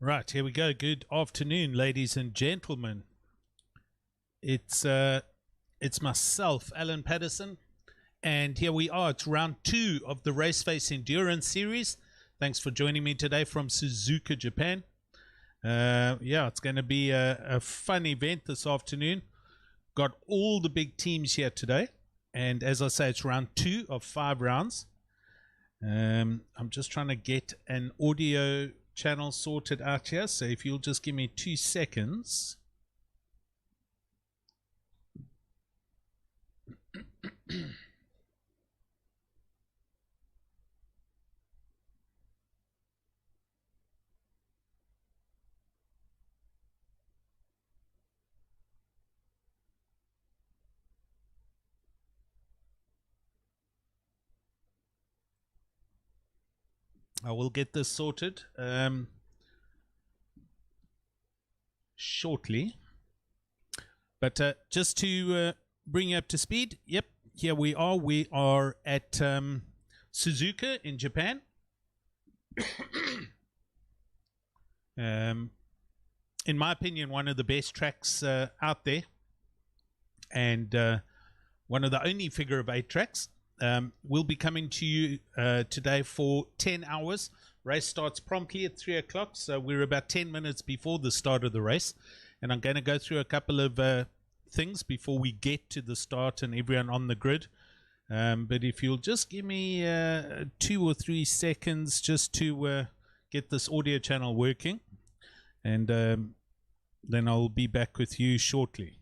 Right, here we go. Good afternoon, ladies and gentlemen. It's myself, Alan Patterson, and here we are. It's round 2 of the Raceface Endurance Series. Thanks for joining me today from Suzuka, Japan. It's going to be a fun event this afternoon. Got all the big teams here today, and as I say, it's round 2 of 5 rounds. I'm just trying to get an audio channel sorted out here, so if you'll just give me 2 seconds. I will get this sorted shortly. But just to bring you up to speed, yep, here we are. We are at Suzuka in Japan. In my opinion, one of the best tracks out there, and one of the only figure of 8 tracks. We'll be coming to you today for 10 hours. Race starts promptly at 3 o'clock, so we're about 10 minutes before the start of the race. And I'm going to go through a couple of things before we get to the start and everyone on the grid. But if you'll just give me 2 or 3 seconds just to get this audio channel working, and then I'll be back with you shortly.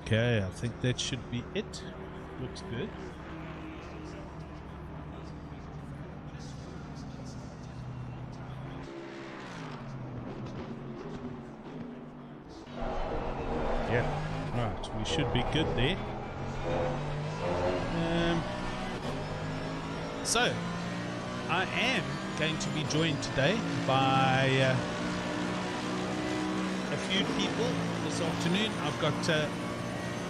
Okay, I think that should be it. Looks good. Yeah, right, we should be good there. So, I am going to be joined today by a few people this afternoon. I've got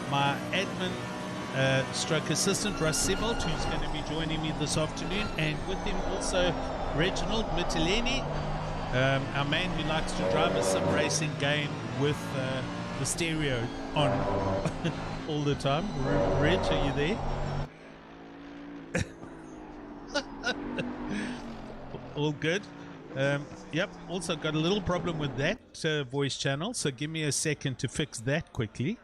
my admin stroke assistant Russ Sebold, who's going to be joining me this afternoon, and with him also Reginald Mitteleni, our man who likes to drive a sim racing game with the stereo on all the time. Reg, are you there? All good. Yep, also got a little problem with that voice channel, so give me a second to fix that quickly.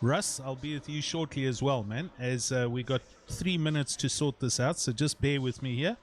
Russ, I'll be with you shortly as well, man, as we got 3 minutes to sort this out, so just bear with me here.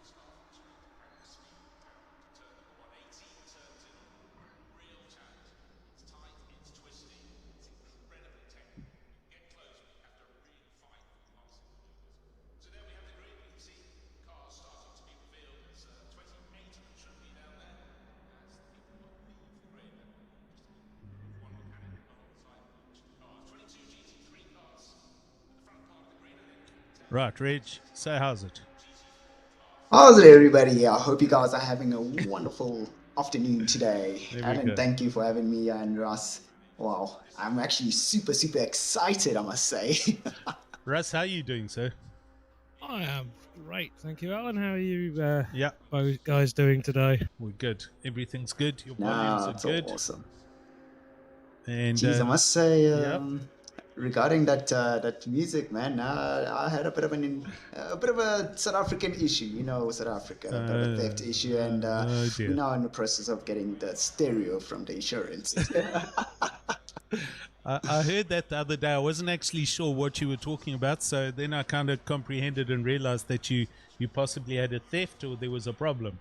Right, Reg, so how's it? How's it, everybody? I hope you guys are having a wonderful afternoon today. And thank you for having me and Russ. Wow, I'm actually super excited, I must say. Russ, how are you doing, sir? I am great, thank you, Alan. How are you both guys doing today? We're good. Everything's good. Your volumes are good. Awesome. And geez, I must say, regarding that music, man, I had a bit of a South African issue, you know, South Africa, a bit of a theft issue, and we're now in the process of getting the stereo from the insurance. I heard that the other day. I wasn't actually sure what you were talking about, so then I kind of comprehended and realized that you possibly had a theft or there was a problem.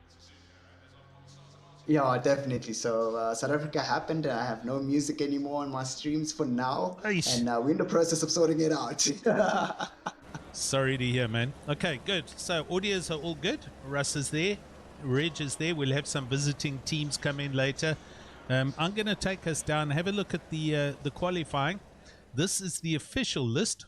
Yeah, definitely. So South Africa happened, and I have no music anymore on my streams for now. Eish. And we're in the process of sorting it out. Sorry to hear, man. Okay, good. So audios are all good. Russ is there. Reg is there. We'll have some visiting teams come in later. I'm going to take us down, have a look at the qualifying. This is the official list.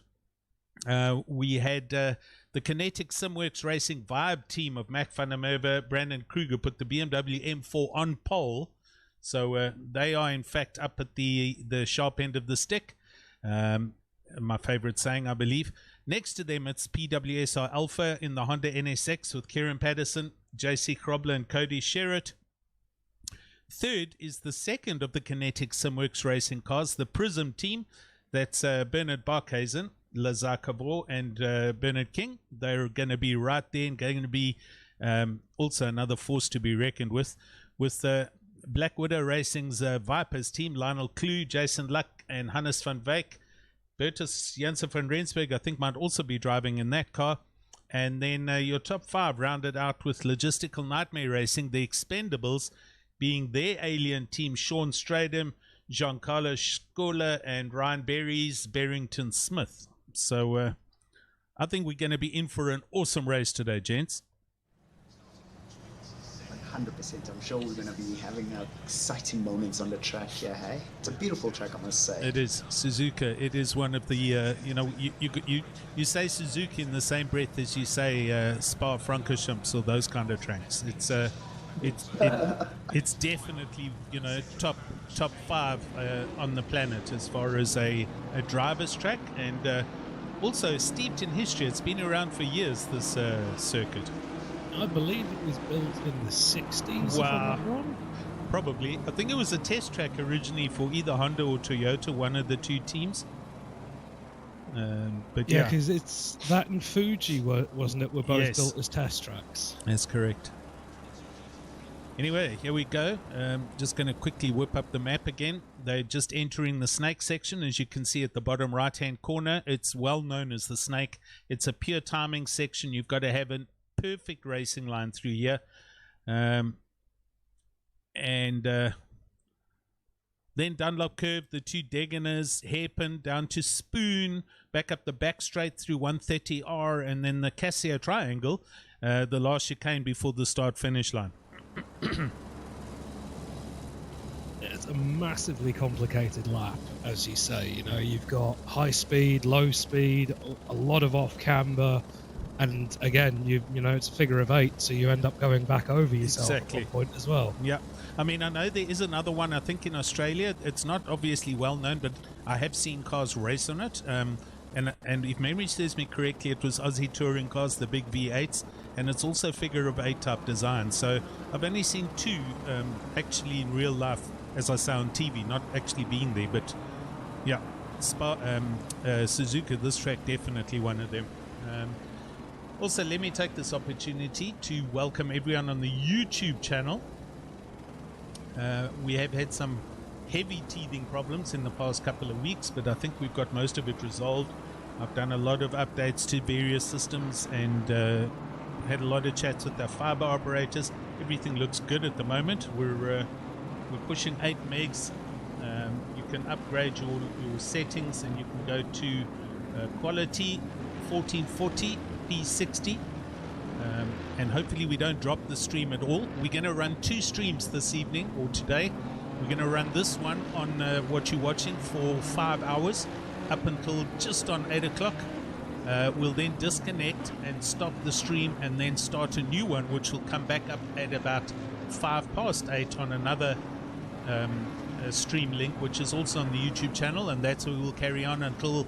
We had the Kinetic Simworks Racing Vibe team of Mac van der Merwe, Brandon Kruger put the BMW M4 on pole. So they are, in fact, up at the sharp end of the stick. My favorite saying, I believe. Next to them, it's PWSR Alpha in the Honda NSX with Kieran Patterson, JC Krobler, and Cody Sherritt. Third is the second of the Kinetic Simworks Racing cars, the Prism team. That's Bernard Barkhuizen, Lazar Cavor, and Bernard King. They're going to be right there and going to be also another force to be reckoned with. With Black Widow Racing's Vipers team, Lionel Klue, Jason Luck, and Hannes van Wyk. Bertus Janssen van Rensburg, I think, might also be driving in that car. And then your top five rounded out with Logistical Nightmare Racing, the Expendables, being their alien team, Sean Stradham, Giancarlo Scola, and Ryan Berries, Barrington Smith. So I think we're going to be in for an awesome race today, gents. 100%. I'm sure we're going to be having exciting moments on the track here, hey? It's a beautiful track, I must say. It is. Suzuka. It is one of the, you say Suzuka in the same breath as you say Spa-Francorchamps or those kind of tracks. It's definitely, top five on the planet as far as a driver's track, and also steeped in history. It's been around for years, this circuit. I believe it was built in the 60s, Wow. if I'm not wrong. Probably. I think it was a test track originally for either Honda or Toyota, one of the two teams. But yeah, because it's that and Fuji, wasn't it, were both Yes. built as test tracks. That's correct. Anyway, here we go. Just going to quickly whip up the map again. They're just entering the Snake section. As you can see at the bottom right-hand corner, it's well known as the Snake. It's a pure timing section. You've got to have a perfect racing line through here. And then Dunlop Curve, the two Degeners, Hairpin down to Spoon, back up the back straight through 130R, and then the Casio Triangle, the last chicane before the start-finish line. It's a massively complicated lap, as you say. You've got high speed, low speed, a lot of off camber, and again, it's a figure of 8, so you end up going back over yourself Exactly. at one point as well. Yeah, I mean, I know there is another one, I think in Australia. It's not obviously well known, but I have seen cars race on it. And if memory serves me correctly, it was Aussie touring cars, the big V8s, and it's also figure of 8 type design. So I've only seen two actually in real life, as I say on TV, not actually being there. But yeah, Suzuka, this track, definitely one of them. Also, let me take this opportunity to welcome everyone on the YouTube channel. We have had some heavy teething problems in the past couple of weeks, but I think we've got most of it resolved. I've done a lot of updates to various systems and had a lot of chats with our fiber operators. Everything looks good at the moment. We're pushing 8 megs. You can upgrade your settings and you can go to quality 1440 P60, and hopefully we don't drop the stream at all. We're going to run 2 streams this evening or today. We're going to run this one on what you're watching for 5 hours up until just on 8 o'clock. We'll then disconnect and stop the stream and then start a new one, which will come back up at about 8:05 on another stream link, which is also on the YouTube channel, and that's where we'll carry on until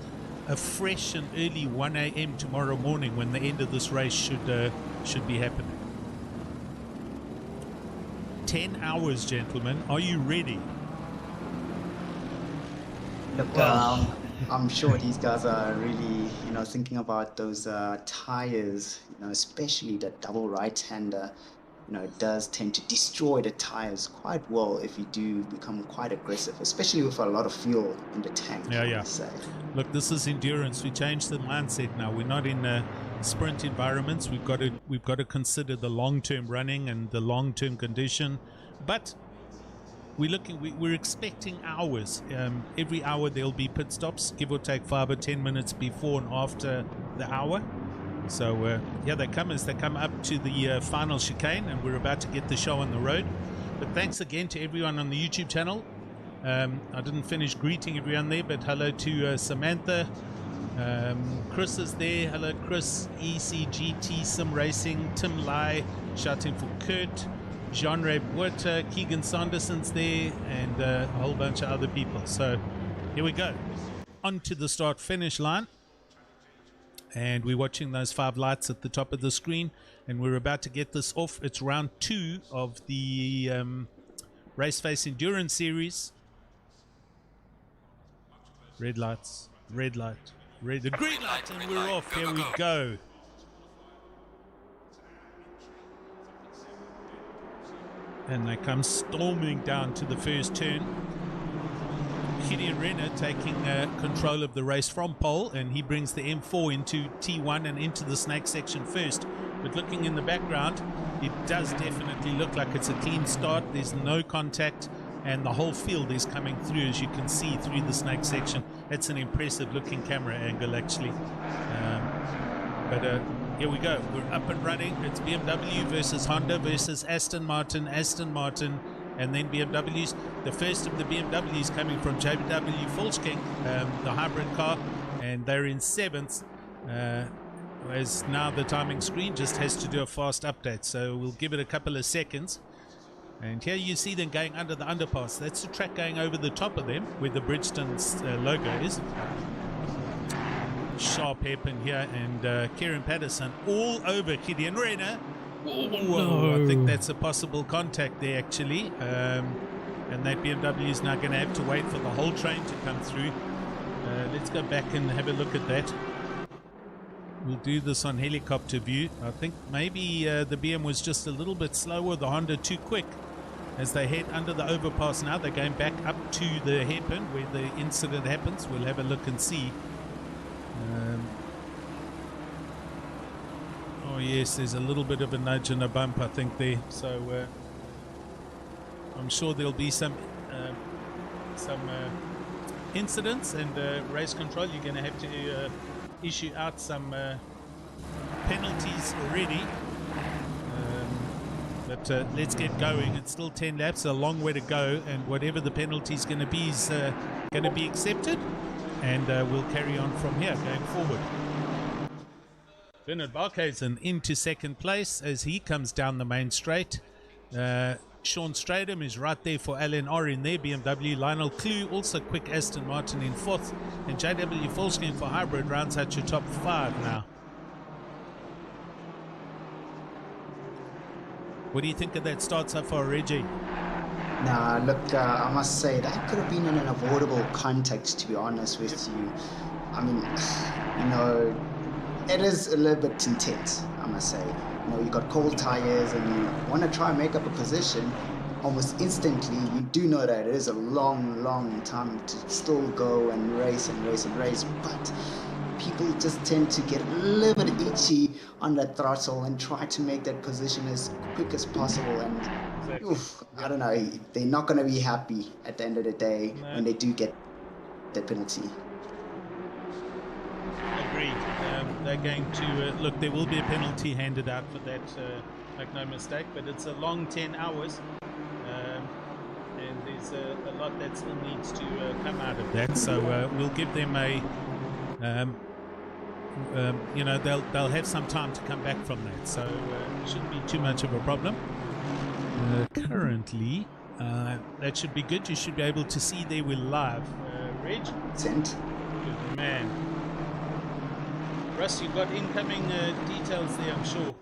a fresh and early 1 a.m. tomorrow morning, when the end of this race should be happening. 10 hours, gentlemen. Are you ready? Look, I'm sure these guys are really, thinking about those tires, especially the double right-hander. it does tend to destroy the tires quite well if you do become quite aggressive, especially with a lot of fuel in the tank. Yeah. So. Look, this is endurance. We changed the mindset now. We're not in sprint environments. We've got to consider the long-term running and the long-term condition. But we're expecting hours. Every hour there'll be pit stops, give or take 5 or 10 minutes before and after the hour. So they come as they come up to the final chicane, and we're about to get the show on the road. But thanks again to everyone on the YouTube channel. I didn't finish greeting everyone there, but hello to Samantha. Chris is there. Hello, Chris. ECGT Sim Racing. Tim Lai shouting for Kurt. Jean-Ray Water. Keegan Sanderson's there, and a whole bunch of other people. So here we go. On to the start-finish line. And we're watching those 5 lights at the top of the screen, and we're about to get this off. It's round 2 of the Raceface Endurance Series. Red lights, red light, red, the green light, and we're off. Here we go. And they come storming down to the first turn. Gideon Renner taking control of the race from pole, and he brings the M4 into T1 and into the snake section first. But looking in the background, it does definitely look like it's a clean start. There's no contact, and the whole field is coming through, as you can see, through the snake section. That's an impressive looking camera angle, actually. But here we go. We're up and running. It's BMW versus Honda versus Aston Martin, and then BMWs. The first of the BMWs coming from JW Volkswagen, the hybrid car, and they're in 7th. As now the timing screen just has to do a fast update, so we'll give it a couple of seconds. And here you see them going under the underpass. That's the track going over the top of them, where the Bridgestone's logo is. Sharp hairpin here, and Kieran Patterson all over Gideon Renner. Whoa, I think that's a possible contact there, actually. And that BMW is now going to have to wait for the whole train to come through. Let's go back and have a look at that. We'll do this on helicopter view. I think maybe the BM was just a little bit slower, the Honda too quick. As they head under the overpass now, they're going back up to the hairpin where the incident happens. We'll have a look and see. Oh yes, there's a little bit of a nudge and a bump, I think, there. So I'm sure there'll be some incidents, and race control, you're going to have to issue out some penalties already. But let's get going. It's still 10 laps, a long way to go, and whatever the penalty is going to be is going to be accepted, and we'll carry on from here going forward. Bernard Barkhuizen into 2nd place as he comes down the main straight. Sean Stradham is right there for LNR in their BMW. Lionel Clue, also quick Aston Martin in 4th. And JW Volkswagen for hybrid rounds out your top 5 now. What do you think of that start so far, Reggie? Nah, look, I must say that could have been an unavoidable contact, to be honest with you. I mean, it is a little bit intense, I must say. You got cold tires and you want to try and make up a position almost instantly. You do know that it is a long time to still go and race, but people just tend to get a little bit itchy on the throttle and try to make that position as quick as possible, and I don't know, they're not going to be happy at the end of the day when they do get the penalty. Agreed. They're going to look, there will be a penalty handed out for that, make no mistake, but it's a long 10 hours, and there's a lot that still needs to come out of that, so we'll give them a they'll have some time to come back from that, so it shouldn't be too much of a problem. Currently that should be good. You should be able to see there we're live. Reg? Sent. Good man. Russ, you've got incoming details there, I'm sure.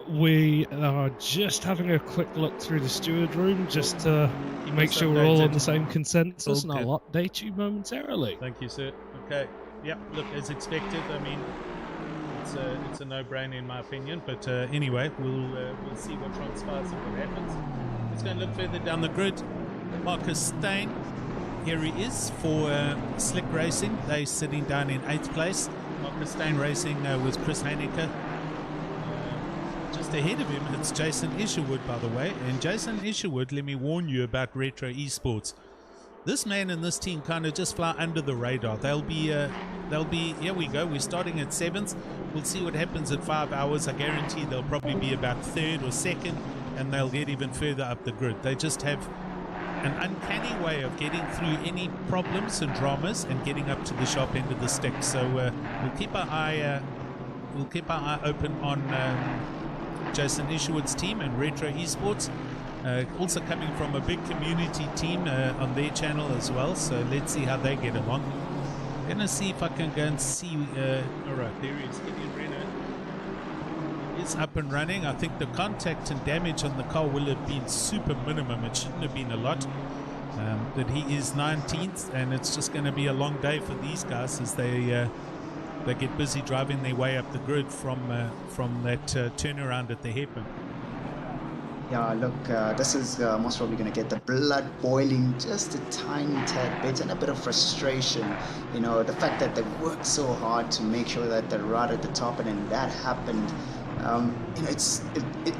We are just having a quick look through the steward room just to make sure we're all on the same consensus, and I'll update you momentarily. Thank you, sir. Okay. Yep, look, as expected, I mean, it's a no-brainer in my opinion. But anyway, we'll see what transpires and what happens. Let's go and look further down the grid. Marcus Steyn, here he is for Slick Racing. They're sitting down in 8th place. Marcus Steyn racing with Chris Heineke. Just ahead of him, it's Jason Isherwood, by the way. And Jason Isherwood, let me warn you about Retro Esports. This man and this team kind of just fly under the radar. They'll be, here we go. We're starting at 7th. We'll see what happens at 5 hours. I guarantee they'll probably be about 3rd or 2nd, and they'll get even further up the grid. They just have an uncanny way of getting through any problems and dramas and getting up to the sharp end of the stick. So we'll keep our eye open on Jason Isherwood's team and Retro Esports. Also coming from a big community team on their channel as well, so let's see how they get along. Gonna see if I can go and see. Alright, there he is, Gideon Renner. It's up and running. I think the contact and damage on the car will have been super minimum. It shouldn't have been a lot. But he is 19th, and it's just going to be a long day for these guys as they get busy driving their way up the grid from that turnaround at the hairpin. Yeah, look, this is most probably going to get the blood boiling just a tiny tad bit and a bit of frustration. You know, the fact that they worked so hard to make sure that they're right at the top, and then that happened.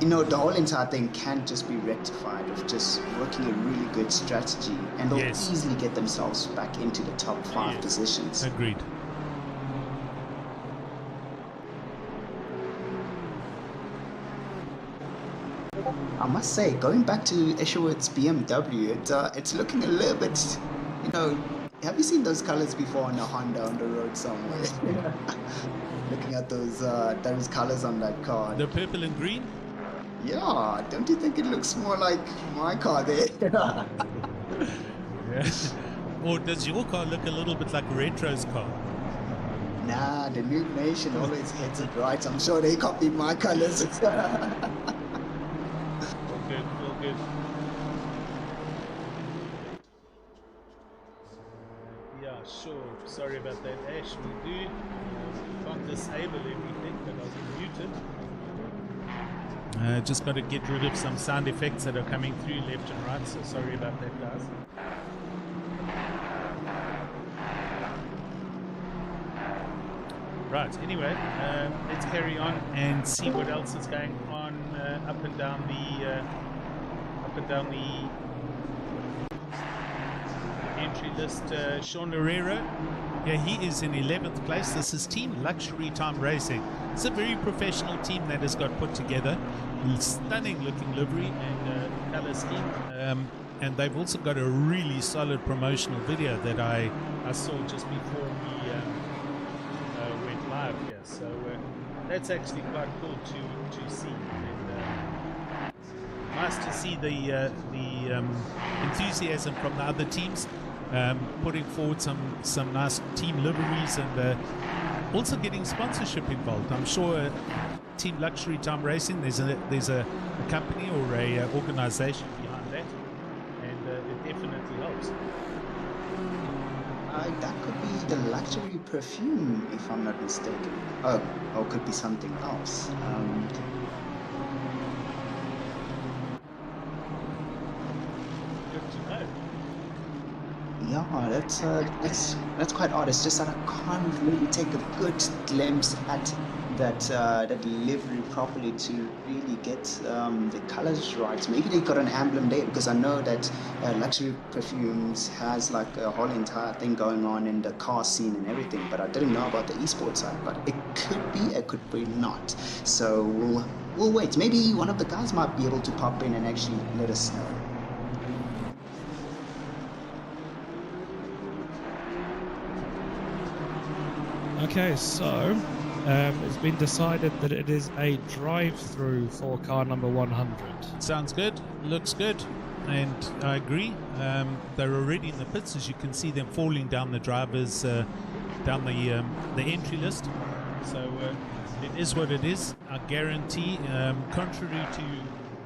You know, the whole entire thing can't just be rectified with just working a really good strategy, and they'll easily get themselves back into the top 5 positions. Agreed. I must say, going back to Isherwood's BMW, it's looking a little bit, you know, have you seen those colors before on a Honda on the road somewhere? Looking at those colors on that car. The purple and green? Yeah, don't you think it looks more like my car there? Yeah. Or does your car look a little bit like Retro's car? Nah, the new nation always heads it right. I'm sure they copied my colors. All good. Yeah, sure. Sorry about that, Ash. We do. Can't disable everything, but I'll mute it. Just got to get rid of some sound effects that are coming through left and right, so sorry about that, guys. Right, anyway, let's carry on and see what else is going on up and down the entry list. Sean Herrera, yeah, he is in 11th place. This is Team Luxury Time Racing. It's a very professional team that has got put together. Stunning looking livery and color scheme. And they've also got a really solid promotional video that I saw just before we went live here. So that's actually quite cool to see. And nice to see the enthusiasm from the other teams. Putting forward some nice team liveries and also getting sponsorship involved. I'm sure Team Luxury Time Racing, there's a company or a organization behind that, and it definitely helps. That could be the luxury perfume, if I'm not mistaken. Or could be something else. Good to know. Yeah, that's quite odd. It's just that I can't really take a good glimpse at that livery properly to really get the colors right. Maybe they got an emblem there, because I know that Luxury Perfumes has like a whole entire thing going on in the car scene and everything, but I didn't know about the esports side. But it could be, it could be not. So we'll wait. Maybe one of the guys might be able to pop in and actually let us know. Okay, so it's been decided that it is a drive-through for car number 100. Sounds good. Looks good. And I agree. They're already in the pits, as you can see them falling down the drivers, down the entry list. So it is what it is. I guarantee, contrary to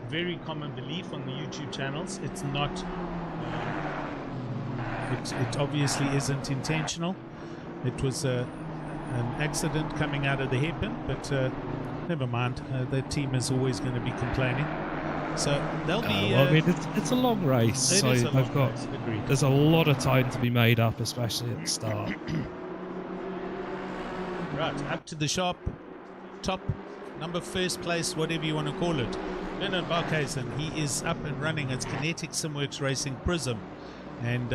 very common belief on the YouTube channels, it's not. It obviously isn't intentional. It was an accident coming out of the hairpin, but never mind. That team is always going to be complaining. So they'll be. Well, I mean, it's a long race, so there's a lot of time to be made up, especially at the start. Right, up to the sharp top, number first place, whatever you want to call it. Bernard Barkhuizen, he is up and running. It's Kinetic Simworks Racing Prism, and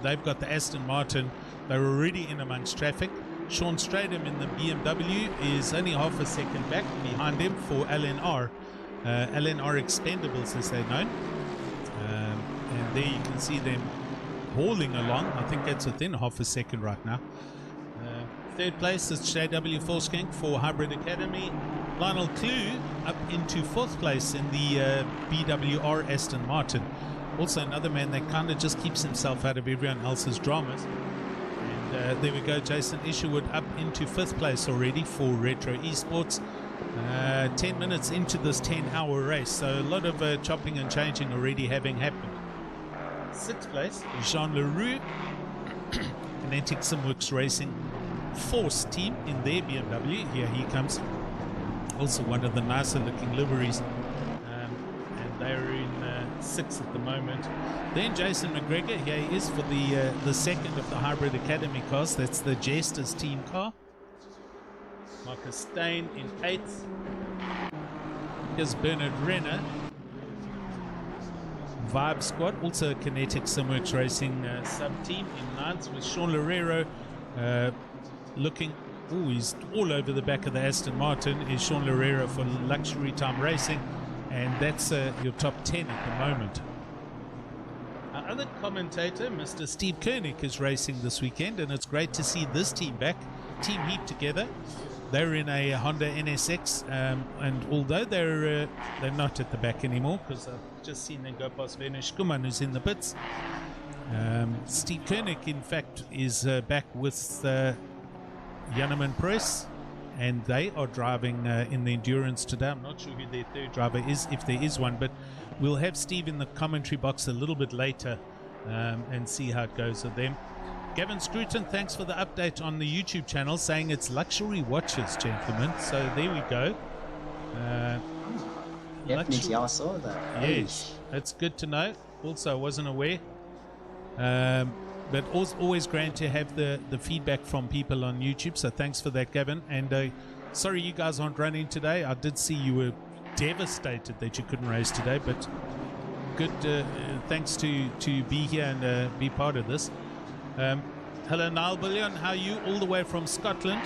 they've got the Aston Martin. They're already in amongst traffic. Sean Stradham in the BMW is only half a second back behind him for LNR. LNR Expendables, as they're known. And there you can see them hauling along. I think that's within half a second right now. Third place is JW Volkskank for Hybrid Academy. Lionel Clue up into fourth place in the BWR Aston Martin. Also another man that kind of just keeps himself out of everyone else's dramas. And there we go, Jason Isherwood up into fifth place already for Retro Esports. 10 minutes into this 10-hour race, so a lot of chopping and changing already having happened. Sixth place, Jean Leroux, Kinetic Simworks Racing Force team in their BMW. Here he comes. Also one of the nicer looking liveries, and they're in sixth at the moment. Then Jason McGregor, here he is for the second of the Hybrid Academy cars. That's the Jesters team car. Marcus Stein in eighth. Here's Bernard Renner. Vibe Squad, also a Kinetic Simworks Racing sub-team in ninth, with Sean Loureiro looking, he's all over the back of the Aston Martin, is Sean Loureiro for Luxury Time Racing, and that's your top 10 at the moment. Our other commentator, Mr. Steve Koenig, is racing this weekend, and it's great to see this team back, Team Heat together. They're in a Honda NSX, and although they're not at the back anymore, because I've just seen them go past Werner Schumann, who's in the pits. Steve Koenig, in fact, is back with Janneman Press, and they are driving in the Endurance today. I'm not sure who their third driver is, if there is one, but we'll have Steve in the commentary box a little bit later and see how it goes with them. Gavin Scruton, thanks for the update on the YouTube channel, saying it's luxury watches, gentlemen. So there we go. Definitely, I saw that. Yes, that's good to know. Also, I wasn't aware. But always great to have the feedback from people on YouTube. So thanks for that, Gavin. And sorry you guys aren't running today. I did see you were devastated that you couldn't race today, but good. Thanks to be here and be part of this. Hello, Niall Bullion. How are you? All the way from Scotland.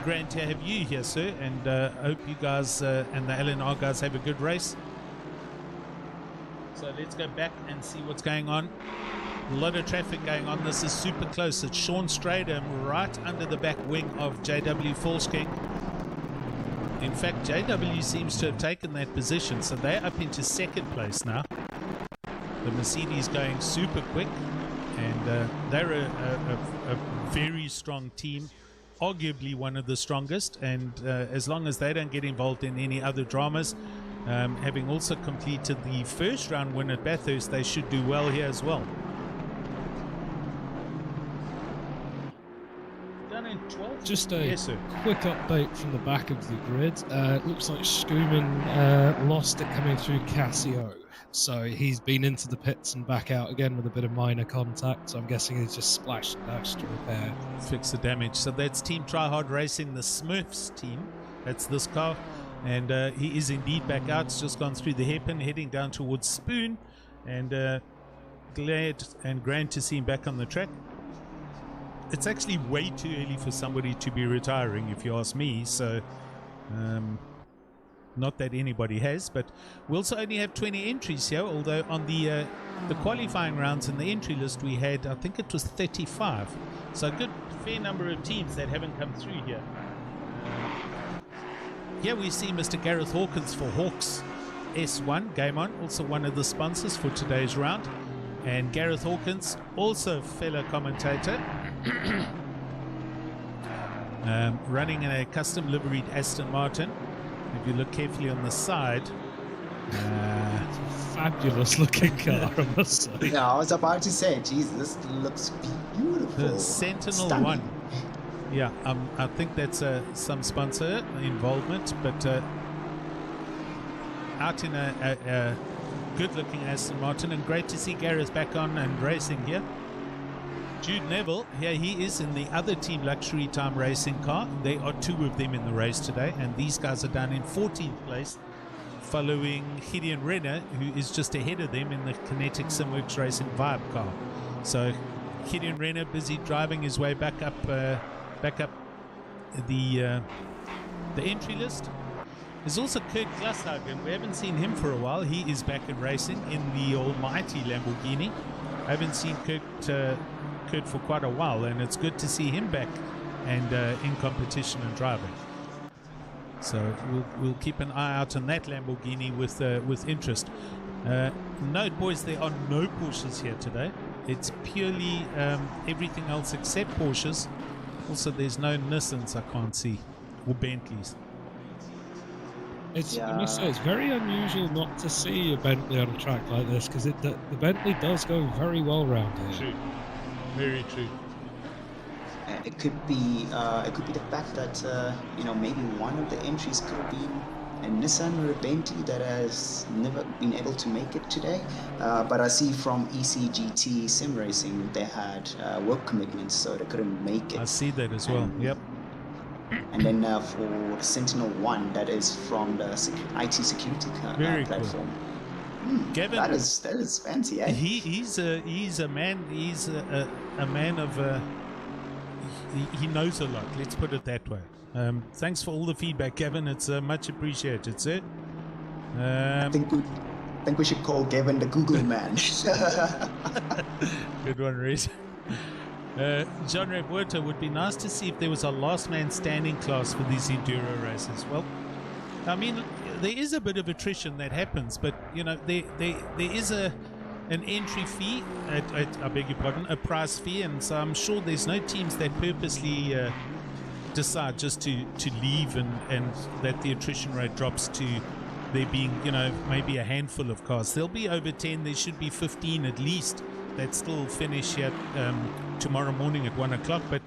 Great to have you here, sir. And hope you guys and the LNR guys have a good race. So let's go back and see what's going on. A lot of traffic going on. This is super close. It's Sean Stradham right under the back wing of JW Volkskank. In fact, JW seems to have taken that position, so they're up into second place now. The Mercedes going super quick, and they're a very strong team, arguably one of the strongest, and as long as they don't get involved in any other dramas, having also completed the first round win at Bathurst, they should do well here as well. Just a quick update from the back of the grid. It looks like Schumann lost it coming through Casio. So he's been into the pits and back out again with a bit of minor contact. So I'm guessing he's just splashed and dashed to repair. Fix the damage. So that's Team Tryhard Racing, the Smurfs team. That's this car. And he is indeed back out. It's just gone through the hairpin, heading down towards Spoon. And glad and grand to see him back on the track. It's actually way too early for somebody to be retiring, if you ask me. So, not that anybody has, but we also only have 20 entries here. Although on the qualifying rounds in the entry list, we had, I think it was 35. So a good fair number of teams that haven't come through here. Here we see Mr. Gareth Hawkins for Hawks S1 Game On, also one of the sponsors for today's round. And Gareth Hawkins, also fellow commentator, running in a custom liveried Aston Martin. If you look carefully on the side, fabulous looking car, I must say. Yeah, I was about to say, geez, this looks beautiful. The Sentinel Stunning. 1. Yeah, I think that's some sponsor involvement, but out in a good-looking Aston Martin, and great to see Gareth back on and racing here. Jude Neville, here he is in the other Team Luxury Time racing car. There are two of them in the race today, and these guys are down in 14th place, following Gideon Renner, who is just ahead of them in the Kinetic Simworks Racing Vibe car. So Gideon Renner busy driving his way back up the entry list. There's also Kurt Glashagen. We haven't seen him for a while. He is back in racing in the almighty Lamborghini. I haven't seen Kurt for quite a while, and it's good to see him back and in competition and driving. So we'll keep an eye out on that Lamborghini with interest. Note, boys, there are no Porsches here today. It's purely everything else except Porsches. Also, there's no Nissans I can't see, or Bentleys. I must say, it's very unusual not to see a Bentley on a track like this, because the Bentley does go very well round here. True, very true. It could be the fact that maybe one of the entries could have been a Nissan or a Bentley that has never been able to make it today. But I see from ECGT Sim Racing they had work commitments, so they couldn't make it. I see that as well. Yep. And then for Sentinel 1, that is from the IT security platform. Cool. Gavin, that is fancy, eh? He's a man. He's a man of. He knows a lot. Let's put it that way. Thanks for all the feedback, Gavin. It's much appreciated, sir. I think we should call Gavin the Google man. Good one, Reese. John Revuerta, would be nice to see if there was a last man standing class for these enduro races. Well, I mean, there is a bit of attrition that happens, but there is an entry fee, I beg your pardon, a prize fee, and so I'm sure there's no teams that purposely decide just to leave and that the attrition rate drops to there being maybe a handful of cars. There'll be over 10. There should be 15 at least that still finish yet tomorrow morning at 1 o'clock. But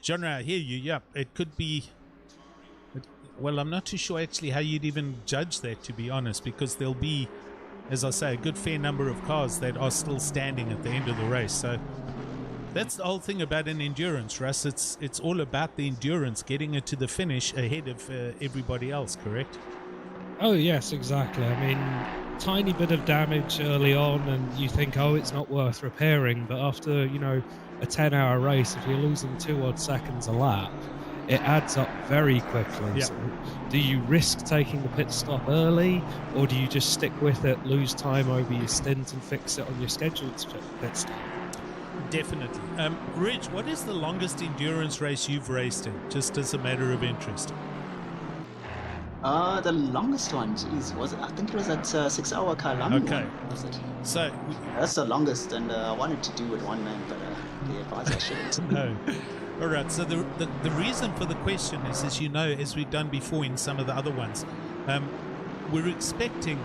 genre, I hear you. Yeah, it could be. Well, I'm not too sure actually how you'd even judge that, to be honest, because there'll be, as I say, a good fair number of cars that are still standing at the end of the race. So that's the whole thing about an endurance, Russ. It's all about the endurance, getting it to the finish ahead of everybody else, correct? Oh, yes, exactly. I mean, tiny bit of damage early on and you think, oh, it's not worth repairing. But after, a 10-hour race, if you're losing 2 odd seconds a lap, it adds up very quickly. Yeah. So do you risk taking the pit stop early, or do you just stick with it, lose time over your stint and fix it on your scheduled pit stop? Definitely. Rich, what is the longest endurance race you've raced in, just as a matter of interest? The longest one, I think it was at 6-hour Kalami. Okay. Was it? So that's the longest, and I wanted to do it one man, but the advice I shouldn't. No. All right. So the reason for the question is, as you know, as we've done before in some of the other ones, we're expecting.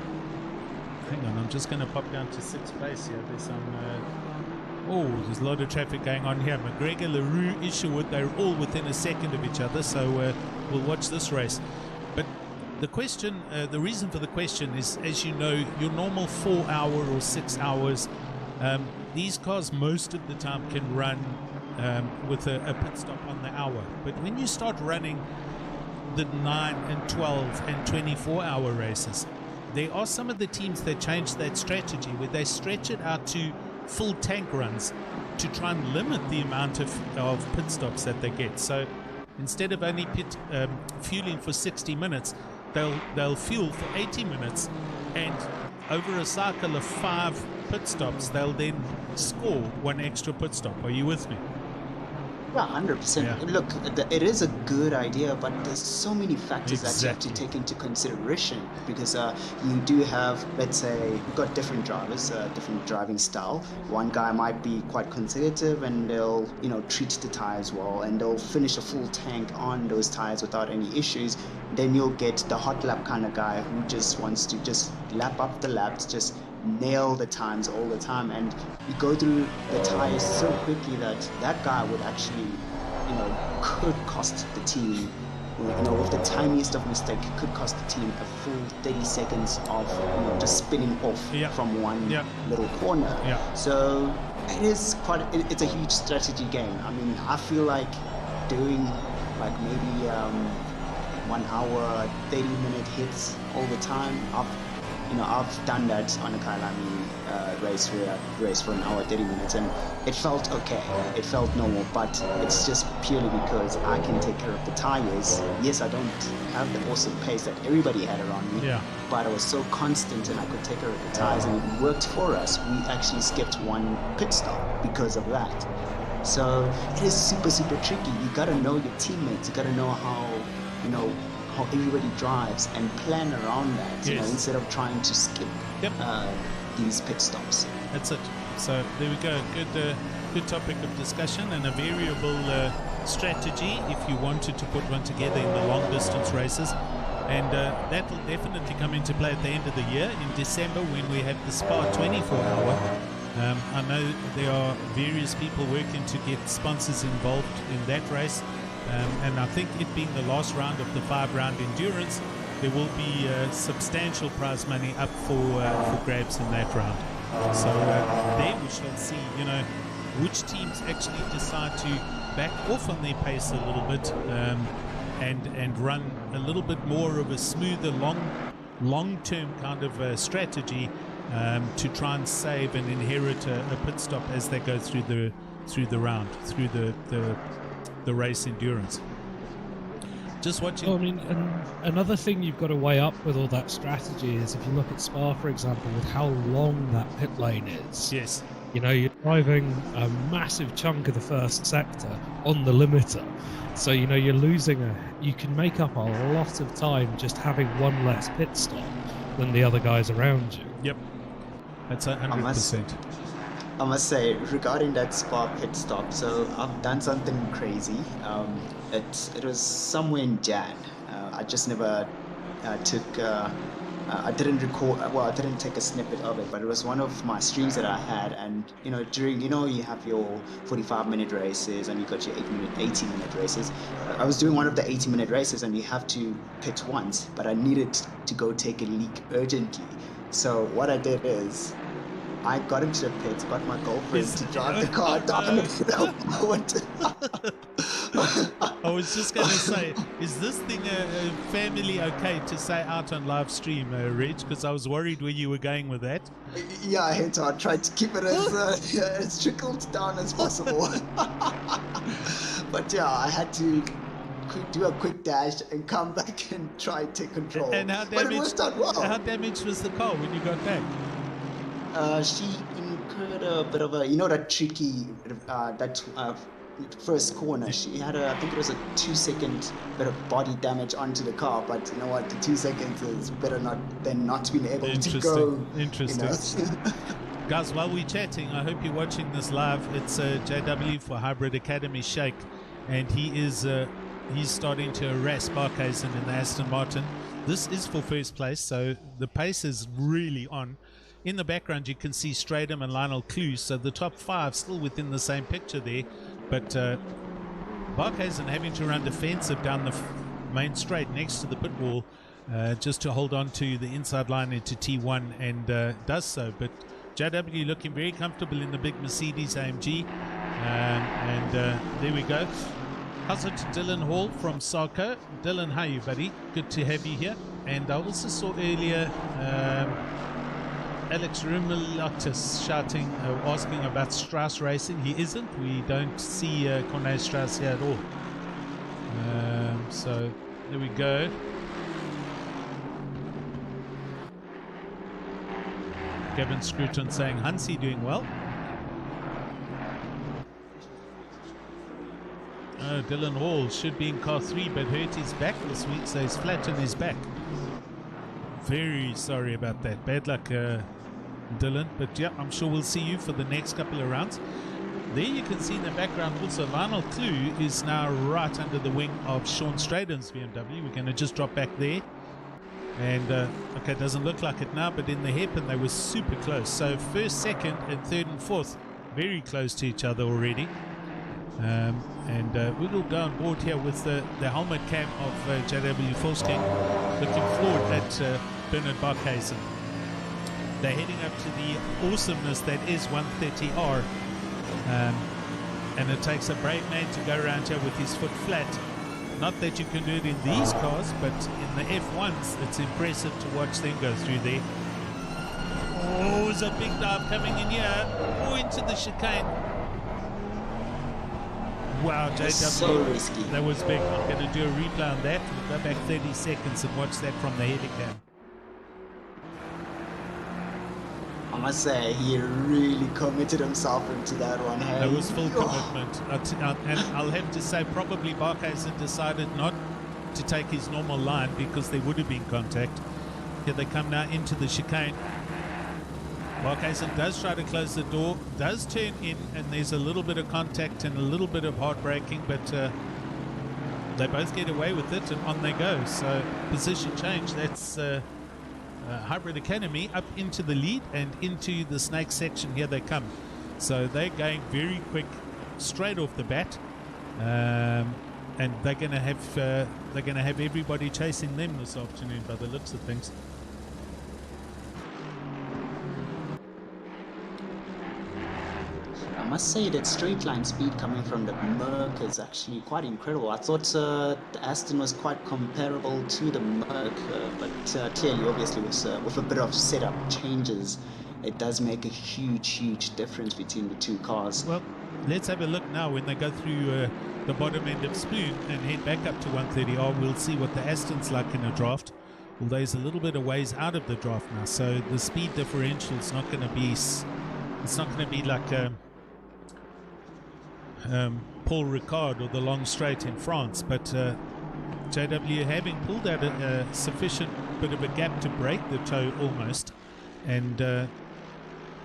Hang on, I'm just going to pop down to 6th place here. There's some. There's a lot of traffic going on here. McGregor, LaRue, Isherwood, they're all within a second of each other. So we'll watch this race. But the question, the reason for the question is, as you know, your normal 4 hour or 6 hours, these cars most of the time can run with a pit stop on the hour. But when you start running the 9 and 12 and 24-hour races, there are some of the teams that change that strategy where they stretch it out to full tank runs to try and limit the amount of pit stops that they get. So instead of only fueling for 60 minutes, they'll fuel for 80 minutes, and over a cycle of 5 pit stops, they'll then score 1 extra pit stop. Are you with me? Yeah, 100%. Yeah. Look, it is a good idea, but there's so many factors that you have to take into consideration, because you do have, let's say, you've got different drivers, different driving style. One guy might be quite conservative and they'll, treat the tires well, and they'll finish a full tank on those tires without any issues. Then you'll get the hot lap kind of guy who just wants to just lap up the laps, just nail the times all the time, and you go through the tires so quickly that guy would actually could cost the team, with the tiniest of mistake, could cost the team a full 30 seconds of just spinning off from one little corner. So it is it's a huge strategy game. I mean, I feel like doing like maybe 1 hour, 30-minute hits all the time. I've done that on a Kailami race where I raced for 1 hour, 30 minutes, and it felt okay. It felt normal, but it's just purely because I can take care of the tires. Yes, I don't have the awesome pace that everybody had around me, but I was so constant and I could take care of the tires, and it worked for us. We actually skipped one pit stop because of that. So it is super, super tricky. You gotta know your teammates. You gotta know how everybody drives and plan around that, instead of trying to skip these pit stops. That's it. So there we go. Good topic of discussion, and a variable strategy if you wanted to put one together in the long distance races. And that will definitely come into play at the end of the year in December when we have the Spa 24-hour. I know there are various people working to get sponsors involved in that race. And I think it being the last round of the 5-round endurance, there will be substantial prize money up for grabs in that round. So there we shall see, which teams actually decide to back off on their pace a little bit and run a little bit more of a smoother, long-term kind of strategy to try and save and inherit a pit stop as they go through the round, through the race endurance. Just watching. I mean, and another thing you've got to weigh up with all that strategy is if you look at Spa, for example, with how long that pit lane is. Yes. You're driving a massive chunk of the first sector on the limiter. So, you're losing you can make up a lot of time just having one less pit stop than the other guys around you. Yep. That's 100%. I must say, regarding that Spa pit stop, so I've done something crazy. It was somewhere in Jan. I just never took. I didn't record. Well, I didn't take a snippet of it, but it was one of my streams that I had. And during you have your 45-minute races and you got your 80-minute races. I was doing one of the 80-minute races, and you have to pit once, but I needed to go take a leak urgently. So what I did is, I got into the pits, got my girlfriend to drive the car down I was just going to say, is this thing family okay to say out on live stream, Reg? Because I was worried where you were going with that. Yeah, I tried to keep it as trickled down as possible. But yeah, I had to do a quick dash and come back and try to take control. And how damaged was the car when you got back? She incurred a bit of a, that tricky, first corner. She had I think it was a 2-second bit of body damage onto the car, but you know what, the 2 seconds is better than not being able to go. Interesting. Guys, while we're chatting, I hope you're watching this live. It's JW for Hybrid Academy Shake, and he's starting to harass Barkhuizen in the Aston Martin. This is for first place, so the pace is really on. In the background, you can see Stradham and Lionel Clue, so the top 5 still within the same picture there. But Barkhuizen having to run defensive down the main straight next to the pit wall just to hold on to the inside line into T1, and does so. But JW looking very comfortable in the big Mercedes AMG. And there we go. How's it, Dylan Hall from Sarko? Dylan, how are you, buddy? Good to have you here. And I also saw earlier Alex Rumelatis shouting, asking about Strauss Racing. He isn't. We don't see Corné Strauss here at all. So there we go. Kevin Scruton saying Hansi doing well. Dylan Hall should be in car 3, but hurt his back this week, so he's flat on his back. Very sorry about that. Bad luck, Dylan. But yeah, I'm sure we'll see you for the next couple of rounds. There you can see in the background also Lionel Clue is now right under the wing of Sean Stradham's BMW. We're going to just drop back there. And okay, it doesn't look like it now, but in the hairpin they were super close. So first, second, and third and fourth, very close to each other already. And we will go on board here with the helmet cam of JW Volksking, looking forward at Bernard Barkhuizen. They're heading up to the awesomeness that is 130R. And it takes a brave man to go around here with his foot flat. Not that you can do it in these cars, but in the F1s, it's impressive to watch them go through there. Oh, there's a big dive coming in here. Oh, into the chicane. Wow, JW, so risky. That was big. I'm going to do a replay on that. We'll go back 30 seconds and watch that from the helicam. I must say, he really committed himself into that one. Hey? That was full commitment. And I'll have to say, probably Barkhuizen decided not to take his normal line because there would have been contact. Here they come now into the chicane. Barkhuizen does try to close the door, does turn in, and there's a little bit of contact and a little bit of hard braking, but they both get away with it, and on they go. So position change, that's Hybrid Academy up into the lead and into the snake section. Here they come. So they're going very quick straight off the bat, and they're going to have everybody chasing them this afternoon by the looks of things. I must say that straight line speed coming from the Merc is actually quite incredible. I thought the Aston was quite comparable to the Merc, but clearly, obviously, with a bit of setup changes, it does make a huge difference between the two cars. Well, let's have a look now when they go through the bottom end of Spoon and head back up to 130R. We'll see what the Aston's like in a draft. Although he's a little bit of ways out of the draft now, so the speed differential is not going to be. It's not going to be like Paul Ricard or the long straight in France, but JW having pulled out a sufficient bit of a gap to break the toe almost, and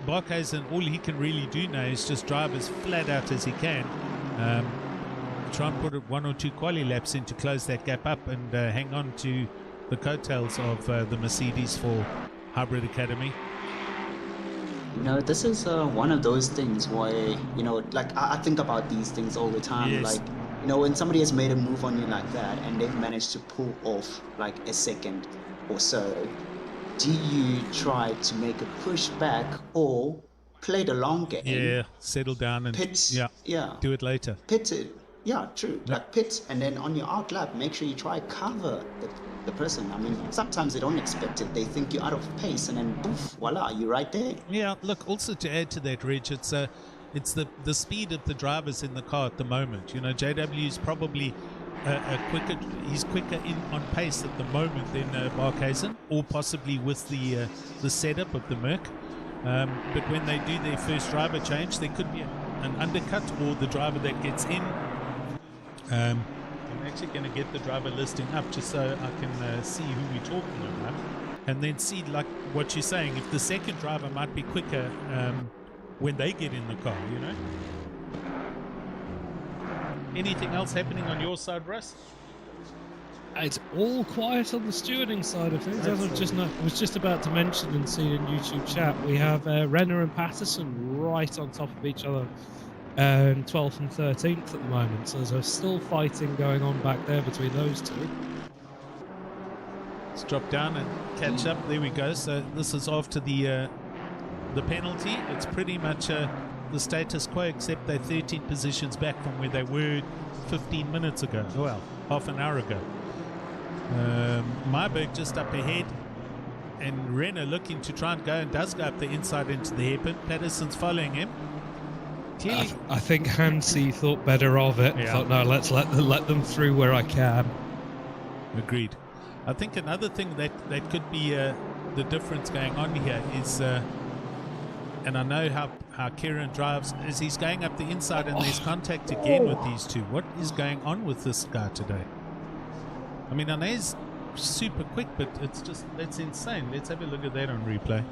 Barkhuizen, all he can really do now is just drive as flat out as he can, try and put one or two quali laps in to close that gap up and hang on to the coattails of the Mercedes for Hybrid Academy. You know, this is one of those things where, you know, like I think about these things all the time. Yes. Like, you know, when somebody has made a move on you like that and they've managed to pull off like a second or so, do you try to make a push back or play the long game? Yeah, settle down and pit, do it later. Pit it. Yeah, true. Like pit, and then on your out lap, make sure you try cover the person. I mean, sometimes they don't expect it. They think you're out of pace, and then poof, voila, you're right there. Yeah, look, also to add to that, Reg, it's the speed of the drivers in the car at the moment. You know, JW is probably he's quicker in on pace at the moment than Barkhuizen, or possibly with the setup of the Merc. But when they do their first driver change, there could be an undercut, or the driver that gets in. I'm actually going to get the driver listing up just so I can see who we're talking about, and then see, like what you're saying, if the second driver might be quicker when they get in the car, you know. Anything else happening on your side, Russ? It's all quiet on the stewarding side of things. As I was just about to mention and see in YouTube chat, we have Renner and Patterson right on top of each other. 12th and 13th at the moment, so there's still fighting going on back there between those two. Let's drop down and catch up. There we go. So this is after the penalty. It's pretty much the status quo, except they're 13 positions back from where they were 15 minutes ago. Well, half an hour ago. Myberg just up ahead, and Renner looking to try and go, and does go up the inside into the hairpin. Patterson's following him. I think Hansi thought better of it. Yeah. Thought, no, let's let them through where I can. Agreed. I think another thing that could be the difference going on here is, and I know how Kieran drives, is he's going up the inside and there's contact again with these two. What is going on with this guy today? I mean, I know he's super quick, but that's insane. Let's have a look at that on replay.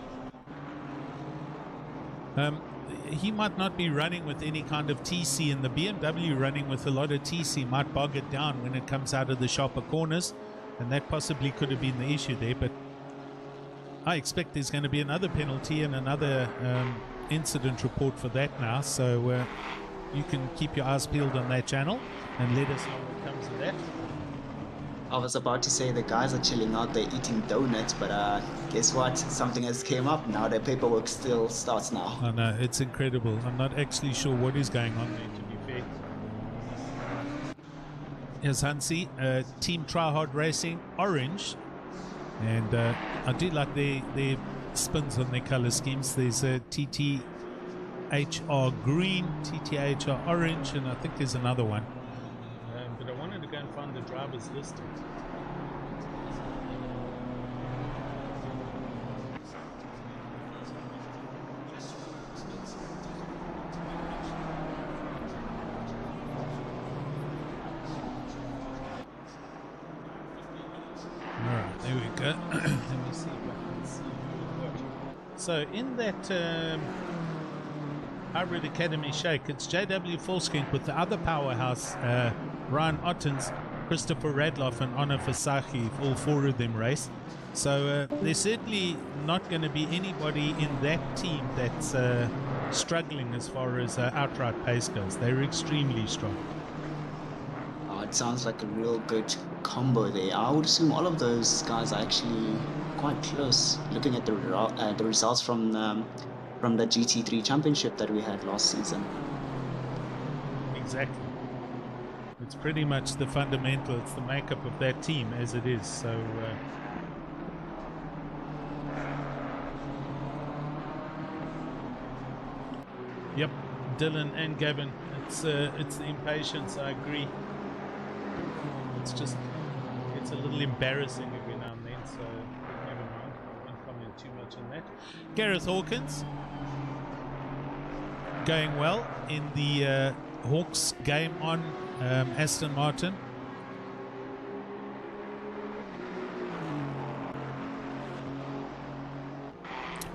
He might not be running with any kind of TC, and the BMW running with a lot of TC might bog it down when it comes out of the sharper corners, and that possibly could have been the issue there. But I expect there's going to be another penalty and another incident report for that now, so you can keep your eyes peeled on that channel and let us know what comes of that. I was about to say the guys are chilling out there eating donuts, but guess what? Something has came up now. The paperwork still starts now. I know, it's incredible. I'm not actually sure what is going on there, to be fair. Here's Hansi, Team Tryhard Racing, orange. And I do like their spins on their color schemes. There's a TTHR green, TTHR orange, and I think there's another one. But I wanted to go and find the driver's listing. Alright, there we go. Let me see if I can see what. So in that Hybrid Academy shake, it's JW Volskink with the other powerhouse, Ryan Ottens, Christopher Radloff, and Honor Fasaki, all four of them race. So there's certainly not going to be anybody in that team that's struggling as far as outright pace goes. They're extremely strong. Oh, it sounds like a real good combo there. I would assume all of those guys are actually quite close. Looking at the results from the GT3 championship that we had last season. Exactly. It's pretty much the fundamental, it's the makeup of that team as it is. So yep, Dylan and Gavin, it's the impatience, I agree. It's just, it's a little embarrassing every now and then, so never mind, I won't comment too much on that. Gareth Hawkins going well in the Hawks game on Aston Martin.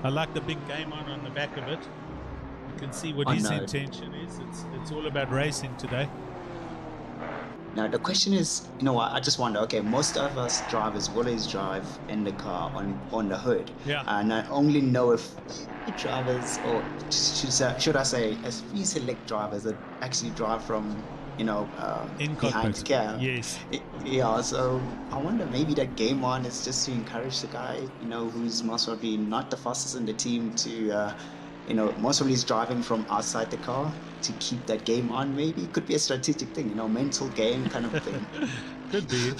I like the big game on the back of it. You can see what his intention is. It's all about racing today. Now the question is, you know what? I just wonder. Okay, most of us drivers will always drive in the car on the hood. Yeah. And I only know if drivers, or should I say, a few select drivers that actually drive from, you know, behind the car. Yes. Yeah. So I wonder, maybe that game on is just to encourage the guy, you know, who's most probably not the fastest in the team to, you know, most probably is driving from outside the car to keep that game on. Maybe it could be a strategic thing, you know, mental game kind of thing. Could be.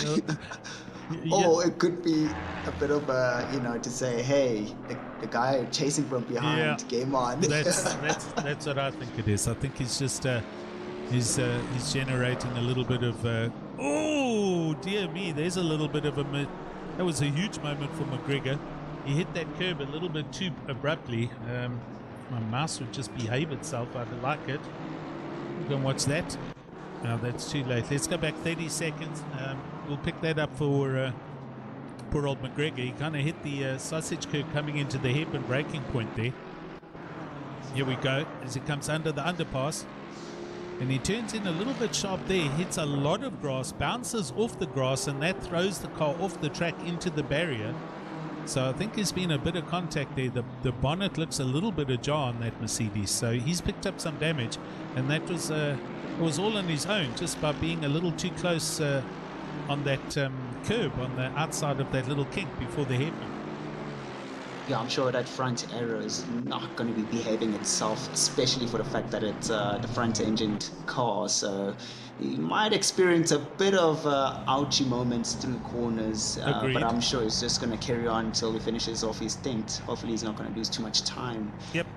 Or it could be a bit of a, you know, to say, hey, the guy chasing from behind, game on. That's what I think it is. I think he's just he's generating a little bit of oh dear me, there's a little bit of that was a huge moment for McGregor. He hit that curb a little bit too abruptly. My mouse would just behave itself. I'd like it. Go and watch that. No, that's too late. Let's go back 30 seconds. We'll pick that up for poor old McGregor. He kind of hit the sausage curb coming into the hairpin braking point there. Here we go, as it comes under the underpass. And he turns in a little bit sharp there, hits a lot of grass, bounces off the grass, and that throws the car off the track into the barrier. So I think there's been a bit of contact there. The bonnet looks a little bit ajar on that Mercedes. So he's picked up some damage, and that was it was all on his own, just by being a little too close on that curb on the outside of that little kink before the hairpin. Yeah, I'm sure that front aero is not going to be behaving itself, especially for the fact that it's the front-engined car. So you might experience a bit of ouchy moments through corners, but I'm sure he's just going to carry on until he finishes off his stint. Hopefully he's not going to lose too much time. Yep.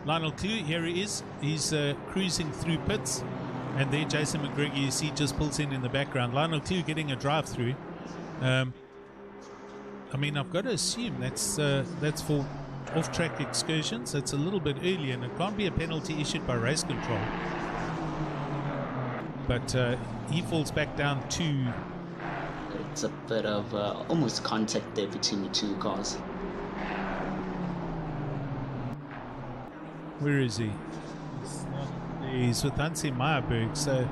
Lionel Clue, here he is. He's cruising through pits. And there Jason McGregor, you see, just pulls in the background. Lionel Clue getting a drive-through. I mean, I've got to assume that's for off-track excursions. It's a little bit early, and it can't be a penalty issued by race control. But he falls back down to... It's a bit of almost contact there between the two cars. Where is he? He's with Hansi Meyerberg, so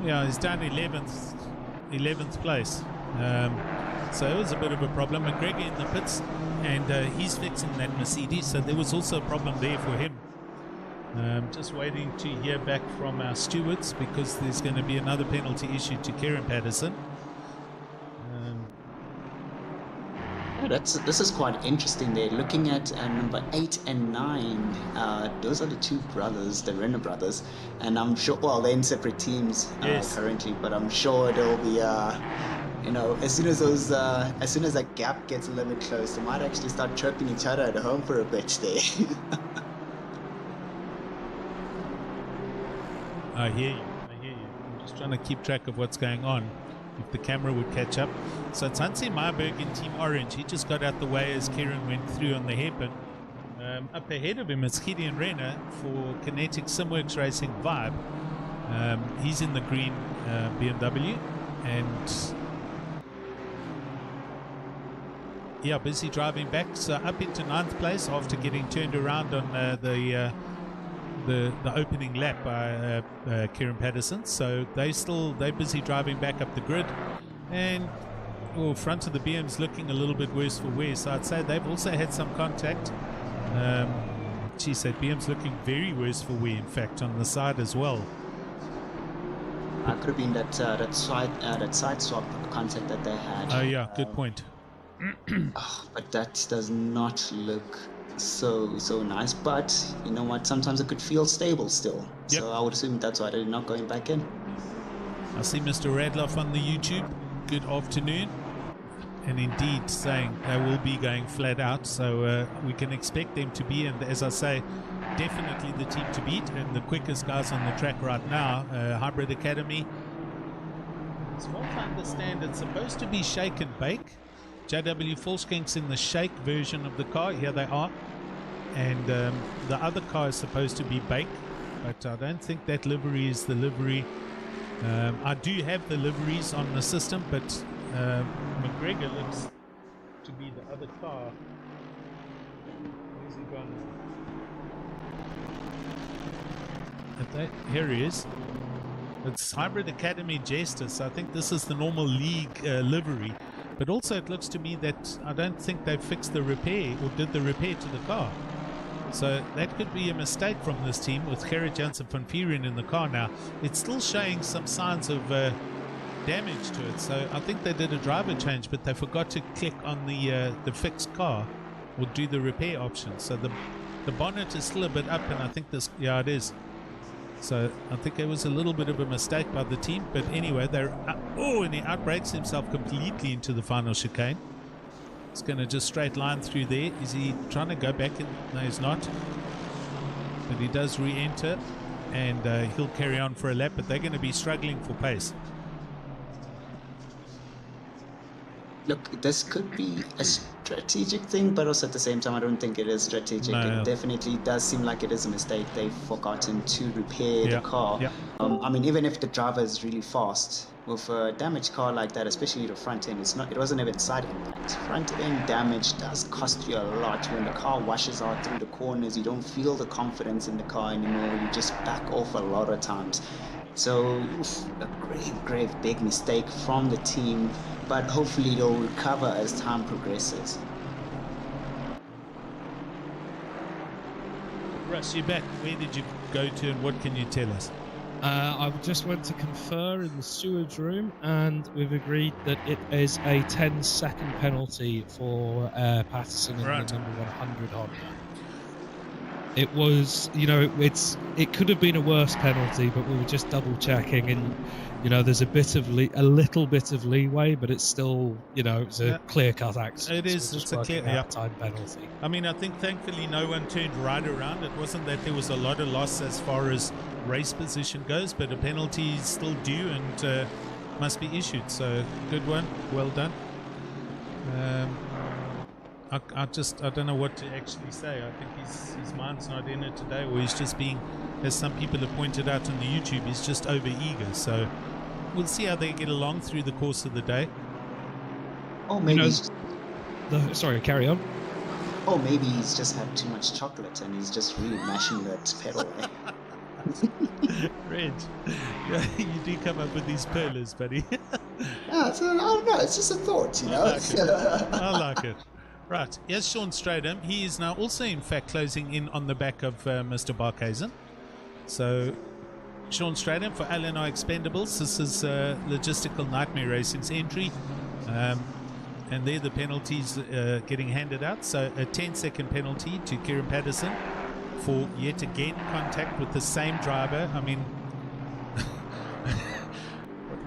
yeah, he's down 11th place. So it was a bit of a problem. McGregor in the pits, and he's fixing that Mercedes, so there was also a problem there for him. Just waiting to hear back from our stewards because there's going to be another penalty issued to Kieran Patterson. This is quite interesting. They're looking at number 8 and 9. Those are the two brothers, the Renner brothers, and I'm sure. Well, they're in separate teams currently, but I'm sure there'll be. As soon as that gap gets a little bit close, they might actually start chirping each other at home for a bit there. I hear you. I'm just trying to keep track of what's going on. If the camera would catch up. So it's Hansi Meyerberg in Team Orange. He just got out the way as Kieran went through on the hairpin. Up ahead of him is Gideon Renner for Kinetic Simworks Racing Vibe. He's in the green BMW and busy driving back. So up into 9th place after getting turned around on the opening lap by Kieran Patterson. So they're busy driving back up the grid, and front of the BM's looking a little bit worse for wear. So I'd say they've also had some contact. That BM's looking very worse for wear, in fact, on the side as well. Could have been that side swap contact that they had. Oh yeah, good point. But that does not look so nice, but you know what, sometimes it could feel stable still. Yep. So I would assume that's why they're not going back in. I see Mr. Radloff on the YouTube. Good afternoon. And indeed saying they will be going flat out, so we can expect them to be, and as I say, definitely the team to beat and the quickest guys on the track right now. Hybrid Academy, as far as I understand, it's supposed to be shake and bake. JW Volkskenks in the shake version of the car. Here they are. And the other car is supposed to be bake, but I don't think that livery is the livery. I do have the liveries on the system, but McGregor looks to be the other car. Where's he gone? Here he is. It's Hybrid Academy Jester, so I think this is the normal league livery. But also it looks to me that I don't think they fixed the repair or did the repair to the car. So that could be a mistake from this team with Gerrit Janssen van Vieren in the car now. It's still showing some signs of damage to it. So I think they did a driver change, but they forgot to click on the fixed car or do the repair option. So the bonnet is still a bit up, and I think this, it is. So I think it was a little bit of a mistake by the team, but anyway, and he outbrakes himself completely into the final chicane. He's going to just straight line through there. Is he trying to go back in? No, he's not. But he does re-enter, and he'll carry on for a lap, but they're going to be struggling for pace. Look, this could be a strategic thing, but also at the same time, I don't think it is strategic. No. It definitely does seem like it is a mistake. They've forgotten to repair the car. Yeah. I mean, even if the driver is really fast, with a damaged car like that, especially the front end, it wasn't even side impact. Front end damage does cost you a lot. When the car washes out through the corners, you don't feel the confidence in the car anymore. You just back off a lot of times. So a grave big mistake from the team, but hopefully they'll recover as time progresses. Russ, you're back. Where did you go to, and what can you tell us? I just went to confer in the steward's room, and we've agreed that it is a 10-second penalty for Patterson in the number 100 Honda. It was, it could have been a worse penalty, but we were just double checking, and there's a little bit of leeway, but it's still, it's a clear-cut accident. It is. So it's a clear time penalty. I mean, I think thankfully no one turned right around. It wasn't that there was a lot of loss as far as race position goes, but a penalty is still due and must be issued. So good one, well done. I don't know what to actually say. I think his mind's not in it today, or he's just being, as some people have pointed out on the YouTube, he's just over eager. So we'll see how they get along through the course of the day. Oh, maybe. Sorry, carry on. Oh, maybe he's just had too much chocolate and he's just really mashing that pedal. Reg, you do come up with these perlers, buddy. Yeah, so, I don't know. It's just a thought, I like it. Right, here's Sean Stradham. He is now also, in fact, closing in on the back of Mr. Barkhuizen. So Sean Stradham for LNI Expendables. This is Logistical Nightmare Racing's entry. And there the penalties getting handed out. So a 10-second penalty to Kieran Patterson for yet again contact with the same driver. I mean,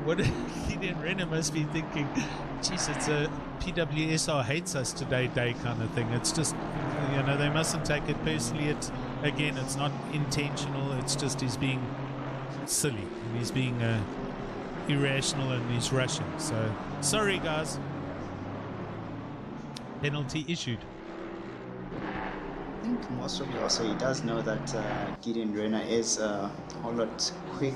what Gideon Renner must be thinking, geez, it's a PWSR hates us today day kind of thing. It's just, you know, they mustn't take it personally. It's not intentional. It's just he's being silly and he's being irrational and he's rushing. So sorry guys. Penalty issued. I think most of you also, he does know that Gideon Renner is a whole lot quick.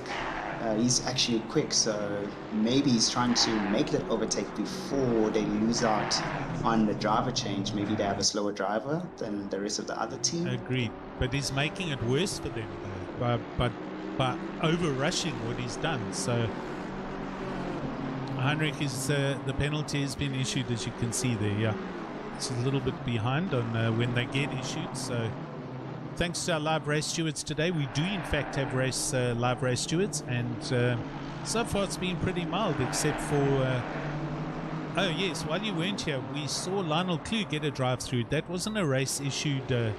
He's actually quick, so maybe he's trying to make that overtake before they lose out on the driver change. Maybe they have a slower driver than the rest of the other team. Agreed, but he's making it worse for them by over rushing what he's done. So Heinrich is the penalty has been issued, as you can see there. Yeah, it's a little bit behind on when they get issued. So thanks to our live race stewards today, we do in fact have live race stewards, and so far it's been pretty mild, except for oh yes, while you weren't here, we saw Lionel Clue get a drive through. That wasn't a race issued.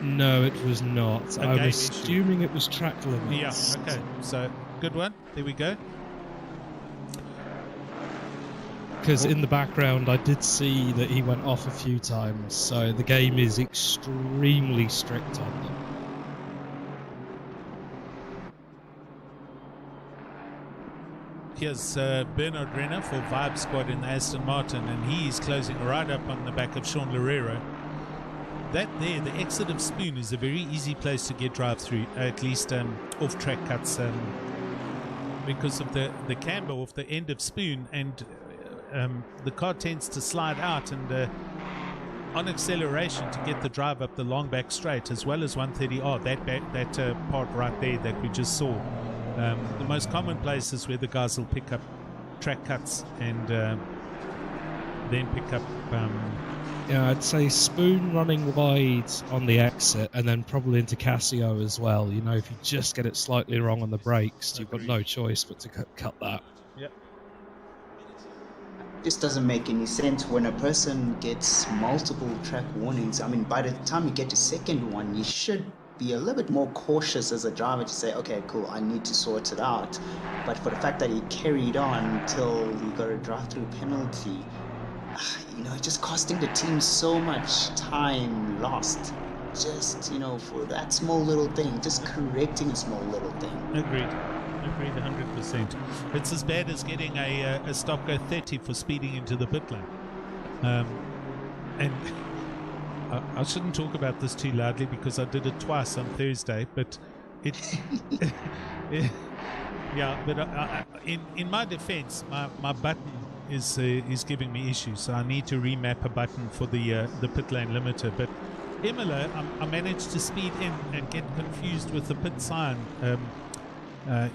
No, it was not. I'm assuming it was track limits. Yeah. Okay. So good one. There we go. Because in the background I did see that he went off a few times, so the game is extremely strict on them. Here's Bernard Renner for Vibe Squad in the Aston Martin, and he's closing right up on the back of Sean Loureiro. That there, the exit of Spoon, is a very easy place to get drive through, at least off-track cuts, because of the camber off the end of Spoon, and the car tends to slide out, and on acceleration to get the drive up the long back straight, as well as 130R, that part right there that we just saw. The most common places where the guys will pick up track cuts and then pick up yeah, I'd say Spoon running wide on the exit, and then probably into Casio as well. You know, if you just get it slightly wrong on the brakes, you've got no choice but to cut that. Yep. This doesn't make any sense when a person gets multiple track warnings. I mean, by the time you get to second one, you should be a little bit more cautious as a driver to say, okay, cool, I need to sort it out. But for the fact that he carried on until he got a drive-through penalty, you know, just costing the team so much time lost. Just, you know, for that small little thing, just correcting a small little thing. Agreed 100%. It's as bad as getting a stop go 30 for speeding into the pit lane. And I shouldn't talk about this too loudly because I did it twice on Thursday, but it yeah, but in my defense, my button is giving me issues, so I need to remap a button for the pit lane limiter. But Imola, I managed to speed in and get confused with the pit sign,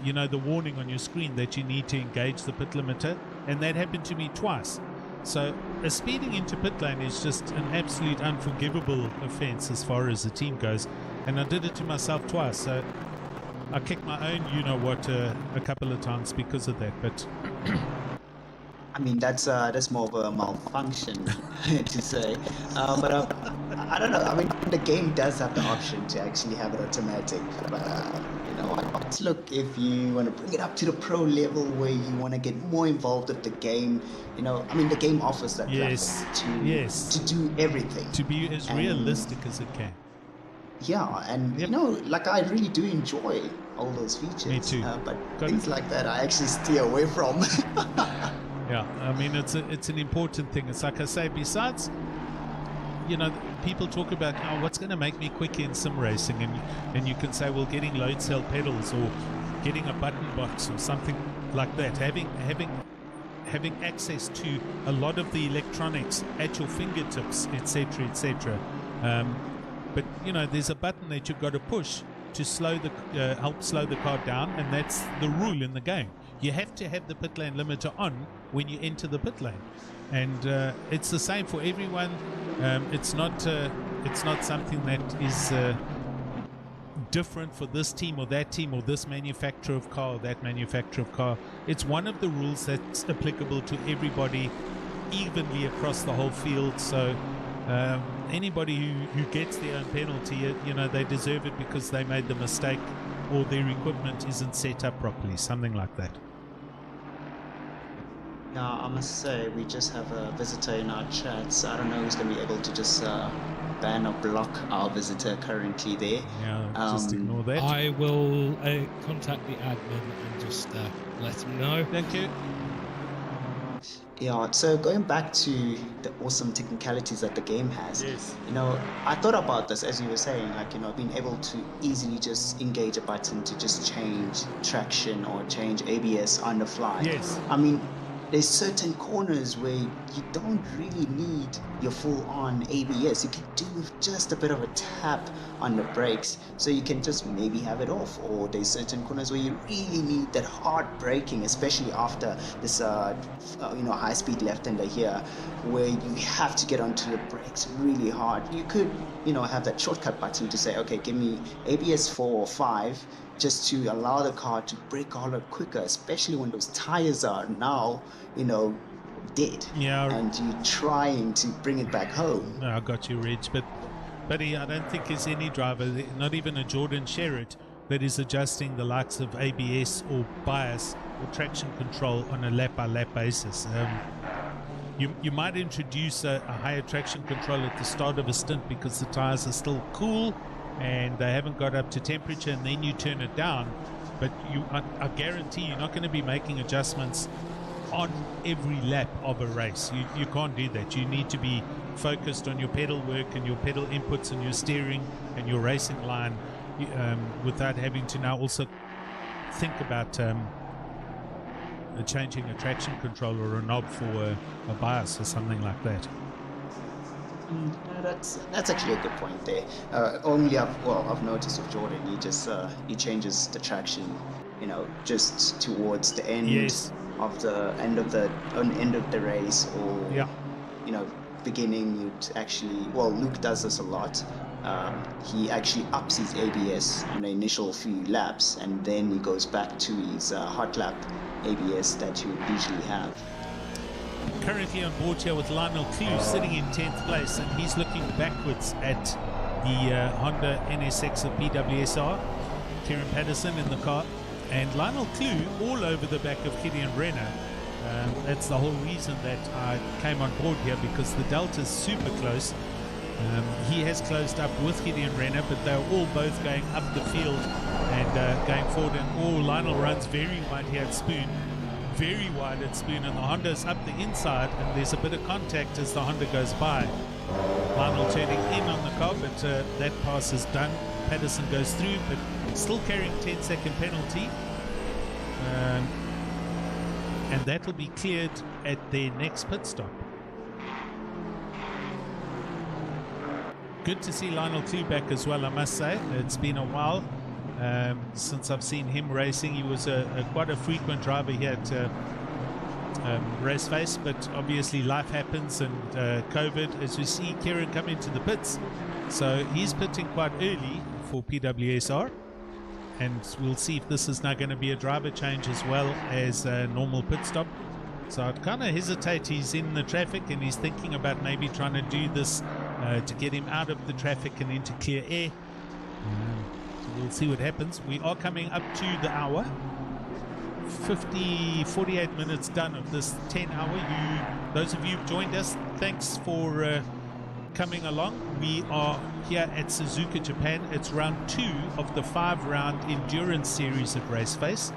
you know, the warning on your screen that you need to engage the pit limiter, and that happened to me twice. So speeding into pit lane is just an absolute unforgivable offence as far as the team goes, and I did it to myself twice. So I kicked my own you-know-what a couple of times because of that, but I mean, that's more of a malfunction to say, but I don't know. I mean, the game does have the option to actually have it automatic, but you know, look, if you want to bring it up to the pro level where you want to get more involved with the game, you know, I mean, the game offers that platform to do everything, to be as realistic as it can. Yeah, and you know, like, I really do enjoy all those features. Me too. But things like that I actually steer away from. Yeah, I mean, it's an important thing. It's like I say, besides, you know, people talk about, oh, what's going to make me quicker in sim racing, and you can say, well, getting load cell pedals or getting a button box or something like that, having access to a lot of the electronics at your fingertips, etc., etc. But you know, there's a button that you've got to push to slow the help slow the car down, and that's the rule in the game. You have to have the pit lane limiter on when you enter the pit lane, and it's the same for everyone. It's not something that is different for this team or that team or this manufacturer of car or that manufacturer of car. It's one of the rules that's applicable to everybody evenly across the whole field. So anybody who gets their own penalty, they deserve it because they made the mistake or their equipment isn't set up properly, something like that. Yeah, I must say, we just have a visitor in our chats. I don't know who's going to be able to just ban or block our visitor currently there. Yeah, just ignore that. I will contact the admin and just let him know. Thank you. Yeah, so going back to the awesome technicalities that the game has, yes. I thought about this as you were saying, being able to easily just engage a button to just change traction or change ABS on the fly. Yes. I mean, there's certain corners where you don't really need your full-on ABS. You can do with just a bit of a tap on the brakes, so you can just maybe have it off. Or there's certain corners where you really need that hard braking, especially after this, high-speed left-hander here, where you have to get onto the brakes really hard. You could, have that shortcut button to say, okay, give me ABS 4 or 5, just to allow the car to brake a lot quicker, especially when those tires are now, dead. Yeah. And you're trying to bring it back home. No, I got you, Reg. But buddy, I don't think there's any driver, not even a Jordan Sherritt, that is adjusting the likes of ABS or bias or traction control on a lap-by-lap basis. You might introduce a higher traction control at the start of a stint because the tires are still cool and they haven't got up to temperature, and then you turn it down. But I guarantee you're not going to be making adjustments on every lap of a race. You can't do that. You need to be focused on your pedal work and your pedal inputs and your steering and your racing line, without having to now also think about changing a traction control or a knob for a bias or something like that. That's actually a good point there. I've noticed with Jordan, he changes the traction, just towards the end. Yes. Of the end of the race, or beginning. You'd actually, Luke does this a lot. He actually ups his ABS on the initial few laps, and then he goes back to his hot lap ABS that you would usually have. Currently on board here with Lionel Clue sitting in 10th place, and he's looking backwards at the Honda NSX of PWSR. Kieran Patterson in the car, and Lionel Clue all over the back of Gideon Renner. That's the whole reason that I came on board here, because the delta's super close. He has closed up with Gideon Renner, but they're all both going up the field and going forward. And Lionel runs very wide here at Spoon, very wide at Spoon, and the Honda's up the inside, and there's a bit of contact as the Honda goes by. Lionel turning in on the car, but that pass is done. Patterson goes through, but still carrying 10-second penalty. And that will be cleared at their next pit stop. Good to see Lionel Clue back as well, I must say. It's been a while since I've seen him racing. He was quite a frequent driver here at Raceface, but obviously life happens, and COVID, as we see Kieran come into the pits. So he's pitting quite early for PWSR, and we'll see if this is now going to be a driver change as well as a normal pit stop. So I'd kind of hesitate. He's in the traffic and he's thinking about maybe trying to do this to get him out of the traffic and into clear air. So we'll see what happens. We are coming up to the hour. 48 minutes done of this 10 hour. Those of you who've joined us, thanks for coming along. We are here at Suzuka, Japan. It's round 2 of the 5-round endurance series at Raceface.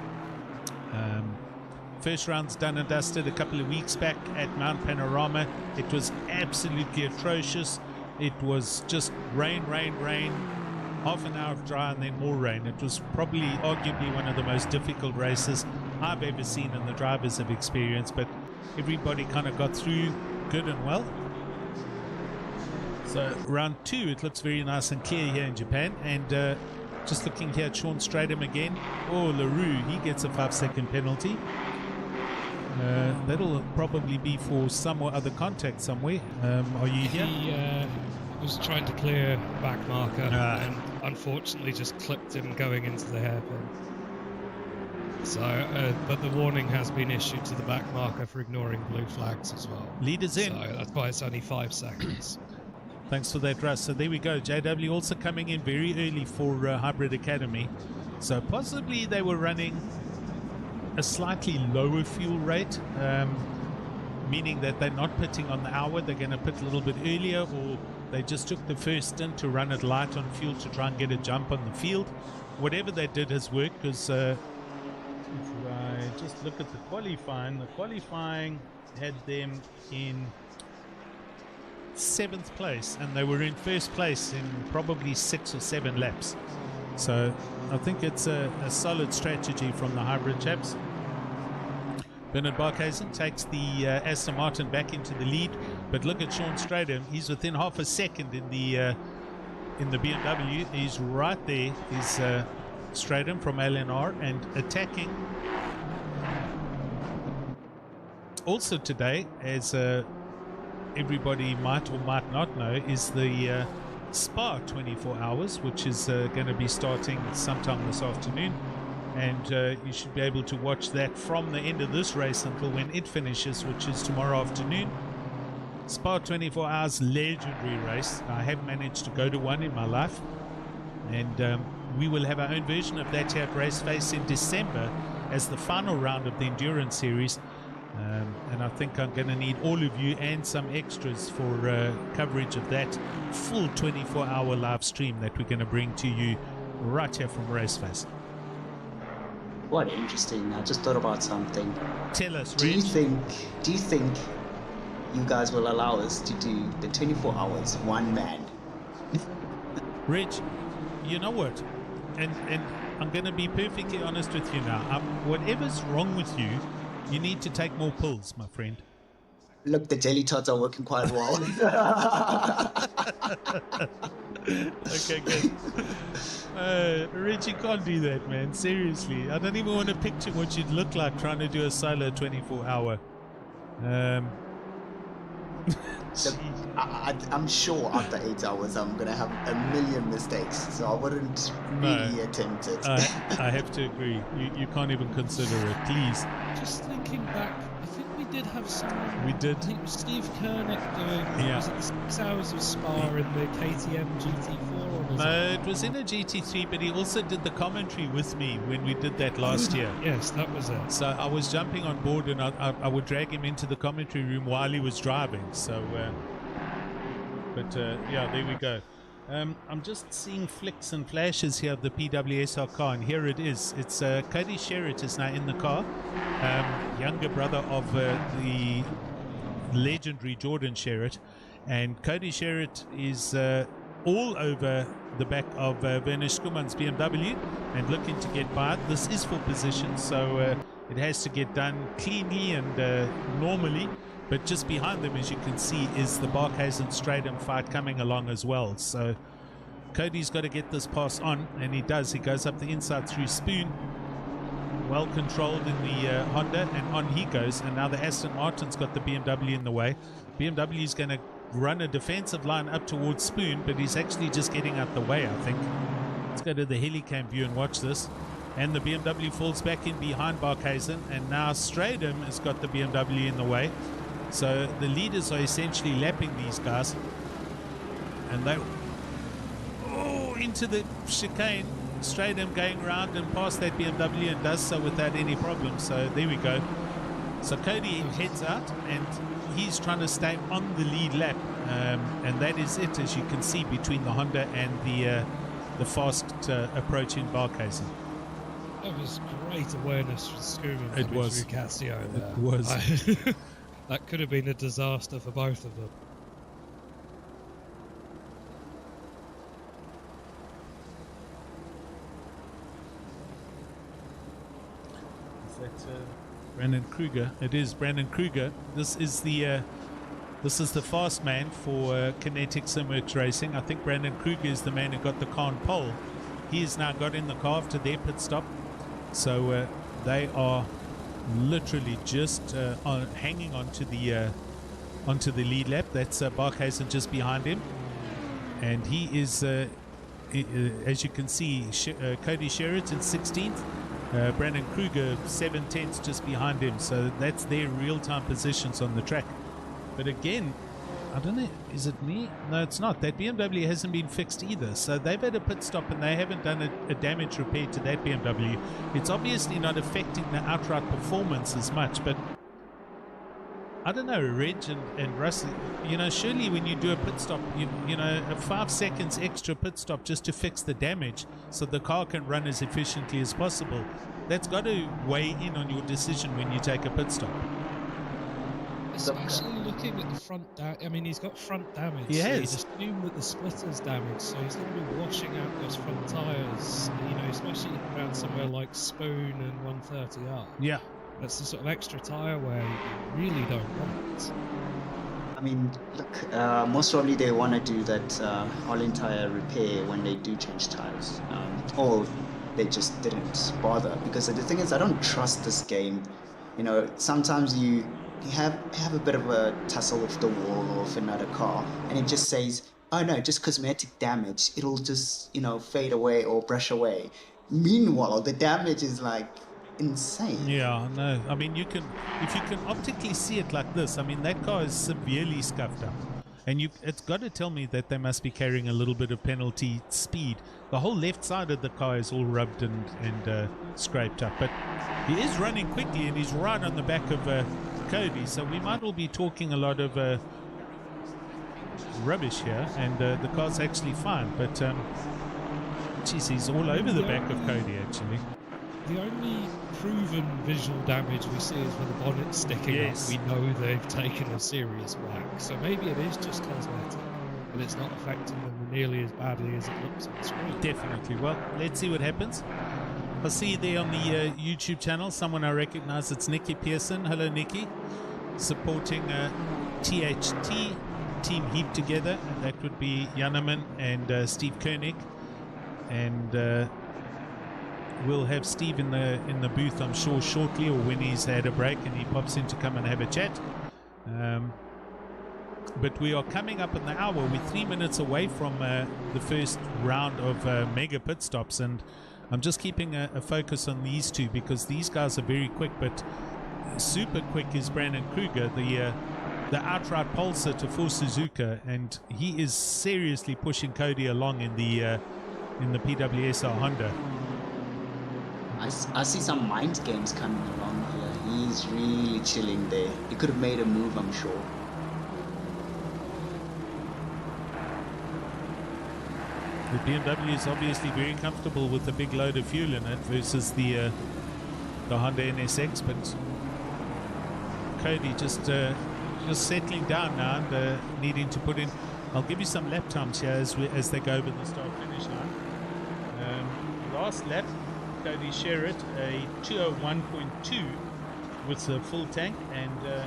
First round's done and dusted a couple of weeks back at Mount Panorama. It was absolutely atrocious. It was just rain, half an hour of dry and then more rain. It was probably arguably one of the most difficult races I've ever seen and the drivers have experienced, but everybody kind of got through good and well. So round 2, it looks very nice and clear here in Japan. And just looking here at Sean Stratham again. LaRue, he gets a 5-second penalty. That'll probably be for some or other contact somewhere. Are you here? He was trying to clear back marker, and unfortunately just clipped him going into the hairpin. So, but the warning has been issued to the back marker for ignoring blue flags as well. Leaders in. So that's why it's only 5 seconds. Thanks for that, Russ. So there we go. JW also coming in very early for Hybrid Academy. So possibly they were running a slightly lower fuel rate, meaning that they're not pitting on the hour. They're going to pit a little bit earlier, or they just took the first stint to run it light on fuel to try and get a jump on the field. Whatever they did has worked, because if I just look at the qualifying had them in 7th place, and they were in 1st place in probably 6 or 7 laps. So I think it's a solid strategy from the hybrid chaps. Bernard Barkhuizen takes the Aston Martin back into the lead, but look at Sean Stradham. He's within half a second in the BMW. He's right there. He's Stradham from LNR and attacking. Also today, as everybody might or might not know, is the Spa 24 hours, which is going to be starting sometime this afternoon, and you should be able to watch that from the end of this race until when it finishes, which is tomorrow afternoon. Spa 24 hours, legendary race. I have managed to go to one in my life, and we will have our own version of that here at Raceface in December as the final round of the endurance series. And I think I'm going to need all of you and some extras for coverage of that full 24-hour live stream that we're going to bring to you right here from Raceface. What interesting. I just thought about something. Tell us, Do Reg. you think you guys will allow us to do the 24 hours one man? Reg, you know what? And I'm going to be perfectly honest with you now. Whatever's wrong with you, you need to take more pills, my friend. Look, the jelly tots are working quite well. Okay, good. Reg, you can't do that, man. Seriously. I don't even want to picture what you'd look like trying to do a solo 24-hour. I'm sure after 8 hours I'm going to have a million mistakes, so I wouldn't really attempt it. I have to agree. You can't even consider it, please. Just thinking back, I think we did have someone. We did. I think it was Steve Kernick doing. Yeah. Was it the 6 hours of Spa in the KTM GT4? Or was No, it was in a GT3, but he also did the commentary with me when we did that last year. Yes, that was it. So I was jumping on board, and I would drag him into the commentary room while he was driving. So, yeah, there we go. I'm just seeing flicks and flashes here of the PWSR car, and here it is. It's Cody Sherritt is now in the car, younger brother of the legendary Jordan Sherritt, and Cody Sherritt is all over the back of Werner Schumann's BMW and looking to get by. This is for position, so it has to get done cleanly and normally. But just behind them, as you can see, is the Barkhuizen Stradham fight coming along as well. So Cody's got to get this pass on, and he does. He goes up the inside through Spoon. Well controlled in the Honda, and on he goes. And now the Aston Martin's got the BMW in the way. BMW is going to run a defensive line up towards Spoon, but he's actually just getting out the way, I think. Let's go to the helicam view and watch this. And the BMW falls back in behind Barkhuizen, and now Stradham has got the BMW in the way. So the leaders are essentially lapping these guys, and they into the chicane. Stradham going around and past that BMW, and does so without any problem. So there we go. So Cody heads out, and he's trying to stay on the lead lap, and that is it, as you can see, between the Honda and the fast approaching Barkhuizen. That was great awareness from Schumann. It was. Casio there. It was. That could have been a disaster for both of them. Is that Brandon Kruger? It is Brandon Kruger. This is the fast man for Kinetic Simworks Racing. I think Brandon Kruger is the man who got the car on pole. He has now got in the car after their pit stop. So they are literally just hanging onto the lead lap. That's Barkhuizen just behind him, and he is as you can see, Cody Sherritt in 16th, Brandon Kruger 7/10 just behind him. So that's their real-time positions on the track. But again, I don't know, is it me? No, it's not. That BMW hasn't been fixed either. So they've had a pit stop and they haven't done a damage repair to that BMW. It's obviously not affecting the outright performance as much, but I don't know, Reg and Russ, surely when you do a pit stop, a 5 seconds extra pit stop just to fix the damage so the car can run as efficiently as possible, that's got to weigh in on your decision when you take a pit stop. Especially looking at the front damage. I mean, he's got front damage. He has. So you assume that the splitter's damaged, so he's going to be washing out those front tyres, especially around somewhere like Spoon and 130R. Yeah. That's the sort of extra tyre wear you really don't want. I mean, look, most probably they want to do that all-in tyre repair when they do change tyres. Or they just didn't bother. Because the thing is, I don't trust this game. Sometimes you have a bit of a tussle with the wall or with another car, and it just says, oh no, just cosmetic damage, it'll just fade away or brush away. Meanwhile, the damage is like insane. Yeah, no, I mean, if you can optically see it like this, I mean, that car is severely scuffed up, and it's got to tell me that they must be carrying a little bit of penalty speed. The whole left side of the car is all rubbed and scraped up, but he is running quickly and he's right on the back of Cody, so we might all be talking a lot of rubbish here, and the car's actually fine, but geez, he's all over the back of Cody actually. The only proven visual damage we see is when the bonnet's sticking up. We know they've taken a serious whack, so maybe it is just cosmetic, but it's not affecting them nearly as badly as it looks on the screen. Definitely. Well, let's see what happens. I see there on the YouTube channel someone I recognize. It's Nikki Pearson. Hello, Nikki. Supporting THT, Team Heap Together. And that would be Janneman and Steve Koenig. And we'll have Steve in the booth, I'm sure, shortly, or when he's had a break and he pops in to come and have a chat. But we are coming up in the hour. We're 3 minutes away from the first round of mega pit stops, and I'm just keeping a focus on these two because these guys are very quick, but super quick is Brandon Kruger, the outright pole sitter for Suzuka, and he is seriously pushing Cody along in the PWSR Honda. I see some mind games coming along here. He's really chilling there. He could have made a move, I'm sure. The BMW is obviously very comfortable with a big load of fuel in it versus the Honda NSX, but Cody just settling down now and needing to put in. I'll give you some lap times here as they go over the start-finish line. Last lap, Cody Sherritt a 201.2 with a full tank, and I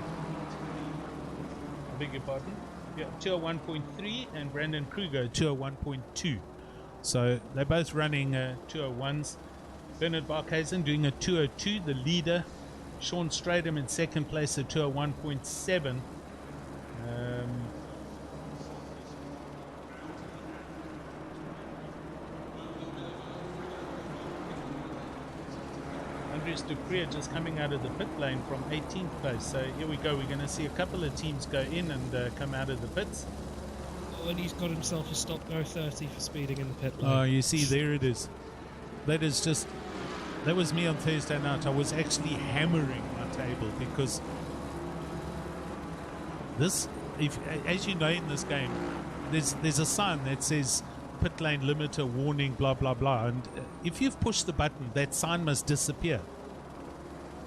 beg your pardon. Yeah, 201.3, and Brandon Kruger 201.2. So they're both running 201s. Bernard Barkhuizen doing a 202, the leader. Sean Stradham in second place at 201.7. Andres Dupree just coming out of the pit lane from 18th place. So here we go. We're going to see a couple of teams go in and come out of the pits. Oh, and he's got himself a stop go 30 for speeding in the pit lane. Oh, you see, there it is. That was me on Thursday night. I was actually hammering my table because this, as you know, in this game, there's a sign that says pit lane limiter warning, blah blah blah, and if you've pushed the button, that sign must disappear.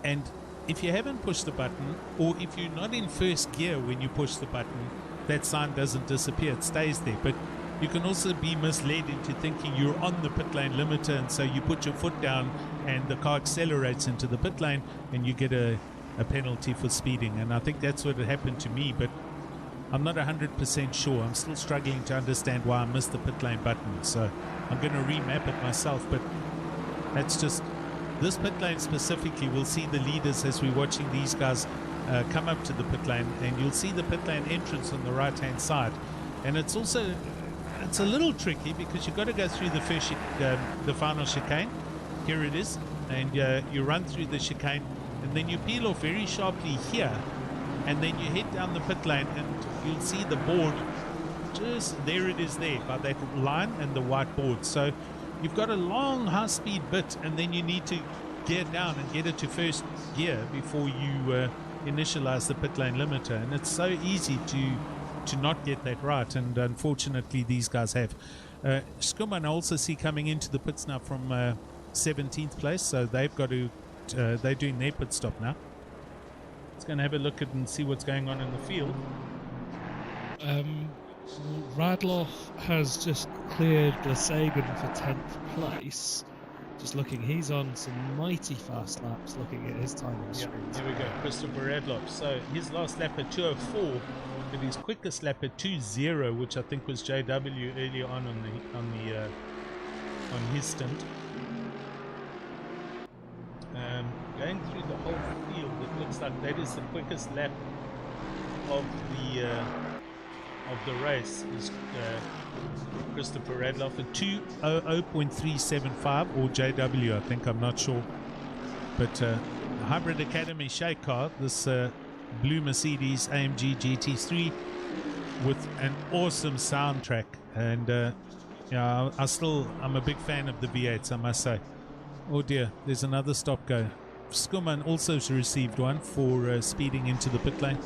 And if you haven't pushed the button, or if you're not in first gear when you push the button, that sign doesn't disappear, it stays there. But you can also be misled into thinking you're on the pit lane limiter, and so you put your foot down and the car accelerates into the pit lane and you get a penalty for speeding. And I think that's what happened to me, but I'm not 100% sure. I'm still struggling to understand why I missed the pit lane button, so I'm going to remap it myself. But that's just this pit lane specifically. We'll see the leaders as we're watching these guys come up to the pit lane, and you'll see the pit lane entrance on the right hand side, and it's also it's a little tricky because you've got to go through the first the final chicane. Here it is, and you run through the chicane, and then you peel off very sharply here, and then you head down the pit lane, and you'll see the board just there. It is there by that line and the white board. So you've got a long high-speed bit, and then you need to gear down and get it to first gear before you initialize the pit lane limiter, and it's so easy to not get that right, and unfortunately these guys have. Skuman I also see coming into the pits now from 17th place, so they've got to they're doing their pit stop now. Let's go and have a look at and see what's going on in the field. Radloff has just cleared Glasagan for 10th place. Just looking, he's on some mighty fast laps looking at his time on the screen. Here we go, Christopher Radloff. So his last lap at 2:04, but his quickest lap at 2:0, which I think was JW earlier on his stint. Going through the whole field, it looks like that is the quickest lap of the race is Christopher Radloff at 2:00.375 or JW, I think, I'm not sure. But Hybrid Academy shake car, this blue Mercedes AMG GT3 with an awesome soundtrack, and yeah, I'm a big fan of the V8s, I must say. Oh dear, there's another stop go. Skuman also received one for speeding into the pit lane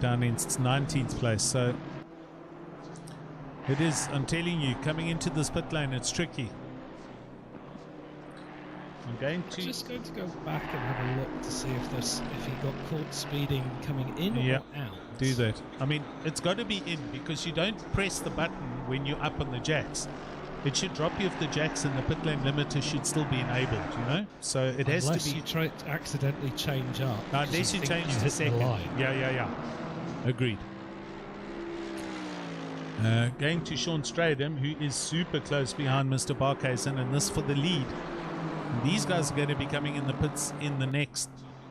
down in 19th place. So it is, I'm telling you, coming into this pit lane, it's tricky. I'm just going to go back and have a look to see if he got caught speeding coming in or out. Do that. I mean, it's got to be in, because you don't press the button when you're up on the jacks. It should drop you off the jacks, and the pit lane limiter should still be enabled, you know? So it has to be... Unless you try to accidentally change up. Unless you change to second. Yeah. Agreed. Going to Sean Stradham, who is super close behind Mr. Barkhuizen, and this for the lead. And these guys are going to be coming in the pits in the next,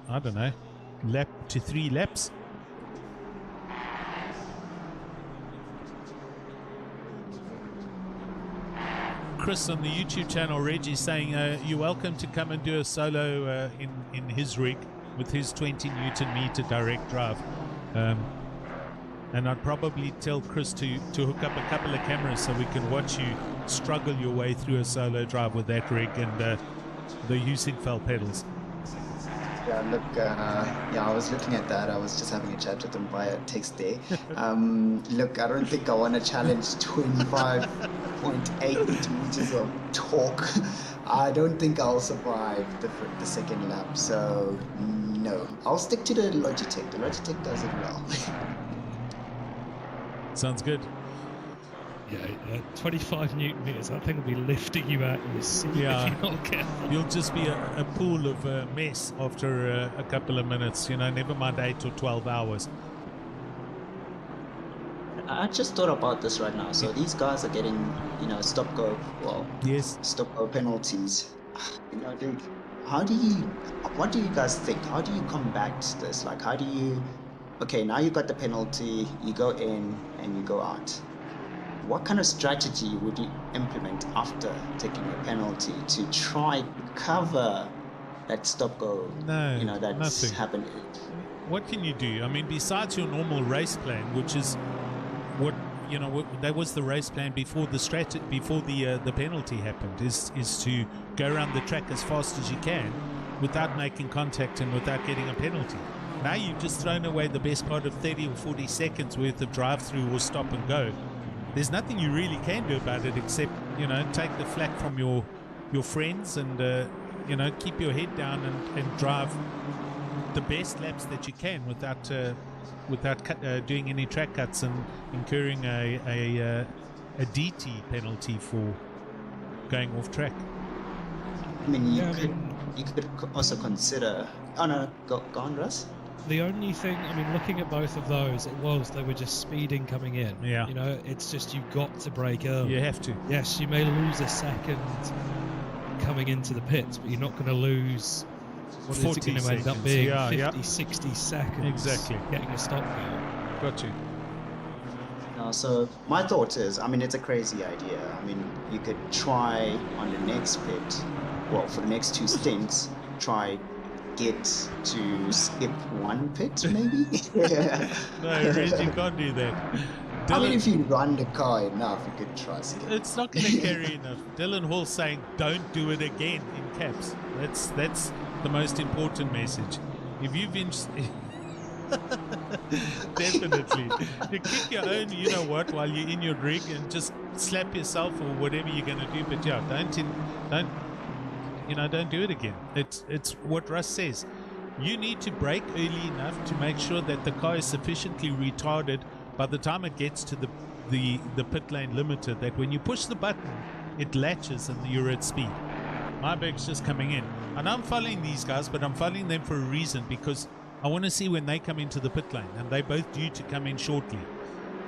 I don't know, lap to 3 laps. Chris on the YouTube channel, Reggie, saying you're welcome to come and do a solo in his rig with his 20 Newton meter direct drive. And I'd probably tell Chris to hook up a couple of cameras so we can watch you struggle your way through a solo drive with that rig and the Husingfeld pedals. Yeah, look, I was looking at that. I was just having a chat with him via text there. Look, I don't think I want to challenge 25.8 meters of torque. I don't think I'll survive the second lap, so no. I'll stick to the Logitech. The Logitech does it well. Sounds good. Yeah, 25 Newton meters. That thing will be lifting you out of your seat if you're not careful. You'll just be a pool of mess after a couple of minutes, you know, never mind 8 or 12 hours. I just thought about this right now. So these guys are getting, stop-go penalties. You know, dude, what do you guys think? How do you combat this? Like, okay, now you got the penalty, you go in and you go out. What kind of strategy would you implement after taking a penalty to try cover that stop-go, that's happened? What can you do? I mean, besides your normal race plan, which is that was the race plan before the penalty happened, is to go around the track as fast as you can without making contact and without getting a penalty. Now you've just thrown away the best part of 30 or 40 seconds worth of drive-through or stop and go. There's nothing you really can do about it except, take the flack from your friends and, keep your head down and drive the best laps that you can without doing any track cuts and incurring a DT penalty for going off track. I mean, you could also consider... Oh, no, go on, Russ. The only thing, looking at both of those, they were just speeding coming in. Yeah. It's just you've got to brake early. You have to. Yes, you may lose a second coming into the pits, but you're not going to lose what is it going to end up being 50, 60 seconds. Exactly. Getting a stop going. Got you. So my thought is, I mean, it's a crazy idea. I mean, you could try on the next pit, well, for the next 2 stints, try get to skip 1 pit, maybe? No, Reg, you can't do that. I mean, Dylan, if you run the car enough, you could try skip. it's not going to carry enough. Dylan Hall saying, "Don't do it again" in caps. That's the most important message. If you've been definitely, you kick your own, you know what, while you're in your rig and just slap yourself or whatever you're going to do. But yeah, don't do it again. It's what Russ says. You need to brake early enough to make sure that the car is sufficiently retarded by the time it gets to the pit lane limiter, that when you push the button, it latches and you're at speed. My bag's just coming in. And I'm following these guys, but I'm following them for a reason, because I want to see when they come into the pit lane, and they're both due to come in shortly.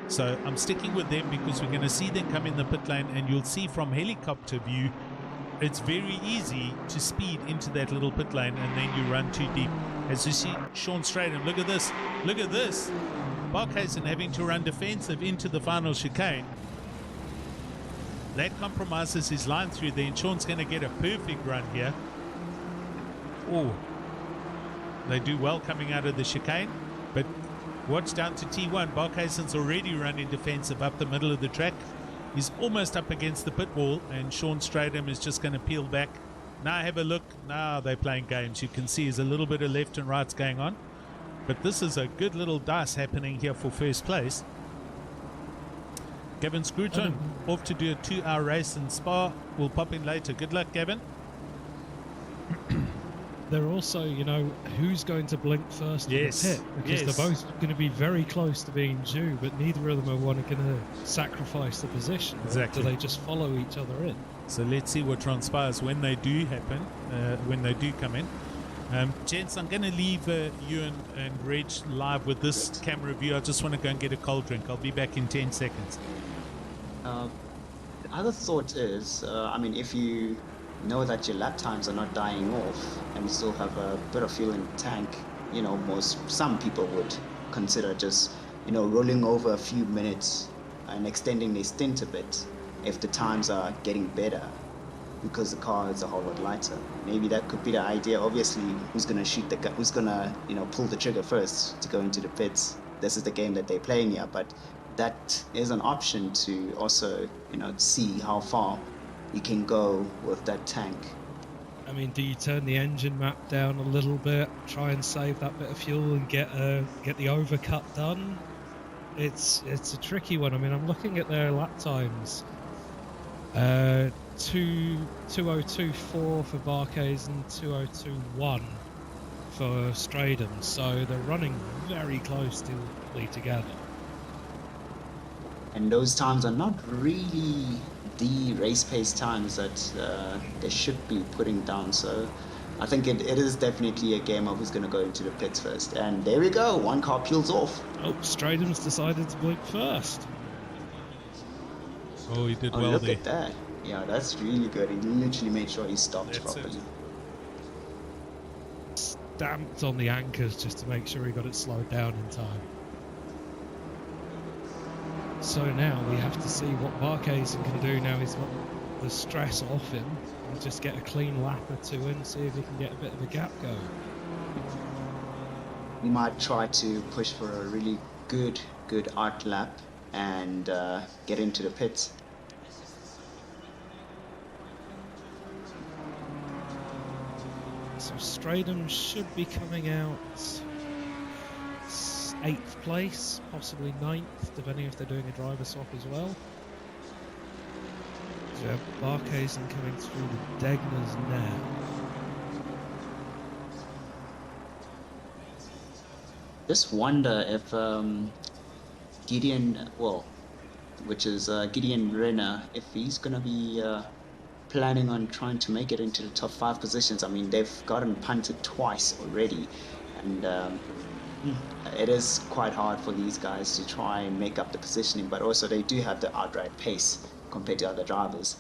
So I'm sticking with them because we're going to see them come in the pit lane, and you'll see from helicopter view, it's very easy to speed into that little pit lane, and then you run too deep. As you see Sean Stratham, look at this. Look at this. Barkhuizen having to run defensive into the final chicane. That compromises his line through there, and Sean's going to get a perfect run here. Oh, they do well coming out of the chicane, but watch down to T1. Barkhuizen's already running defensive up the middle of the track. He's almost up against the pit wall, and Sean Stratham is just going to peel back. Now have a look. Now they're playing games. You can see there's a little bit of left and rights going on. But this is a good little dice happening here for first place. Gavin Scruton off to do a 2-hour race in Spa. We'll pop in later. Good luck, Gavin. They're also, who's going to blink first in the pit? Because they're both going to be very close to being due, but neither of them are going to sacrifice the position. Exactly. Do they just follow each other in? So let's see what transpires when they do happen, when they do come in. Gents, I'm going to leave you and Reg live with this camera view. I just want to go and get a cold drink. I'll be back in 10 seconds. The other thought is, if you know that your lap times are not dying off and you still have a bit of fuel in the tank, some people would consider just, rolling over a few minutes and extending their stint a bit if the times are getting better, because the car is a whole lot lighter. Maybe that could be the idea. Obviously, who's going to shoot the gun, who's going to, pull the trigger first to go into the pits. This is the game that they're playing here, but that is an option to also, see how far you can go with that tank. I mean, do you turn the engine map down a little bit, try and save that bit of fuel and get the overcut done? It's a tricky one. I mean, I'm looking at their lap times. 2:02.4 for Barkhuizen, 2:02.1 for Stratham. So they're running very closely together. And those times are not really the race pace times that they should be putting down. So I think it is definitely a game of who's going to go into the pits first. And there we go, one car peels off. Oh, Stratham's decided to blink first. Oh, he did well look there. At that. Yeah, that's really good. He literally made sure he stopped properly. Stamped on the anchors just to make sure he got it slowed down in time. So now we have to see what Barkhuizen can do now he's got the stress off him, and just get a clean lap or two in, see if he can get a bit of a gap going. We might try to push for a really good out lap and get into the pits. So Stratham should be coming out 8th place, possibly 9th, depending if they're doing a driver swap as well. So we have Barkhuizen coming through the Degners now. Just wonder if Gideon Renner, if he's going to be planning on trying to make it into the top 5 positions. I mean, they've gotten punted twice already, and it is quite hard for these guys to try and make up the positioning, but also they do have the outright pace compared to other drivers.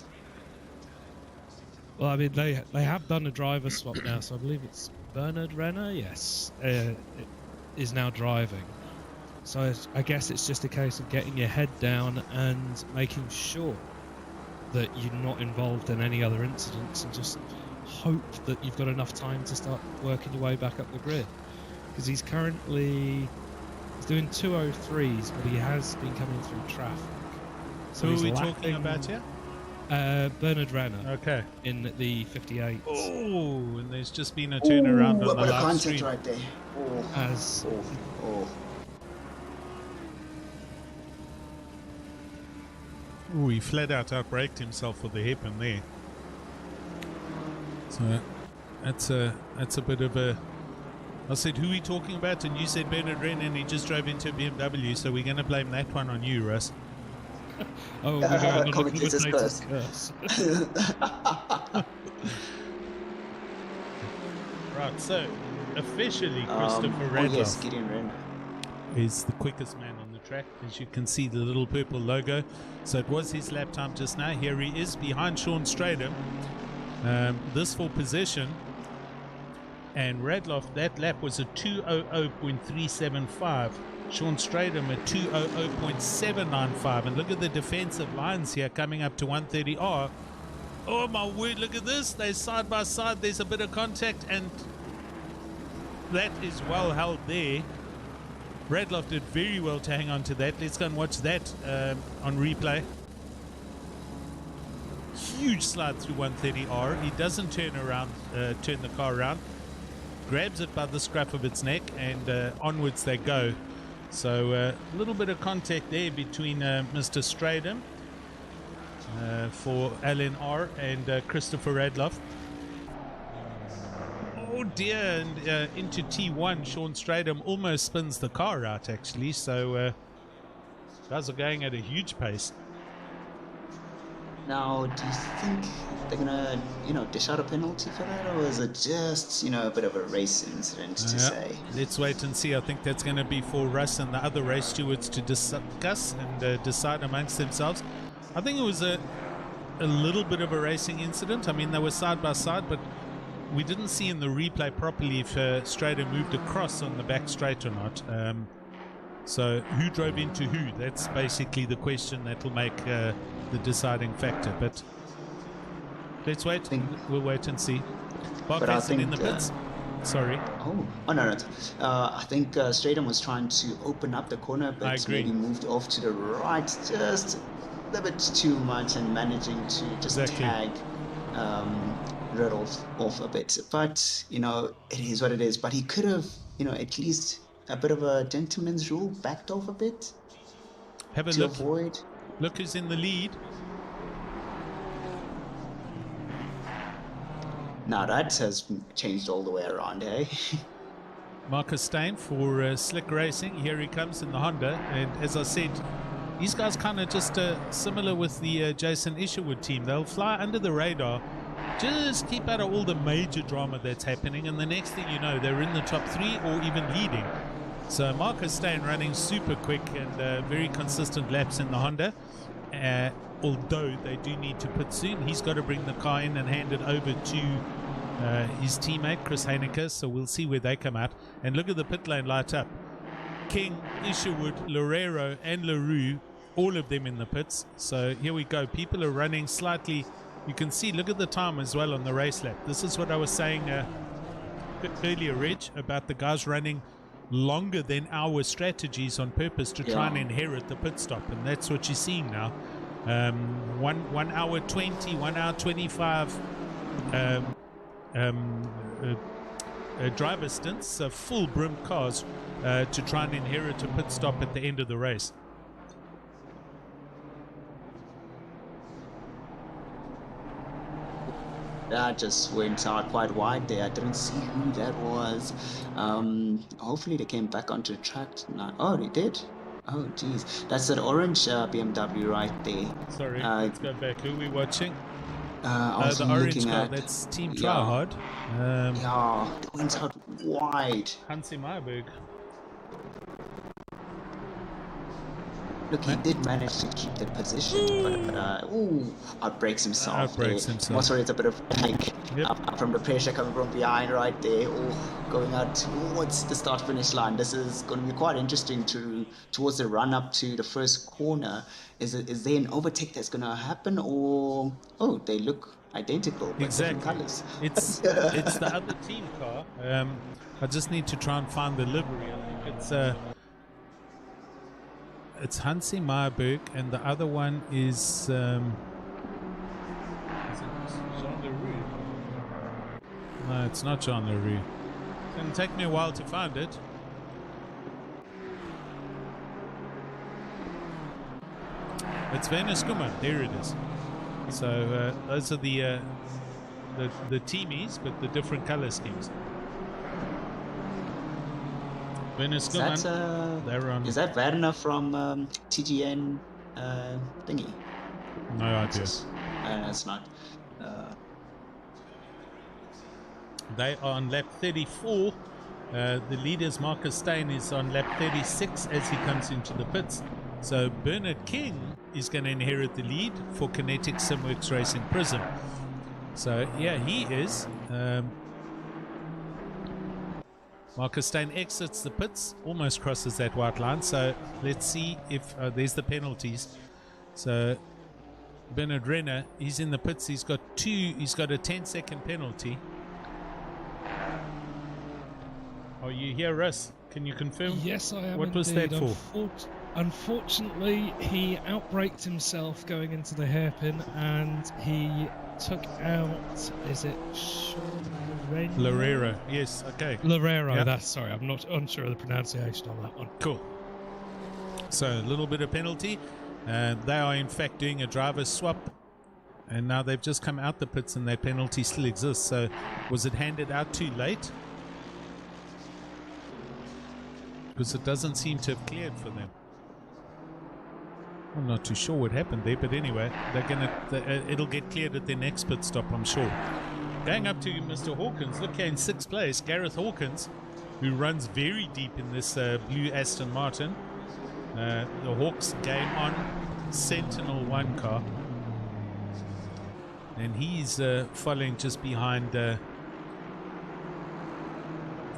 Well, I mean, they have done a driver swap now, so I believe it's Bernard Renner, yes, is now driving. So I guess it's just a case of getting your head down and making sure that you're not involved in any other incidents, and just hope that you've got enough time to start working your way back up the grid. Because he's currently doing 203s, but he has been coming through traffic. So who are we talking about here? Bernard Renner. Okay. In the 58. Oh, and there's just been a turnaround on the live stream. Right there. Oh, he flat out outbraked himself with the hairpin there. So that's a bit of a. I said, who are we talking about? And you said Bernard Renner, and he just drove into a BMW. So we're going to blame that one on you, Russ. Oh, we're going on commentators first. Right, so officially Christopher Radloff yes, Gideon Renner is the quickest man on the track. As you can see, the little purple logo. So it was his lap time just now. Here he is behind Sean Stratham. This for position. And Radloff, that lap was a 2:00.375. Sean Stratham at 2:00.795. And look at the defensive lines here coming up to 130R. Oh my word, look at this. They're side by side. There's a bit of contact, and that is well held there. Radloff did very well to hang on to that. Let's go and watch that on replay. Huge slide through 130R. He doesn't turn the car around. Grabs it by the scruff of its neck, and onwards they go. So a little bit of contact there between Mr. Stratham for LNR and Christopher Radloff. Oh dear, and into T1, Sean Stratham almost spins the car out actually. So guys are going at a huge pace. Now, do you think they're gonna, dish out a penalty for that, or is it just, a bit of a race incident to say? Let's wait and see. I think that's going to be for Russ and the other race stewards to discuss and decide amongst themselves. I think it was a little bit of a racing incident. I mean, they were side by side, but we didn't see in the replay properly if Stratham moved across on the back straight or not. So who drove into who? That's basically the question that will make the deciding factor. But let's wait. We'll wait and see. Barkhazen in the pits. Sorry. Oh no. I think Stratham was trying to open up the corner, but maybe moved off to the right just a little bit too much, and managing to just tag Radloff off a bit. But it is what it is. But he could have, at least a bit of a gentleman's rule, backed off a bit. Have a to look. Avoid. Look who's in the lead. Now that has changed all the way around, eh? Marcus Steyn for Slick Racing. Here he comes in the Honda. And as I said, these guys kind of just similar with the Jason Isherwood team. They'll fly under the radar, just keep out of all the major drama that's happening. And the next thing you know, they're in the top 3 or even leading. So Marcus Steyn running super quick and very consistent laps in the Honda. Although they do need to pit soon. He's got to bring the car in and hand it over to his teammate Chris Heineke. So we'll see where they come out. And look at the pit lane light up. King, Isherwood, Lorero and LaRue, all of them in the pits. So here we go. People are running slightly. You can see, look at the time as well on the race lap. This is what I was saying earlier, Reg, about the guys running longer than our strategies on purpose to try and inherit the pit stop. And that's what you're seeing now. 1 hour 20, 1 hour 25 driver stints, full brimmed cars to try and inherit a pit stop at the end of the race. That just went out quite wide there. I didn't see who that was. Hopefully they came back onto the track tonight. Oh, they did? Oh, geez. That's that orange BMW right there. Sorry, let's go back. Who are we watching? I was the orange looking car. at... That's Team Tryhard. it went out wide. Hansi Meyerberg. Look, he did manage to keep the position, but outbreaks himself. Outbreaks himself. Most worried, it's a bit of panic Yep. from the pressure coming from behind right there. Going out towards the start-finish line. This is going to be quite interesting towards the run-up to the first corner. Is there an overtake that's going to happen, or they look identical but different colours? It's the other team car. I just need to try and find the livery. I think it's Hansi Meyerberg, and the other one is it Jean Leroux? No, it's not Jean Leroux. It's going to take me a while to find it. It's Werner Skummer. There it is. So those are the teamies, but the different color schemes. Werner Skummer. They're on. Is that Werner from TGN thingy? No idea. It's not. They are on lap 34. The leader's Marcus Stein is on lap 36 as he comes into the pits. So Bernard King is going to inherit the lead for Kinetic Simworks Racing Prism. So yeah, he is. Marcus Stein exits the pits, almost crosses that white line. So let's see if there's the penalties. So Bernard Renner, he's in the pits. He's got a 10-second penalty. Are you here, Russ? Can you confirm? Yes, I am. What was that for? Unfortunately, he outbraked himself going into the hairpin, and he took out. Is it Sean Lorera? Yes. Okay. Lorera. Yep. That's sorry. I'm not unsure of the pronunciation on that one. Cool. So a little bit of penalty. They are in fact doing a driver swap, and now they've just come out the pits, and that penalty still exists. So was it handed out too late? Because it doesn't seem to have cleared for them. I'm not too sure what happened there, but anyway, it'll get cleared at their next pit stop, I'm sure. Going up to Mr. Hawkins, look here in 6th place, Gareth Hawkins, who runs very deep in this blue Aston Martin. The Hawks game on Sentinel 1 car, and he's following just behind the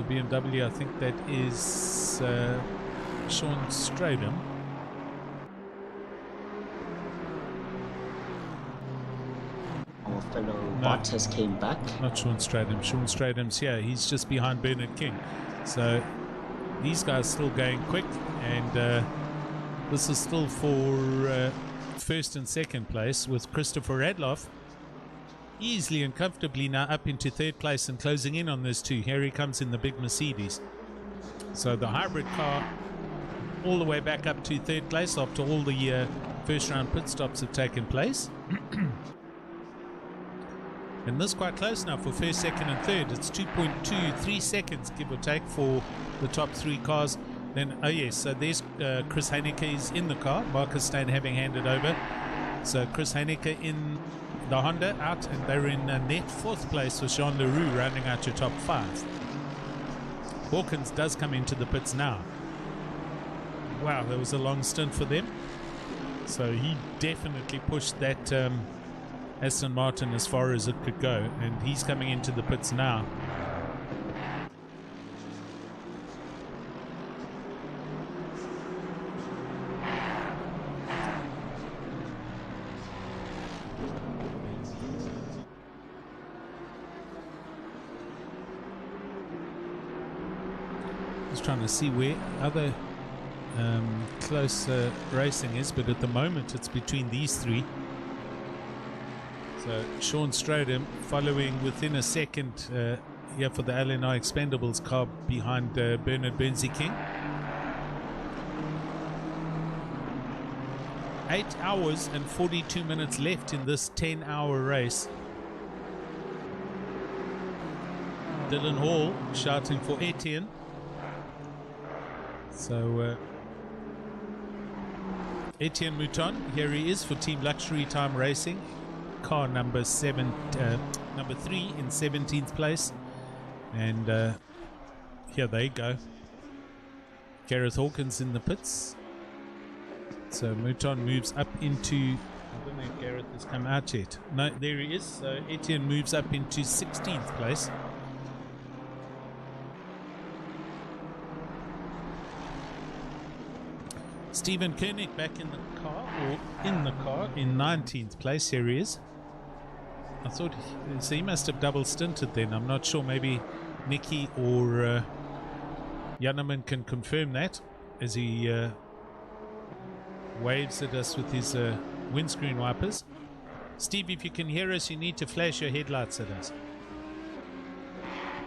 BMW. I think that is Sean Stradham. Our fellow Bott has came back. Not Sean Stradham. Sean Stradham's here. He's just behind Bernard King. So these guys still going quick, and this is still for first and second place, with Christopher Radloff easily and comfortably now up into 3rd place and closing in on those two. Here he comes in the big Mercedes. So the hybrid car all the way back up to 3rd place after all the first round pit stops have taken place. And this is quite close now for 1st, 2nd and 3rd. It's 2.23 seconds give or take for the top 3 cars. Then so there's Chris Heineke is in the car, Marcus Stein having handed over. So Chris Heineke in the Honda out, and they're in net 4th place with Jean Leroux rounding out your top 5. Hawkins does come into the pits now. Wow, that was a long stint for them. So he definitely pushed that Aston Martin as far as it could go, and he's coming into the pits now. Trying to see where other close racing is, but at the moment it's between these 3. So Sean Stradham following within a second here for the LNI Expendables car behind Bernard Benzie King. 8 hours and 42 minutes left in this 10-hour race. Dylan Hall shouting for Etienne. So Etienne Mouton, here he is for Team Luxury Time Racing, car number 3 in 17th place, and here they go. Gareth Hawkins in the pits. So Mouton moves up into, I don't know if Gareth has come out yet. No, there he is. So Etienne moves up into 16th place. Stephen Koenig back in the car, in 19th place. Here he is. I thought so he must have double stinted then. I'm not sure. Maybe Nicky or Janneman can confirm that as he waves at us with his windscreen wipers. Steve, if you can hear us, you need to flash your headlights at us.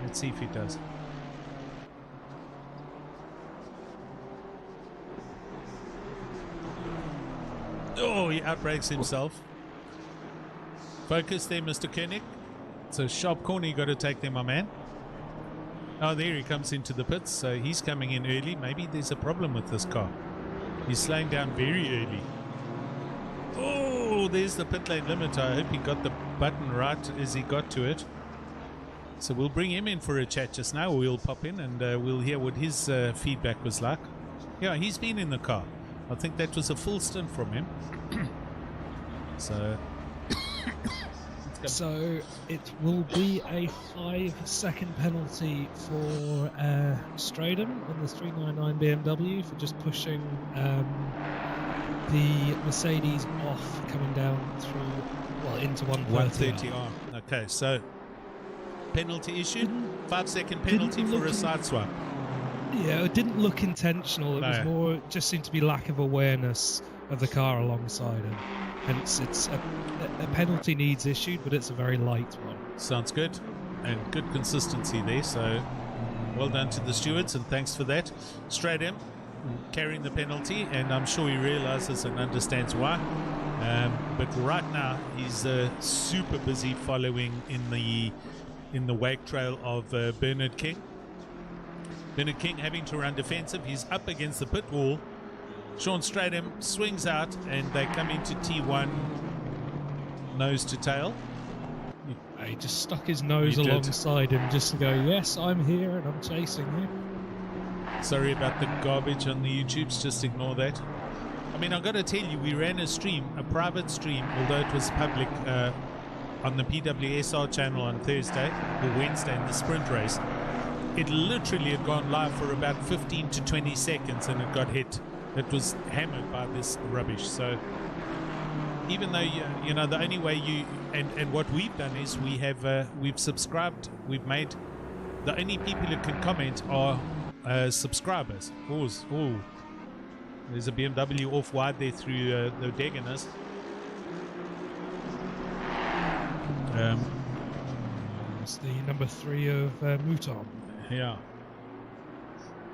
Let's see if he does. Oh, he outbrakes himself. Focus there, Mr. Koenig. It's a sharp corner you got to take there, my man. Oh, there he comes into the pits. So he's coming in early. Maybe there's a problem with this car. He's slowing down very early. Oh, there's the pit lane limiter. I hope he got the button right as he got to it. So we'll bring him in for a chat just now. We'll pop in and we'll hear what his feedback was like. Yeah, he's been in the car. I think that was a full stint from him. So it will be a 5-second penalty for Stradom in the 399 BMW for just pushing the Mercedes off coming down through, into 130R. Okay, so penalty issued. 5-second penalty for a side swap. Yeah, it didn't look intentional. It was more, just seemed to be lack of awareness of the car alongside him. Hence, it's a penalty needs issued, but it's a very light one. Sounds good, and good consistency there. So, well done to the stewards, and thanks for that. Stradom carrying the penalty, and I'm sure he realizes and understands why. But right now, he's super busy following in the wake trail of Bernard King. Bernard King having to run defensive. He's up against the pit wall. Sean Stradom swings out and they come into T1 nose to tail. He just stuck his nose alongside him just to go, yes, I'm here and I'm chasing you. Sorry about the garbage on the YouTubes, just ignore that. I mean, I've got to tell you, we ran a stream, a private stream, although it was public, on the PWSR channel on Thursday or Wednesday in the sprint race. It literally had gone live for about 15 to 20 seconds and it got hit. It was hammered by this rubbish. So even though you know the only way you and what we've done is we've subscribed. We've made the only people who can comment are subscribers. Oh, there's a BMW off wide there through the Degeners. It's the number 3 of Mouton. Yeah,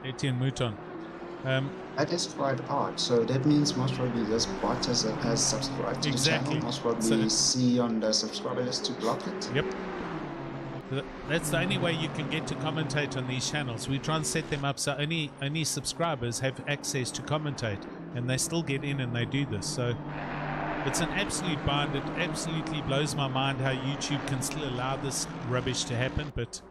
Etienne Mouton. That is quite odd. So that means most probably this bot has subscribed to the channel. Most probably see on the subscriber list to block it. Yep. That's the only way you can get to commentate on these channels. We try and set them up so only subscribers have access to commentate, and they still get in and they do this. So it's an absolute bind. It absolutely blows my mind how YouTube can still allow this rubbish to happen, but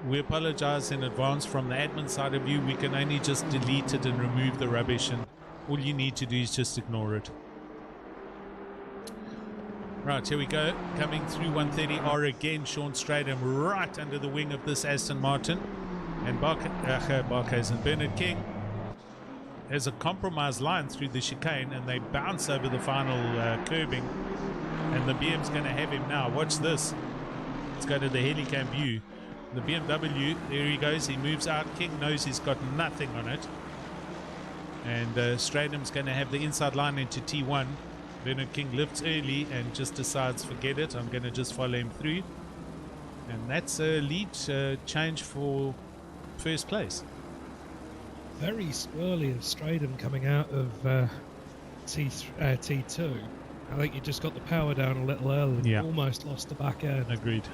we apologize in advance from the admin side of you. We can only just delete it and remove the rubbish, and all you need to do is just ignore it. Right, here we go. Coming through 130R again, Sean Stradom right under the wing of this Aston Martin. And Barkhuis and Bernard King has a compromised line through the chicane, and they bounce over the final curbing. And the BM's going to have him now. Watch this. Let's go to the helicam view. The BMW, there he goes. He moves out. King knows he's got nothing on it. And Stradom's going to have the inside line into T1. Bernard King lifts early and just decides, forget it, I'm going to just follow him through. And that's a lead change for first place. Very swirly of Stradom coming out of T2. I think you just got the power down a little early and almost lost the back end. Agreed.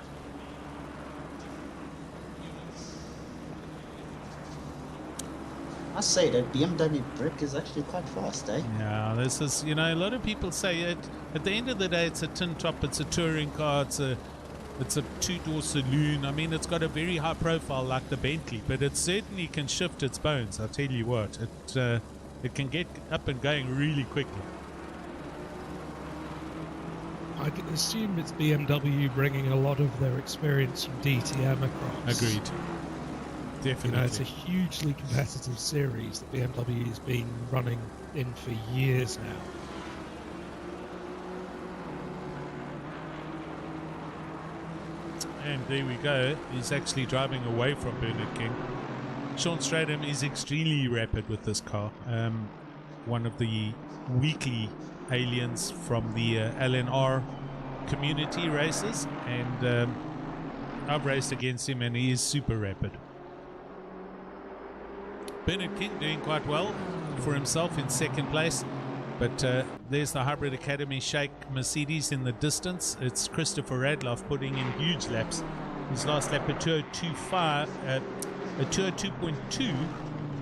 I say that BMW brick is actually quite fast, eh? Yeah, this is, you know, a lot of people say it. At the end of the day, it's a tin top, it's a touring car, it's a two-door saloon. I mean, it's got a very high profile like the Bentley, but it certainly can shift its bones. I'll tell you what, it can get up and going really quickly. I assume it's BMW bringing a lot of their experience from DTM across. Agreed. Definitely. You know, it's a hugely competitive series that BMW has been running in for years now. And there we go. He's actually driving away from Bernard King. Sean Stratham is extremely rapid with this car. One of the weekly aliens from the LNR community races, and I've raced against him and he is super rapid. Bernard King doing quite well for himself in second place, but there's the Hybrid Academy Shake Mercedes in the distance. It's Christopher Radloff putting in huge laps. His last lap a 2:02.5, a 2:02.2,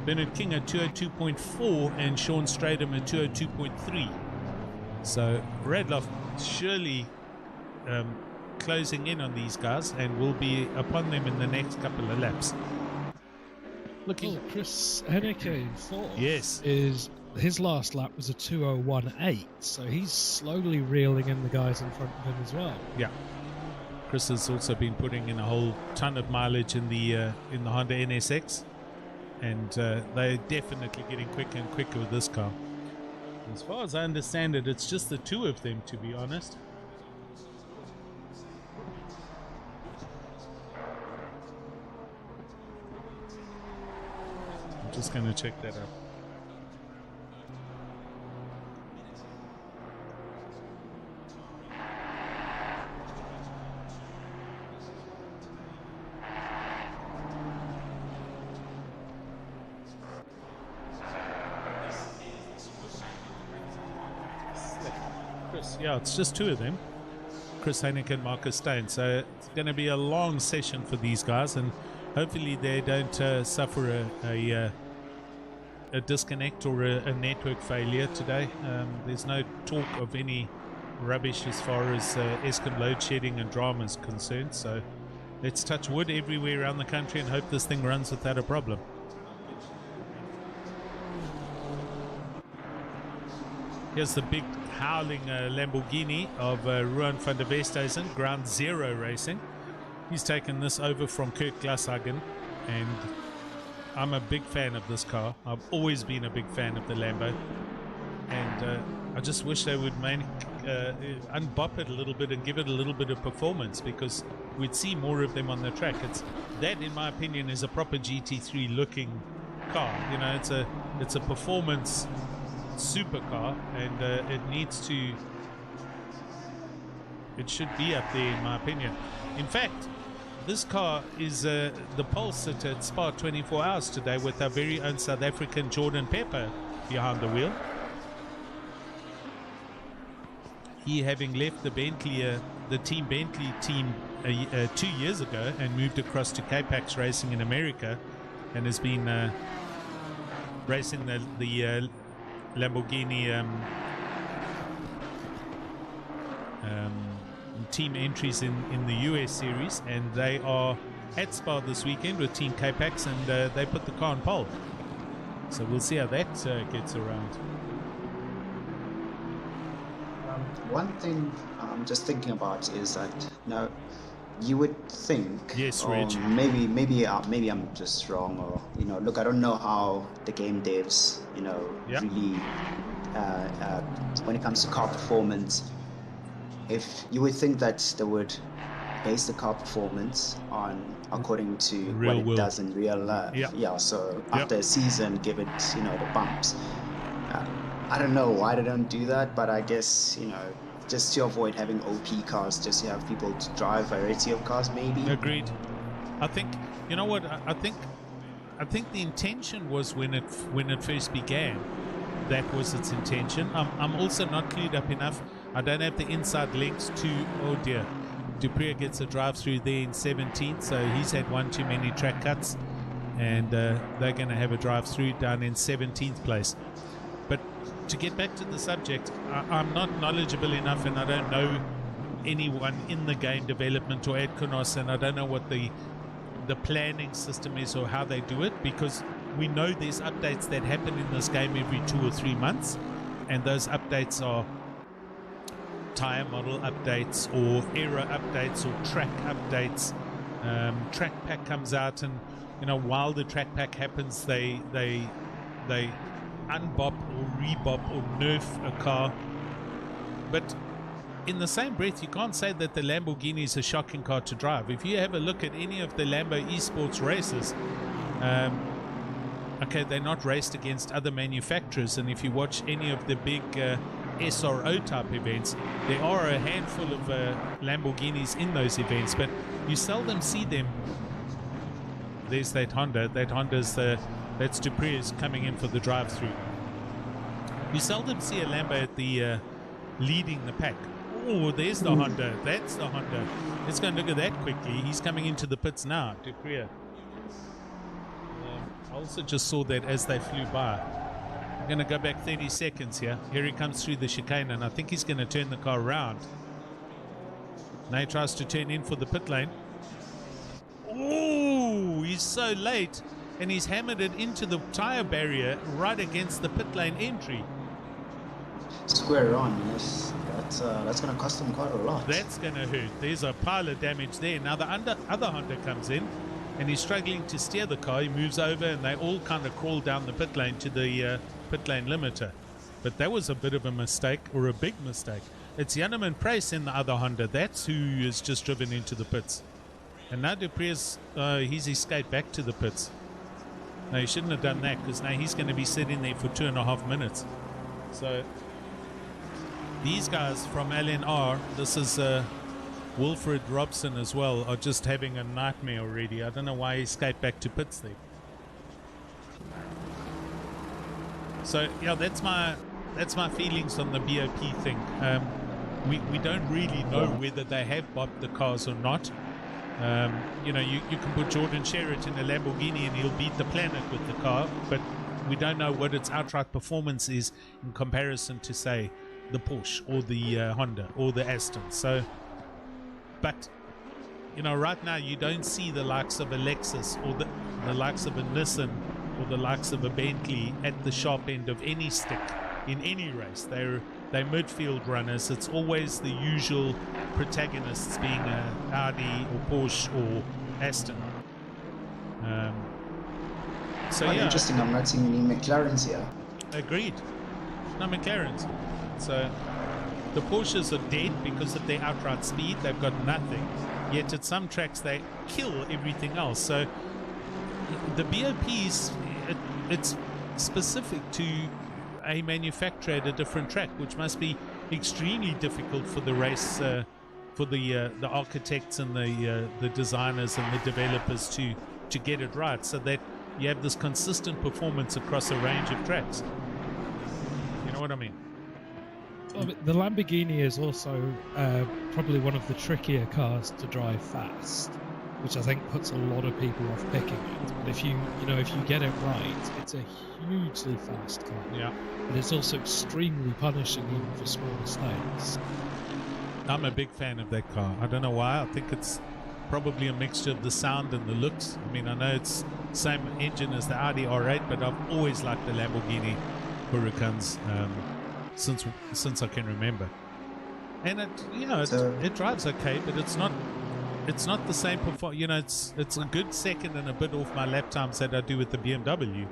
Bernard King a 2:02.4, and Sean Stratham a 2:02.3. So Radloff surely closing in on these guys and will be upon them in the next couple of laps. Looking, Chris Henneke fourth. Yes, is his last lap was a 2:01.8, so he's slowly reeling in the guys in front of him as well. Yeah, Chris has also been putting in a whole ton of mileage in the Honda NSX, and they're definitely getting quicker and quicker with this car. As far as I understand it, it's just the two of them, to be honest. I'm just going to check that out. Yeah, it's just two of them, Chris Heineken and Marcus Stein. So it's going to be a long session for these guys, and hopefully they don't suffer a disconnect or a network failure today. There's no talk of any rubbish as far as Eskom load shedding and drama is concerned. So let's touch wood everywhere around the country and hope this thing runs without a problem. Here's the big howling Lamborghini of Ruan van der Westhuizen, Ground Zero Racing. He's taken this over from Kurt Glashagen, and I'm a big fan of this car. I've always been a big fan of the Lambo, and I just wish they would unbop it a little bit and give it a little bit of performance, because we'd see more of them on the track. That, in my opinion, is a proper GT3 looking car. You know, it's a performance supercar, and it should be up there, in my opinion. In fact, this car is the pole sitter at Spa 24 Hours today, with our very own South African Jordan Pepper behind the wheel. He, having left the Bentley, the Team Bentley team 2 years ago, and moved across to K-Pax Racing in America, and has been racing the Lamborghini team entries in the US series, and they are at Spa this weekend with Team K-Pax, and they put the car on pole. So we'll see how that gets around. One thing I'm just thinking about is that now you would think, yes, or Reg, maybe I'm just wrong, or look, I don't know how the game devs really when it comes to car performance, if you would think that they would base the car performance on according to real what it does in real life. So after a season, give it the bumps. I don't know why they don't do that, but I guess just to avoid having OP cars, just to have people to drive variety of cars, maybe. Agreed. I think I think the intention was when it first began, that was its intention. I'm also not clued up enough. I don't have the inside links to, oh dear, Dupree gets a drive through there in 17th, so he's had one too many track cuts, and they're going to have a drive through down in 17th place. But to get back to the subject, I'm not knowledgeable enough, and I don't know anyone in the game development or at Konos, and I don't know what the planning system is or how they do it, because we know there's updates that happen in this game every 2 or 3 months, and those updates are tire model updates or era updates or track updates. Track pack comes out, and while the track pack happens, they unbop or rebop or nerf a car. But in the same breath, you can't say that the Lamborghini is a shocking car to drive. If you have a look at any of the Lambo esports races, okay, they're not raced against other manufacturers, and if you watch any of the big SRO type events, there are a handful of Lamborghinis in those events, but you seldom see them. There's that Honda. That Honda's that's Dupre's coming in for the drive-through. You seldom see a Lambo at the leading the pack. Oh, there's the Honda. That's the Honda. Let's go and look at that quickly. He's coming into the pits now, Dupre. I also just saw that as they flew by. I'm going to go back 30 seconds here. Here he comes through the chicane, and I think he's going to turn the car around. Now he tries to turn in for the pit lane. Oh, he's so late, and he's hammered it into the tire barrier right against the pit lane entry. Square on, yes. That's going to cost him quite a lot. That's going to hurt. There's a pile of damage there. Now the other Honda comes in, and he's struggling to steer the car. He moves over, and they all kind of crawl down the pit lane to the pit lane limiter. But that was a bit of a mistake, or a big mistake. It's Yanniman Price in the other Honda. That's who has just driven into the pits. And now Dupre's, he's escaped back to the pits. No, he shouldn't have done that, because now he's going to be sitting there for 2.5 minutes. So these guys from LNR, this is Wilfred Robson as well, are just having a nightmare already. I don't know why he escaped back to pits there. So yeah, that's my feelings on the BOP thing. We don't really know whether they have bopped the cars or not. You can put Jordan Sherritt in a Lamborghini and he'll beat the planet with the car, but we don't know what its outright performance is in comparison to, say, the Porsche or the Honda or the Aston. So, but right now you don't see the likes of a Lexus or the likes of a Nissan or the likes of a Bentley at the sharp end of any stick in any race. They're midfield runners. It's always the usual protagonists, being a Audi or Porsche or Aston. Quite interesting. I'm not seeing any McLarens here. Agreed. No McLarens. So the Porsches are dead because of their outright speed. They've got nothing. Yet at some tracks they kill everything else. So the BOPs, it's specific to a manufacturer at a different track, which must be extremely difficult for the race, for the architects and the designers and the developers to get it right, so that you have this consistent performance across a range of tracks. You know what I mean? Well, the Lamborghini is also probably one of the trickier cars to drive fast, which I think puts a lot of people off picking it. But if you get it right, it's a hugely fast car. Yeah. And it's also extremely punishing even for small mistakes. I'm a big fan of that car. I don't know why. I think it's probably a mixture of the sound and the looks. I mean, I know it's the same engine as the Audi R8, but I've always liked the Lamborghini Huracans since I can remember. And it drives okay, but it's not the same performance. It's a good second and a bit off my lap times that I do with the BMW.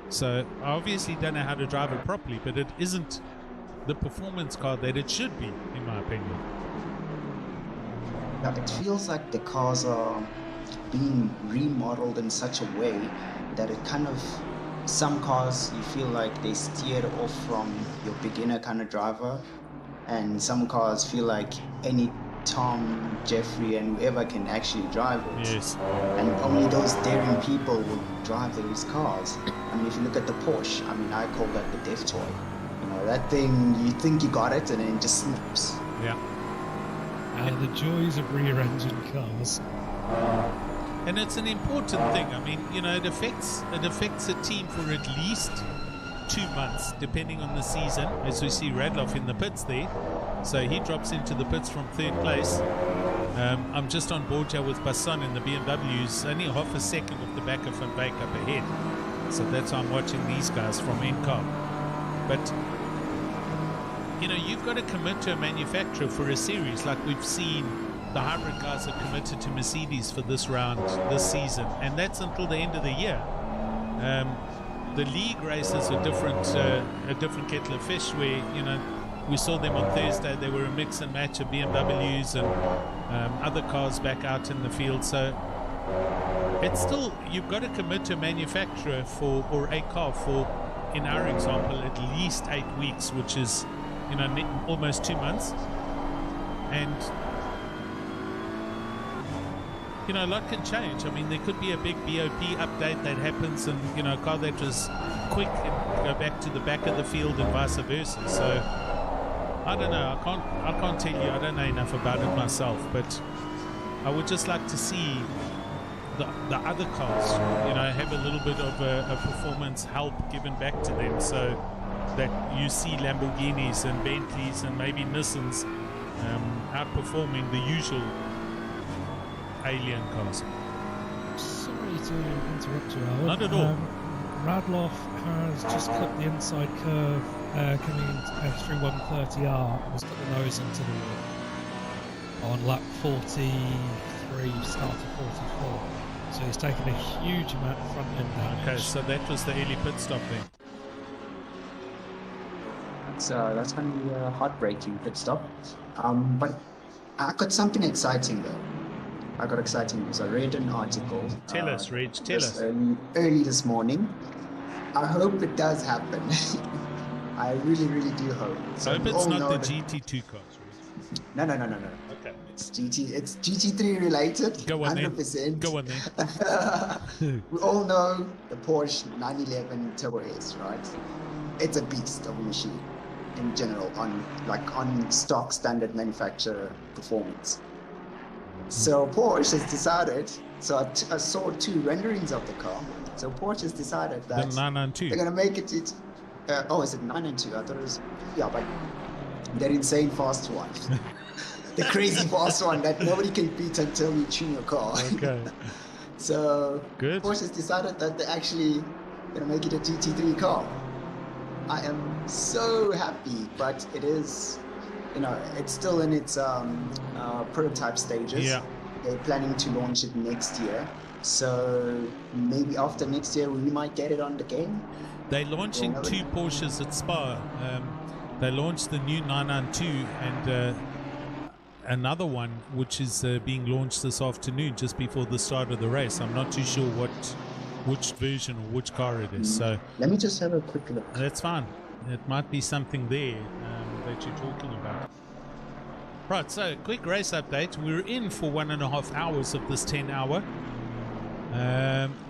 So I obviously don't know how to drive it properly, but it isn't the performance car that it should be, in my opinion. Now, it feels like the cars are being remodeled in such a way that it kind of, some cars you feel like they steered off from your beginner kind of driver, and some cars feel like any Tom, Jeffrey, and whoever can actually drive it. Yes. And only those daring people will drive those cars. I mean, if you look at the Porsche, I mean, I call that the death toy. That thing, you think you got it, and then it just snaps. Yeah. The joys of rear-engine cars. And it's an important thing. I mean, it affects a team for at least 2 months, depending on the season, as we see Radloff in the pits there. So he drops into the pits from 3rd place. I'm just on board here with Basson in the BMWs, only half a second off the back of Van Beek up ahead. So that's why I'm watching these guys from NCAR. But, you know, you've got to commit to a manufacturer for a series. Like we've seen the hybrid guys are committed to Mercedes for this round, this season. And that's until the end of the year. The league races are different, a different kettle of fish where, you know, we saw them on Thursday. They were a mix and match of BMWs and other cars back out in the field. So it's still, you've got to commit to a manufacturer for, or a car for, in our example, at least 8 weeks, which is, you know, almost 2 months. And, you know, a lot can change. I mean, there could be a big BOP update that happens and, you know, a car that was quick and go back to the back of the field and vice versa. So I don't know. I can't tell you. I don't know enough about it myself, but I would just like to see the other cars, you know, have a little bit of a performance help given back to them, so that you see Lamborghinis and Bentleys and maybe Nissans outperforming the usual alien cars. Sorry to interrupt you, Alan. Not at all. Radloff has just clipped the inside curve coming through 130R and has got the nose into the wall on lap 43, start of 44. So he's taken a huge amount of front end damage. Okay, so that was the early pit stop there. That's going to be a heartbreaking pit stop. But I got something exciting though. I got exciting news. I read an article. Tell us, Reg, tell us. Early this morning. I hope it does happen. I really, really do hope. So I hope it's not the GT2 cars, Reg. No. Okay. It's GT3 related. Go on 100%. Then. Go on then. We all know the Porsche 911 Turbo S, right? It's a beast of a machine in general on stock standard manufacturer performance. So Porsche has decided, so I saw 2 renderings of the car. So Porsche has decided that the 992. they're going to make it, is it 992? I thought it was, yeah, but that insane fast one. The crazy fast one that nobody can beat until you tune your car. Okay. So Good. Porsche has decided that they're actually going to make it a GT3 car. I am so happy, but it is, you know, it's still in its prototype stages. Yeah. They're planning to launch it next year. So maybe after next year, we might get it on the game. They're launching 2 Porsches at Spa. They launched the new 992 and another one which is being launched this afternoon just before the start of the race. I'm not too sure which version or which car it is. So let me just have a quick look. that's fine. It might be something there that you're talking about. Right, so quick race update. We're in for 1.5 hours of this 10-hour.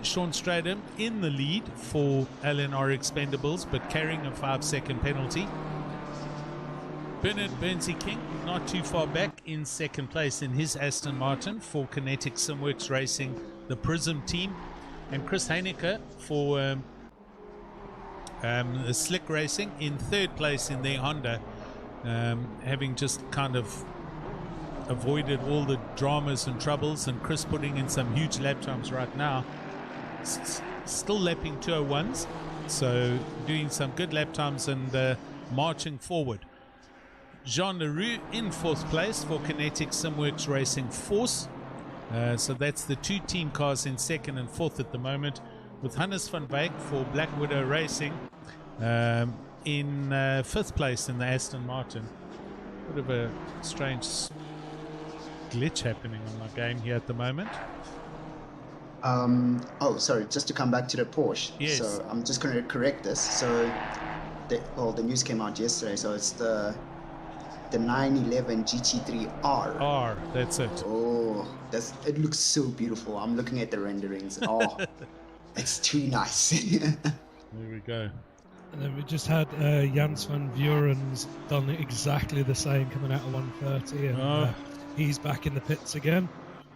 Sean Stradham in the lead for LNR Expendables, but carrying a 5-second penalty. Bernard Bernsey King not too far back in second place in his Aston Martin for Kinetic Simworks Racing, the Prism team. And Chris Heineke for Slick Racing in third place in their Honda, having just kind of avoided all the dramas and troubles, and Chris putting in some huge lap times right now, still lapping 201s, so doing some good lap times and marching forward. Jean Leroux in fourth place for Kinetic Simworks Racing Force. So that's the 2 team cars in second and fourth at the moment, with Hannes van Wyk for Black Widow Racing in fifth place in the Aston Martin. Bit of a strange glitch happening on my game here at the moment. Oh, sorry, just to come back to the Porsche. Yes. So I'm just going to correct this. So the news came out yesterday, so it's the 911 GT3R. R, that's it. Oh, it looks so beautiful. I'm looking at the renderings. Oh, it's too nice. There we go. And then we just had Jans van Vuren's done exactly the same coming out of 130, and he's back in the pits again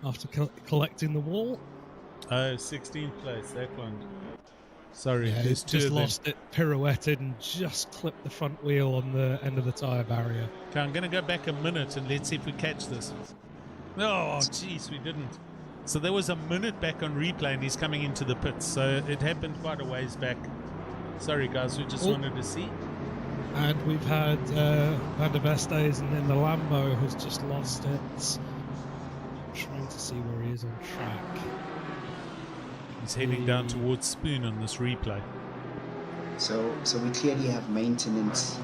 after collecting the wall. 16th place, that one. Sorry, yeah, there's 2 just of them. lost it, pirouetted, and just clipped the front wheel on the end of the tyre barrier. Okay, I'm going to go back a minute and let's see if we catch this. Oh, jeez, we didn't. So there was a minute back on replay and he's coming into the pits. So it happened quite a ways back. Sorry guys, we just wanted to see. And we've had Van der Vestes, and then the Lambo has just lost it. Trying to see where he is on track. He's heading down towards Spoon on this replay. So we clearly have maintenance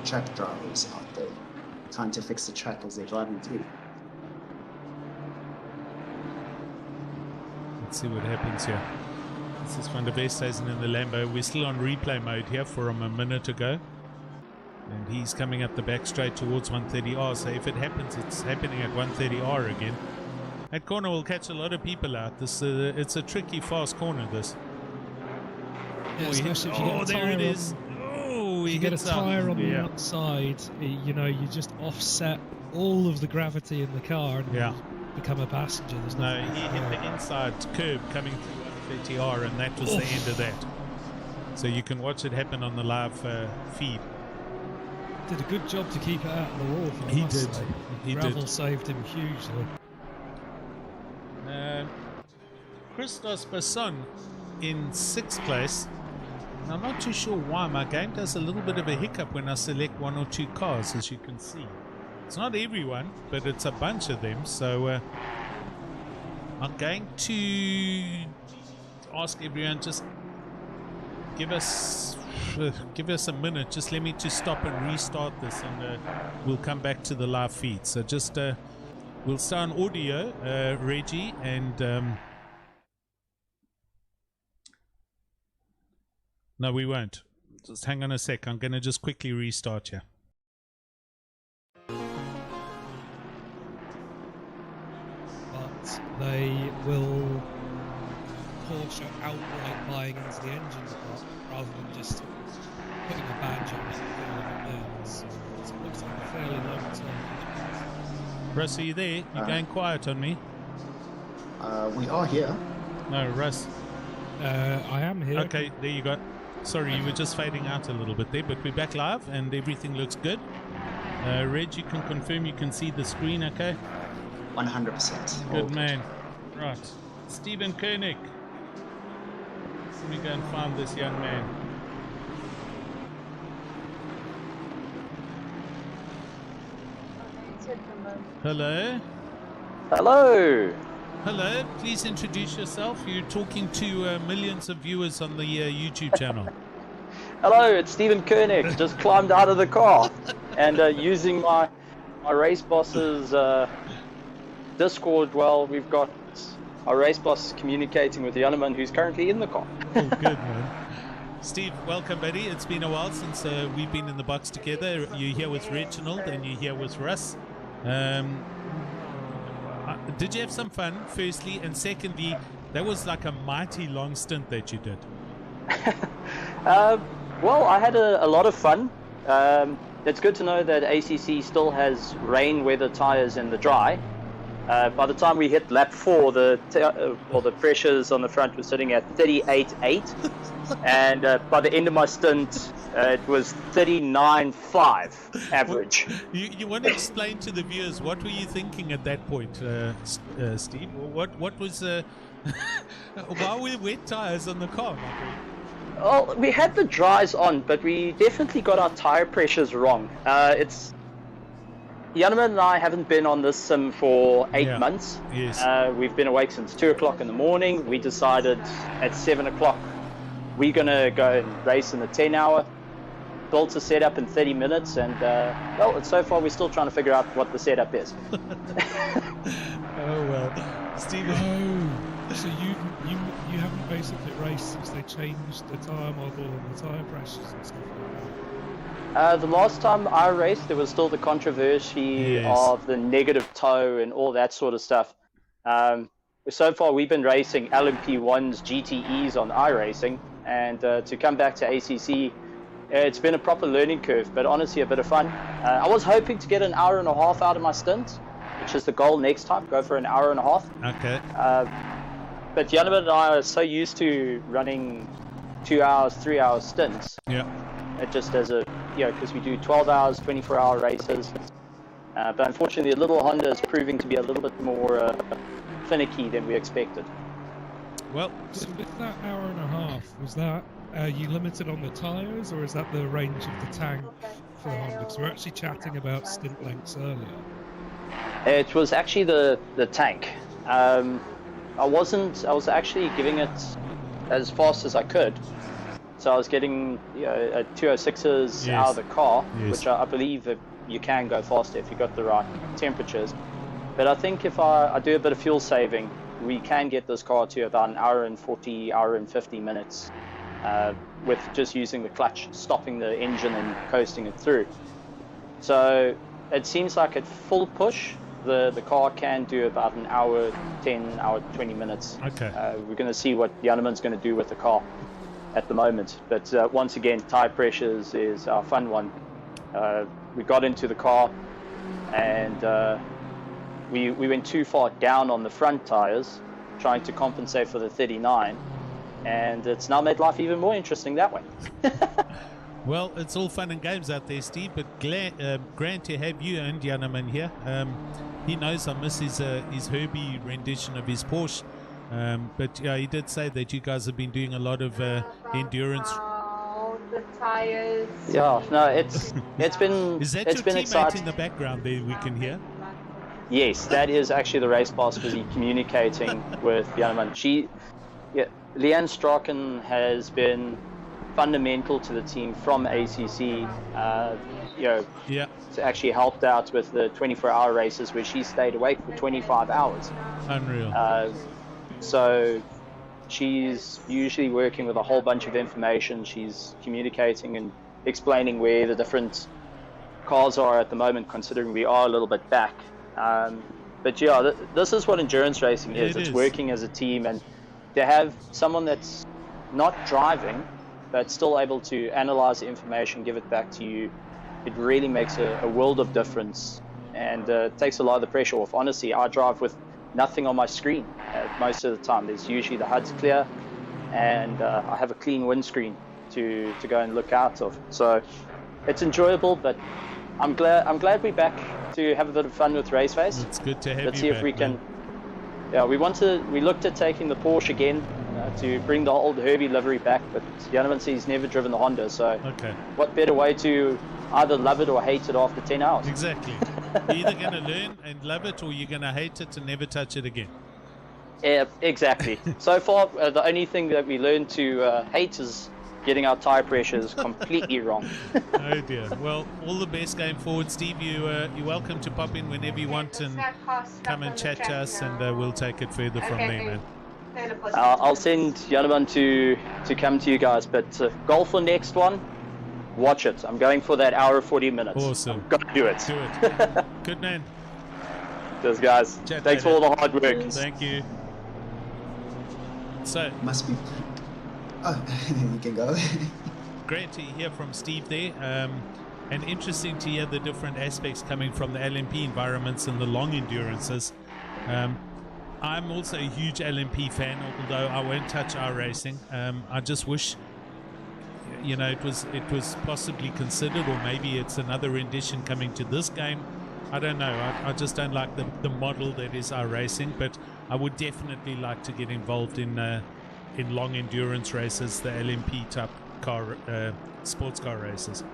track drivers out there trying to fix the track as they're driving through. Let's see what happens here. This is Van der Vestes in the Lambo. We're still on replay mode here from a minute ago. And he's coming up the back straight towards 130R. So if it happens, it's happening at 130R again. That corner will catch a lot of people out. This it's a tricky, fast corner, this. Yeah, there it is. Oh, you get a tyre on the outside, you know, you just offset all of the gravity in the car and you become a passenger. No, he hit the inside curb coming through 130R, and that was the end of that. So you can watch it happen on the live feed. Did a good job to keep it out of the wall. He did. He gravel did. saved him hugely. Christos Basson in 6th place. I'm not too sure why. My game does a little bit of a hiccup when I select one or two cars, as you can see. It's not everyone, but it's a bunch of them. So I'm going to ask everyone, just give us a minute. Just let me to stop and restart this, and we'll come back to the live feed. So just we'll start on audio, Reggie, and no, we won't. Just hang on a sec. I'm going to just quickly restart here. But they will Porsche outright buying into the engine part rather than just putting a badge on it. So it looks like a fairly long term. Russ, are you there? You're going quiet on me. We are here. No, Russ. I am here. Okay, there you go. Sorry, you were just fading out a little bit there, but we're back live and everything looks good. Reg, you can confirm you can see the screen, okay? 100%. Good man. Right. Stephen Koenig. Let me go and find this young man. Hello. Hello. Hello. Please introduce yourself. You're talking to millions of viewers on the YouTube channel. Hello, it's Stephen Koenig. Just climbed out of the car and using my race boss's Discord. Well, we've got our race boss communicating with the gentleman who's currently in the car. Oh, good man. Steve, welcome, buddy. It's been a while since we've been in the box together. You're here with Reginald and you're here with Russ. Did you have some fun, firstly? And secondly, that was like a mighty long stint that you did. Well, I had a lot of fun. It's good to know that ACC still has rain weather tires in the dry. By the time we hit lap 4, the pressures on the front were sitting at 38.8, and by the end of my stint, it was 39.5 average. You want to explain to the viewers, what were you thinking at that point, Steve? What was why were wet tires on the car, my friend? Well, we had the dries on, but we definitely got our tire pressures wrong. Janneman and I haven't been on this sim for 8 months. Yes. We've been awake since 2 o'clock in the morning. We decided at 7 o'clock we're going to go and race in the 10-hour. Built a setup in 30 minutes, and well, so far we're still trying to figure out what the setup is. Oh, well. Stephen. Oh, so you haven't basically raced since they changed the tyre model and the tyre pressures and stuff like that? The last time I raced, there was still the controversy of the negative toe and all that sort of stuff. So far, we've been racing LMP1s, GTEs on iRacing, and to come back to ACC, it's been a proper learning curve, but honestly, a bit of fun. I was hoping to get an hour and a half out of my stint, which is the goal next time, go for an hour and a half. Okay. But Janneman and I are so used to running 2 hours, 3 hour stints. Yeah. Just as a, because we do 12 hours, 24-hour races. But unfortunately, the little Honda is proving to be a little bit more finicky than we expected. Well, so with that hour and a half, was that you limited on the tyres, or is that the range of the tank for the Honda? Because we were actually chatting about stint lengths earlier. It was actually the tank. I was actually giving it as fast as I could. So I was getting 206s out of the car, which I believe that you can go faster if you got the right temperatures. But I think if I do a bit of fuel saving, we can get this car to about an hour and 40, hour and 50 minutes with just using the clutch, stopping the engine and coasting it through. So it seems like at full push, the car can do about an hour 10, hour 20 minutes. Okay. We're going to see what Janneman's going to do with the car at the moment. But once again, tire pressures is our fun one. We got into the car and we went too far down on the front tires, trying to compensate for the 39, and it's now made life even more interesting that way. Well, it's all fun and games out there, Steve, but grand to have you and Janneman here. He knows I miss his Herbie rendition of his Porsche, but yeah, he did say that you guys have been doing a lot of endurance. The tires. Yeah, no, it's been Is that it's your been teammate exciting. in the background there we can hear? Yes, that is actually the race boss busy communicating with Janneman. Leanne Strachan has been fundamental to the team from ACC. To actually helped out with the 24-hour races where she stayed awake for 25 hours. Unreal. So she's usually working with a whole bunch of information. She's communicating and explaining where the different cars are at the moment, considering we are a little bit back. But yeah, this is what endurance racing is. It's working as a team, and to have someone that's not driving but still able to analyze the information, give it back to you, it really makes a world of difference, and takes a lot of the pressure off. Honestly, I drive with nothing on my screen most of the time. There's usually the HUD's clear, and I have a clean windscreen to go and look out of. So it's enjoyable, but I'm glad we're back to have a bit of fun with Raceface. It's good to have Let's you see if back, we can. man. Yeah, we looked at taking the Porsche again to bring the old Herbie livery back, but Janneman says he's never driven the Honda, so what better way to either love it or hate it after 10 hours? Exactly. You're either going to learn and love it, or you're going to hate it and never touch it again. Yeah, exactly. So far, the only thing that we learned to hate is getting our tire pressures completely wrong. Oh dear. Well, all the best going forward, Steve. You're welcome to pop in whenever you want and come and chat to us, and we'll take it further from there, man. I'll send Janneman to come to you guys, but goal for next one, watch it. I'm going for that hour 40 minutes. Awesome. Got to do it. Do it. Good man. Cheers, guys. Chat Thanks later. for all the hard work. Thank you. So, Must be. Oh, you can go. great to hear from Steve there, and interesting to hear the different aspects coming from the LMP environments and the long endurances. I'm also a huge LMP fan, although I won't touch our racing. I just wish, it was possibly considered, or maybe it's another rendition coming to this game. I don't know. I just don't like the model that is our racing, but I would definitely like to get involved in long endurance races, the LMP type car, sports car races.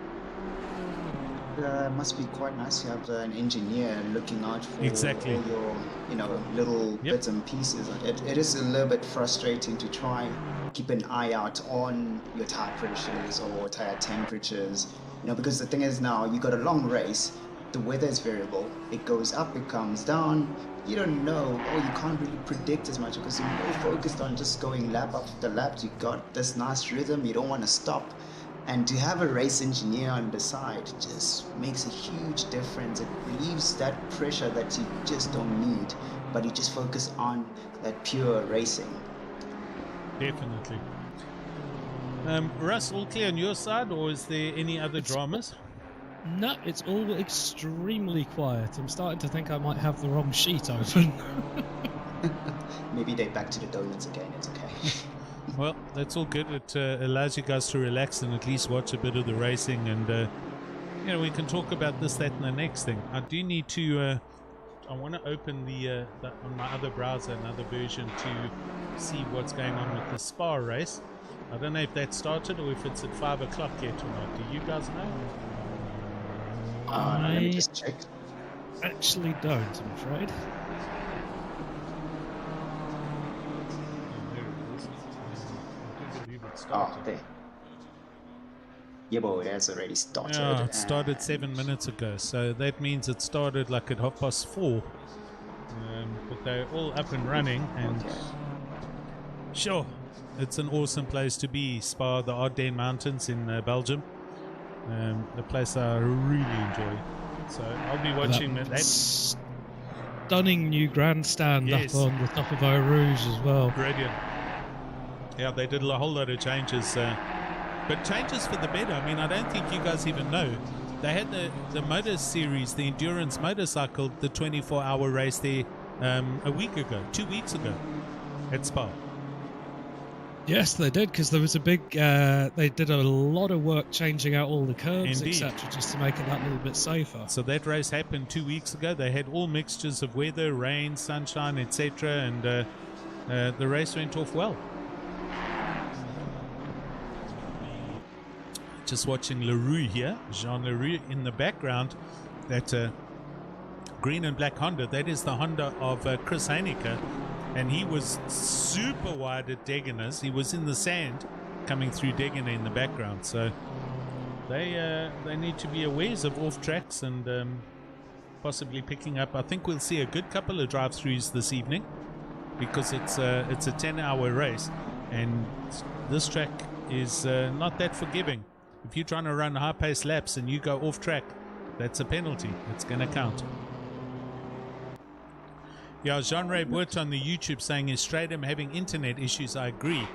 It must be quite nice to have an engineer looking out for Exactly. all your, little bits and pieces. It is a little bit frustrating to try keep an eye out on your tire pressures or tire temperatures, because the thing is now you got a long race. The weather is variable. It goes up, it comes down. You don't know, or you can't really predict as much because you're more focused on just going lap after lap. You got this nice rhythm. You don't want to stop. And to have a race engineer on the side just makes a huge difference. It relieves that pressure that you just don't need, but you just focus on that pure racing. Definitely. Russ, all clear on your side, or is there any other dramas? No, it's all extremely quiet. I'm starting to think I might have the wrong sheet open. Maybe they're back to the donuts again. It's okay. Well, that's all good. It allows you guys to relax and at least watch a bit of the racing, and we can talk about this, that, and the next thing. I do need to I want to open the on my other browser another version to see what's going on with the Spa race. I don't know if that started or if it's at 5 o'clock yet or not. Do you guys know? Let me just check. Actually don't, I'm afraid. Oh, there. Yeah, but it has already started. Yeah, it started 7 minutes ago, so that means it started like at 4:30. But they're all up and running, and sure, it's an awesome place to be. Spa, the Ardennes Mountains in Belgium. The place I really enjoy. So I'll be watching that. Stunning new grandstand up on the top of Eau Rouge as well. Brilliant. Yeah, they did a whole lot of changes, but changes for the better. I mean, I don't think you guys even know. They had the motor series, the endurance motorcycle, the 24-hour race there a week ago, 2 weeks ago at Spa. Yes, they did, because there was a big... they did a lot of work changing out all the curbs, etc., just to make it that little bit safer. So that race happened 2 weeks ago. They had all mixtures of weather, rain, sunshine, etc., and the race went off well. Just watching Leroux here, Jean Leroux in the background. That green and black Honda, that is the Honda of Chris Heineke, and he was super wide at Degeners. He was in the sand coming through Degener in the background, so they need to be aware of off tracks and possibly picking up. I think we'll see a good couple of drive-throughs this evening, because it's a 10-hour race, and this track is not that forgiving. If you're trying to run high-paced laps and you go off track, that's a penalty. It's going to count. Yeah, Jean-Ray Wood on the YouTube saying, is Stradum having internet issues? I agree.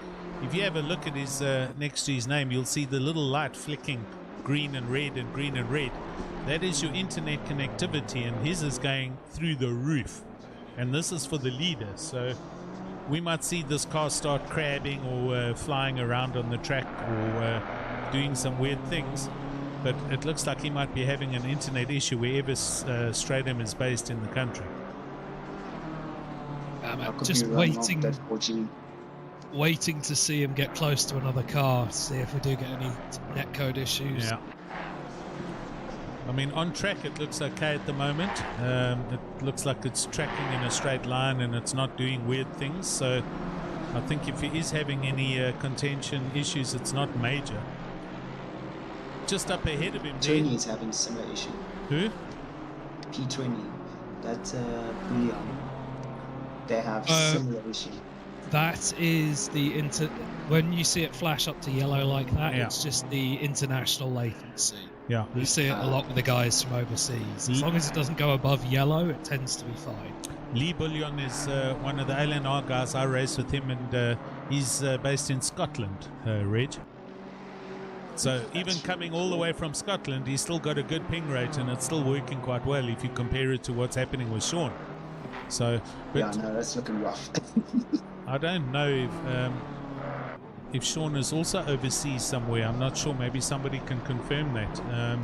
If you have a look at his next to his name, you'll see the little light flicking green and red and green and red. That is your internet connectivity, and his is going through the roof. And this is for the leader, so we might see this car start crabbing or flying around on the track or doing some weird things, but it looks like he might be having an internet issue wherever Stradum is based in the country. Just waiting to see him get close to another car, see if we do get any netcode issues. Yeah. I mean, on track it looks okay at the moment. It looks like it's tracking in a straight line and it's not doing weird things, so I think if he is having any contention issues, it's not major. Just up ahead of him, P20 is having similar issue. Who? P20. That's Bouillon. They have similar issue. That is the when you see it flash up to yellow like that, it's just the international latency. Yeah, you see it a lot with the guys from overseas. As long as it doesn't go above yellow, it tends to be fine. Lee Bullion is one of the LNR guys. I race with him, and he's based in Scotland, Reg. So even coming all the way from Scotland, he's still got a good ping rate, and it's still working quite well if you compare it to what's happening with Sean. So, but yeah, no, that's looking rough. I don't know if Sean is also overseas somewhere. I'm not sure. Maybe somebody can confirm that.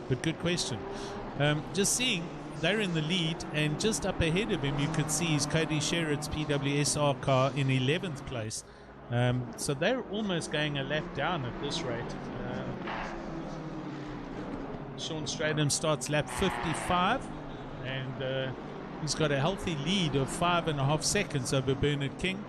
But good question. Just seeing they're in the lead, and just up ahead of him, you could see is Cody Sherritt's PWSR car in 11th place. So they're almost going a lap down at this rate. Sean Stradum starts lap 55, and he's got a healthy lead of 5.5 seconds over Bernard King.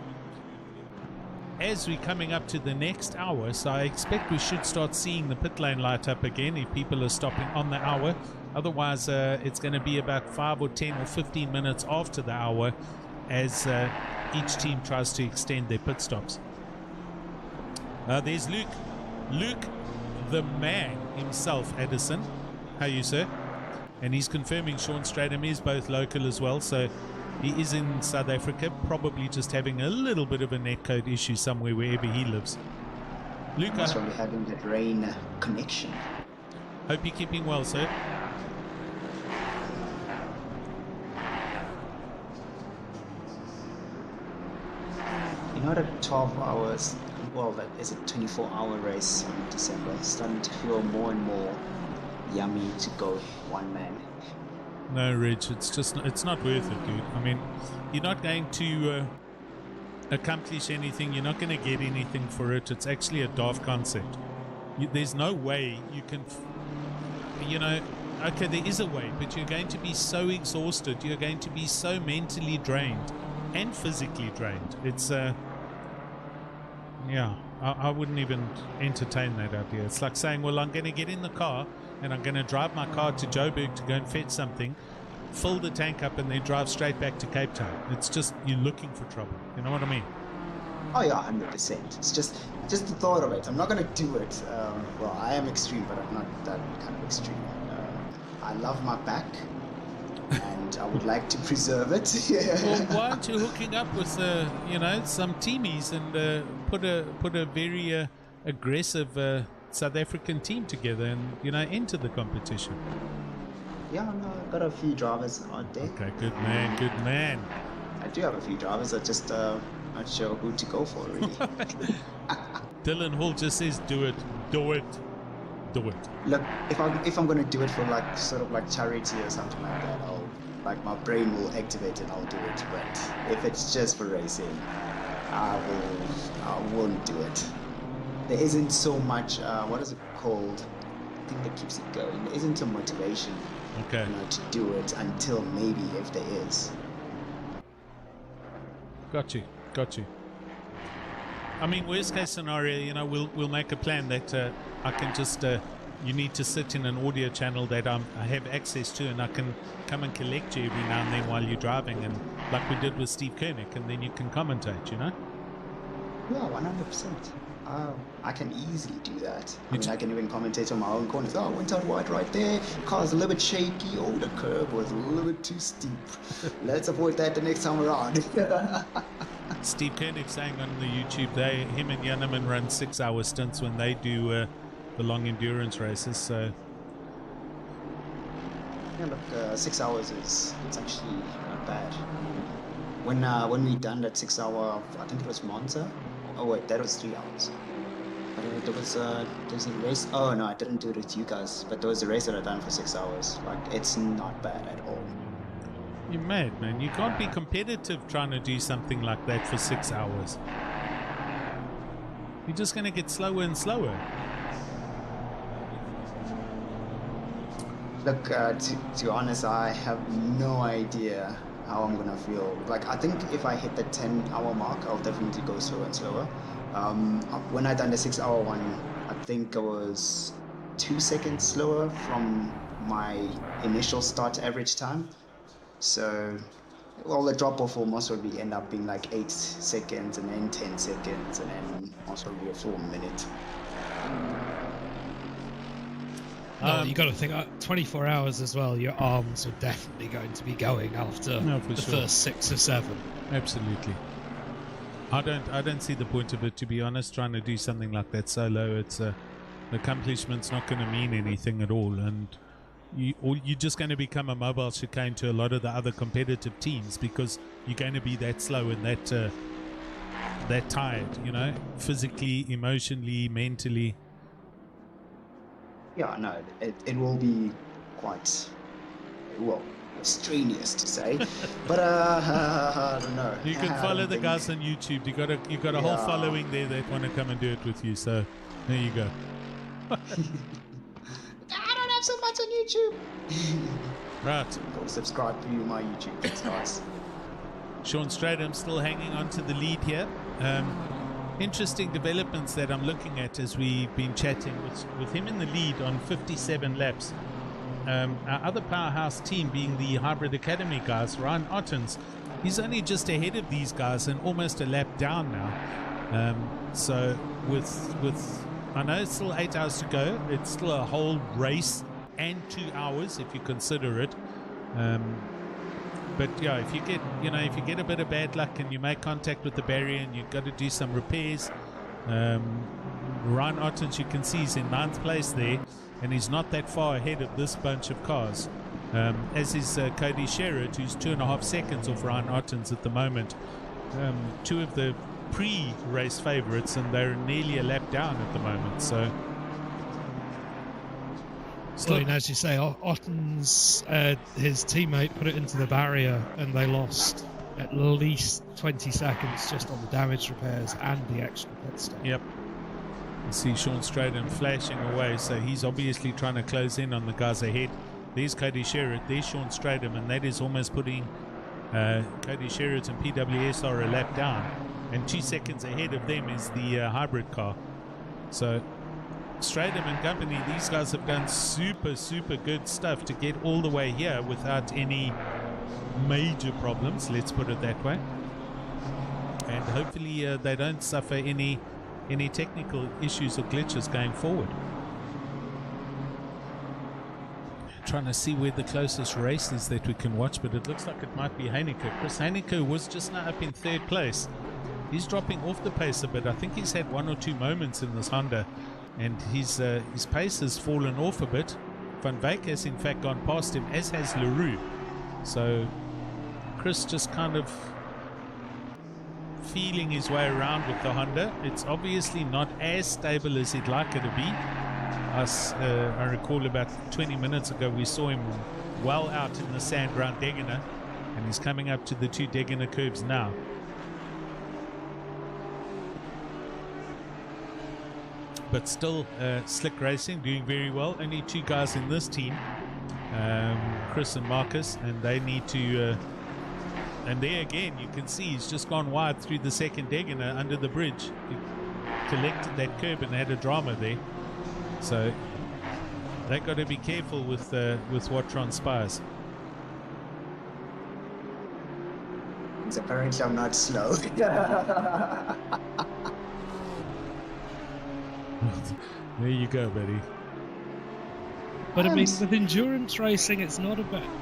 As we're coming up to the next hour, so I expect we should start seeing the pit lane light up again if people are stopping on the hour. Otherwise, it's going to be about 5 or 10 or 15 minutes after the hour as each team tries to extend their pit stops. There's Luke. Luke, the man himself, Addison. How are you, sir? And he's confirming Sean Stradum is both local as well, so he is in South Africa, probably just having a little bit of a netcode issue somewhere wherever he lives. Luke, he's probably having that rain connection. Hope you're keeping well, sir. You know that 12 hours, well, that is a 24-hour race in December. It's starting to feel more and more yummy to go one man. No, Rich, it's not worth it, dude. I mean, you're not going to accomplish anything. You're not going to get anything for it. It's actually a daft concept. There's no way you can, okay, there is a way, but you're going to be so exhausted. You're going to be so mentally drained and physically drained. It's, I wouldn't even entertain that idea. It's like saying, well, I'm going to get in the car and I'm going to drive my car to Joburg to go and fetch something, fill the tank up, and then drive straight back to Cape Town. It's just, you're looking for trouble. You know what I mean? Oh yeah, 100%. It's just the thought of it. I'm not going to do it. Well, I am extreme, but I'm not that kind of extreme. I love my back, and I would like to preserve it. Well, why aren't you hooking up with, some teamies and put a very aggressive South African team together and, enter the competition? Yeah, no, I've got a few drivers out there. Okay, good man. I do have a few drivers. I just not sure who to go for, really. Dylan Hall just says, do it. Look, if I'm gonna do it for like sort of like charity or something like that, my brain will activate and I'll do it. But if it's just for racing, I won't do it. There isn't so much. What is it called? I think that keeps it going. There isn't a motivation. Okay. To do it until maybe if there is. Got you. I mean, worst case scenario, we'll make a plan that I can just, you need to sit in an audio channel that I have access to, and I can come and collect you every now and then while you're driving, and like we did with Steve Koenig, and then you can commentate, Yeah, 100%. I can easily do that. I can even commentate on my own corners. Oh, went out wide right there. Car's a little bit shaky. Oh, the curve was a little bit too steep. Let's avoid that the next time around. Steve Koenig saying on the YouTube, him and Janneman run 6-hour stints when they do the long endurance races. So yeah, look, 6 hours it's actually not bad. When we done that 6 hour, I think it was Monza. Oh wait, that was 3 hours. But there's a race. Oh no, I didn't do it with you guys. But there was a race that I done for 6 hours. Like, it's not bad at all. You're mad, man. You can't be competitive trying to do something like that for 6 hours. You're just going to get slower and slower. Look, to be honest, I have no idea how I'm gonna feel. Like, I think if I hit the 10-hour mark, I'll definitely go slower and slower. When I done the 6-hour one, I think I was 2 seconds slower from my initial start average time. So, well, the drop off will most probably end up being like 8 seconds and then 10 seconds and then most probably a full minute. You got to think 24 hours as well. Your arms are definitely going to be going after the first 6 or 7. Absolutely. I don't see the point of it, to be honest. Trying to do something like that solo, it's the accomplishment's not going to mean anything at all, and you're just going to become a mobile chicane to a lot of the other competitive teams because you're going to be that slow and that tired, physically, emotionally, mentally. Yeah, no, it will be quite, well, strenuous to say, but I don't know. You can follow the guys on YouTube. You got a whole following there that want to come and do it with you. So there you go. I don't have so much on YouTube. Right. Go subscribe to my YouTube, guys. Sean Stradham still hanging on to the lead here. Interesting developments that I'm looking at as we've been chatting with him in the lead on 57 laps. Our other powerhouse team being the Hybrid Academy guys, Ryan Ottens, he's only just ahead of these guys and almost a lap down now. So with I know it's still 8 hours to go. It's still a whole race and 2 hours if you consider it. But yeah, if you get a bit of bad luck and you make contact with the barrier and you've got to do some repairs, Ryan Ottens, you can see he's in 9th place there, and he's not that far ahead of this bunch of cars. As is Cody Sherritt, who's 2.5 seconds off Ryan Ottens at the moment. Two of the pre-race favourites, and they're nearly a lap down at the moment. So Well, and as you say, Otten's his teammate put it into the barrier, and they lost at least 20 seconds just on the damage repairs and the extra pit stop. Yep. You see Sean Straden flashing away, so he's obviously trying to close in on the guys ahead. There's Cody Sherritt, there's Sean Straden, and that is almost putting Cody Sherritt and PWS are a lap down, and 2 seconds ahead of them is the hybrid car. So Stratham and company, these guys have done super good stuff to get all the way here without any major problems, let's put it that way, and hopefully they don't suffer any technical issues or glitches going forward. Trying to see where the closest race is that we can watch, but it looks like it might be Heineke. Chris Heineke was just now up in 3rd place. He's dropping off the pace a bit. I think he's had 1 or 2 moments in this Honda, and his pace has fallen off a bit. Van Wyk has in fact gone past him, as has Leroux. So Chris just kind of feeling his way around with the Honda. It's obviously not as stable as he'd like it to be. I recall about 20 minutes ago we saw him well out in the sand around Degener, and he's coming up to the 2 Degener curves now. But still slick racing, doing very well. Only 2 guys in this team, Chris and Marcus, and they need to and there again you can see he's just gone wide through the 2nd Degener under the bridge. He collected that curb and had a drama there. So they've got to be careful with what transpires. Apparently I'm not slow. There you go, buddy. But I mean, with endurance racing, it's not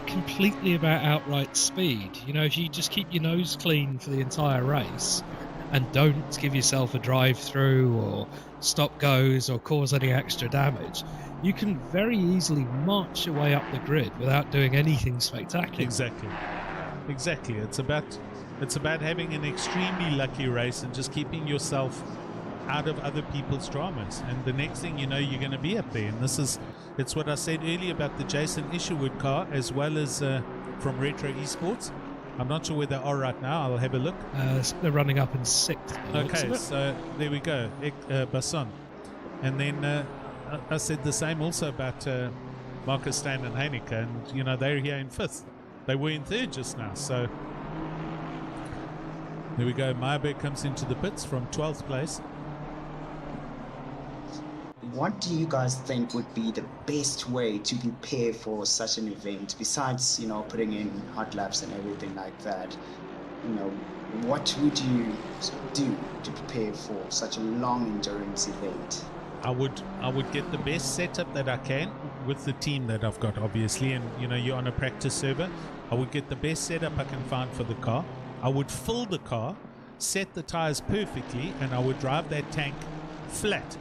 completely about outright speed. You know, if you just keep your nose clean for the entire race and don't give yourself a drive-through or stop goes or cause any extra damage, you can very easily march your way up the grid without doing anything spectacular. Exactly. It's about having an extremely lucky race and just keeping yourself out of other people's dramas, and the next thing you know, you're going to be up there. And it's what I said earlier about the Jason Isherwood car, as well as from Retro Esports. I'm not sure where they are right now. I'll have a look. They're running up in 6th. Okay, so there we go, Basson. And then I said the same also about Marcus Stan and Heineke, and you know, they're here in 5th. They were in 3rd just now. So there we go. Meyerberg comes into the pits from 12th place. What do you guys think would be the best way to prepare for such an event, besides, you know, putting in hot laps and everything like that? You know, what would you do to prepare for such a long endurance event? I would get the best setup that I can with the team that I've got, obviously, and you know, you're on a practice server. I would get the best setup I can find for the car. I would fill the car, set the tires perfectly, and I would drive that tank flat,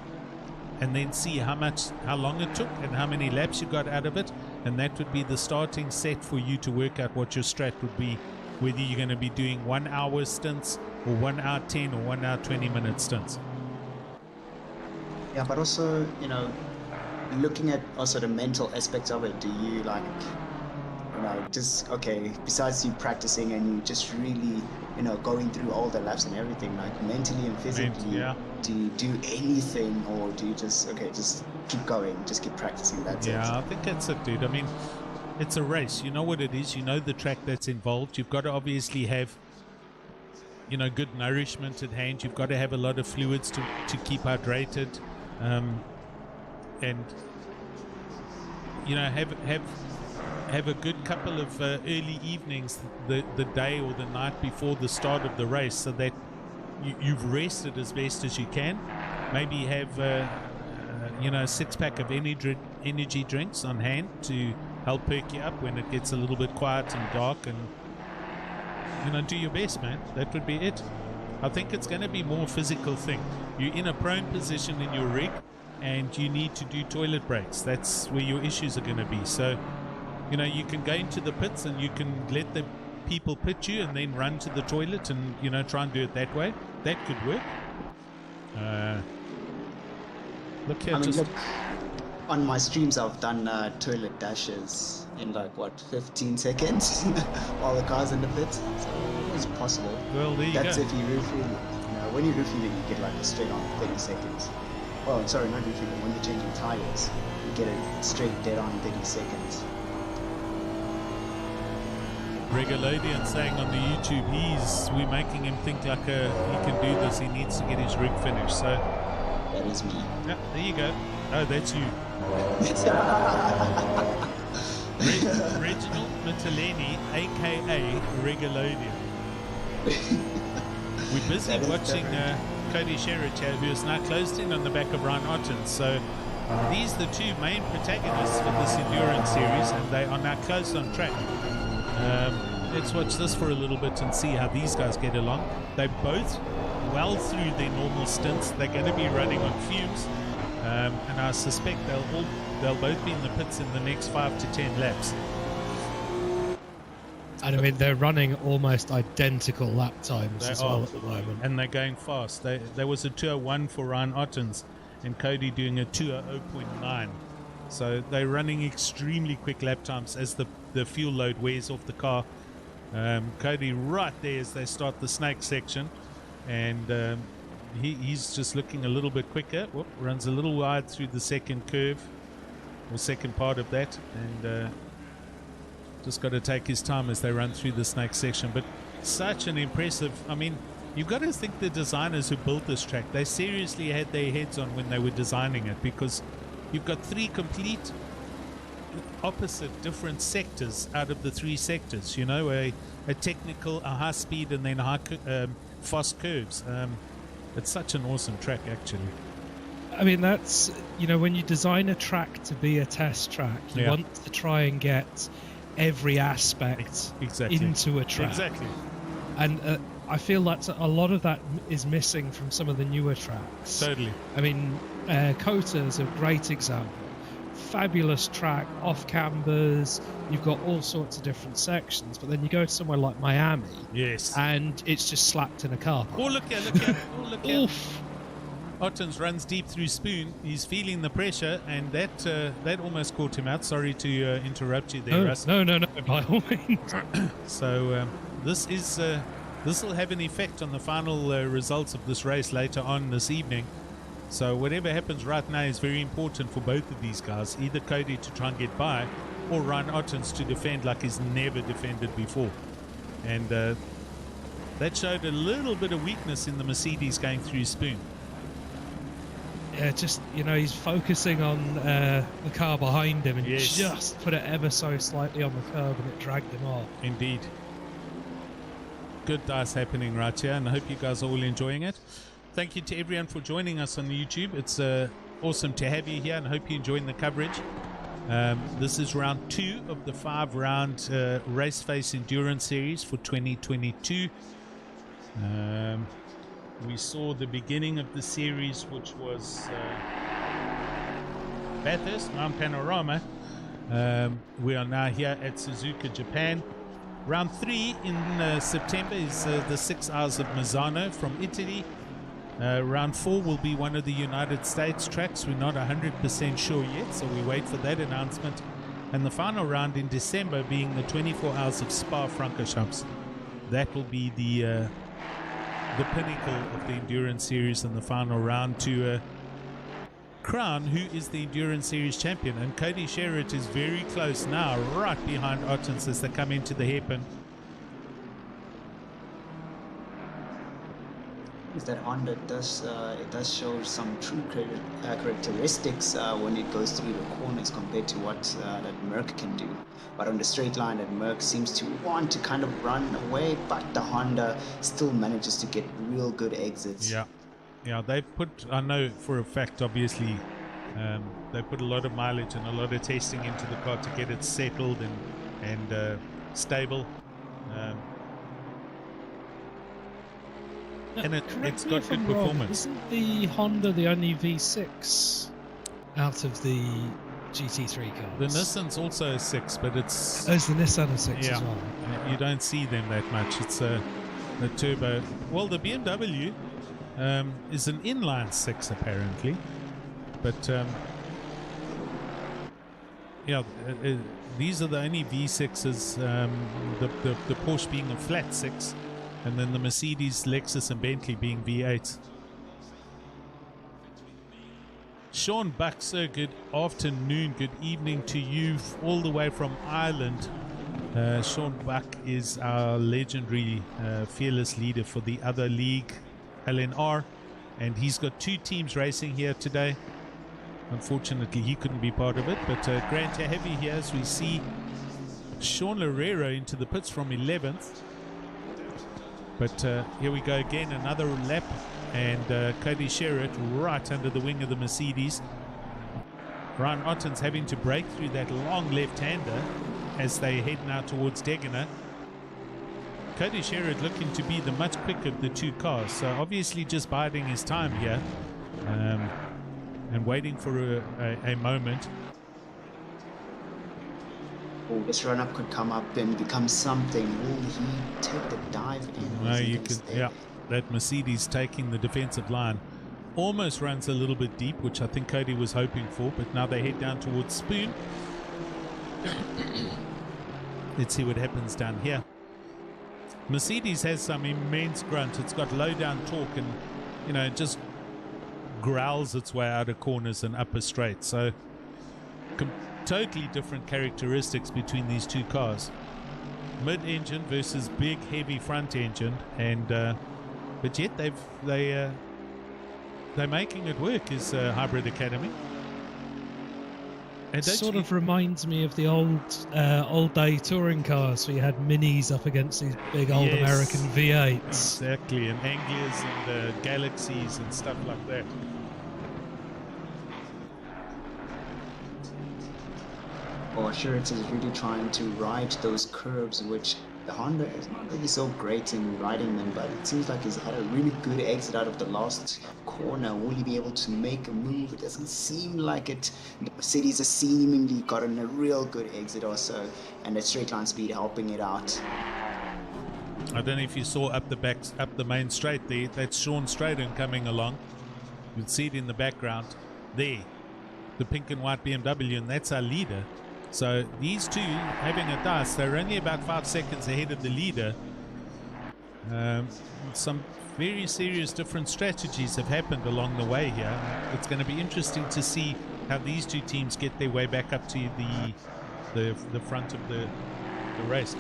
and then see how long it took and how many laps you got out of it, and that would be the starting set for you to work out what your strat would be, whether you're going to be doing 1 hour stints or 1 hour 10 or 1 hour 20-minute stints. Yeah, but also, you know, looking at also the mental aspects of it, do you like, you know, just, okay, besides you practicing and you just really, you know, going through all the laps and everything, like mentally and physically, do you do anything, or do you just, okay, just keep going, just keep practicing, that's it? Yeah, I think that's it, dude. I mean, it's a race. You know what it is. You know the track that's involved. You've got to obviously have, you know, good nourishment at hand. You've got to have a lot of fluids to keep hydrated, and you know, have a good couple of early evenings the day or the night before the start of the race, so that you've rested as best as you can. Maybe have you know, a 6-pack of energy drinks on hand to help perk you up when it gets a little bit quiet and dark, and you know, do your best, man. That would be it. I think it's going to be more physical thing. You're in a prone position in your rig, and you need to do toilet breaks. That's where your issues are going to be. So, you know, you can go into the pits and you can let the people pit you and then run to the toilet and, you know, try and do it that way. That could work. Look here, I mean, I on my streams, I've done toilet dashes in like what 15 seconds while the car's in the pit. So it was possible. Well, there you That's go. if you refuel. When you refuel, you get like a straight on 30 seconds. Well, sorry, not refueling. When you're changing tires, you get it straight dead on 30 seconds. Regulodian saying on the YouTube, we're making him think like he can do this. He needs to get his rig finished. So that is me. Yeah, there you go. Oh, that's you. Reginald Mitteleni, aka Regulodian. We're busy watching Cody Sherritt here, who is now closed in on the back of Ryan Otten. So these are the two main protagonists for this endurance series, and they are now close on track. Let's watch this for a little bit and see how these guys get along. They're both well through their normal stints. They're going to be running on fumes, and I suspect they'll both be in the pits in the next 5 to 10 laps. And I mean, they're running almost identical lap times as well at the moment. And they're going fast. There was a 2:01 for Ryan Ottens and Cody doing a 2:0.9. So they're running extremely quick lap times as the fuel load wears off the car. Cody right there as they start the snake section. And he's just looking a little bit quicker. Whoop, runs a little wide through the second curve, or second part of that. And just got to take his time as they run through the snake section. But such an impressive, I mean, you've got to think the designers who built this track, they seriously had their heads on when they were designing it, because you've got three complete opposite different sectors out of the three sectors, you know, a technical, a high speed, and then fast curves. It's such an awesome track, actually. I mean, that's, you know, when you design a track to be a test track, you want to try and get every aspect into a track. Exactly. And I feel that a lot of that is missing from some of the newer tracks. Totally. I mean, Kota is a great example. Fabulous track, off cambers, you've got all sorts of different sections, but then you go to somewhere like Miami, and it's just slapped in a car park. Oh, look here. Oof. Ottens runs deep through Spoon. He's feeling the pressure, and that almost caught him out. Sorry to interrupt you there, Russ. No, by all means. So this will have an effect on the final results of this race later on this evening. So whatever happens right now is very important for both of these guys. Either Cody to try and get by, or Ryan Ottens to defend like he's never defended before. And that showed a little bit of weakness in the Mercedes going through Spoon. Yeah, just, you know, he's focusing on the car behind him and just put it ever so slightly on the curb, and it dragged him off. Indeed. Good dice happening right here, and I hope you guys are all enjoying it. Thank you to everyone for joining us on YouTube. It's awesome to have you here, and I hope you're enjoying the coverage. This is round 2 of the 5-round Raceface Endurance Series for 2022. We saw the beginning of the series, which was Bathurst, Mount Panorama. We are now here at Suzuka, Japan. Round 3 in September is the 6 Hours of Misano from Italy. Round 4 will be one of the United States tracks. We're not 100% sure yet, so we wait for that announcement. And the final round in December being the 24 Hours of Spa-Francorchamps. That will be the pinnacle of the Endurance Series and the final round to crown who is the Endurance Series champion. And Cody Sherritt is very close now, right behind Ottens as they come into the hairpin. Is that Honda does show some true characteristics when it goes through the corners compared to what that Merc can do. But on the straight line, that Merc seems to want to kind of run away, but the Honda still manages to get real good exits. Yeah, they've put, I know for a fact, obviously, they put a lot of mileage and a lot of testing into the car to get it settled and stable. And it's got good performance. Isn't the Honda the only V6 out of the GT3 cars? The Nissan's also a 6, but it's... Oh, is the Nissan a 6 as well? You don't see them that much. It's a turbo... Well, the BMW is an inline 6, apparently. But these are the only V6s, the Porsche being a flat 6, and then the Mercedes, Lexus and Bentley being V8s. Sean Buck, sir, good afternoon, good evening to you all the way from Ireland. Sean Buck is our legendary fearless leader for the other league, LNR, and he's got 2 teams racing here today. Unfortunately, he couldn't be part of it, but Grant Heavy here as we see Sean Loureiro into the pits from 11th. But here we go again, another lap, and Cody Sherritt right under the wing of the Mercedes. Ryan Otten's having to break through that long left-hander as they head now towards Degener. Cody Sherritt looking to be the much quicker of the 2 cars, so obviously just biding his time here and waiting for a moment. Oh, this run-up could come up and become something. Will he take the dive in? No, you could, yeah. That Mercedes taking the defensive line almost runs a little bit deep, which I think Cody was hoping for, but now they head down towards Spoon. Let's see what happens down here. Mercedes has some immense grunt. It's got low down torque and, you know, it just growls its way out of corners and upper straight. So totally different characteristics between these 2 cars. Mid-engine versus big, heavy front engine, and but yet they're making it work. Is Hybrid Academy. It sort of reminds me of the old day touring cars where you had minis up against these big old American V8s. Exactly, and Anglias and Galaxies and stuff like that. Oh, Sherritt is really trying to ride those curves, which the Honda is not really so great in riding them, but it seems like he's had a really good exit out of the last corner. Will he be able to make a move? It doesn't seem like it. The Mercedes has seemingly gotten a real good exit or so, and that straight line speed helping it out. I don't know if you saw up the main straight there, that's Sean Straden coming along. You'd see it in the background there, the pink and white BMW, and that's our leader. So these 2 having a dice, they're only about 5 seconds ahead of the leader. Some very serious different strategies have happened along the way here. It's going to be interesting to see how these 2 teams get their way back up to the front of the race.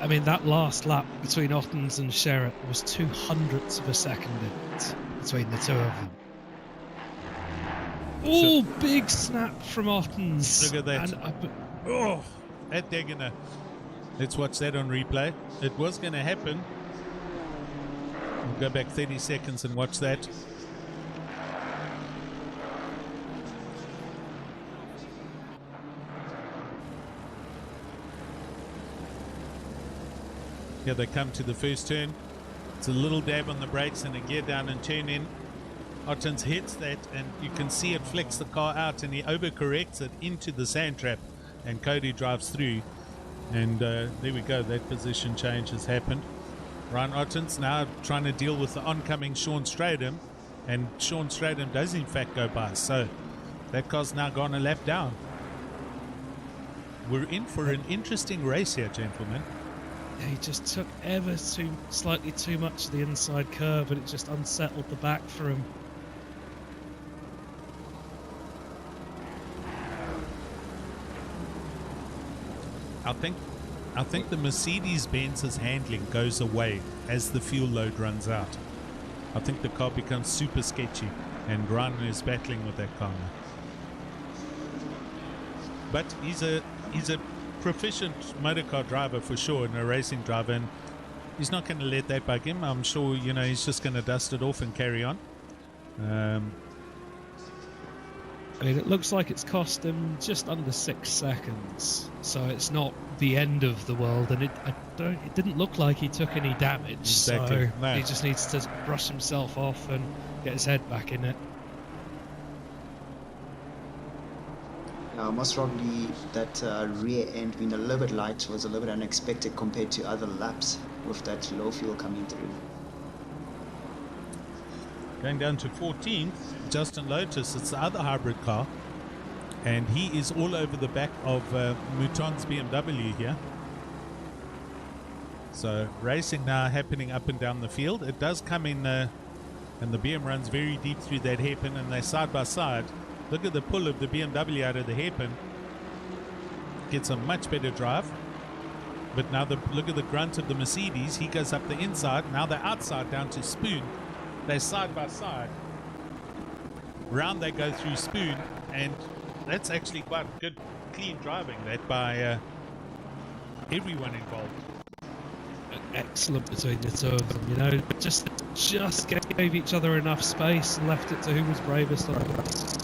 I mean, that last lap between Ottens and Sherritt was 200ths of a second in it between the 2 of them. Oh, big snap from Ottens. Look at that. At Degener. Let's watch that on replay. It was going to happen. We'll go back 30 seconds and watch that. Here they come to the first turn. It's a little dab on the brakes and a gear down and turn in. Ottens hits that, and you can see it flicks the car out, and he overcorrects it into the sand trap, and Cody drives through, and there we go. That position change has happened. Ryan Ottens now trying to deal with the oncoming Sean Stradham, and Sean Stradham does in fact go by, so that car's now gone a lap down. We're in for an interesting race here, gentlemen. Yeah, he just took slightly too much of the inside curve, and it just unsettled the back for him. I think the Mercedes-Benz's handling goes away as the fuel load runs out. I think the car becomes super sketchy, and Ryan is battling with that car now. But he's a proficient motorcar driver for sure, and a racing driver, and he's not going to let that bug him. I'm sure, you know, he's just going to dust it off and carry on. I mean, it looks like it's cost him just under 6 seconds, so it's not the end of the world, and it didn't look like he took any damage. Exactly. So no. He just needs to brush himself off and get his head back in it. Most probably that rear end being a little bit light was a little bit unexpected compared to other laps with that low fuel coming through. Going down to 14th, Justin Lotus, it's the other hybrid car. And he is all over the back of Mouton's BMW here. So racing now happening up and down the field. It does come in, and the BM runs very deep through that hairpin, and they're side by side. Look at the pull of the BMW out of the hairpin. Gets a much better drive. But now look at the grunt of the Mercedes. He goes up the inside. Now they're outside down to Spoon. They're side by side. Round they go through Spoon, and that's actually quite good, clean driving that by everyone involved. Excellent between the two of them, you know, just gave each other enough space and left it to who was bravest on the rest.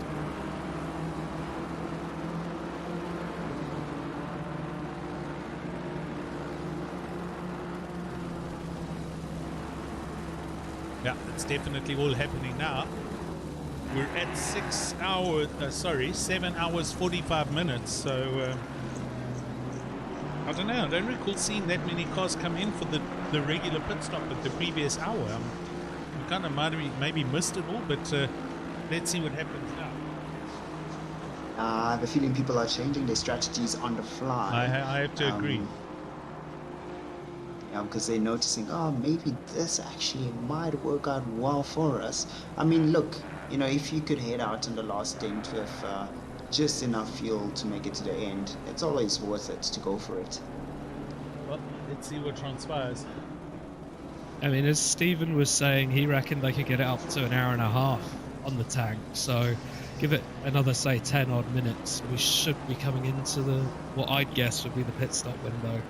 Yeah, it's definitely all happening now. We're at 7 hours 45 minutes, so I don't know. I don't recall seeing that many cars come in for the regular pit stop at the previous hour. We kind of might have maybe missed it all, but let's see what happens now. I have a feeling people are changing their strategies on the fly. I have to agree. Yeah, because they're noticing, oh, maybe this actually might work out well for us. I mean, look, you know, if you could head out in the last stint with just enough fuel to make it to the end, it's always worth it to go for it. Well, let's see what transpires. I mean, as Stephen was saying, he reckoned they could get it up to an hour and a half on the tank. So give it another, say, 10 odd minutes. We should be coming into what I'd guess would be the pit stop window.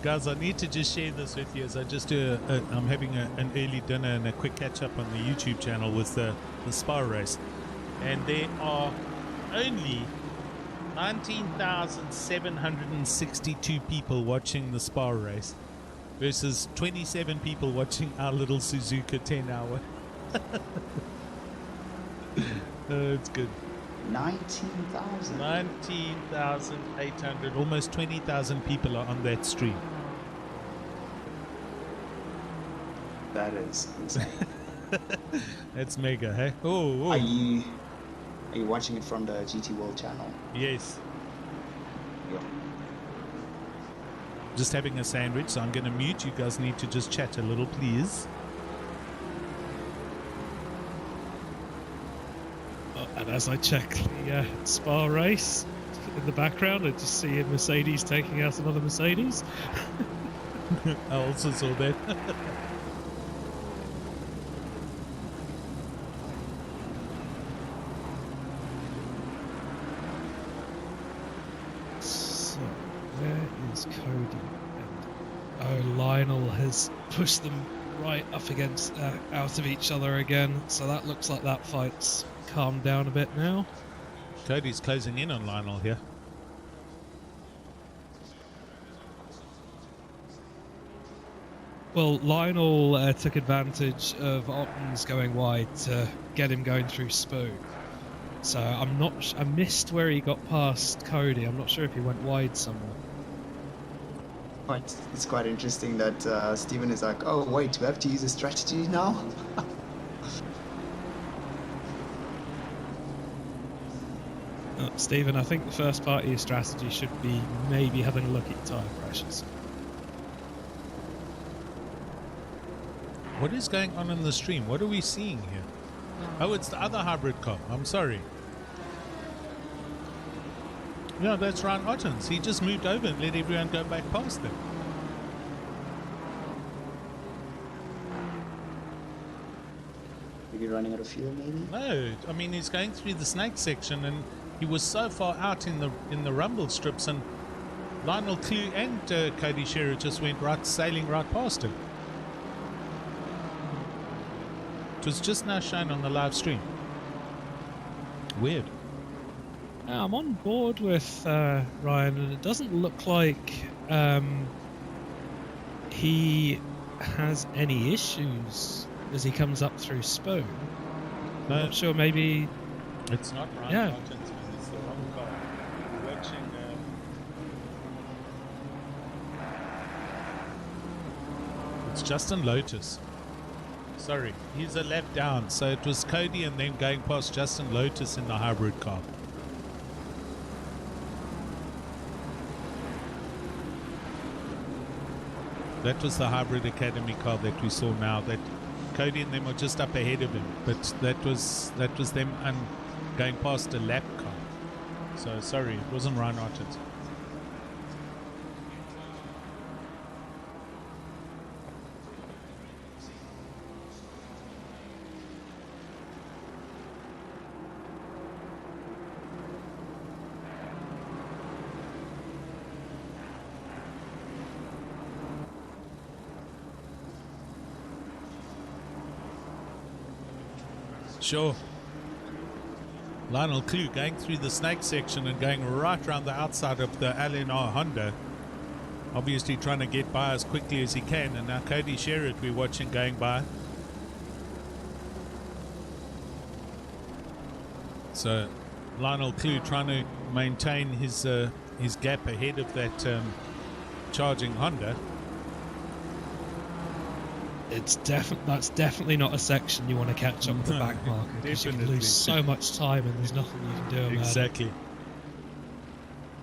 Guys, I need to just share this with you as I just I'm having an early dinner and a quick catch up on the YouTube channel with the Spa race, and there are only 19,762 people watching the Spa race versus 27 people watching our little Suzuka 10-hour. It's good. 19,000. 19,800, almost 20,000 people are on that stream. That is insane. That's mega, hey? Oh. Are you watching it from the GT World channel? Yes. Yeah. Just having a sandwich, so I'm going to mute. You guys need to just chat a little, please. And as I check the Spa race in the background, I just see a Mercedes taking out another Mercedes. I also saw that. So, where is Cody? And Lionel has pushed them right up against, out of each other again. So that looks like that fight's calmed down a bit now. Cody's closing in on Lionel here. Well, Lionel took advantage of Otton's going wide to get him going through Spoon. So I missed where he got past Cody. I'm not sure if he went wide somewhere. It's quite interesting that Stephen is like, oh wait, we have to use a strategy now? Stephen, I think the first part of your strategy should be maybe having a look at your tyre pressures. What is going on in the stream? What are we seeing here? Oh, it's the other hybrid car. I'm sorry. Yeah, that's Ryan Ottens. He just moved over and let everyone go back past him. Maybe running out of fuel, maybe? No, I mean, he's going through the snake section and he was so far out in the rumble strips, and Lionel Clue and Cody Shearer just went sailing right past him. It was just now shown on the live stream. Weird. I'm on board with Ryan, and it doesn't look like he has any issues as he comes up through Spoon. No. I'm not sure, maybe... It's not Ryan Yeah. Ottens, man. It's the wrong car. We're watching... It's Justin Lotus. Sorry, he's a lap down. So it was Cody and then going past Justin Lotus in the hybrid car. That was the Hybrid Academy car that we saw now. That Cody and them are just up ahead of him, but that was them going past a lap car. So sorry, it wasn't Ryan Orton's. Sure. Lionel Clue going through the snake section and going right around the outside of the LNR Honda. Obviously trying to get by as quickly as he can. And now Cody Sherritt we're watching going by. So Lionel Clue trying to maintain his gap ahead of that charging Honda. That's definitely not a section you want to catch up with the back marker, because you can lose so much time and there's nothing you can do about Exactly.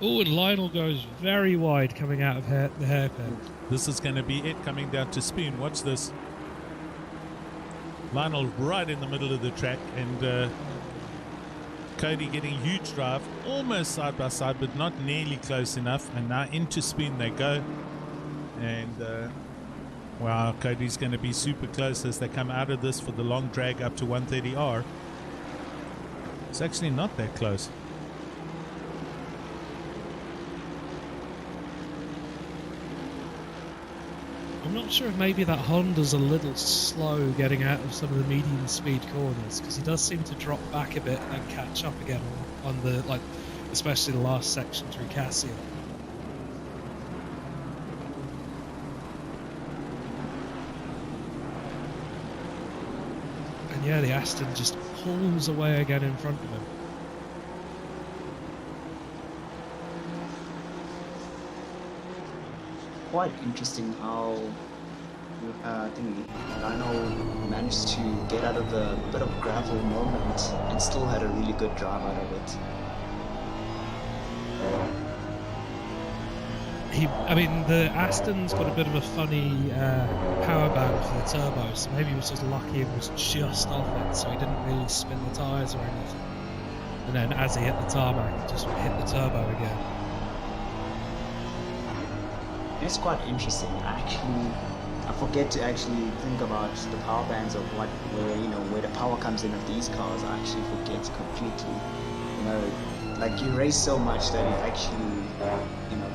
Oh, and Lionel goes very wide coming out of the hairpin. This is going to be it coming down to Spoon. Watch this. Lionel right in the middle of the track, and Cody getting huge drive, almost side by side, but not nearly close enough. And now into Spoon they go, and wow, Cody's going to be super close as they come out of this for the long drag up to 130R. It's actually not that close. I'm not sure if maybe that Honda's a little slow getting out of some of the medium speed corners, because he does seem to drop back a bit and catch up again on the, like, especially the last section through Cassia. And yeah, the Aston just pulls away again in front of him. Quite interesting how Lionel managed to get out of the bit of gravel moment and still had a really good drive out of it. The Aston's got a bit of a funny power band for the turbo, so maybe he was just lucky and was just off it, so he didn't really spin the tyres or anything. And then as he hit the tarmac, he just hit the turbo again. It's quite interesting. I forget to actually think about the power bands of where the power comes in of these cars. I actually forget completely. Like you race so much that you actually,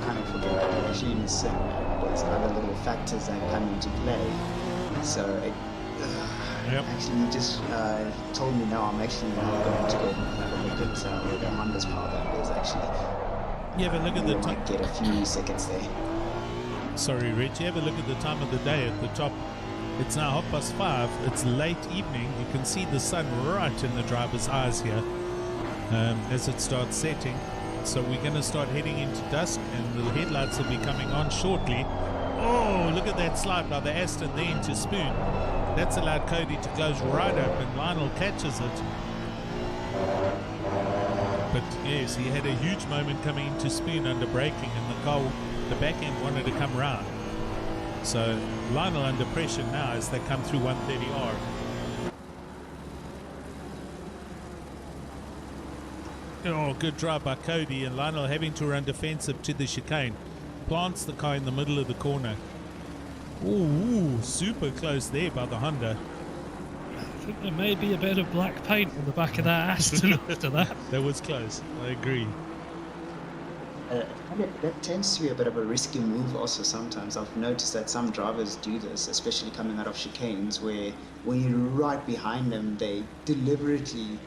kind of forget that you actually miss there's other little factors that come into play. So actually you just told me now I'm actually now going to go have a look at where the Honda's power band is actually. You have a look at the might get a few seconds there. Sorry, Rich, you have a look at the time of the day at the top. It's now 5:30. It's late evening. You can see the sun right in the driver's eyes here as it starts setting. So we're going to start heading into dusk, and the headlights will be coming on shortly. Oh, look at that slide by the Aston there into Spoon. That's allowed Cody to close right up, and Lionel catches it. But yes, he had a huge moment coming into Spoon under braking, and the back end wanted to come round. So Lionel under pressure now as they come through 130R. Oh, good drive by Cody, and Lionel having to run defensive to the chicane. Plants the car in the middle of the corner. Ooh, super close there by the Honda. I think there may be a bit of black paint on the back of that Aston after that. That was close, I agree. That tends to be a bit of a risky move also sometimes. I've noticed that some drivers do this, especially coming out of chicanes, where when you're right behind them, they deliberately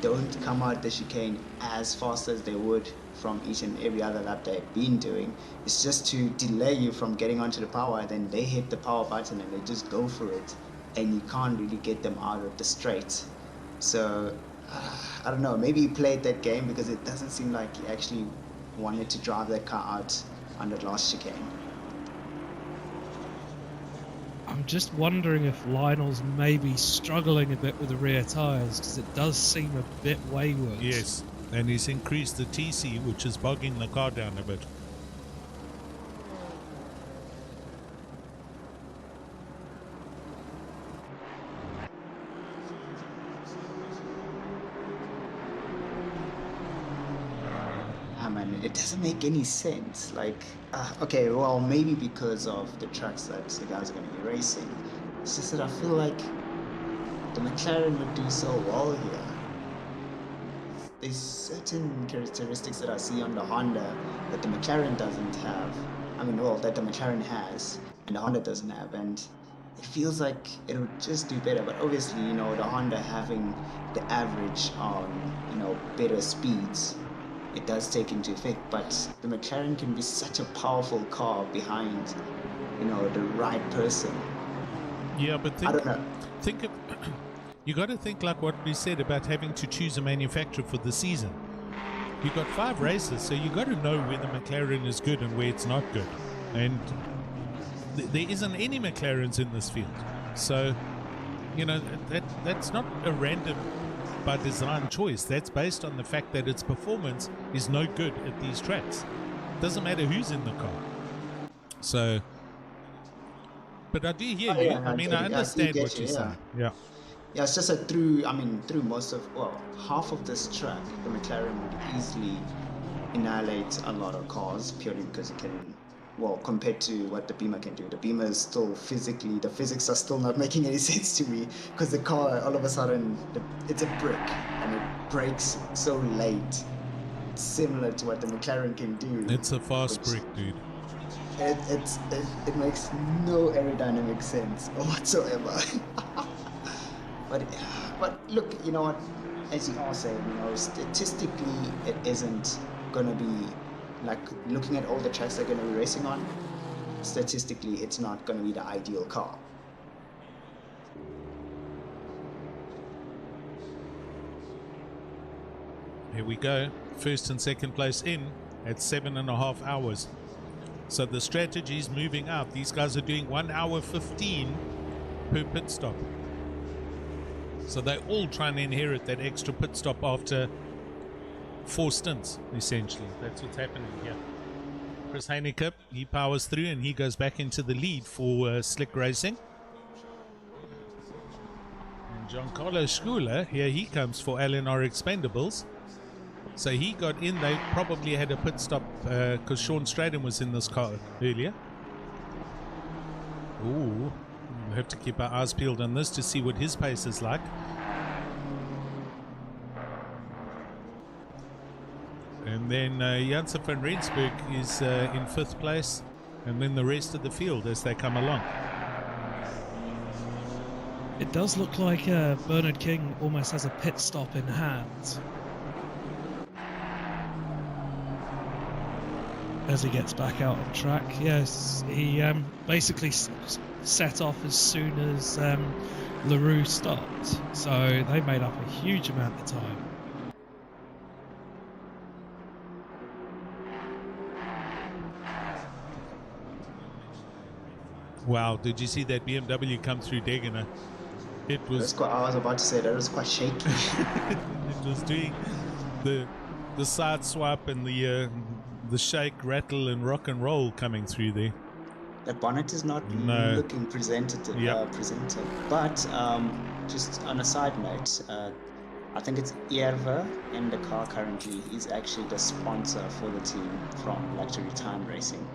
don't come out the chicane as fast as they would from each and every other lap they've been doing. It's just to delay you from getting onto the power, and then they hit the power button and they just go for it, and you can't really get them out of the straight. So I don't know, maybe he played that game because it doesn't seem like he actually wanted to drive that car out on that last chicane. I'm just wondering if Lionel's maybe struggling a bit with the rear tyres, because it does seem a bit wayward. Yes, and he's increased the TC, which is bogging the car down a bit. It doesn't make any sense. Like, okay, well, maybe because of the tracks that the guys are going to be racing. It's just that I feel like the McLaren would do so well here. There's certain characteristics that I see on the Honda that the McLaren doesn't have. I mean, well, that the McLaren has and the Honda doesn't have, and it feels like it would just do better. But obviously, you know, the Honda having the average on, you know, better speeds, it does take into effect, but the McLaren can be such a powerful car behind, you know, the right person. Yeah, but I don't know. Think of, you got to think like what we said about having to choose a manufacturer for the season. You got 5 races, so you got to know where the McLaren is good and where it's not good. And there isn't any McLarens in this field, so you know that's not a random by design choice. That's based on the fact that its performance is no good at these tracks. Doesn't matter who's in the car. So, but I do hear you. I mean, I understand what you're saying. Yeah. Yeah, it's just that through most of, well, half of this track, the McLaren would easily annihilate a lot of cars purely because it can, well, compared to what the Beamer can do. The Beamer is still physically, the physics are still not making any sense to me, because the car, all of a sudden, it's a brick, and it brakes so late. It's similar to what the McLaren can do. It's a fast brick, dude. It makes no aerodynamic sense whatsoever. But look, you know what, as you are saying, you know, statistically, it isn't going to be, like, looking at all the tracks they're going to be racing on, statistically, it's not going to be the ideal car. Here we go. First and second place in at 7.5 hours. So the strategy is moving out. These guys are doing 1 hour 15 per pit stop. So they're all trying to inherit that extra pit stop after 4 stints, essentially. That's what's happening here. Chris Heineke, he powers through and he goes back into the lead for Slick Racing. And Giancarlo Schuler, here he comes for LNR Expendables. So he got in. They probably had a pit stop because Sean Straden was in this car earlier. Ooh, we'll have to keep our eyes peeled on this to see what his pace is like. And then Janssen van Rensburg is in 5th place, and then the rest of the field as they come along. It does look like Bernard King almost has a pit stop in hand as he gets back out on track. Yes, he basically set off as soon as LaRue stopped, so they made up a huge amount of time. Wow, did you see that BMW come through Degener? It was... I was about to say, that was quite shaky. It was doing the side swap and the shake, rattle and rock and roll coming through there. The bonnet is not looking presented. But just on a side note, I think it's Ierve in the car currently. He's actually the sponsor for the team from Luxury Time Racing.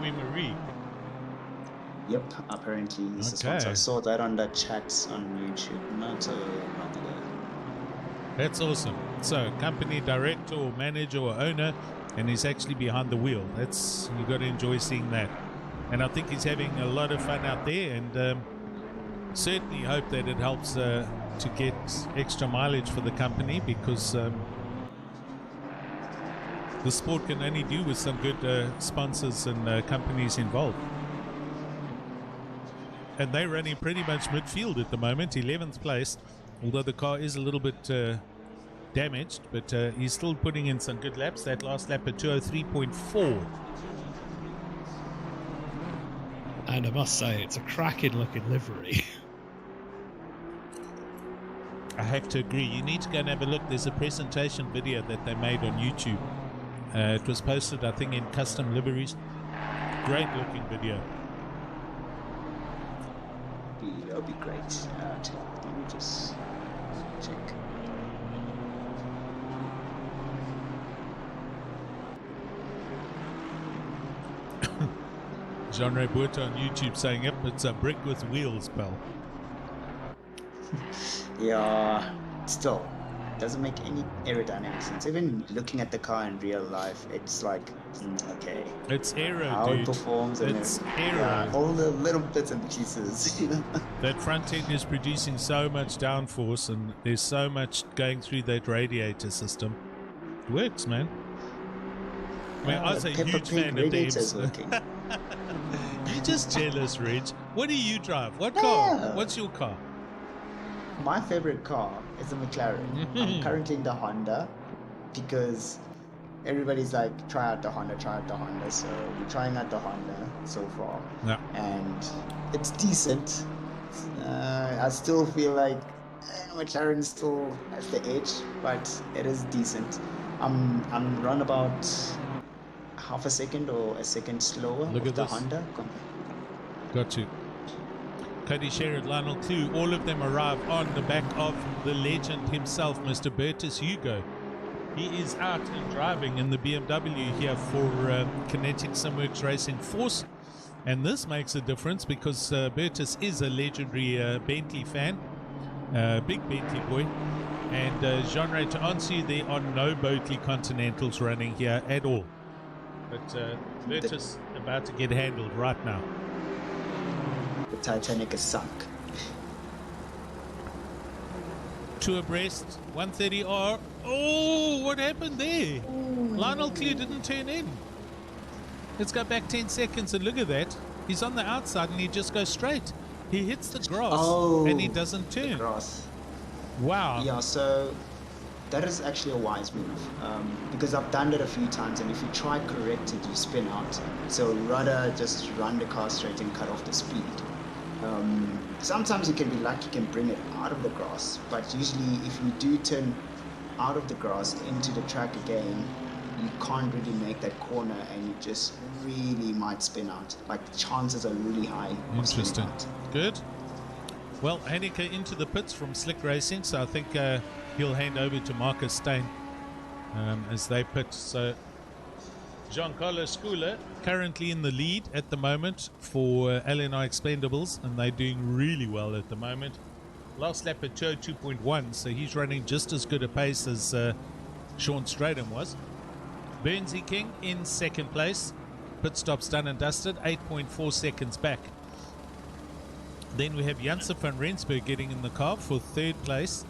Marie. Yep, apparently he's the sponsor. I saw that on the chats on YouTube not long ago. That's awesome. So, company director or manager or owner, and he's actually behind the wheel. That's, you got to enjoy seeing that. And I think he's having a lot of fun out there, and certainly hope that it helps to get extra mileage for the company, because the sport can only do with some good sponsors and companies involved. And they're running pretty much midfield at the moment, 11th place, although the car is a little bit damaged, but he's still putting in some good laps. That last lap at 2:03.4. And I must say, it's a cracking looking livery. I have to agree. You need to go and have a look. There's a presentation video that they made on YouTube. It was posted, I think, in custom liveries. Great looking video. That'll be great. Let me just check. Jean Rebut on YouTube saying, yep, it's a brick with wheels, pal. Yeah, still doesn't make any aerodynamic sense. Even looking at the car in real life, it's like, okay, it's aero, how dude. it performs, and It's aero. yeah, all the little bits and pieces. That front end is producing so much downforce, and there's so much going through that radiator system. It works, man. I mean, I was a huge fan of radiator's them. working. You're just jealous, Reg. What do you drive? What car? Yeah. What's your car? My favorite car is the McLaren. I'm currently in the Honda because everybody's like, try out the Honda. So we're trying out the Honda so far. Yeah. And it's decent. I still feel like McLaren still has the edge, but it is decent. I'm run about half a second or a second slower Look with at the this. Honda. Got you. Cody Sherrod, Lionel Clue, all of them arrive on the back of the legend himself, Mr. Bertus Hugo. He is out and driving in the BMW here for Kinetic Simworks Racing Force. And this makes a difference because Bertus is a legendary Bentley fan, big Bentley boy. And Jean-Ray, to answer you, there are no Boatley Continentals running here at all. But Bertus about to get handled right now. The Titanic is sunk. Two abreast, 130R. Oh, what happened there? Lionel Clue didn't turn in. Let's go back 10 seconds and look at that. He's on the outside and he just goes straight. He hits the grass and he doesn't turn. Grass. Wow. Yeah, so that is actually a wise move because I've done it a few times, and if you try correct it, you spin out. So rather just run the car straight and cut off the speed. Sometimes you can be lucky, you can bring it out of the grass, but usually if you do turn out of the grass into the track again, you can't really make that corner and you just really might spin out. Like the chances are really high of spinning Interesting. out. Good. Well, Hanneke into the pits from Slick Racing, so I think he'll hand over to Marcus Steyn as they pit. So Giancarlo Scuola currently in the lead at the moment for LNI Expendables, and they're doing really well at the moment. Last lap at 2:02.1, so he's running just as good a pace as Sean Stratham was. Burnsy King in second place. Pit stops done and dusted, 8.4 seconds back. Then we have Janse van Rensburg getting in the car for third place.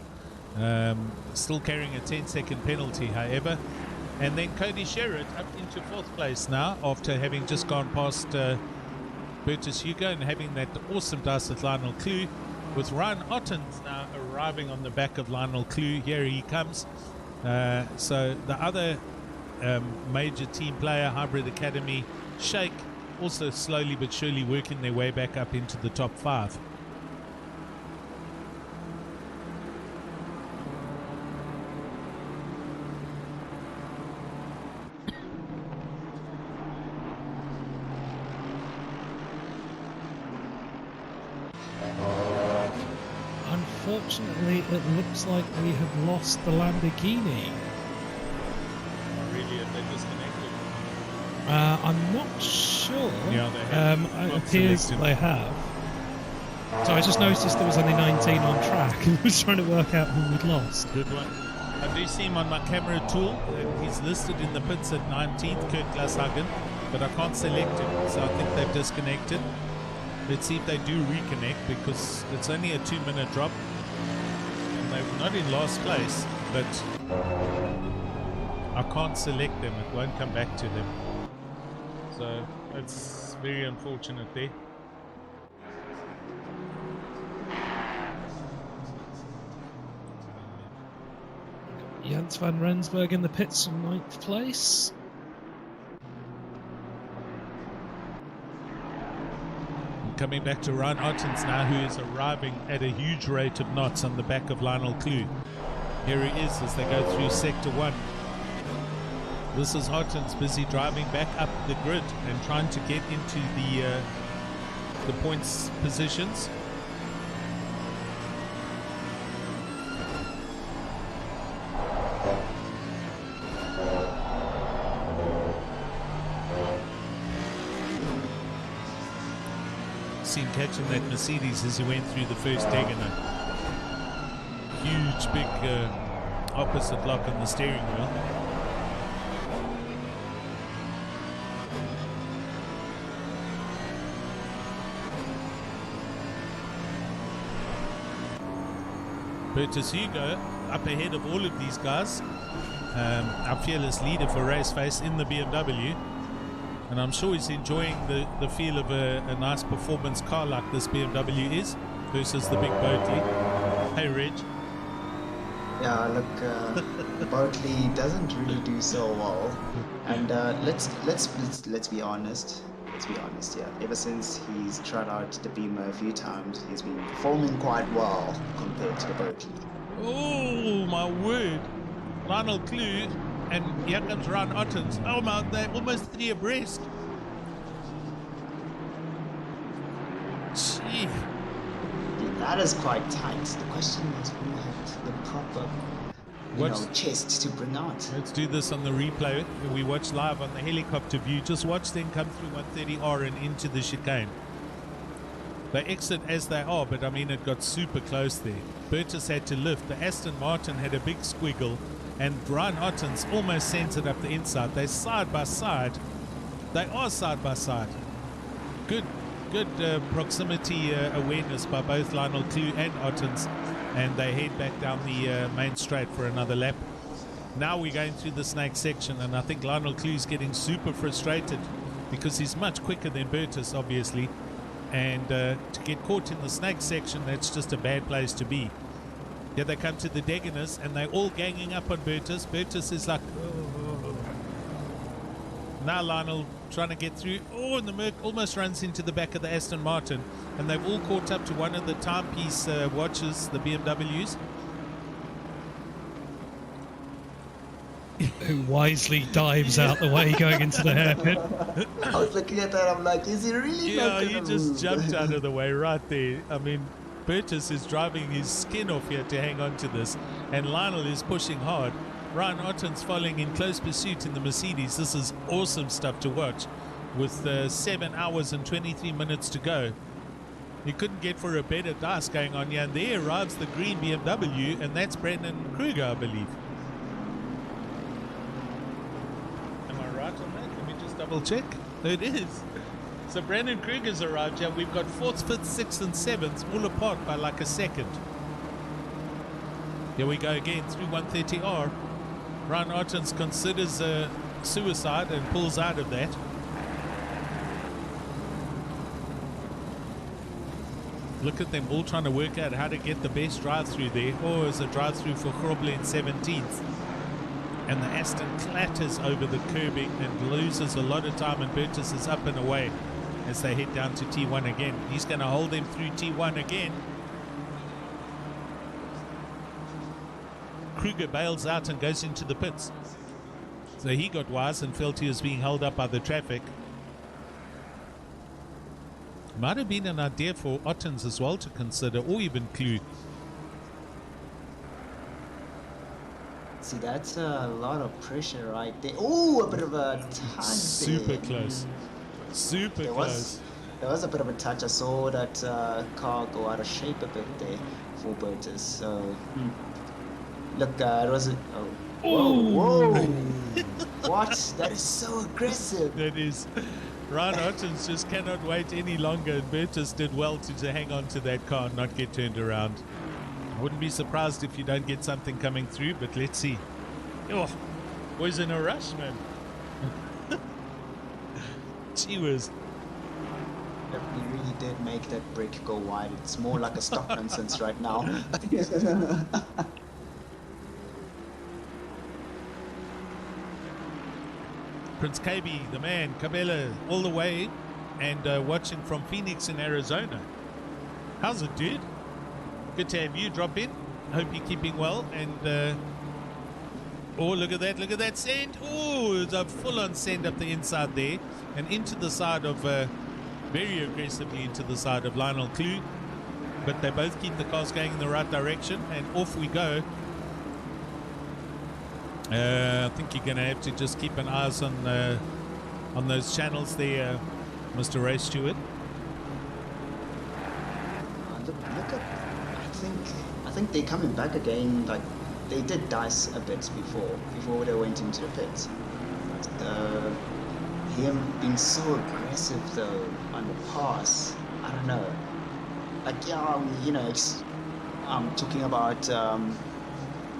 Still carrying a 10-second penalty, however. And then Cody Sherrod up into fourth place now after having just gone past Bertus Hugo and having that awesome dice with Lionel Clue. With Ryan Ottens now arriving on the back of Lionel Clue. Here he comes. So the other major team player, Hybrid Academy, Shake, also slowly but surely working their way back up into the top five. Unfortunately, it looks like we have lost the Lamborghini. Really, are they disconnected? I'm not sure. Yeah, they have. It appears that they have. So I just noticed there was only 19 on track and was trying to work out who we'd lost. Good one. I do see him on my camera tool, and he's listed in the pits at 19th, Kurt Glashagen, but I can't select him, so I think they've disconnected. Let's see if they do reconnect, because it's only a 2-minute drop, and they're not in last place, but I can't select them. It won't come back to them. So it's very unfortunate there. Jens van Rensburg in the pits in 9th place. Coming back to Ryan Ottens now, who is arriving at a huge rate of knots on the back of Lionel Clue. Here he is as they go through Sector 1. This is Ottens busy driving back up the grid and trying to get into the points positions. Seen catching that Mercedes as he went through the first Degana. Huge big opposite lock on the steering wheel. Bertus Hugo up ahead of all of these guys. Our fearless leader for Raceface in the BMW. And I'm sure he's enjoying the feel of a nice performance car like this BMW is versus the big Boatley. Hey, Reg. Yeah, look, Boatley doesn't really do so well, and let's be honest. Let's be honest here. Ever since he's tried out the Beamer a few times, he's been performing quite well compared to the Boatley. Oh my word! Lionel Clue. And here comes Ryan Ottens. Oh my, they're almost 3 abreast. Gee. That is quite tight. The question is who had the proper chest to bring out. Let's do this on the replay. We watch live on the helicopter view. Just watch them come through 130R and into the chicane. They exit as they are, but I mean it got super close there. Bertus had to lift. The Aston Martin had a big squiggle. And Ryan Ottens almost sends it up the inside. They're side by side. They are side by side. Good proximity awareness by both Lionel Clue and Ottens. And they head back down the main straight for another lap. Now we're going through the snake section, and I think Lionel Clue's getting super frustrated because he's much quicker than Bertus, obviously. And to get caught in the snake section, that's just a bad place to be. Yeah, they come to the Deganers and they're all ganging up on Bertus. Bertus is like, oh. Now Lionel trying to get through. Oh, and the Merc almost runs into the back of the Aston Martin. And they've all caught up to one of the timepiece watches, the BMWs. Who wisely dives out the way going into the hairpin. I was looking at that, I'm like, is he really not gonna he just move? jumped out of the way right there. I mean, Bertus is driving his skin off here to hang on to this, and Lionel is pushing hard. Ryan Ottens following in close pursuit in the Mercedes. This is awesome stuff to watch with 7 hours and 23 minutes to go. You couldn't get for a better dice going on here, and there arrives the green BMW, and that's Brandon Kruger, I believe. Am I right on that? Let me just double check. It is. So Brandon Kruger's arrived here. We've got 4th, 5th, 6th and 7th all apart by like a second. Here we go again through 130R. Ryan Ottens considers a suicide and pulls out of that. Look at them all trying to work out how to get the best drive through there. Oh, it's a drive through for Groble in 17th. And the Aston clatters over the curbing and loses a lot of time, and Bertus is up and away as they head down to T1 again. He's going to hold them through T1 again. Kruger bails out and goes into the pits. So he got wise and felt he was being held up by the traffic. Might have been an idea for Ottens as well to consider, or even Clue. See, that's a lot of pressure right there. Oh, a bit of a touch. Super close. Super close. There was a bit of a touch. I saw that car go out of shape a bit there for Bertus. So, look, it was a... Oh. Whoa. What? That is so aggressive. That is. Ryan Ottens just cannot wait any longer, and Bertus did well to hang on to that car and not get turned around. I wouldn't be surprised if you don't get something coming through, but let's see. Oh, boys in a rush, man. Gee whiz. We really did make that brick go wide. It's more like a stock nonsense right now. Prince KB, the man, Cabela, all the way, and watching from Phoenix in Arizona. How's it, dude? Good to have you drop in. Hope you're keeping well. And oh, look at that send. Oh, it's a full-on send up the inside there, and into the side of very aggressively into the side of Lionel Clue. But they both keep the cars going in the right direction, and off we go. I think you're going to have to just keep an eye on those channels there, Mr. Race Stewart. Look at, I think they're coming back again. Like they did dice a bit before they went into the pits. Him being so aggressive though on the pass, I don't know. Like I'm talking about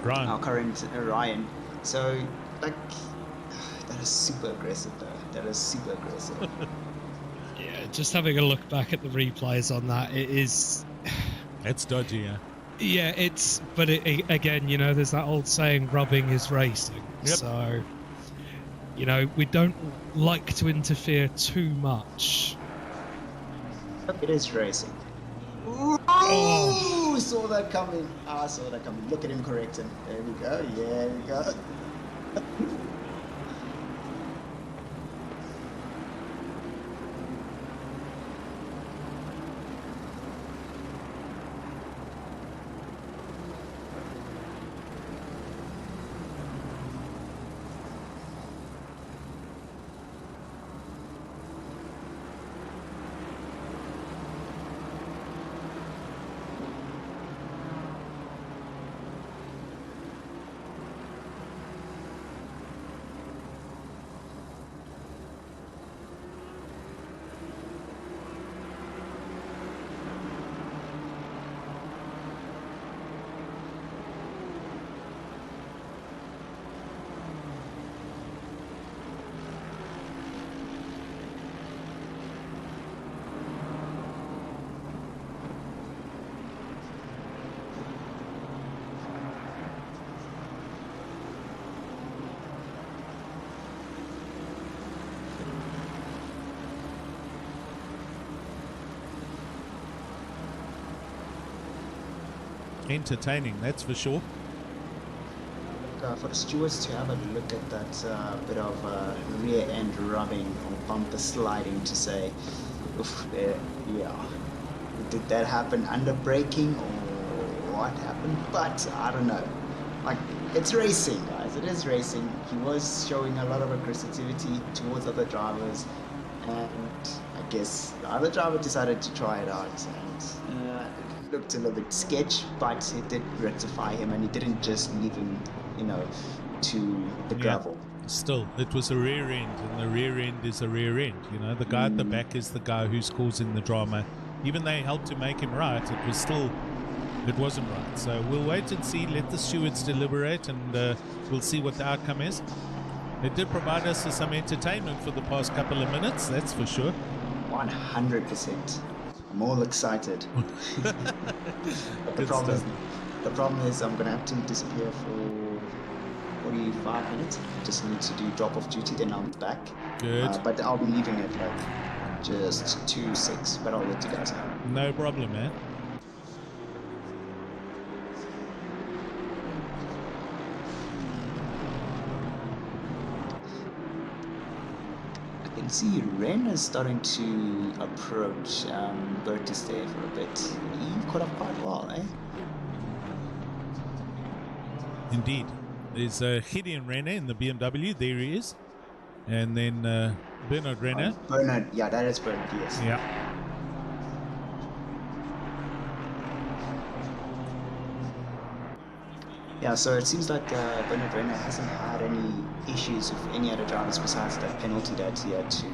Ryan. our current Ryan. So like that is super aggressive though. That is super aggressive. Yeah, just having a look back at the replays on that, it is. It's dodgy, yeah. Yeah, but again, there's that old saying, rubbing is racing. Yep. So, we don't like to interfere too much. It is racing. Oh, saw that coming. I saw that coming. Look at him correcting. There we go. Yeah, there we go. Entertaining, that's for sure. For the stewards to have a look at that bit of rear end rubbing or bumper sliding to say, oof, yeah, did that happen under braking or what happened? But I don't know. Like, it's racing, guys. It is racing. He was showing a lot of aggressivity towards other drivers, and I guess the other driver decided to try it out, and it looked a little bit sketch, but it did rectify him, and he didn't just leave him, to the gravel. Still, it was a rear end, and the rear end is a rear end. The guy at the back is the guy who's causing the drama. Even they helped to make him right, it wasn't right. So we'll wait and see, let the stewards deliberate, and we'll see what the outcome is. It did provide us with some entertainment for the past couple of minutes, that's for sure. 100%. I'm all excited. But the problem is I'm going to have to disappear for 45 minutes. I just need to do drop off duty, then I'll be back. Good. But I'll be leaving at like just 2:06, but I'll let you guys know. No problem, man. I can see Ren is starting to approach Bertus there for a bit. He caught up quite well, eh? Indeed. There's Gideon Renner in the BMW. There he is. And then Bernard Renner. Bernard, yeah, that is Bernard, yes. Yeah. Yeah, so it seems like Bernard Renner hasn't had any issues with any other drivers besides that penalty that he had to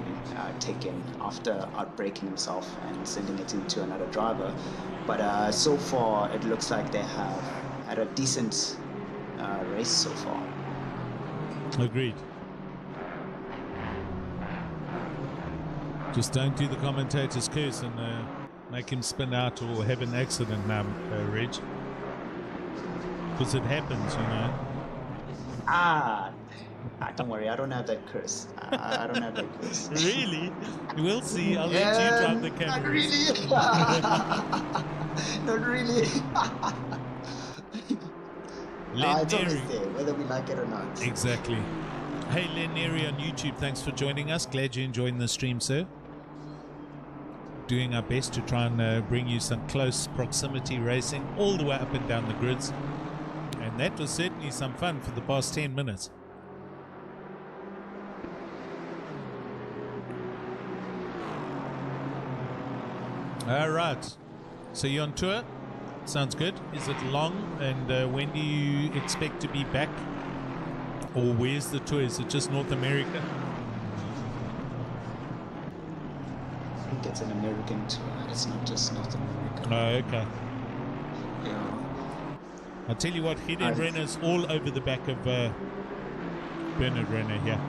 take in after outbraking himself and sending it into another driver. But so far, it looks like they have had a decent race so far. Agreed. Just don't do the commentator's curse and make him spin out or have an accident now, Reg. Because it happens, Don't worry, I don't have that curse. I don't have that curse. Really? We'll see. I'll let you drive the cameras. Not really. It's always there, whether we like it or not. Exactly. Hey, Len Neri on YouTube, thanks for joining us. Glad you're enjoying the stream, sir. Doing our best to try and bring you some close proximity racing all the way up and down the grids. And that was certainly some fun for the past 10 minutes. All right. So you're on tour? Sounds good. Is it long? And when do you expect to be back? Or where's the tour? Is it just North America? I think it's an American tour. It's not just North America. Oh, okay. Yeah. I'll tell you what, Hidden Renner's all over the back of Bernard Renner here.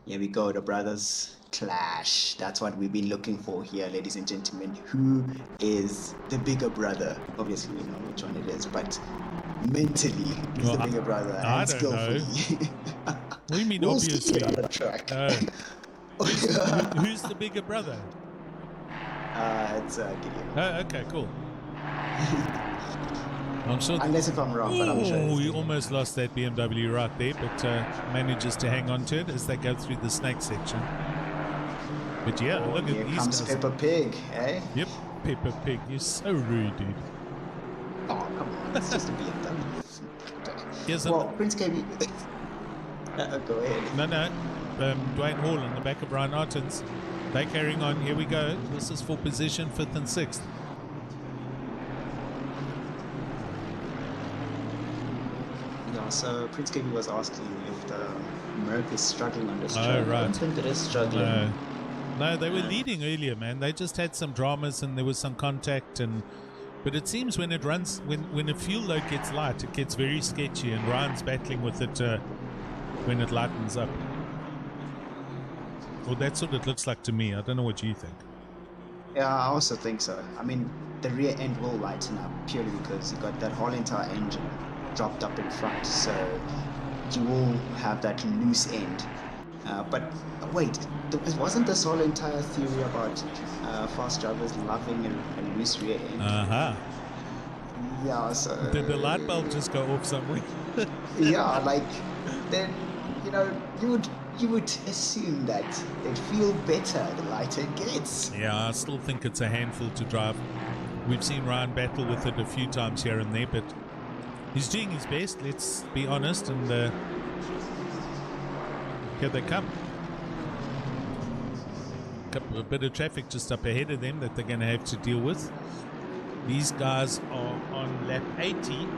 Here we go, the brothers clash. That's what we've been looking for here, ladies and gentlemen. Who is the bigger brother? Obviously, we know which one it is, but mentally, who's the bigger brother? I don't know. What do you mean, we'll obviously? see it on the track. Who's the bigger brother? It's Gideon. Oh, okay, cool. I'm sure. Unless if I'm wrong, but I'm sure. Oh, we almost lost that BMW right there, but manages to hang on to it as they go through the snake section. But yeah, look at these guys. Here comes Peppa Pig, eh? Yep, Peppa Pig. You're so rude, dude. Oh, come on. It's just a BMW. Yes, well, Prince KB... go ahead. No. Dwayne Hall in the back of Ryan Artins. They're carrying on. Here we go. This is for position 5th and 6th. Yeah, so Prince KB was asking if the Merc is struggling on this track. Oh, right. I don't think it is struggling. No, they were leading earlier, man. They just had some dramas and there was some contact, but it seems when it runs, when a fuel load gets light, it gets very sketchy, and Ryan's battling with it when it lightens up. Well, that's what it looks like to me. I don't know what you think. Yeah, I also think so. I mean, the rear end will lighten up purely because you got that whole entire engine dropped up in front, so you will have that loose end. But wait, wasn't this whole entire theory about fast drivers loving a loose rear end? Yeah, so... Did the light bulb just go off somewhere? Yeah, like, then, you would assume that they'd feel better the lighter it gets. Yeah, I still think it's a handful to drive. We've seen Ryan battle with it a few times here and there, but he's doing his best, let's be honest, and here they come. A bit of traffic just up ahead of them that they're going to have to deal with. These guys are on lap 80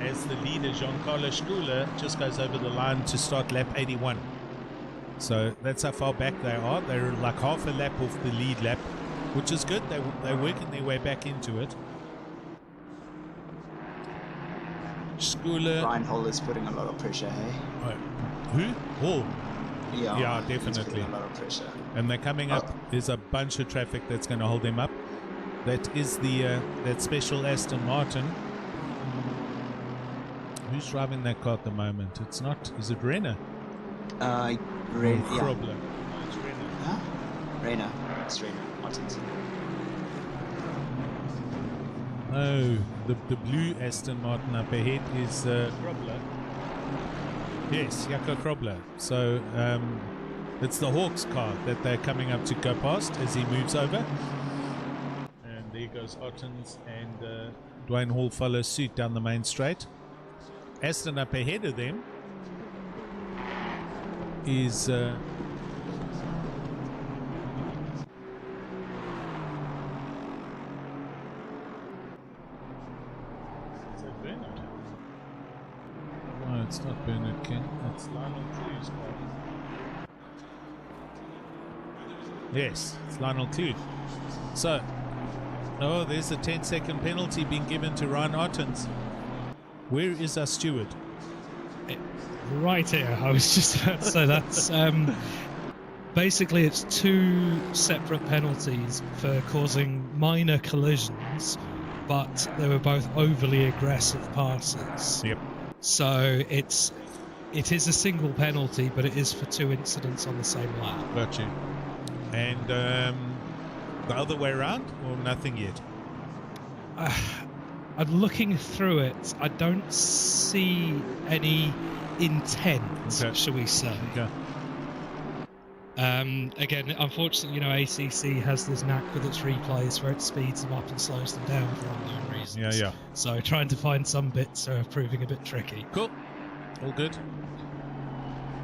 as the leader, Giancarlo Sculler, just goes over the line to start lap 81. So that's how far back they are. They're like half a lap off the lead lap, which is good. They're working their way back into it. Sculler. Ryan Hall is putting a lot of pressure, hey? Who? Hall. Yeah, definitely. A lot of pressure. And they're coming up. There's a bunch of traffic that's going to hold them up. That is the that special Aston Martin. Who's driving that car at the moment? It's not. Is it Renner? Kruger. Yeah. No, it's Renner. Huh? Renner. It's Renner. Martins. Oh, the blue Aston Martin up ahead is Krobler. Yes, Jaco Krobler. So it's the Hawks car that they're coming up to go past as he moves over. And there goes Ottens, and Dwayne Hall follows suit down the main straight. Aston up ahead of them is no, it's not Bernard King. It's Lionel Clue's car. Yes, it's Lionel Clue. So, there's a 10-second penalty being given to Ryan Ottens. Where is our steward? Right here. I was just about to say that's basically it's two separate penalties for causing minor collisions, but they were both overly aggressive passes. Yep. So it's It is a single penalty, but it is for 2 incidents on the same lap. Got you. And the other way around, or nothing yet? I'm looking through it. I don't see any intent, shall we say. Okay. Again, unfortunately, ACC has this knack with its replays where it speeds them up and slows them down for unknown reasons. Yeah. So trying to find some bits are proving a bit tricky. Cool. All good.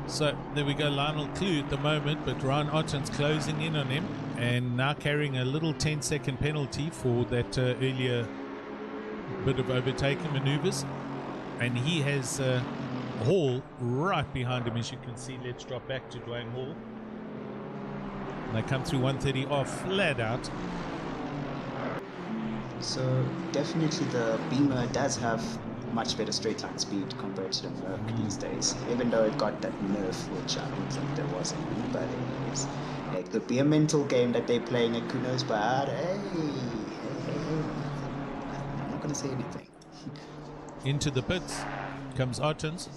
So there we go, Lionel Clue at the moment, but Ryan Otten's closing in on him and now carrying a little 10-second penalty for that earlier bit of overtaking maneuvers. And he has Hall right behind him, as you can see. Let's drop back to Dwayne Hall. And they come through 130 off, flat out. So definitely the Beamer does have much better straight line speed compared to the Merc these days, even though it got that nerf, which I don't think there was any. But anyways, it could be a mental game that they're playing at Kuno's, but hey, I'm not gonna say anything. Into the pits comes Ottens.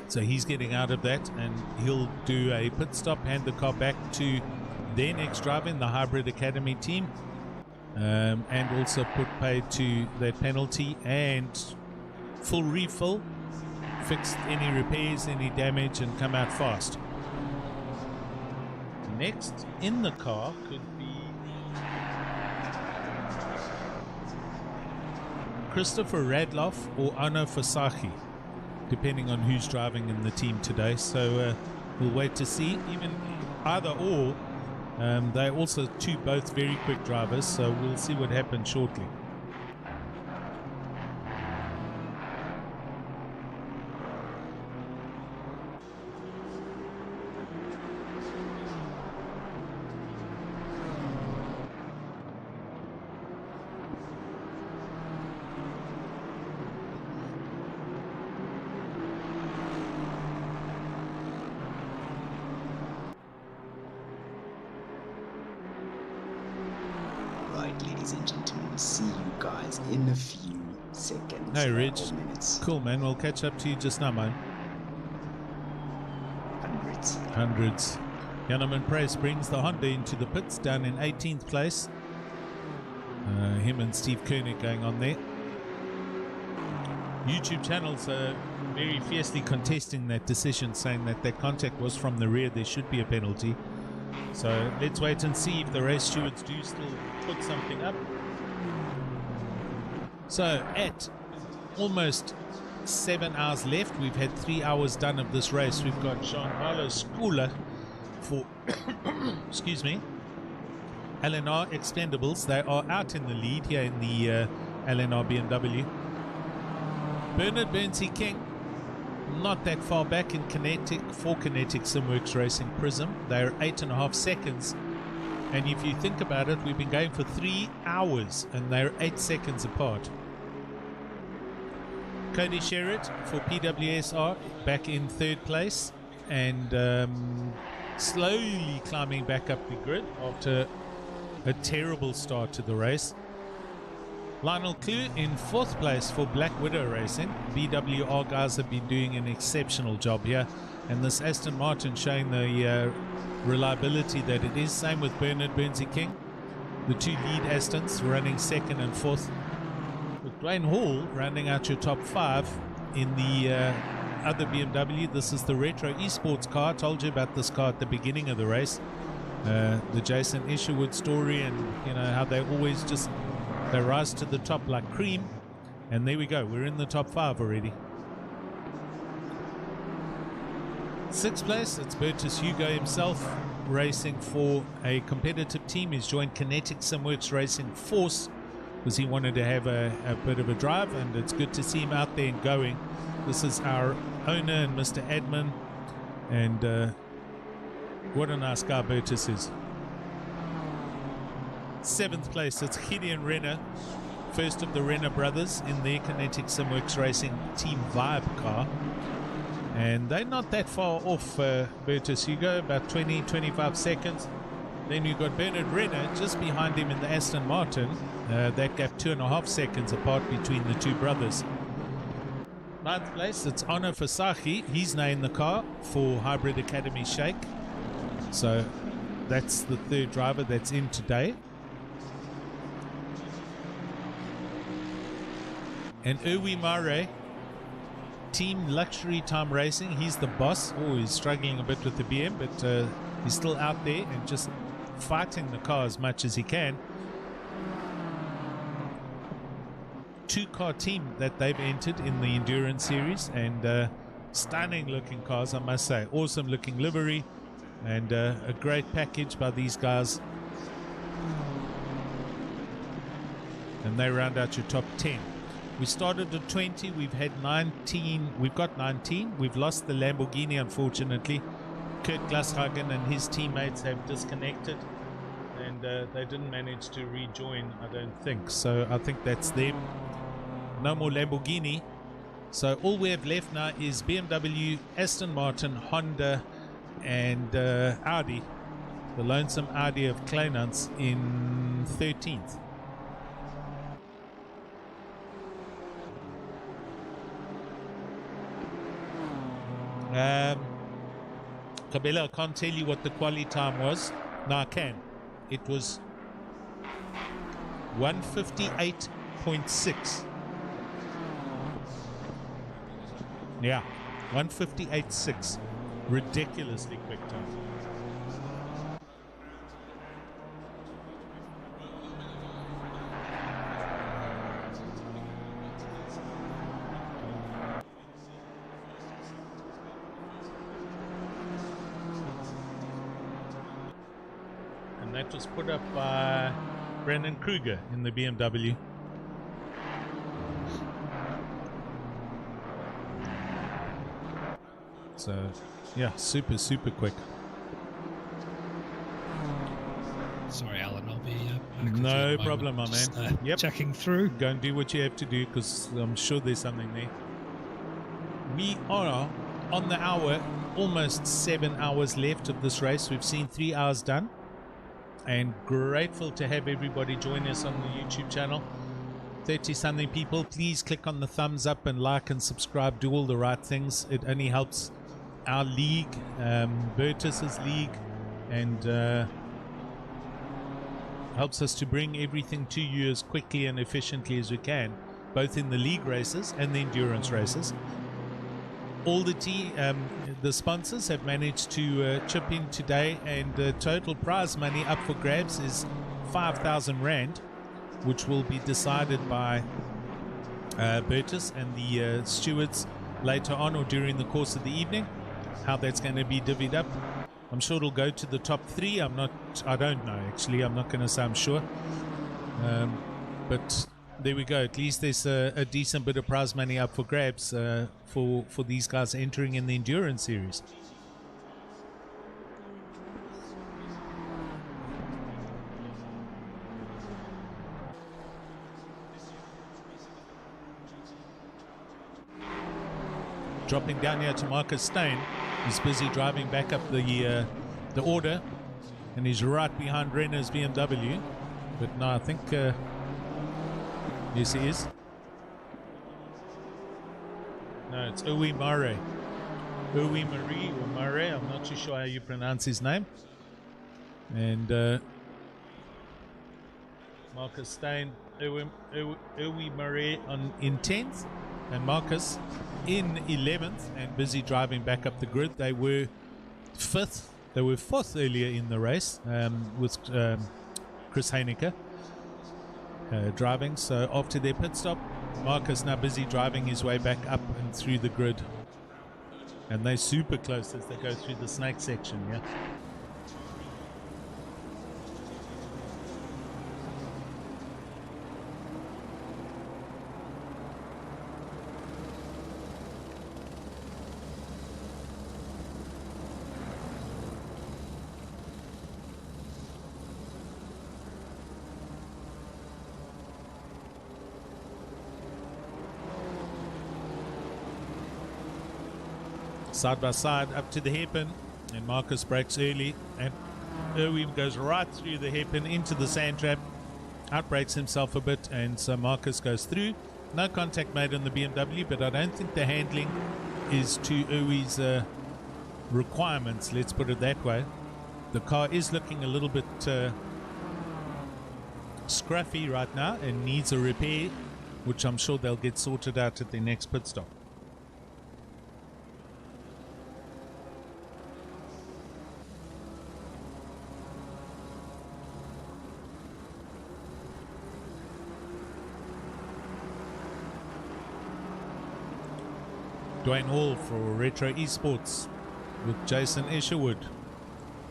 So he's getting out of that, and he'll do a pit stop, hand the car back to their next driver in the Hybrid Academy team, and also put paid to that penalty and full refill, fix any repairs, any damage, and come out fast. Next in the car could be Christopher Radloff or Arno Fasaki, depending on who's driving in the team today. So we'll wait to see. Even either or, they're also both very quick drivers, so we'll see what happens shortly. Ladies and gentlemen, see you guys in a few seconds. Hey, Rich. Or minutes. Cool, man. We'll catch up to you just now, man. Hundreds. Janeman Price brings the Honda into the pits, down in 18th place. Him and Steve Koenig going on there. YouTube channels are very fiercely contesting that decision, saying that that contact was from the rear. There should be a penalty. So let's wait and see if the race stewards do still put something up. So at almost 7 hours left, we've had 3 hours done of this race. We've got Giancarlo Scuola for excuse me, LNR Expendables. They are out in the lead here in the LNR BMW. Bernard Bernsey King not that far back in Kinetic for Kinetic Simworks Racing Prism. They're 8.5 seconds, and if you think about it, we've been going for 3 hours and they're 8 seconds apart. Cody Sherritt for PWSR back in 3rd place and slowly climbing back up the grid after a terrible start to the race. Lionel Clue in 4th place for Black Widow Racing. BWR guys have been doing an exceptional job here, and this Aston Martin showing the reliability that it is. Same with Bernard Bernsey King. The 2 lead Astons running 2nd and 4th. With Dwayne Hall rounding out your top 5 in the other BMW. This is the Retro Esports car. I told you about this car at the beginning of the race. The Jason Isherwood story, and you know how they always just they rise to the top like cream. And there we go, we're in the top 5 already. 6th place, it's Bertus Hugo himself racing for a competitive team. He's joined Kinetic Simworks Racing Force because he wanted to have a bit of a drive, and it's good to see him out there and going. This is our owner and Mr. Admin, and what a nice guy Bertus is. 7th place, it's Gideon Renner, first of the Renner brothers in their Kinetic Simworks Racing Team Vibe car. And they're not that far off Bertus Hugo, about 20-25 seconds. Then you've got Bernard Renner just behind him in the Aston Martin. That gap 2.5 seconds apart between the 2 brothers. Ninth place, it's Honor Fasahi. He's now in the car for Hybrid Academy Shake. So that's the third driver that's in today. And Erwi Mare, Team Luxury Time Racing, he's the boss. Oh, he's struggling a bit with the BM, but he's still out there and just fighting the car as much as he can. Two-car team that they've entered in the Endurance Series, and stunning looking cars, I must say. Awesome looking livery, and a great package by these guys. And they round out your top 10. We started at 20, we've had 19, we've got 19. We've lost the Lamborghini, unfortunately. Kurt Glashagen and his teammates have disconnected, and they didn't manage to rejoin, I don't think. So I think that's them. No more Lamborghini. So all we have left now is BMW, Aston Martin, Honda, and Audi. The lonesome Audi of Kleinans in 13th. Cabela, I can't tell you what the quali time was. No, I can. It was 158.6. Yeah, 158.6. Ridiculously quick time. That was put up by Brendan Kruger in the BMW. So, yeah, super quick. Sorry, Alan, I'll be no problem, my man. Yep. Checking through. Go and do what you have to do, because I'm sure there's something there. We are on the hour, almost 7 hours left of this race. We've seen 3 hours done. And grateful to have everybody join us on the YouTube channel. 30-something people. Please click on the thumbs up and like and subscribe. Do all the right things. It only helps our league, Bertus's league, and helps us to bring everything to you as quickly and efficiently as we can, both in the league races and the endurance races. All the sponsors have managed to chip in today, and total prize money up for grabs is 5,000 Rand, which will be decided by Bertus and the stewards later on or during the course of the evening, how that's going to be divvied up. I'm sure it'll go to the top 3. I don't know actually. I'm not going to say I'm sure. But there we go. At least there's a decent bit of prize money up for grabs for these guys entering in the Endurance Series. Dropping down here to Marcus Steyn. He's busy driving back up the order, and he's right behind Renner's BMW. But no, I think... yes, he is. No, it's Erwi Mare. Erwi Marie or Mare. I'm not too sure how you pronounce his name. And Marcus Steyn, Erwi Mare in 10th, and Marcus in 11th, and busy driving back up the grid. They were 5th. They were 4th earlier in the race with Chris Heineke. Driving. So after their pit stop, Marcus now busy driving his way back up and through the grid, and they're super close as they go through the snake section. Yeah. Side by side up to the hairpin, and Marcus brakes early, and Erwin goes right through the hairpin into the sand trap, outbrakes himself a bit, and so Marcus goes through. No contact made on the BMW, but I don't think the handling is to Uwe's requirements, let's put it that way. The car is looking a little bit scruffy right now and needs a repair, which I'm sure they'll get sorted out at their next pit stop. Dwayne Hall for Retro Esports with Jason Isherwood.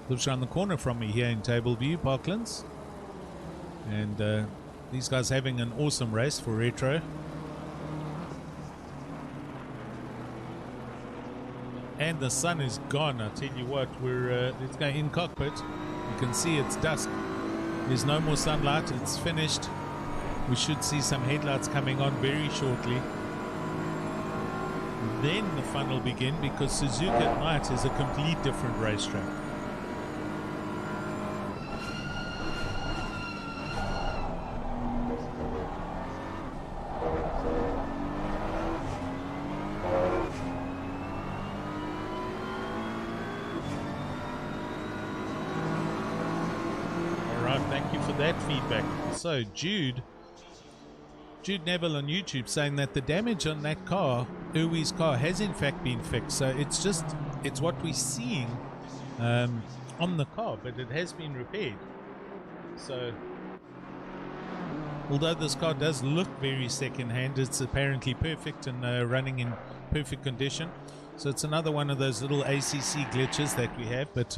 Lives around the corner from me here in Tableview, Parklands. And these guys having an awesome race for Retro. And the sun is gone, I tell you what. Let's go in cockpit. You can see it's dusk. There's no more sunlight, it's finished. We should see some headlights coming on very shortly. Then the fun will begin, because Suzuka at night is a complete different racetrack. Alright, thank you for that feedback. So Jude Neville on YouTube saying that the damage on that car, Uwe's car, has in fact been fixed. So it's what we're seeing on the car, but it has been repaired. So although this car does look very second-hand, it's apparently perfect and running in perfect condition. So it's another one of those little ACC glitches that we have, but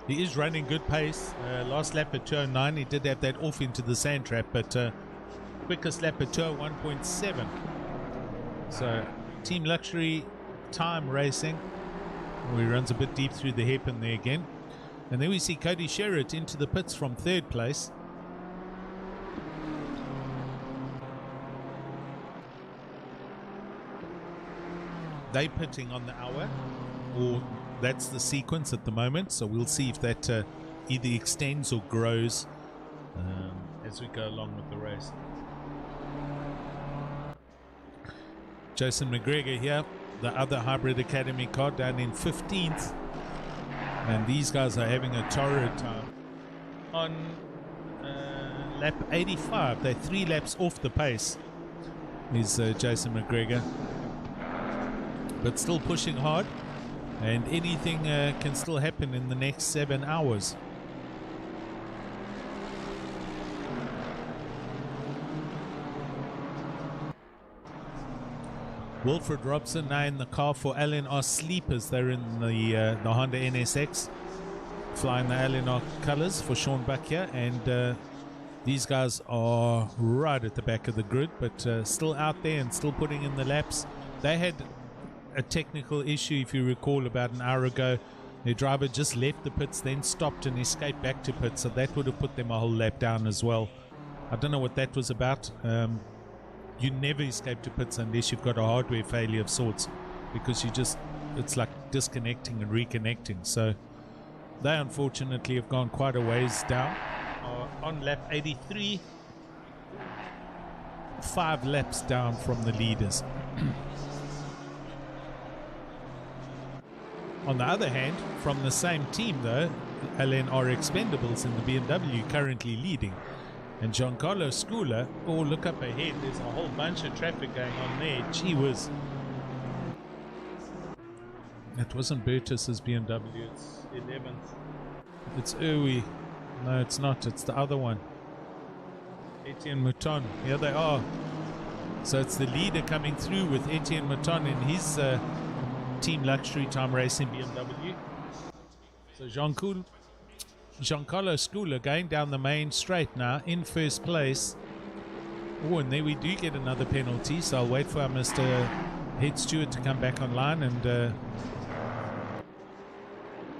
he is running good pace. Last lap at 209, he did have that off into the sand trap, but quickest lap at 1.7. So Team Luxury Time Racing, he runs a bit deep through the hairpin there again. And then we see Cody Sherritt into the pits from 3rd place. They pitting on the hour, or that's the sequence at the moment, so we'll see if that either extends or grows as we go along with the race. Jason McGregor here, the other Hybrid Academy car, down in 15th. And these guys are having a torrid time. On lap 85, they're 3 laps off the pace, is Jason McGregor. But still pushing hard, and anything can still happen in the next 7 hours. Wilfred Robson now in the car for LNR Sleepers. They're in the Honda NSX, flying the LNR colors for Sean Buck here, and these guys are right at the back of the grid, but still out there and still putting in the laps. They had a technical issue, if you recall, about an hour ago. Their driver just left the pits, then stopped and escaped back to pits, so that would have put them a whole lap down as well. I don't know what that was about. You never escape to pits unless you've got a hardware failure of sorts, because it's like disconnecting and reconnecting. So they unfortunately have gone quite a ways down. On lap 83, 5 laps down from the leaders. On the other hand, from the same team though, LNR Expendables in the BMW currently leading. And Giancarlo Scula, oh, look up ahead, there's a whole bunch of traffic going on there. Gee whiz. It wasn't Bertus's BMW, it's 11th. It's Uwe. No, it's not, it's the other one. Etienne Mouton, here they are. So it's the leader coming through with Etienne Mouton in his Team Luxury Time Racing BMW. So Giancarlo Scula going down the main straight now in first place. Oh, and there we do get another penalty, so I'll wait for our Mr. Head Steward to come back online and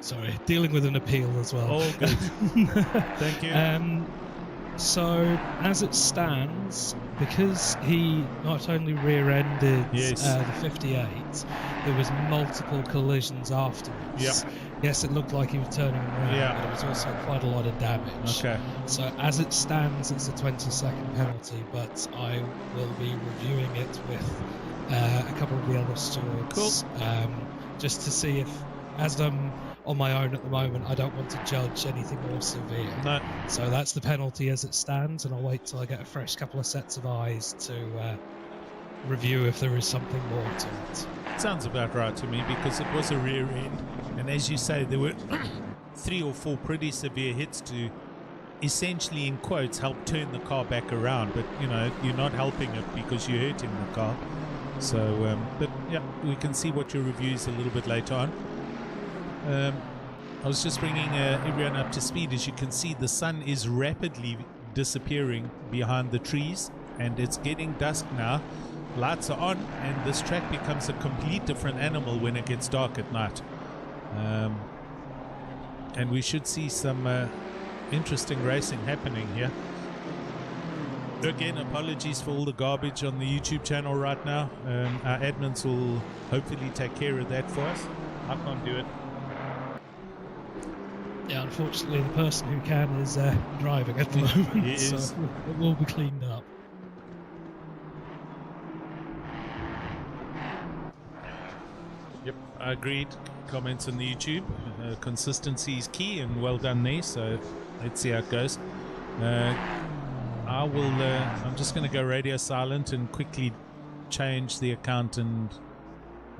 sorry, dealing with an appeal as well. Oh, good. Thank you. So as it stands, because he not only rear-ended the 58, there was multiple collisions afterwards. Yep. Yes, it looked like he was turning around, Yeah. but it was also quite a lot of damage. Okay. So as it stands, it's a 20-second penalty, but I will be reviewing it with a couple of the other stewards, just to see if, as I'm on my own at the moment, I don't want to judge anything more severe. No. So that's the penalty as it stands, and I'll wait till I get a fresh couple of sets of eyes to review if there is something more to it. Sounds about right to me, because it was a rear end, and as you say, there were 3 or 4 pretty severe hits to essentially, in quotes, help turn the car back around. But you know, you're not helping it because you're hurting the car. So, but yeah, we can see what your review is a little bit later on. I was just bringing everyone up to speed. As you can see, the sun is rapidly disappearing behind the trees, and it's getting dusk now. Lights are on, and this track becomes a complete different animal when it gets dark at night. And we should see some interesting racing happening here. Again, apologies for all the garbage on the YouTube channel right now. Our admins will hopefully take care of that for us. I can't do it. Yeah, unfortunately, the person who can is driving at the moment, He is. so it will be cleaned up. Yep, I agreed. Comments on the YouTube. Consistency is key, and well done there. So let's see how it goes. I'm just going to go radio silent and quickly change the account. And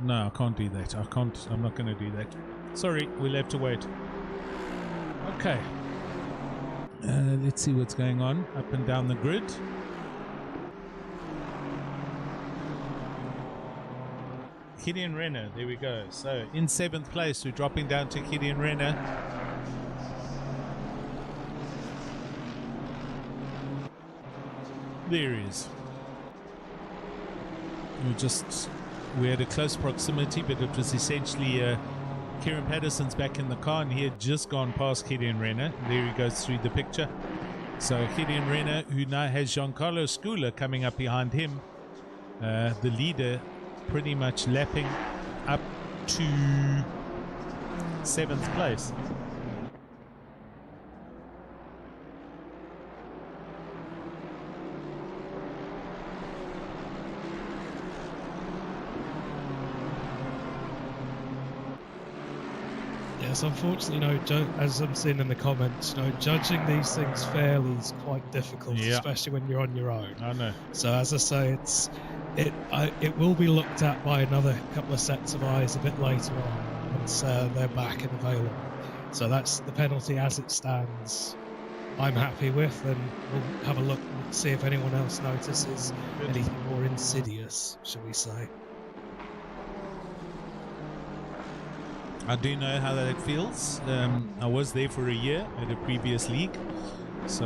no, I can't do that. I'm not going to do that. Sorry, we'll have to wait. Okay. Let's see what's going on up and down the grid. Gideon Renner, there we go. So in 7th place, we're dropping down to Gideon Renner. There he is. We had a close proximity, but it was essentially Kieran Patterson's back in the car, and he had just gone past Gideon Renner. There he goes through the picture. So Gideon Renner, who now has Giancarlo Scula coming up behind him, the leader, pretty much lapping up to 7th place. Yes, unfortunately, as I'm seeing in the comments, judging these things fairly is quite difficult, especially when you're on your own. I know. So as I say, it will be looked at by another couple of sets of eyes a bit later on once they're back and available. So that's the penalty as it stands. I'm happy with, and we'll have a look and see if anyone else notices anything more insidious, shall we say. I do know how that feels. I was there for a year at a previous league, so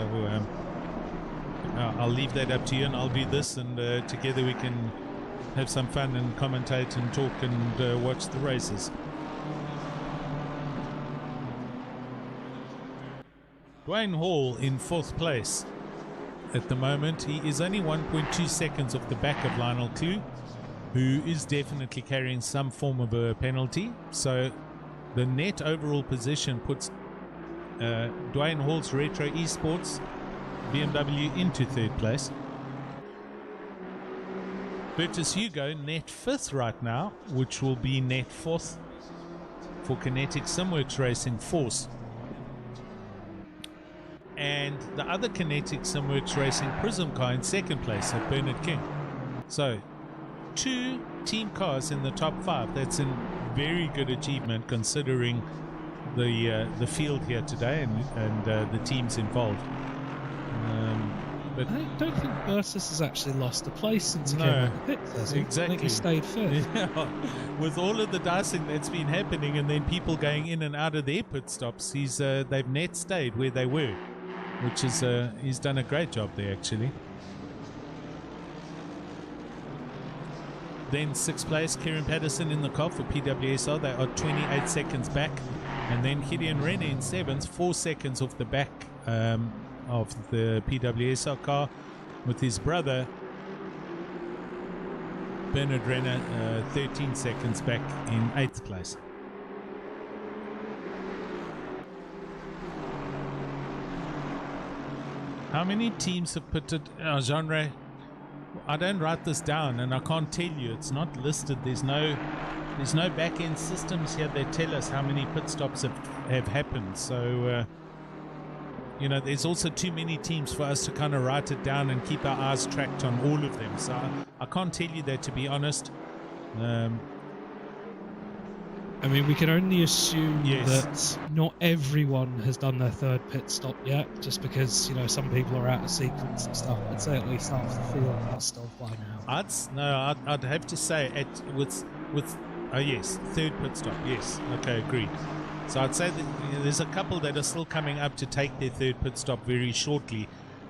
I'll leave that up to you, and I'll do this, and together we can have some fun and commentate and talk and watch the races. Dwayne Hall in 4th place at the moment. He is only 1.2 seconds off the back of Lionel Clue, who is definitely carrying some form of a penalty. So the net overall position puts Dwayne Hall's Retro Esports BMW into 3rd place. Bertus Hugo net 5th right now, which will be net 4th for Kinetic Simworks Racing Force. And the other Kinetic Simworks Racing Prism car in 2nd place at Bernard King. So 2 team cars in the top 5. That's a very good achievement considering the field here today and the teams involved. But I don't think Bertus has actually lost a place since he No, came out of the pits, has he? exactly. I think he stayed 5th. yeah, with all of the dicing that's been happening, and then people going in and out of their pit stops, they've net stayed where they were, which is he's done a great job there actually. Then 6th place, Kieran Patterson in the car for PWSR. They are 28 seconds back. And then Gideon Renner in 7th, 4 seconds off the back of the PWSR car, with his brother Bernard Renner 13 seconds back in 8th place. How many teams have put it? Genre. I don't write this down, and I can't tell you. It's not listed. There's no back end systems here that tell us how many pit stops have happened. So there's also too many teams for us to kind of write it down and keep our eyes tracked on all of them. So I can't tell you that, to be honest. I mean, we can only assume Yes. that not everyone has done their third pit stop yet, just because some people are out of sequence and stuff. I'd say at least half the field must have by now. I'd have to say with yes, third pit stop. Yes, okay, agreed. So I'd say that there's a couple that are still coming up to take their third pit stop very shortly.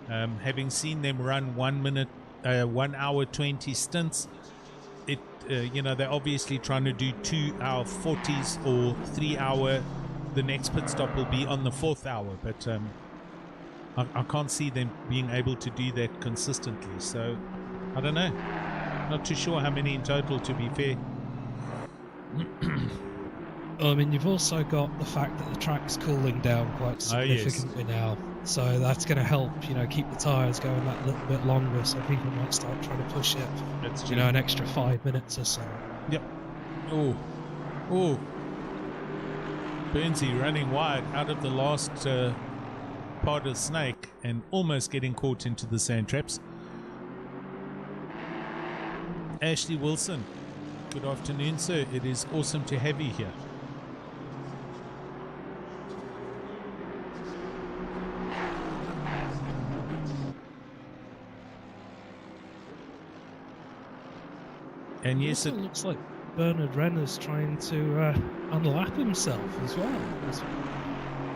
Having seen them run 1 hour 20 stints, they're obviously trying to do 2 hour 40s or 3 hour. The next pit stop will be on the 4th hour, but I can't see them being able to do that consistently. So I don't know. Not too sure how many in total, to be fair. Well, I mean, you've also got the fact that the track's cooling down quite significantly now, so that's going to help, keep the tyres going that little bit longer, so people might start trying to push it, That's an extra 5 minutes or so. Yep. Oh. Burnsy running wide out of the last part of Snake and almost getting caught into the sand traps. Ashley Wilson, good afternoon, sir. It is awesome to have you here. And yes, it looks like Bernard Renner's trying to unlap himself as well. It's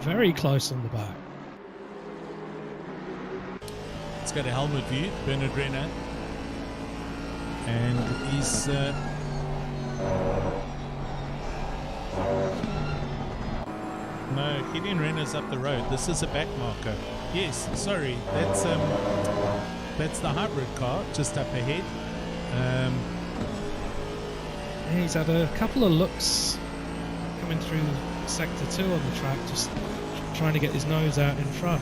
very close on the back. It's got a helmet view, Bernard Renner. And he's no, Gideon Renner's up the road. This is a back marker. Yes, sorry, that's the hybrid car just up ahead. He's had a couple of looks coming through Sector 2 on the track, just trying to get his nose out in front.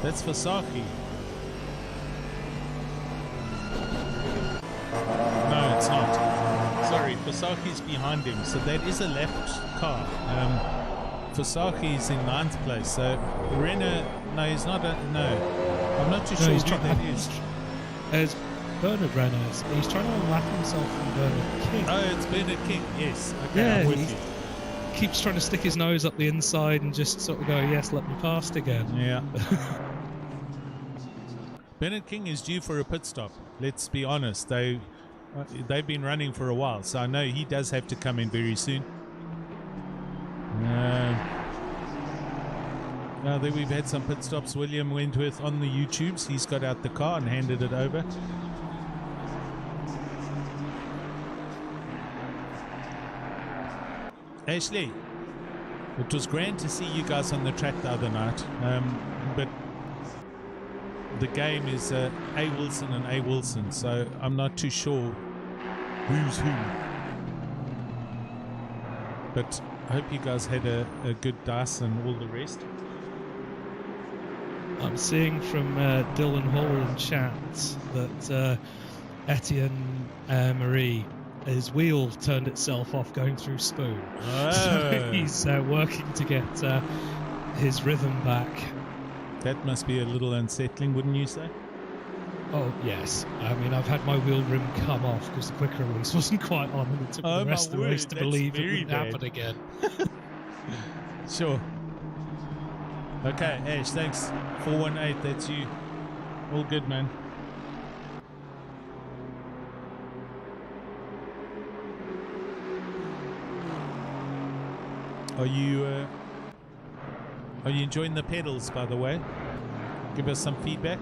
That's Fasaki. No, it's not. Sorry, Fasaki's behind him, so that is a left car. Fasaki's in 9th place, so Renner, no, he's not. No, I'm not too sure who that is. There's Bernard Renner. He's trying to unlap himself from Bernard King. Oh, it's Bernard King, yes. Okay, yeah, I'm with you. Keeps trying to stick his nose up the inside and just sort of go, yes, let me past again. Yeah. Bernard King is due for a pit stop. Let's be honest. They've been running for a while, so I know he does have to come in very soon. Now that we've had some pit stops, William Wentworth on the YouTubes, he's got out the car and handed it over. Ashley, it was grand to see you guys on the track the other night, but the game is A. Wilson and A. Wilson, so I'm not too sure who's who. But I hope you guys had a good dice and all the rest. I'm seeing from Dylan Hall in chat that Etienne Marie, his wheel turned itself off going through Spoon. Oh. So he's working to get his rhythm back. That must be a little unsettling, wouldn't you say? Oh, yes. I mean, I've had my wheel rim come off because the quick release wasn't quite on, and it took the rest of the race to believe it wouldn't happen again. Sure. Okay, Ash, thanks. 418, that's you. All good, man. Are you enjoying the pedals, by the way? Give us some feedback.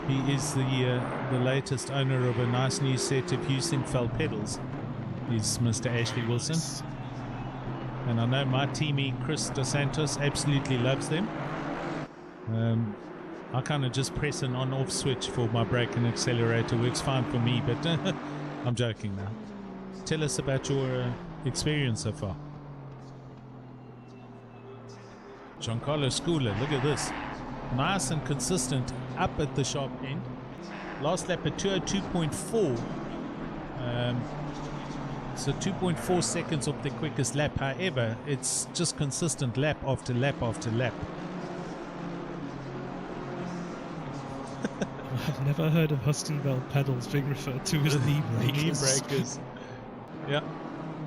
He is the latest owner of a nice new set of Houston felt pedals. He's Mr. Ashley Wilson. Nice. And I know my teammate Chris Dos Santos absolutely loves them. I kind of just press an on-off switch for my brake and accelerator. Works fine for me, but I'm joking now. Tell us about your experience so far. Giancarlo Schooler, look at this. nice and consistent up at the sharp end. Last lap at 2:02.4. So 2.4 seconds of the quickest lap. However, it's just consistent lap after lap after lap. I've never heard of Hustonveld pedals being referred to as knee breakers. Knee breakers. Yeah.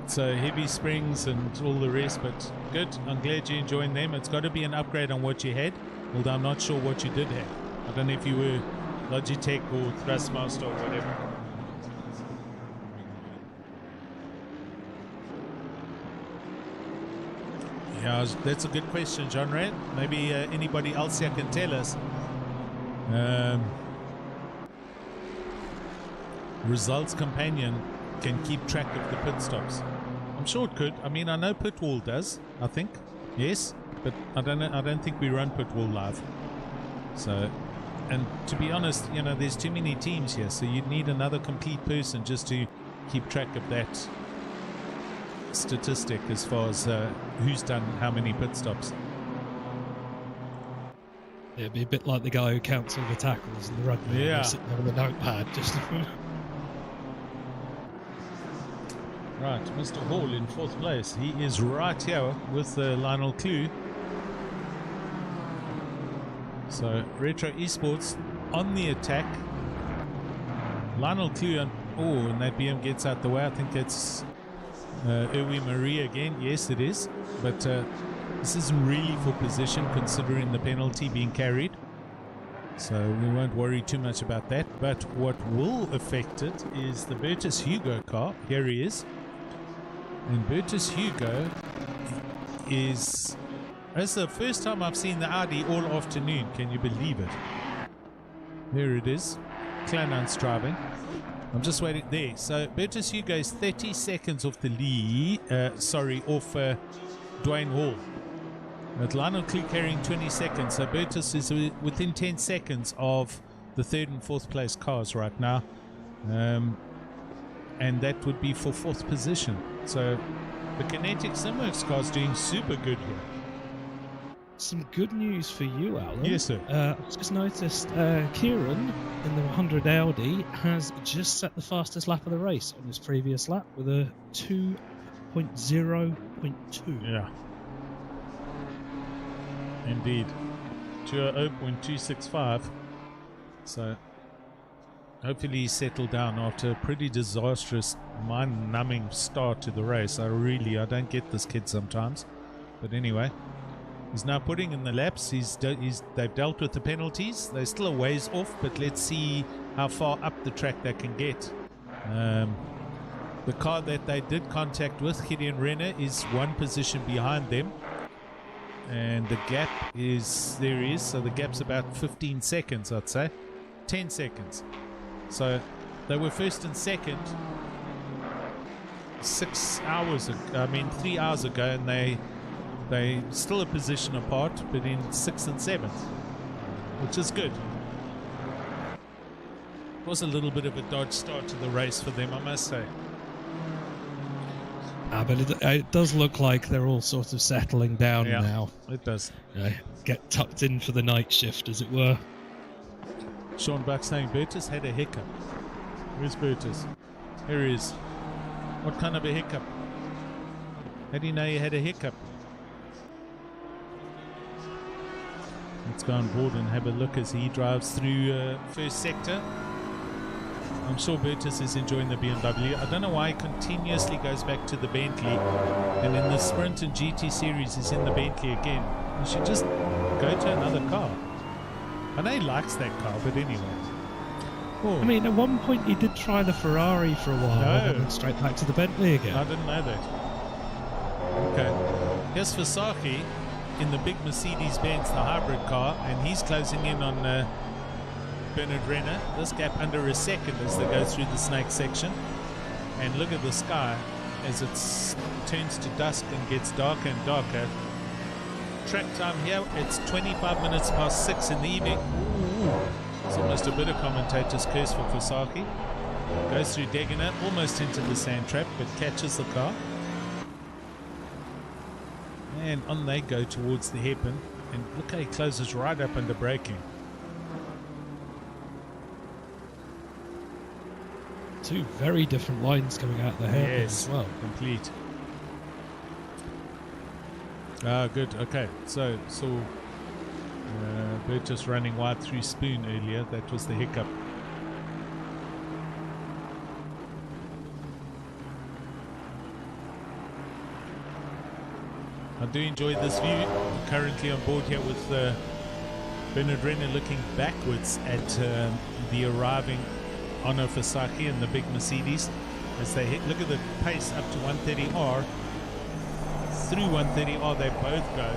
So heavy springs and all the rest, but good. I'm glad you're enjoying them. It's got to be an upgrade on what you had, although I'm not sure what you did have. I don't know if you were Logitech or Thrustmaster or whatever. Yeah, that's a good question, John Ray. Maybe anybody else here can tell us. Results Companion can keep track of the pit stops. I'm sure it could. I mean, I know Pitwall does, I think. Yes, but I don't know. I don't think we run Pitwall live. So, and to be honest, you know, there's too many teams here, so you'd need another complete person just to keep track of that statistic as far as who's done how many pit stops. It'd be a bit like the guy who counts all the tackles in the rugby. Yeah. Sitting there with a notepad, just. Right, Mr. Hall in 4th place. He is right here with Lionel Clue. So, Retro Esports on the attack. Lionel Clue, and that BM gets out the way. I think it's Erwin Marie again. Yes, it is. But this isn't really for position considering the penalty being carried. So we won't worry too much about that. But what will affect it is the Bertus Hugo car. Here he is. And Bertus Hugo is... That's the first time I've seen the Audi all afternoon. Can you believe it? There it is. Kleinan's driving. I'm just waiting there. So Bertus Hugo is 30 seconds off the lead. Off Dwayne Hall. But Lionel Clue carrying 20 seconds. So Bertus is within 10 seconds of the 3rd and 4th place cars right now. And that would be for 4th position. So the Kinetic Simworks car is doing super good here. Some good news for you, Alan. Yes, sir. I've just noticed Kieran in the 100 Audi has just set the fastest lap of the race on his previous lap with a 2.0.2. Yeah. Indeed. 2.0.265. So hopefully he's settled down after a pretty disastrous, mind-numbing start to the race. I don't get this kid sometimes. But anyway, he's now putting in the laps. They've dealt with the penalties. They're still a ways off, but let's see how far up the track they can get. The car that they did contact with, Gideon Renner, is one position behind them. And the gap is, there he is, so the gap's about 15 seconds, I'd say. 10 seconds. So they were first and second 3 hours ago, and they still a position apart, but in 6th and 7th, which is good. It was a little bit of a dodge start to the race for them, I must say. But it does look like they're all sort of settling down now. It does. Get tucked in for the night shift, as it were. Sean Buck saying Bertus had a hiccup. Where's Bertus? Here he is. What kind of a hiccup? How do you know you had a hiccup? Let's go on board and have a look as he drives through first sector. I'm sure Bertus is enjoying the BMW. I don't know why he continuously goes back to the Bentley, and in the Sprint and GT series he's in the Bentley again. He should just go to another car. I know he likes that car, but anyway. Oh. I mean, at one point he did try the Ferrari for a while, and then straight back to the Bentley again. I didn't know that. Okay. Here's Fasaki in the big Mercedes-Benz, the hybrid car, and he's closing in on Bernard Renner. This gap under a second as they go through the snake section. And look at the sky as it turns to dusk and gets darker and darker. Track time here, it's 25 minutes past 6 in the evening. It's almost a bit of commentator's curse for Fasaki. Goes through Degener, almost into the sand trap, but catches the car. And on they go towards the hairpin. And look how he closes right up under braking. Two very different lines coming out the hairpin as well. Complete. Ah, good. Okay, so Burtis running wide through Spoon earlier. That was the hiccup. I do enjoy this view. I'm currently on board here with Bernard Renner looking backwards at the arriving Ono Fasaki and the big Mercedes as they hit. Look at the pace up to 130R. Through 130R they both go,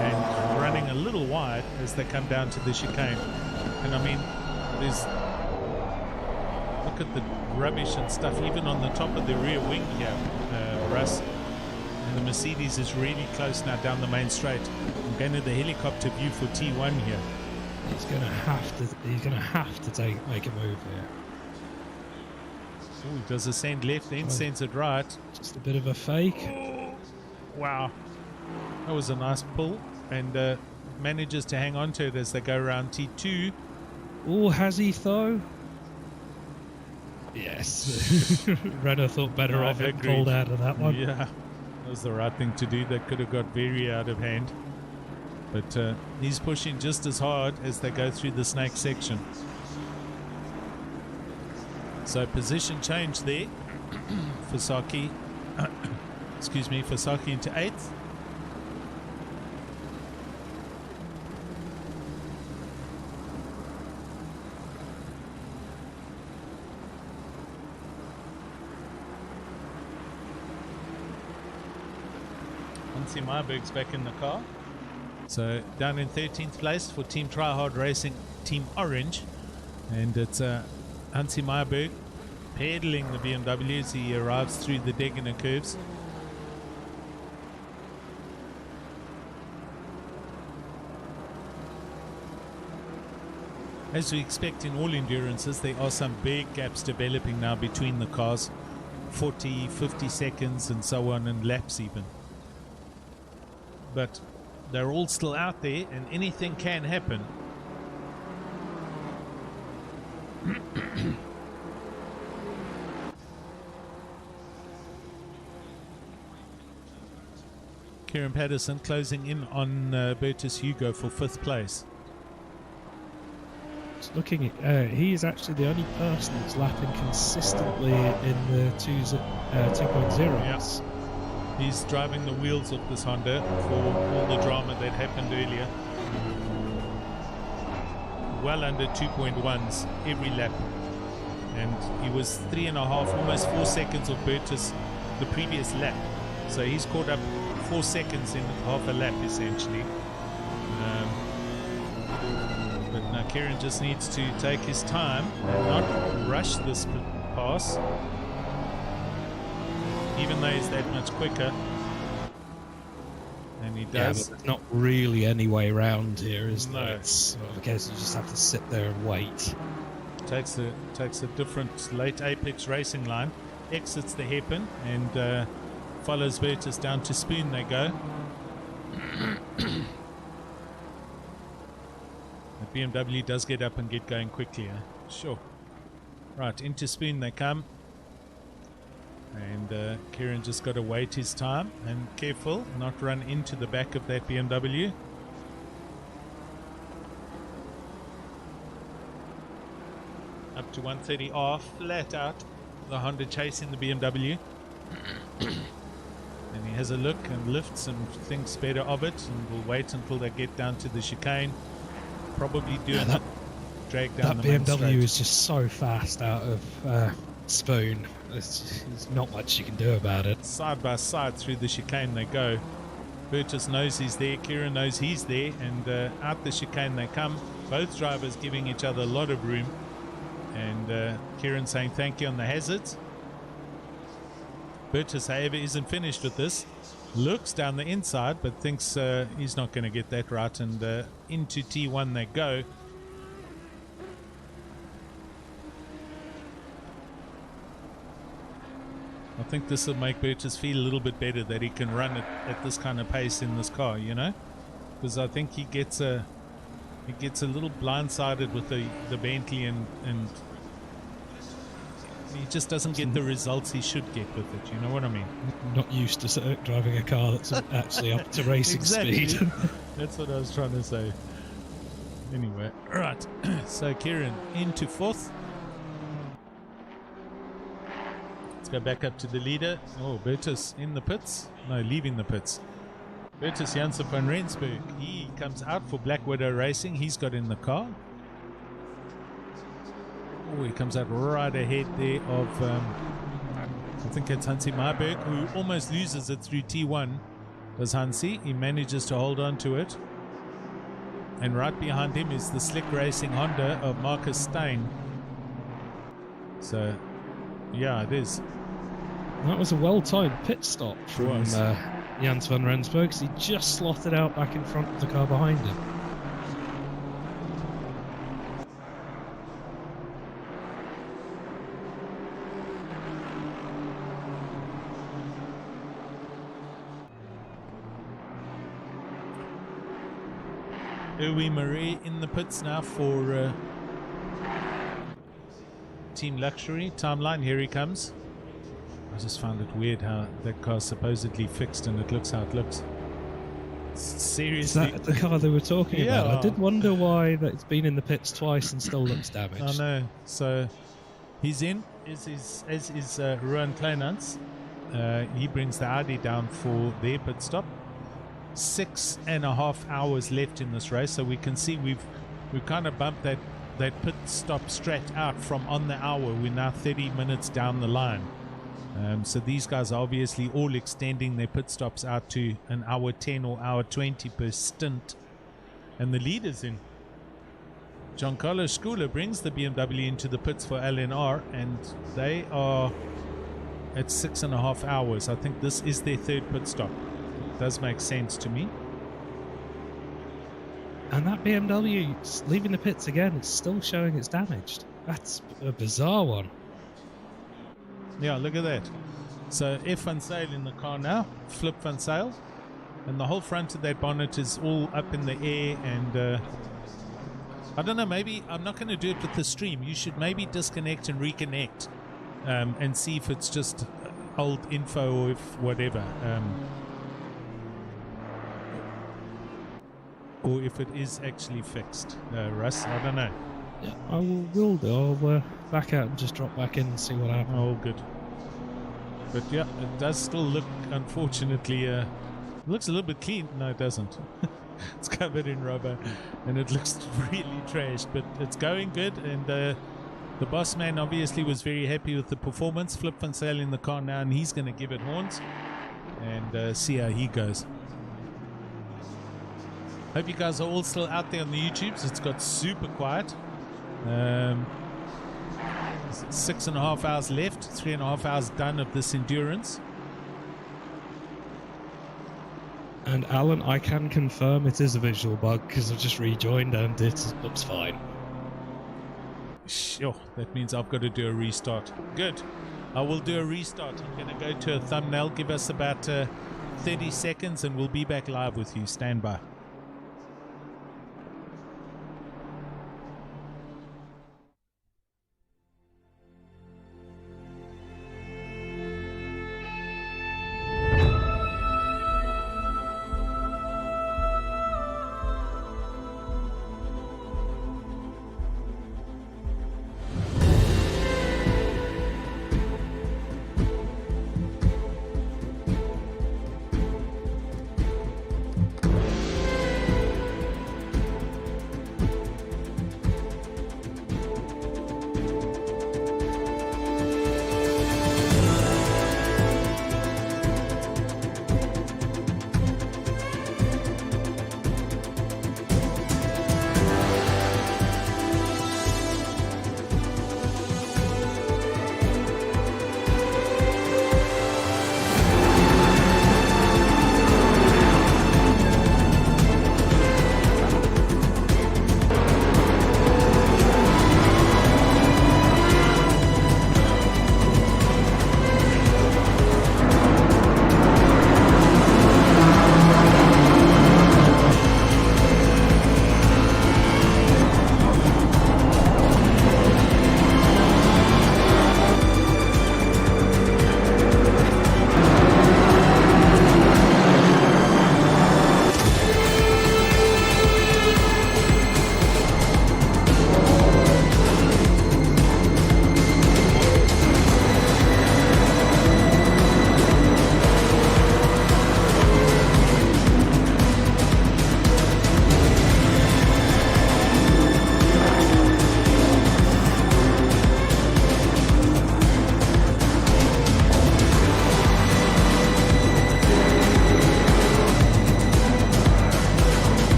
and running a little wide as they come down to the chicane. And I mean, there's, look at the rubbish and stuff even on the top of the rear wing here, Russ. And the Mercedes is really close now down the main straight. I'm going to the helicopter view for T1 here. He's going to have to make a move here. Ooh, does it send left, then sends it right. Just a bit of a fake. Oh, wow. That was a nice pull, and manages to hang on to it as they go around T2. Oh, has he though? Yes. Renner thought better of it, pulled out of that one. Yeah, that was the right thing to do. That could have got very out of hand. But he's pushing just as hard as they go through the snake section. So position change there. Fasaki, excuse me, Fasaki into 8th. Hansi Meyerberg's back in the car. So down in 13th place for Team Tryhard Racing, Team Orange. And it's Hansi Meyerberg pedaling the BMW as he arrives through the Degener curves. As we expect in all endurances, there are some big gaps developing now between the cars. 40, 50 seconds and so on, and laps even. But they're all still out there, and anything can happen. Kieran Patterson closing in on Bertus Hugo for 5th place. Just looking at, he is actually the only person that's lapping consistently in the 2.0. Yes. He's driving the wheels of this Honda for all the drama that happened earlier. Well under 2.1s every lap. And he was 3.5, almost 4 seconds of Bertus the previous lap. So he's caught up 4 seconds in half a lap essentially. But now Kieran just needs to take his time and not rush this pass. Even though he's that much quicker. And he does. Yeah, but there's not really any way around here, is there? No. It's sort of a case you just have to sit there and wait. Takes a different late apex racing line, exits the hairpin, and follows Bertus down to Spoon they go. The BMW does get up and get going quickly, Sure. Right, into Spoon they come. And Kieran just got to wait his time and careful not run into the back of that BMW. Up to 130R, flat out, the Honda chasing the BMW. And he has a look and lifts and thinks better of it, and will wait until they get down to the chicane. Probably do a drag down that the main BMW straight. is just so fast out of Spoon. There's not much you can do about it. Side by side through the chicane they go. Bertus knows he's there, Kieran knows he's there, and out the chicane they come. Both drivers giving each other a lot of room, and Kieran saying thank you on the hazards. Bertus, however, isn't finished with this. Looks down the inside, but thinks he's not going to get that right, and into T1 they go. I think this will make Bertus feel a little bit better that he can run it at this kind of pace in this car, you know? because I think he gets a little blindsided with the Bentley, and he just doesn't get the results he should get with it. You know what I mean? Not used to driving a car that's actually up to racing speed. That's what I was trying to say. Anyway, right. So Kieran into fourth. Let's go back up to the leader. Oh, Bertus in the pits. No, leaving the pits. Bertus Janssen van Rensburg. He comes out for Black Widow Racing. He's got in the car. Oh, he comes out right ahead there of, I think it's Hansi Marburg, who almost loses it through T1. Does Hansi. He manages to hold on to it. And right behind him is the Slick Racing Honda of Marcus Stein. So, yeah, it is. That was a well-timed pit stop from Jans van Rensburg, because he just slotted out back in front of the car behind him. Erwin Marais in the pits now for Team Luxury. Timeline, here he comes. I just found it weird how that car's supposedly fixed and it looks how it looks. Seriously. Is that the car they were talking about? I did wonder why that it's been in the pits twice and still looks damaged. I know. So he's in, as is Ruan Kleinans. He brings the Audi down for their pit stop. 6.5 hours left in this race, so we can see we've kind of bumped that pit stop straight out from on the hour. We're now 30 minutes down the line. So these guys are obviously all extending their pit stops out to an hour 10 or hour 20 per stint. And the leader's in. Giancarlo Scula brings the BMW into the pits for LNR, and they are at 6.5 hours. I think this is their third pit stop. It does make sense to me. And that BMW leaving the pits again, it's still showing it's damaged. That's a bizarre one. Yeah, look at that. So F Van Sale in the car now, Flip Van Sale, and the whole front of that bonnet is all up in the air. And I don't know, maybe I'm not going to do it with the stream. You should maybe disconnect and reconnect and see if it's just old info or if whatever, or if it is actually fixed. Russ, I don't know. Yeah, I will do. I'll back out and just drop back in and see what happens. Oh, good. But yeah, it does still look, unfortunately, it looks a little bit clean. No, it doesn't. It's covered in rubber and it looks really trashed, but it's going good. And the boss man obviously was very happy with the performance. Flip Van Sale in the car now, and he's going to give it horns and see how he goes. Hope you guys are all still out there on the YouTubes. It's got super quiet. 6.5 hours left, 3.5 hours done of this endurance. And Alan, I can confirm it is a visual bug because I've just rejoined and it looks fine. Sure, that means I've got to do a restart. Good, I will do a restart. I'm going to go to a thumbnail. Give us about 30 seconds and we'll be back live with you. Stand by.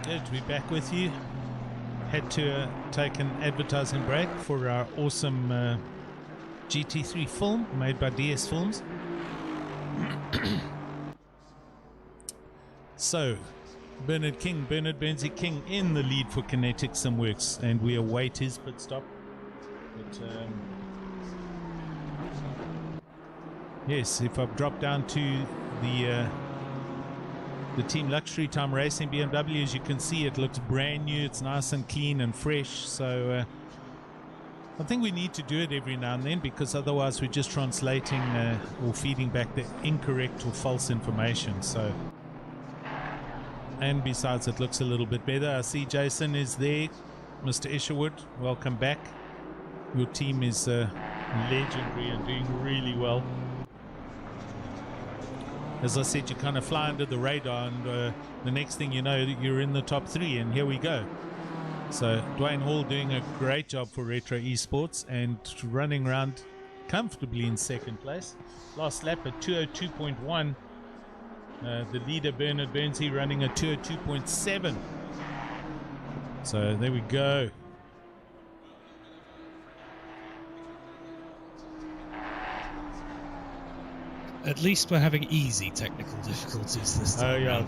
Good, we're back with you. Had to take an advertising break for our awesome GT3 film made by DS Films. So, Bernard Bernsey King in the lead for Kinetic Simworks, and we await his pit stop. But, yes, if I've dropped down to the Team Luxury Time Racing BMW, as you can see, it looks brand new. It's nice and clean and fresh. So I think we need to do it every now and then, because otherwise we're just translating or feeding back the incorrect or false information. So, and besides, it looks a little bit better. I see Jason is there. Mr. Isherwood, welcome back. Your team is legendary and doing really well. As I said, you kind of fly under the radar, and the next thing you know, you're in the top 3, and here we go. So Dwayne Hall doing a great job for Retro Esports and running around comfortably in second place. Last lap at 202.1. The leader Bernard Bernsey running at 202.7. So there we go. At least we're having easy technical difficulties this time. Oh yeah, I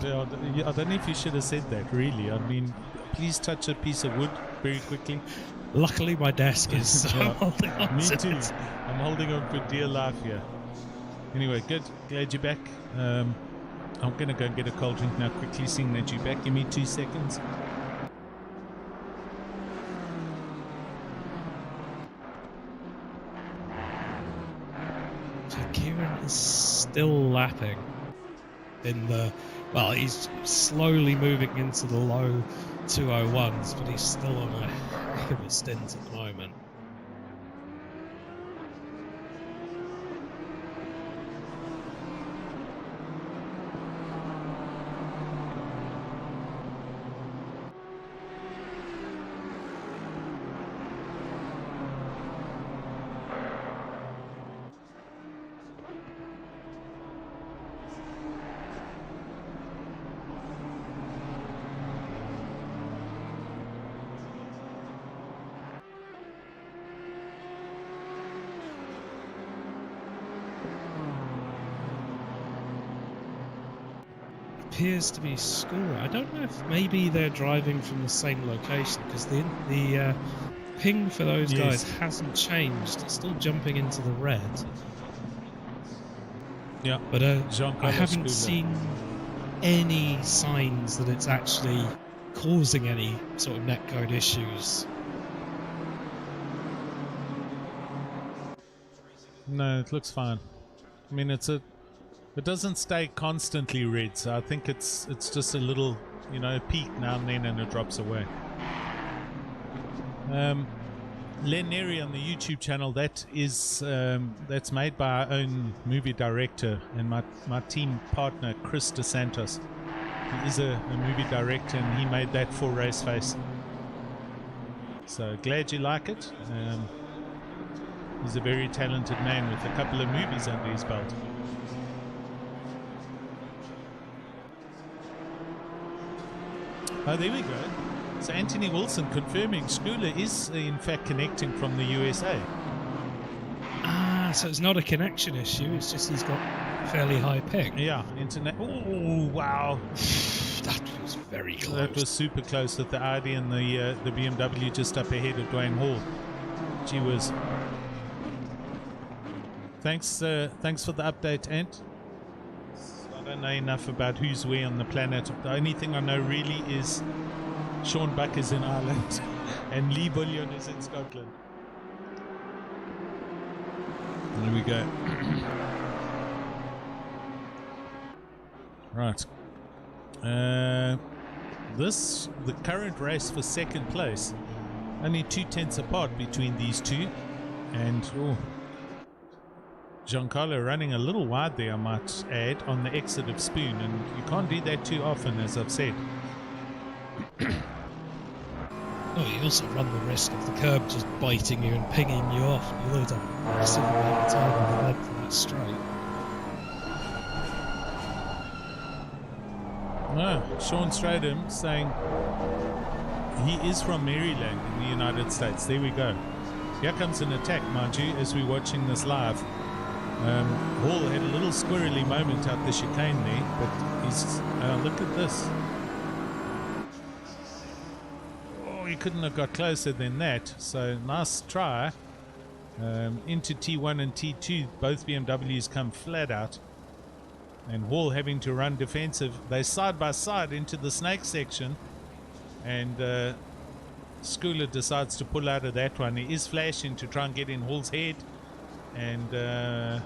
don't know if you should have said that, really. I mean, please touch a piece of wood very quickly. Luckily my desk is, so I'm holding on Me to too. it. I'm holding on for dear life here. Anyway, good. Glad you're back. I'm going to go and get a cold drink now quickly, seeing that you're back. Give me 2 seconds. So Kieran is still lapping in the... Well, he's slowly moving into the low 201s, but he's still on a heck of a stint at the moment. Appears to be school. I don't know if maybe they're driving from the same location, because the ping for those guys hasn't changed. It's still jumping into the red. Yeah, but I haven't seen any signs that it's actually causing any sort of netcode issues. No, it looks fine. I mean, it doesn't stay constantly red, so I think it's just a little, you know, peak now and then, and it drops away. Len Neri on the YouTube channel, that is that's made by our own movie director and my team partner Chris DeSantos. He is a movie director, and he made that for Raceface. So glad you like it. He's a very talented man with a couple of movies under his belt. Oh, there we go. So Anthony Wilson confirming Schooler is in fact connecting from the USA. Ah, so it's not a connection issue, it's just he's got fairly high ping. Yeah, internet. Oh, wow. That was very close. That was super close with the Audi and the BMW just up ahead of Dwayne Hall. Gee whiz. Thanks for the update, Ant. I don't know enough about who's where on the planet. The only thing I know really is Sean Buck is in Ireland and Lee Bullion is in Scotland. There we go. Right. The current race for second place, only 2/10 apart between these two, and Giancarlo running a little wide there, I might add, on the exit of Spoon, and you can't do that too often, as I've said. Oh, you also run the risk of the curb just biting you and pinging you off. You lose a massive amount of time on the lead from that straight. No, Sean Stradham saying he is from Maryland in the United States. There we go. Here comes an attack, mind you, as we're watching this live. Hall had a little squirrely moment out the chicane there, but he's look at this. Oh, he couldn't have got closer than that. So nice try. Into T1 and T2, both BMWs come flat out. And Hall having to run defensive. They side by side into the snake section. And Schooler decides to pull out of that one. He is flashing to try and get in Hall's head. And a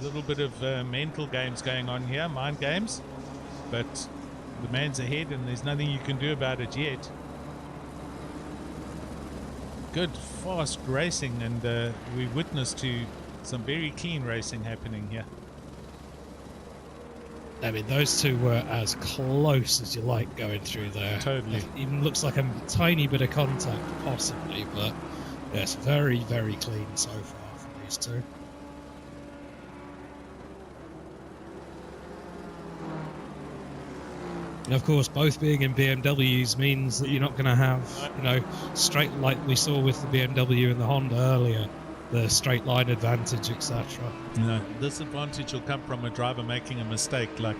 little bit of mental games going on here, mind games. But the man's ahead and there's nothing you can do about it yet. Good, fast racing, and we witnessed to some very clean racing happening here. I mean, those two were as close as you like going through there. Totally. It even looks like a tiny bit of contact, possibly, but yes, very, very clean so far from these two. And of course, both being in BMWs means that you're not going to have, you know, straight, like we saw with the BMW and the Honda earlier, the straight line advantage, etc. No, this advantage will come from a driver making a mistake, like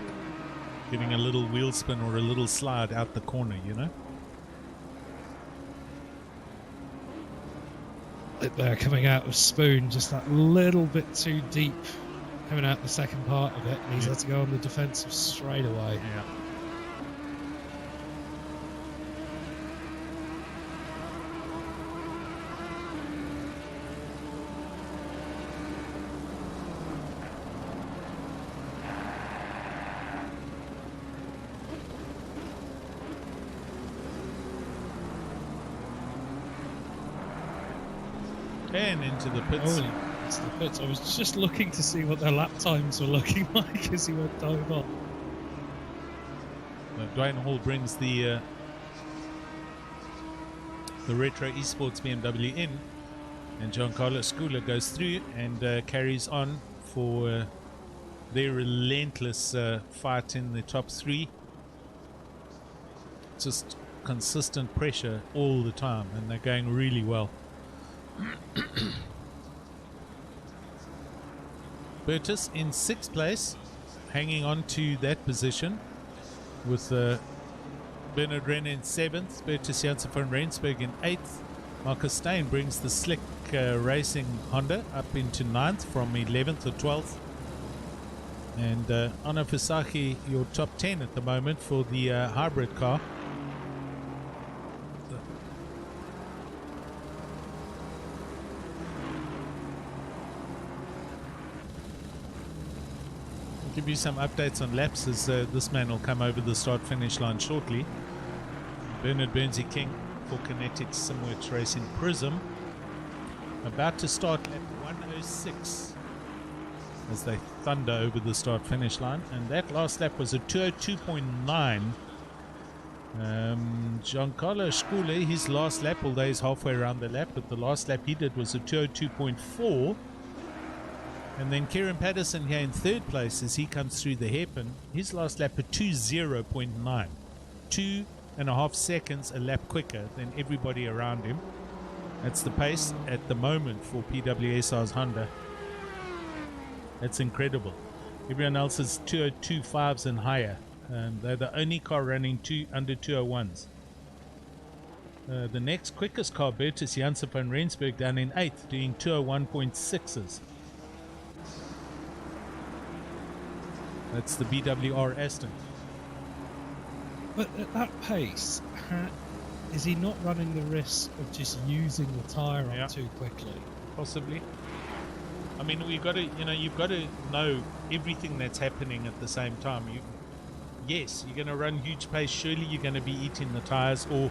getting a little wheel spin or a little slide out the corner, you know? They're coming out of Spoon just that little bit too deep, coming out the second part of it, and he's had to go on the defensive straight away. Yeah. And into the pits. Oh, into the pits. I was just looking to see what their lap times were looking like as he went over. Dwayne Hall brings the Retro Esports BMW in, and Giancarlo Schooler goes through and carries on for their relentless fight in the top three. Just consistent pressure all the time, and they're going really well. Bertus in 6th place, hanging on to that position with Bernard Renner in 7th, Bertus Janssen van Rensburg in 8th. Marcus Steyn brings the slick racing Honda up into 9th from 11th or 12th. And Anna Fasaki, your top 10 at the moment for the hybrid car. Give you some updates on laps as this man will come over the start finish line shortly. Bernard Bernsey King for Kinetic Simworks Racing Prism about to start lap 106 as they thunder over the start finish line, and that last lap was a 202.9. Giancarlo Schooler, his last lap, although he's halfway around the lap, but the last lap he did was a 202.4. And then Kieran Patterson here in 3rd place as he comes through the hairpin. His last lap a 20.9. 2.5 seconds a lap quicker than everybody around him. That's the pace at the moment for PWSR's Honda. That's incredible. Everyone else is 202.5s and higher. They're the only car running under 201s. The next quickest car, Bertus Janssen van Rensburg, down in 8th, doing 201.6s. That's the BWR Aston. But at that pace, is he not running the risk of just using the tyre up too quickly? Possibly. I mean, you've got to know everything that's happening at the same time. Yes, you're going to run huge pace. Surely you're going to be eating the tyres, or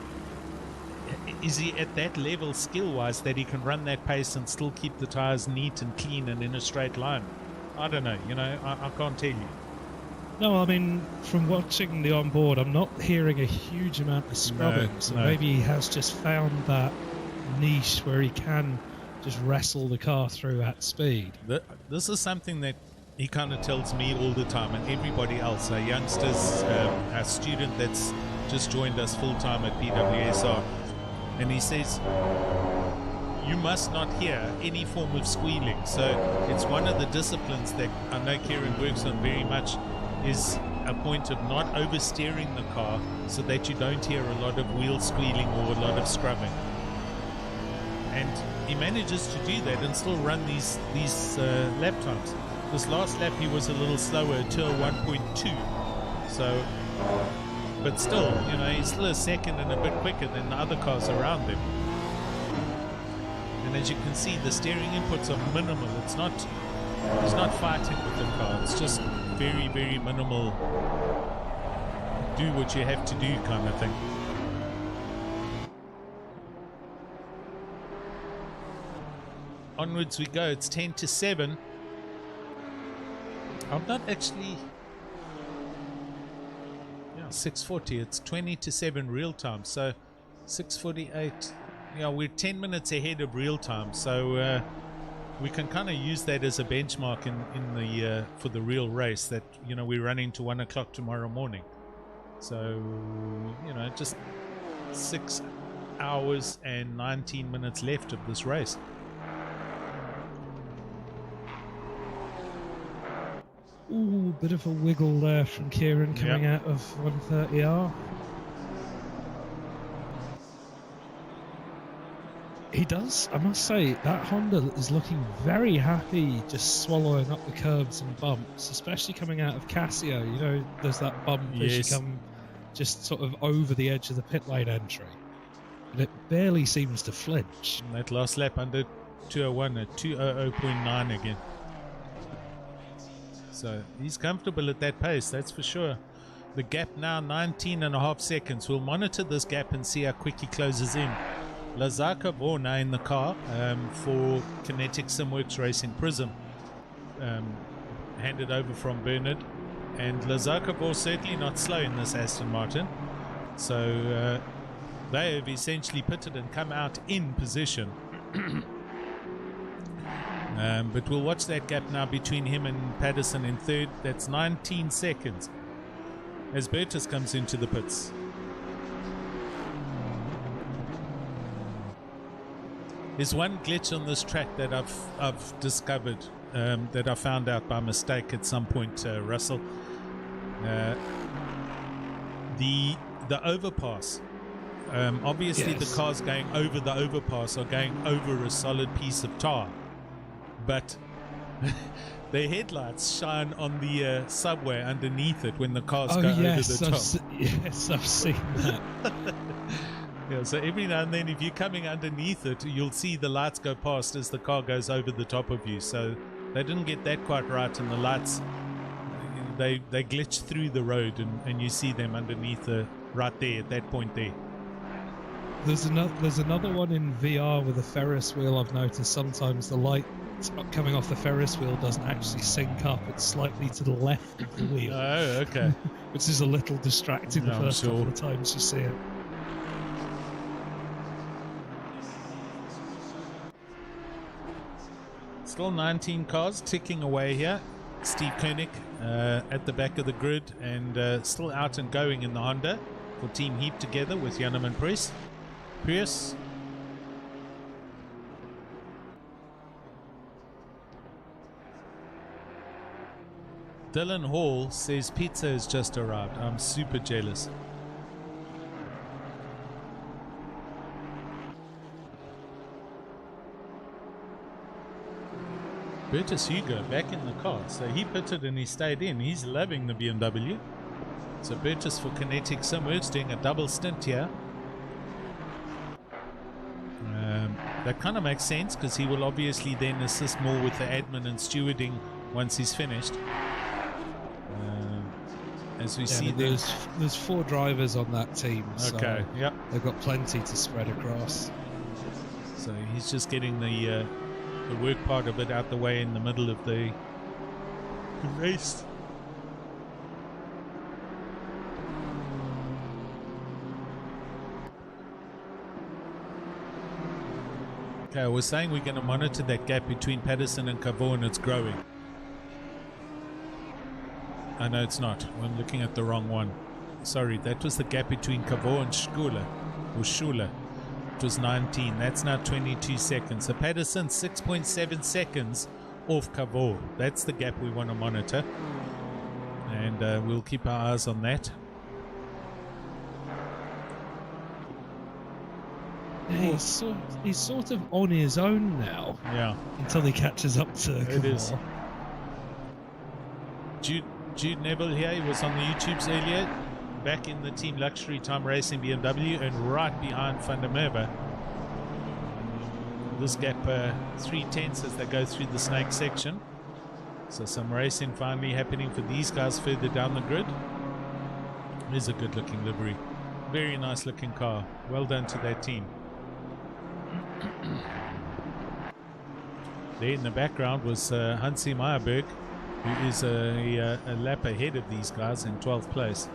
is he at that level skill-wise that he can run that pace and still keep the tyres neat and clean and in a straight line? I don't know. I can't tell you. No, I mean, from watching the onboard, I'm not hearing a huge amount of scrubbing. So maybe he has just found that niche where he can just wrestle the car through at speed. This is something that he kind of tells me all the time, and everybody else, our youngsters, our student that's just joined us full-time at PWSR, and he says, you must not hear any form of squealing. So it's one of the disciplines that I know Kieran works on very much, is a point of not oversteering the car so that you don't hear a lot of wheel squealing or a lot of scrubbing. And he manages to do that and still run these lap times. This last lap he was a little slower, to 1.2. So, but still, you know, he's still a second and a bit quicker than the other cars around him. And as you can see, the steering inputs are minimal. It's not fighting with the car. It's just very, very minimal. Do what you have to do kind of thing. Onwards we go. It's 10-7. I'm not actually... Yeah, 6:40. It's 20-7 real time. So 6:48. Yeah, we're 10 minutes ahead of real time. So we can kind of use that as a benchmark in the for the real race, that, you know, we're running to 1 o'clock tomorrow morning. So, you know, just 6 hours and 19 minutes left of this race. Ooh, bit of a wiggle there from Kieran coming out of 130R. He does, I must say, that Honda is looking very happy just swallowing up the curbs and bumps, especially coming out of Casio. You know, there's that bump as you come just sort of over the edge of the pit lane entry. And it barely seems to flinch. And that last lap under 201 at 200.9 again. So he's comfortable at that pace, that's for sure. The gap now 19.5 seconds. We'll monitor this gap and see how quick he closes in. Lazaka Vorna in the car for Kinetic Simworks Racing Prism, handed over from Bernard. And Lazaka Vor certainly not slow in this Aston Martin. So they have essentially pitted and come out in position. But we'll watch that gap now between him and Patterson in third. That's 19 seconds as Bertus comes into the pits. There's one glitch on this track that I've discovered, that I found out by mistake at some point, Russell. The overpass. Obviously the cars going over the overpass are going over a solid piece of tar, but the headlights shine on the subway underneath it when the cars go over the top. Yes, I've seen that. Yeah, so every now and then, if you're coming underneath it, you'll see the lights go past as the car goes over the top of you. So they didn't get that quite right, and the lights, they glitch through the road, and you see them underneath right there at that point there. There's another one in VR with a Ferris wheel. I've noticed sometimes the light coming off the Ferris wheel doesn't actually sync up. It's slightly to the left of the wheel. Oh, okay. Which is a little distracting the first couple of times you see it. Still 19 cars ticking away here. Steve Koenig at the back of the grid, and still out and going in the Honda for Team Heap together with Janneman Prius. Dylan Hall says pizza has just arrived. I'm super jealous. Bertus Hugo back in the car, so he pitted and he stayed in. He's loving the BMW. So Bertus for Kinetic Simworks doing a double stint here. That kind of makes sense because he will obviously then assist more with the admin and stewarding once he's finished. As we see, there's 4 drivers on that team. Okay, so they've got plenty to spread across. So he's just getting the work part of it out the way in the middle of the race. Okay, I was saying we're going to monitor that gap between Patterson and Cavor, and it's growing. I know it's not. I'm looking at the wrong one. Sorry, that was the gap between Cavor and Schula. It was 19. That's now 22 seconds. So Patterson 6.7 seconds off Cavor. That's the gap we want to monitor. And we'll keep our eyes on that. Yeah, he's sort of on his own now. Yeah. Until he catches up to It Cavor. is. Jude Neville here, he was on the YouTubes earlier, back in the Team Luxury Time Racing BMW and right behind Van der Merwe. This gap 3/10 as they go through the snake section. So some racing finally happening for these guys further down the grid. It is a good looking livery. Very nice looking car. Well done to that team. There in the background was Hansi Meyerberg, who is a lap ahead of these guys in 12th place.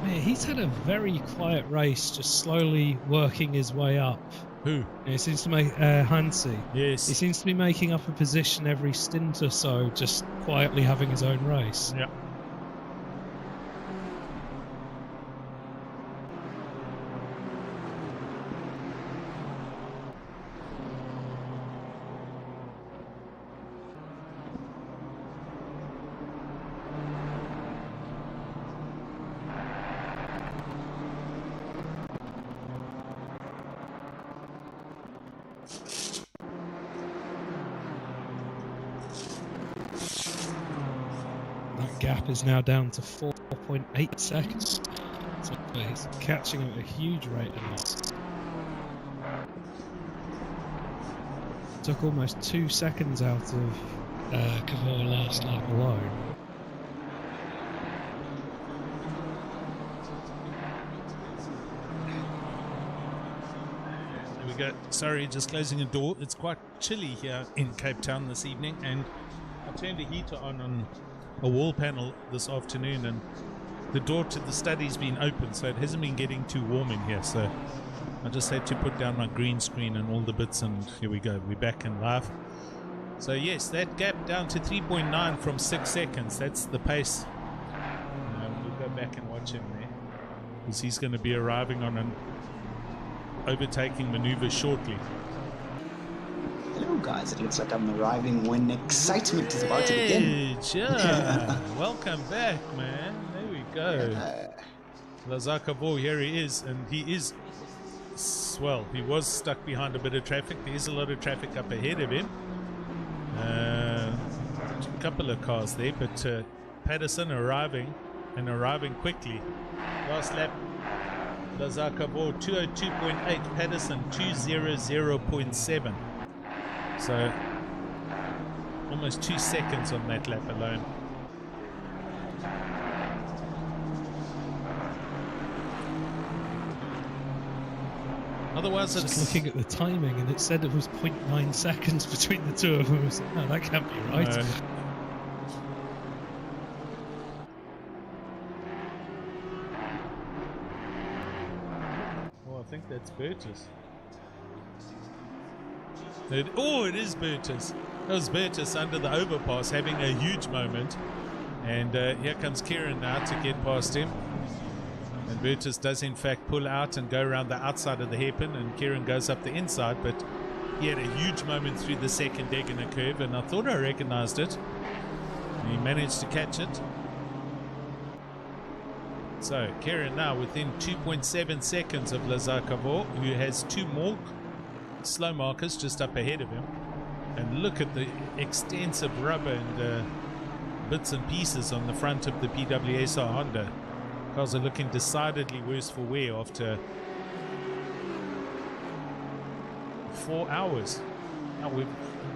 Yeah, he's had a very quiet race, just slowly working his way up. Who? Yeah, he seems to make Hansi. Yes. He seems to be making up a position every stint or so, just quietly having his own race. Yeah. Gap is now down to 4.8 seconds. So he's catching at a huge rate of loss. Took almost 2 seconds out of Cavor last lap alone. There we go. Sorry, just closing a door. It's quite chilly here in Cape Town this evening, and I turned a heater on a wall panel this afternoon, and the door to the study's been open, so it hasn't been getting too warm in here. So I just had to put down my green screen and all the bits, and here we go. We're back in live. So yes, that gap down to 3.9 from 6 seconds. That's the pace. We'll go back and watch him there, because he's going to be arriving on an overtaking maneuver shortly. Hello guys, it looks like I'm arriving when excitement is about to begin. Welcome back, man. There we go. Lazar Cavor, here he is, and he is, well, he was stuck behind a bit of traffic. There's a lot of traffic up ahead of him. A couple of cars there, but Patterson arriving quickly. Last lap, Lazar Cavor 202.8, Patterson 200.7. So almost 2 seconds on that lap alone. Otherwise, it's just looking at the timing, and it said it was 0.9 seconds between the two of them. I was like, no, that can't be right. Well, I think that's Burtis. It is Burtis. That was Burtis under the overpass having a huge moment. And here comes Kieran now to get past him. And Burtis does in fact pull out and go around the outside of the hairpin, and Kieran goes up the inside, but he had a huge moment through the second Degener curve, and I thought I recognized it. And he managed to catch it. So Kieran now within 2.7 seconds of Lazar Cavor, who has 2 more slow markers just up ahead of him. And look at the extensive rubber and bits and pieces on the front of the PWSR Honda. Cars are looking decidedly worse for wear after 4 hours. Now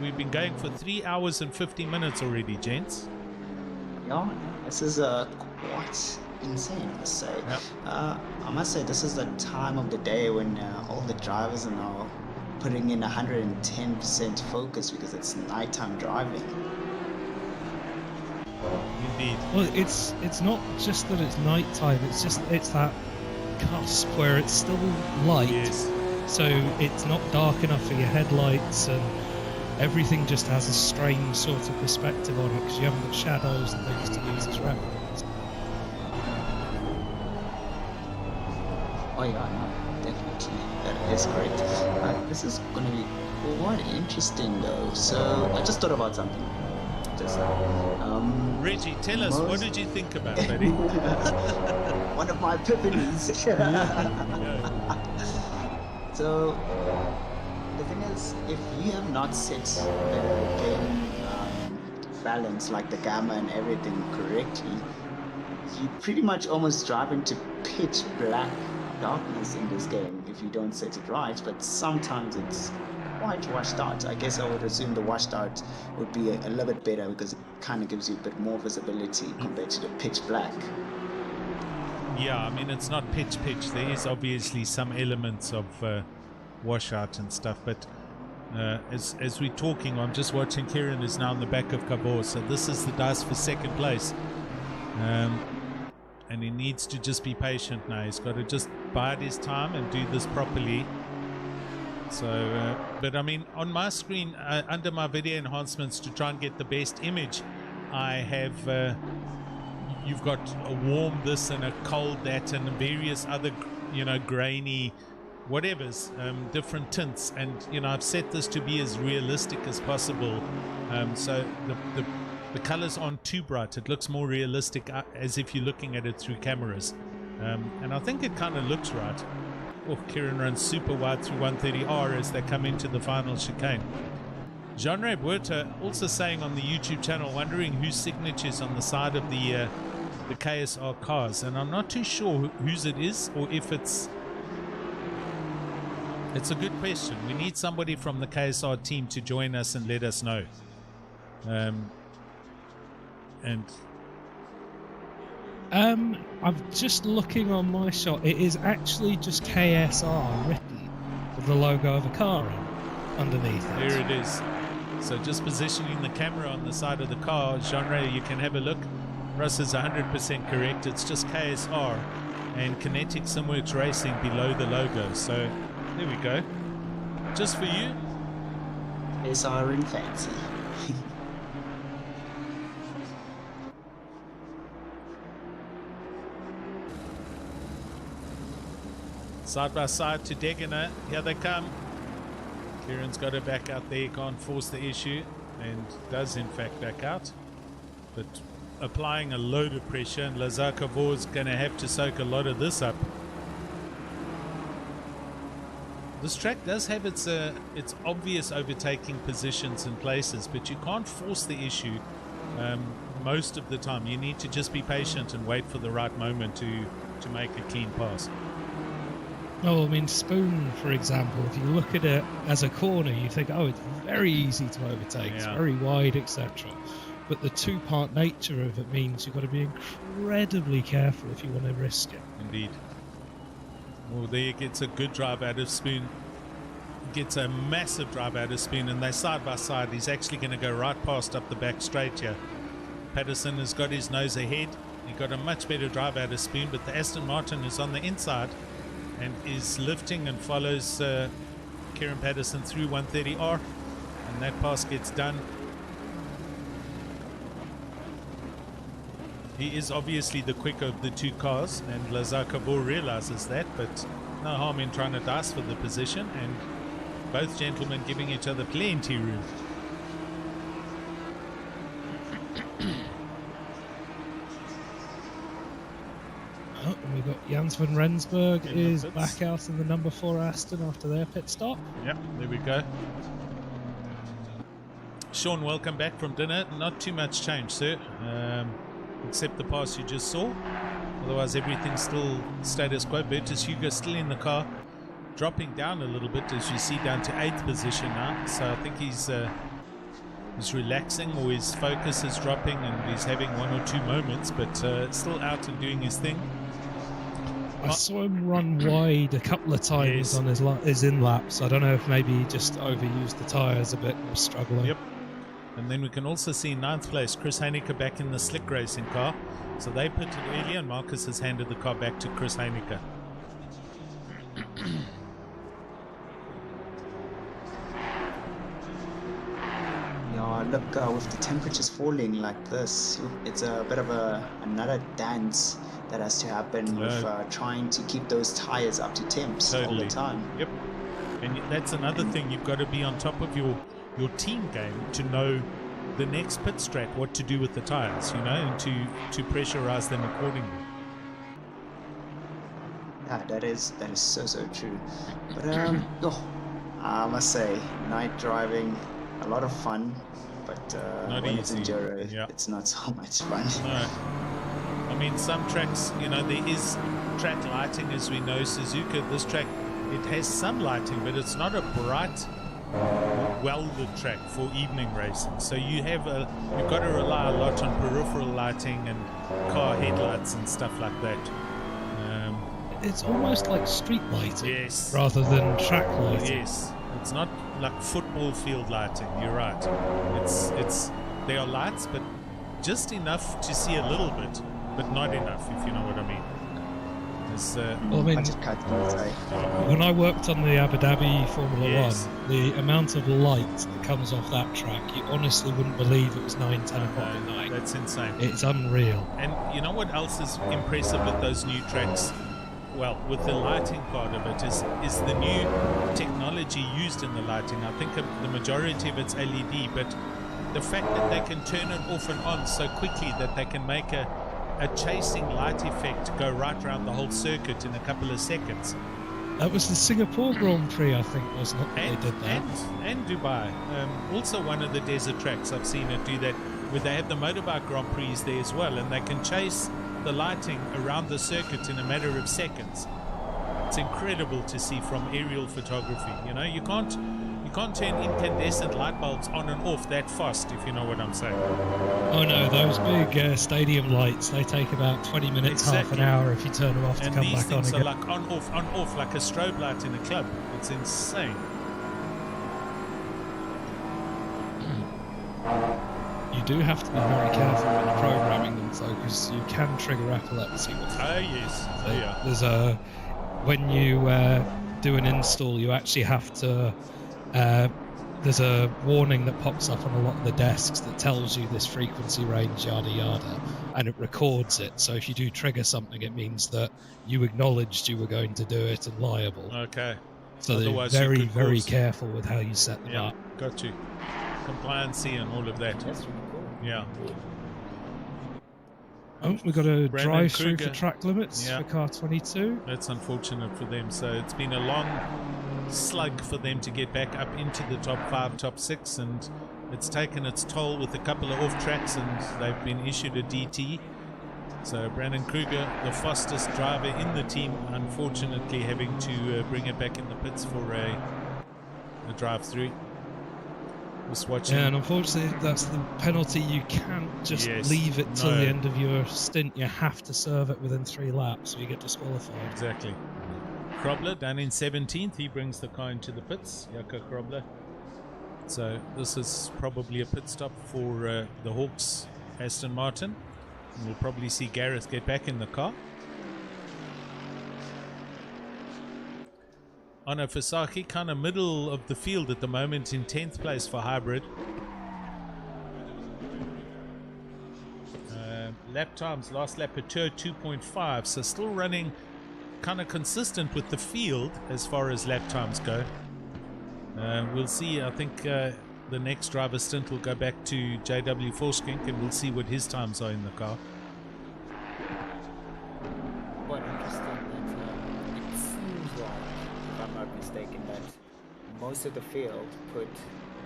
we've been going for 3 hours and 50 minutes already, gents. Yeah, this is quite insane, I must say. Yep. I must say this is the time of the day when all the drivers are now putting in 110% focus, because it's nighttime driving. Indeed. Well, it's not just that it's nighttime. It's that cusp where it's still light, Yes. so it's not dark enough for your headlights, and everything just has a strange sort of perspective on it because you haven't got shadows and things to use as reference. Oh yeah, no, definitely. That is great. This is going to be quite interesting though. So I just thought about something. Just Reggie, tell us, what did you think about it, buddy? one of my epiphanies. So the thing is, if you have not set the game balance, like the gamma and everything correctly, you pretty much almost drive into pitch black darkness in this game if you don't set it right. But sometimes it's quite washed out. I guess I would assume the washed out would be a little bit better because it kind of gives you a bit more visibility compared to the pitch black. Yeah, I mean, it's not pitch. There is obviously some elements of washout and stuff, but as we're talking, I'm just watching. Kieran is now in the back of Kabor, so this is the dice for second place. And he needs to just be patient now. He's got to just bide his time and do this properly. So, but I mean, on my screen, under my video enhancements to try and get the best image, I have... you've got a warm this and a cold that and various other, grainy whatever's, different tints. And, I've set this to be as realistic as possible. So the colors aren't too bright. It looks more realistic as if you're looking at it through cameras. And I think it kind of looks right. Oh, Kieran runs super wide through 130R as they come into the final chicane. Jean-Ray Buerta also saying on the YouTube channel, wondering whose signature's on the side of the KSR cars, and I'm not too sure whose it is, or if it's a good question. We need somebody from the KSR team to join us and let us know. I'm just looking on my shot. It is actually just KSR written with the logo of a car underneath it. There it is. So just positioning the camera on the side of the car, Jean-Ray, you can have a look. Russ is 100% correct. It's just KSR and Kinetic Simworks Racing below the logo. So there we go. Just for you. KSR in fancy. Side by side to Degener. Here they come. Kieran's got it back out there. He can't force the issue and does in fact back out. But applying a load of pressure, and Lazar Kavor's going to have to soak a lot of this up. This track does have its obvious overtaking positions and places, but you can't force the issue most of the time. You need to just be patient and wait for the right moment to make a clean pass. Oh, I mean, Spoon, for example, if you look at it as a corner, you think, oh, it's very easy to overtake, it's very wide, etc. But the two-part nature of it means you've got to be incredibly careful if you want to risk it. Indeed. Well, there he gets a good drive out of Spoon. Gets a massive drive out of Spoon, and they're side by side. He's actually going to go right past up the back straight here. Patterson has got his nose ahead. He got a much better drive out of Spoon, but the Aston Martin is on the inside and is lifting and follows Kieran Patterson through 130R, and that pass gets done. He is obviously the quicker of the two cars, and Lazar Kabor realizes that, but no harm in trying to dice for the position, and both gentlemen giving each other plenty room. Oh, and we've got Jans van Rensburg is back out in the number 4 Aston after their pit stop. Yep, there we go. Sean, welcome back from dinner. Not too much change, sir, except the pass you just saw. Otherwise, everything's still status quo. Bertus Hugo still in the car, dropping down a little bit, as you see, down to 8th position now. So I think he's relaxing, or his focus is dropping, and he's having one or two moments, but still out and doing his thing. I saw him run wide a couple of times on his in-lap, so I don't know if maybe he just overused the tyres a bit and was struggling. Yep. And then we can also see in 9th place Chris Heineke back in the slick racing car. So they pitted early, and Marcus has handed the car back to Chris Heineke. look, with the temperatures falling like this, it's a bit of another dance that has to happen with trying to keep those tires up to temps all the time. Yep. And that's another thing. You've got to be on top of your team game to know the next pit strat, what to do with the tires, you know, and to pressurize them accordingly. Yeah, that is so true. But I must say, night driving, a lot of fun, but when it's enduro, it's not so much fun. No. I mean, some tracks, you know, there is track lighting, as we know. Suzuka, this track, it has some lighting, but it's not a bright, well-lit track for evening racing. So you've got to rely a lot on peripheral lighting and car headlights and stuff like that. It's almost like street lighting, yes, rather than track lighting. Yes, it's not like football field lighting. You're right. They are lights, but just enough to see a little bit, but not enough, if you know what I mean. When I worked on the Abu Dhabi Formula 1, the amount of light that comes off that track, you honestly wouldn't believe it was 9, 10 o'clock at night. That's insane. It's unreal. And you know what else is impressive with those new tracks? Well, with the lighting part of it is the new technology used in the lighting. I think the majority of it's LED, but the fact that they can turn it off and on so quickly that they can make a chasing light effect go right around the whole circuit in a couple of seconds. That was the Singapore Grand Prix, I think, wasn't it? They did that. And Dubai. Also one of the desert tracks, I've seen it do that, where they have the motorbike Grand Prix there as well, and they can chase the lighting around the circuit in a matter of seconds. It's incredible to see from aerial photography. You know, you can't turn incandescent light bulbs on and off that fast, if you know what I'm saying. Oh no, those big stadium lights, they take about 20 minutes, half an hour if you turn them off to come back on again. And these things are like on off, like a strobe light in a club. It's insane. You do have to be very careful when you're programming them, though, because you can trigger epilepsy with them. Oh yes, yeah. There's when you do an install, you actually have to. There's a warning that pops up on a lot of the desks that tells you this frequency range, yada yada, and it records it. So if you do trigger something, it means that you acknowledged you were going to do it and liable. Okay. So they're very, very careful with how you set them up. Got you. Compliancy and all of that. That's really cool. Yeah. Oh, we've got a drive through for track limits for car 22. That's unfortunate for them. So it's been a long slug for them to get back up into the top 5, top 6, and it's taken its toll with a couple of off tracks, and they've been issued a DT. So Brandon Kruger, the fastest driver in the team, unfortunately having to bring it back in the pits for a drive-through. Just watching. Yeah, and unfortunately that's the penalty. You can't just leave it till the end of your stint. You have to serve it within 3 laps, or you get disqualified. Exactly. Krobler down in 17th. He brings the car into the pits. Jaco Krobler. So this is probably a pit stop for the Hawks Aston Martin. And we'll probably see Gareth get back in the car. Ono Fasaki, kind of middle of the field at the moment, in 10th place for hybrid. Lap times, last lap at 2:02.5, so still running kind of consistent with the field as far as lap times go. We'll see. I think the next driver stint will go back to JW Forskink, and we'll see what his times are in the car. Quite interesting that it seems like, if I'm not mistaken, that most of the field put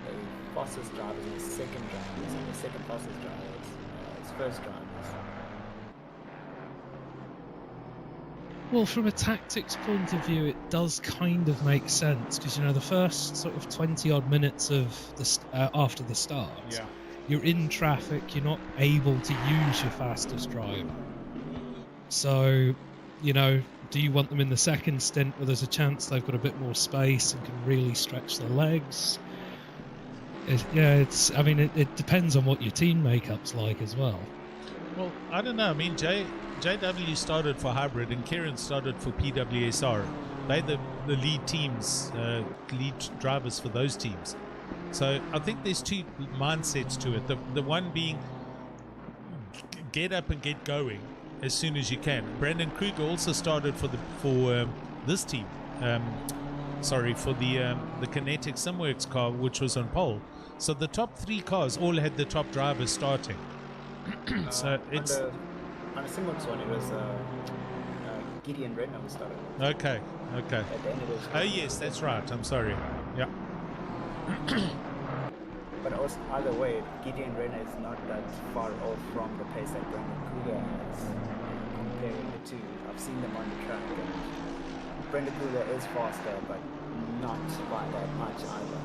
the fastest drivers and the second drivers, and the second fastest drivers as first drivers. Well, from a tactics point of view, it does kind of make sense, because, you know, the first sort of 20 odd minutes of the after the start, you're in traffic, you're not able to use your fastest driver. So, you know, do you want them in the second stint where there's a chance they've got a bit more space and can really stretch their legs? I mean, it depends on what your team makeup's like as well. Well, I don't know. I mean, JW started for hybrid and Kieran started for PWSR. They're the lead teams, lead drivers for those teams. So I think there's two mindsets to it. The one being get up and get going as soon as you can. Brandon Kruger also started for this team. For the Kinetic Simworks car, which was on pole. So the top 3 cars all had the top drivers starting. So it's on the Simworks one, it was Gideon Renner who started. Okay. At the end of the Oh yes, that's right. I'm sorry. Yeah. But also, either way, Gideon Renner is not that far off from the pace that Brandon Kruger has. Comparing the two, I've seen them on the track, and Brandon Kruger is faster, but not by that much either.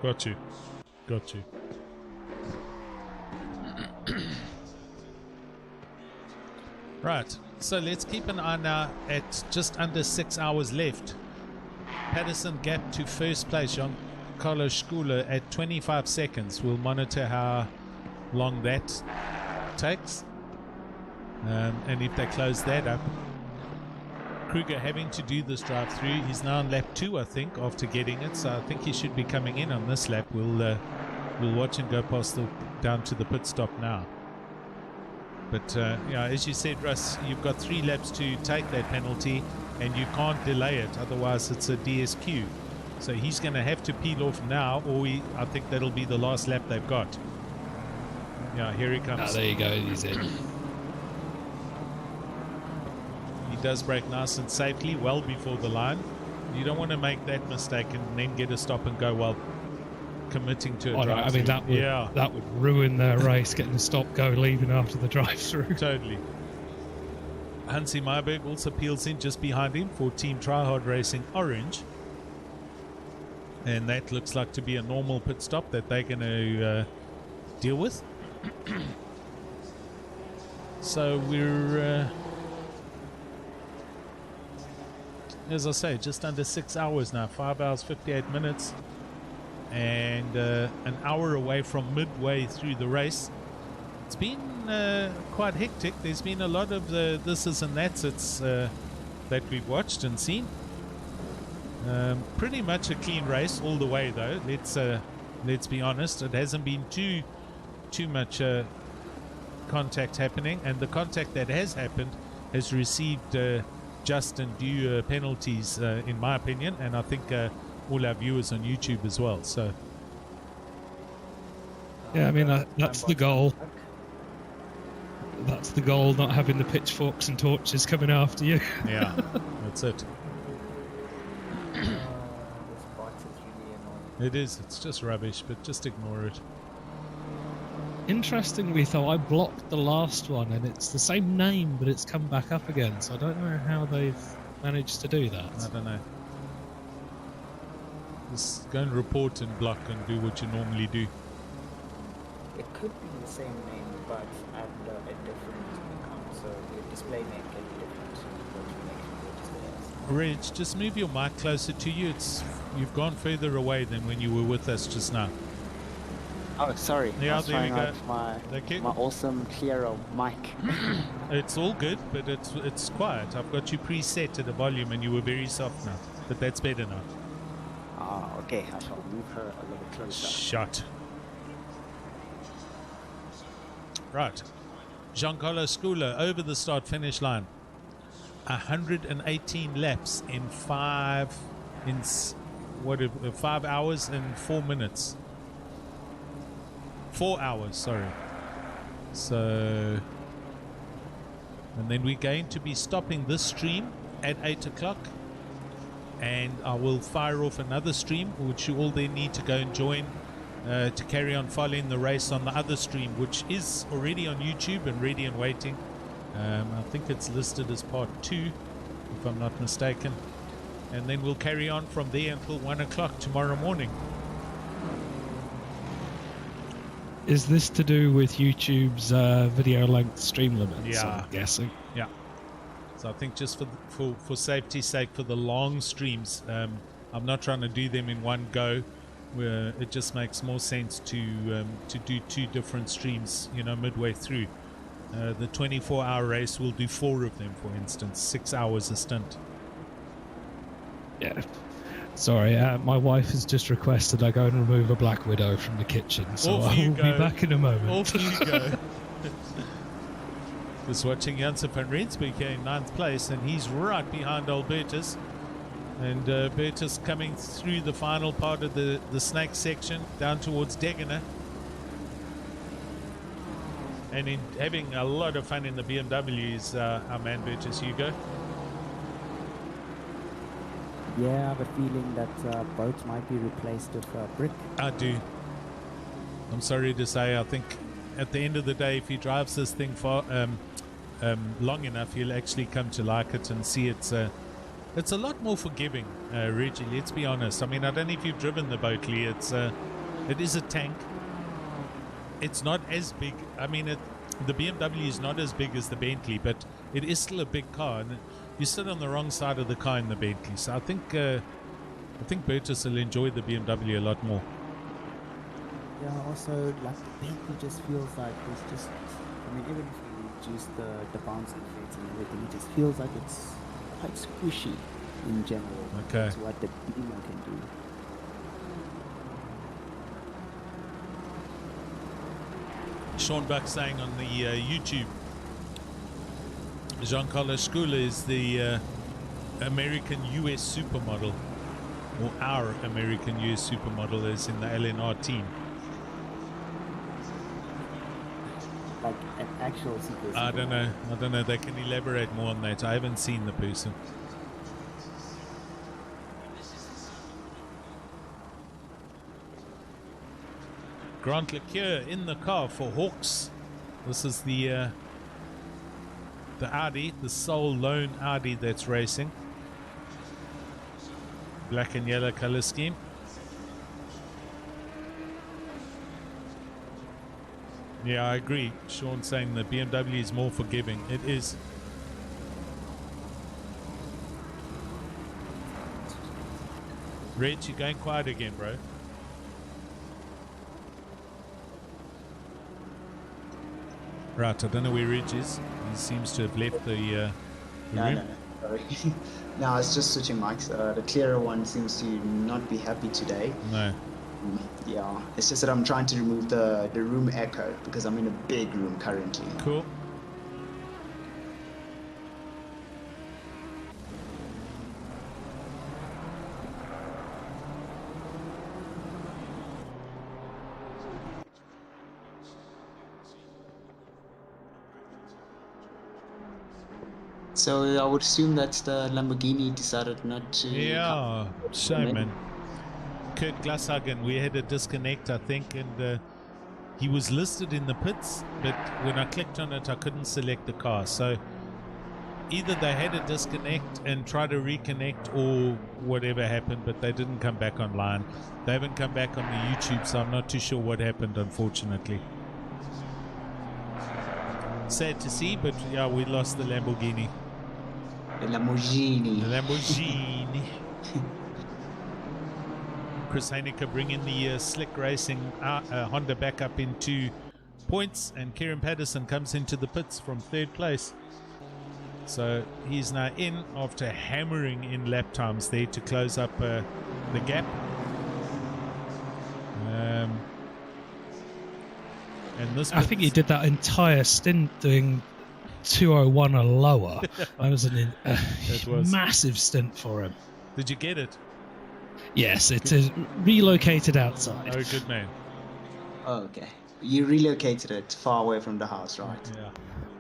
Got you. Right, so let's keep an eye now at just under 6 hours left. Patterson gap to first place, Giancarlo Sculer at 25 seconds. We'll monitor how long that takes, and if they close that up. Kruger having to do this drive through. He's now on lap 2, I think, after getting it, so I think he should be coming in on this lap. We'll watch him go past down to the pit stop now. But as you said, Russ, you've got 3 laps to take that penalty, and you can't delay it, otherwise it's a DSQ. So he's going to have to peel off now, or I think that'll be the last lap they've got. Yeah, here he comes. There you go, he's in. He does brake nice and safely, well before the line. You don't want to make that mistake and then get a stop and go while committing to a drive. I mean, that would ruin their race, getting a stop, go, leaving after the drive-through. Totally. Hansi Meyerberg also peels in just behind him for Team Tryhard Racing Orange. And that looks like to be a normal pit stop that they're going to deal with. So we're, as I say, just under 6 hours now, 5 hours, 58 minutes. And an hour away from midway through the race. It's been quite hectic. There's been a lot of the thises and that's that we've watched and seen. Pretty much a clean race all the way, though. Let's be honest. It hasn't been too much contact happening, and the contact that has happened has received just and due penalties, in my opinion, and I think all our viewers on YouTube as well. So yeah, I mean that's the goal. That's the goal, not having the pitchforks and torches coming after you. Yeah, that's it. This bot is really annoying. It is. It's just rubbish, but just ignore it. Interestingly, though, I blocked the last one, and it's the same name, but it's come back up again. So I don't know how they've managed to do that. I don't know. Just go and report and block and do what you normally do. It could be the same name, but under a different account, so the display name can be different. Reg, just move your mic closer to you. You've gone further away than when you were with us just now. Oh, sorry. Yeah, I was there we trying go. out my awesome clearer mic. It's all good, but it's quiet. I've got you preset at a volume, and you were very soft now, but that's better now. Ah, okay. I shall move her a little closer. Shut. Right. Giancarlo Sculer over the start-finish line. 118 laps in 5 hours and 4 minutes. 4 hours, sorry. So, and then we're going to be stopping this stream at 8 o'clock, and I will fire off another stream which you all then need to go and join to carry on following the race on the other stream, which is already on YouTube and ready and waiting. I think it's listed as part 2, if I'm not mistaken, and then we'll carry on from there until 1 o'clock tomorrow morning. Is this to do with YouTube's video length stream limits? Yeah, I'm guessing. Yeah. So I think just for safety's sake, for the long streams, I'm not trying to do them in one go. Where it just makes more sense to do 2 different streams, midway through. The 24-hour race, we'll do 4 of them, for instance, 6 hours a stint. Yeah. Sorry, my wife has just requested I go and remove a black widow from the kitchen, so Off I you will go. be back in a moment. Off you go. Just watching Janssen van Rensburg here in 9th place, and he's right behind Albertus. And Bertus coming through the final part of the snake section down towards Degener. And in having a lot of fun in the BMW is our man Bertus Hugo. Yeah, I have a feeling that boats might be replaced with brick. I do. I'm sorry to say, I think at the end of the day, if he drives this thing for long enough, he'll actually come to like it and see it's a lot more forgiving, Reggie, let's be honest. I mean, I don't know if you've driven the boat, Lee. It is a tank. It's not as big. I mean, the BMW is not as big as the Bentley, but it is still a big car, and you sit on the wrong side of the car in the Bentley. So I think Bertus will enjoy the BMW a lot more. Yeah, also, like, the Bentley just feels like there's just, I mean, even if you reduce the bouncing rates and everything, it just feels like it's quite squishy in general. Okay. To what the Beamer can do. Sean Buck saying on the YouTube, Jean-Carlos Schouler is the American US supermodel, or our American US supermodel is in the LNR team. Like an actual super. I don't know. They can elaborate more on that. I haven't seen the person. Grant Lecure in the car for Hawks. This is the Audi, the sole lone Audi that's racing. Black and yellow color scheme. Yeah, I agree. Sean saying the BMW is more forgiving. It is. Reg, you're going quiet again, bro. Right, I don't know where Reg is. He seems to have left the room. No, sorry. No, I was just switching mics. The clearer one seems to not be happy today. No. Yeah, it's just that I'm trying to remove the room echo because I'm in a big room currently. Cool. So I would assume that the Lamborghini decided not to. Yeah, shame, man. Kurt Glashagen, we had a disconnect, I think, and he was listed in the pits, but when I clicked on it, I couldn't select the car. So either they had a disconnect and tried to reconnect, or whatever happened, but they didn't come back online. They haven't come back on the YouTube, so I'm not too sure what happened, unfortunately. Sad to see, but yeah, we lost the Lamborghini. The Lamborghini. The Lamborghini. Chris Heineke bringing the Slick Racing Honda back up into points, and Kieran Patterson comes into the pits from 3rd place. So he's now in after hammering in lap times there to close up the gap. And this I think he did that entire stint doing 201 or lower. That was a massive stint for him. Did you get it? Yes, it is relocated outside. Oh, good man. Oh, okay. You relocated it far away from the house, right? Yeah.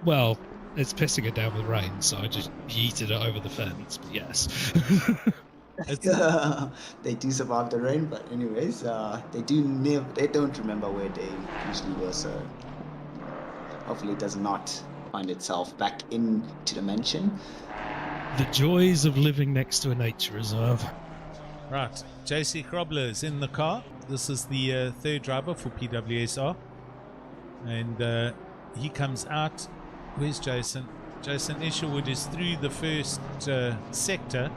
Well, it's pissing it down with rain, so I just yeeted it over the fence, but yes. They do survive the rain, but anyways, they don't remember where they usually were, so hopefully it does not find itself back into the mansion. The joys of living next to a nature reserve. Right, JC Krobler is in the car. This is the 3rd driver for PWSR, and he comes out. Where's Jason? Jason Isherwood is through the 1st sector,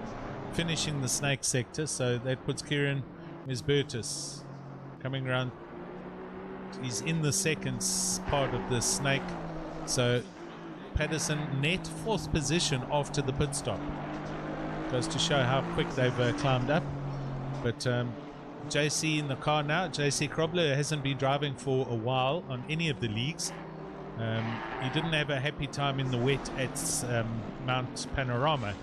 finishing the snake sector, so that puts Kieran Misbertus coming around. He's in the 2nd part of the snake, so Patterson net 4th position after the pit stop. Goes to show how quick they've climbed up. But JC in the car now. JC Krobler hasn't been driving for a while on any of the leagues. He didn't have a happy time in the wet at Mount Panorama,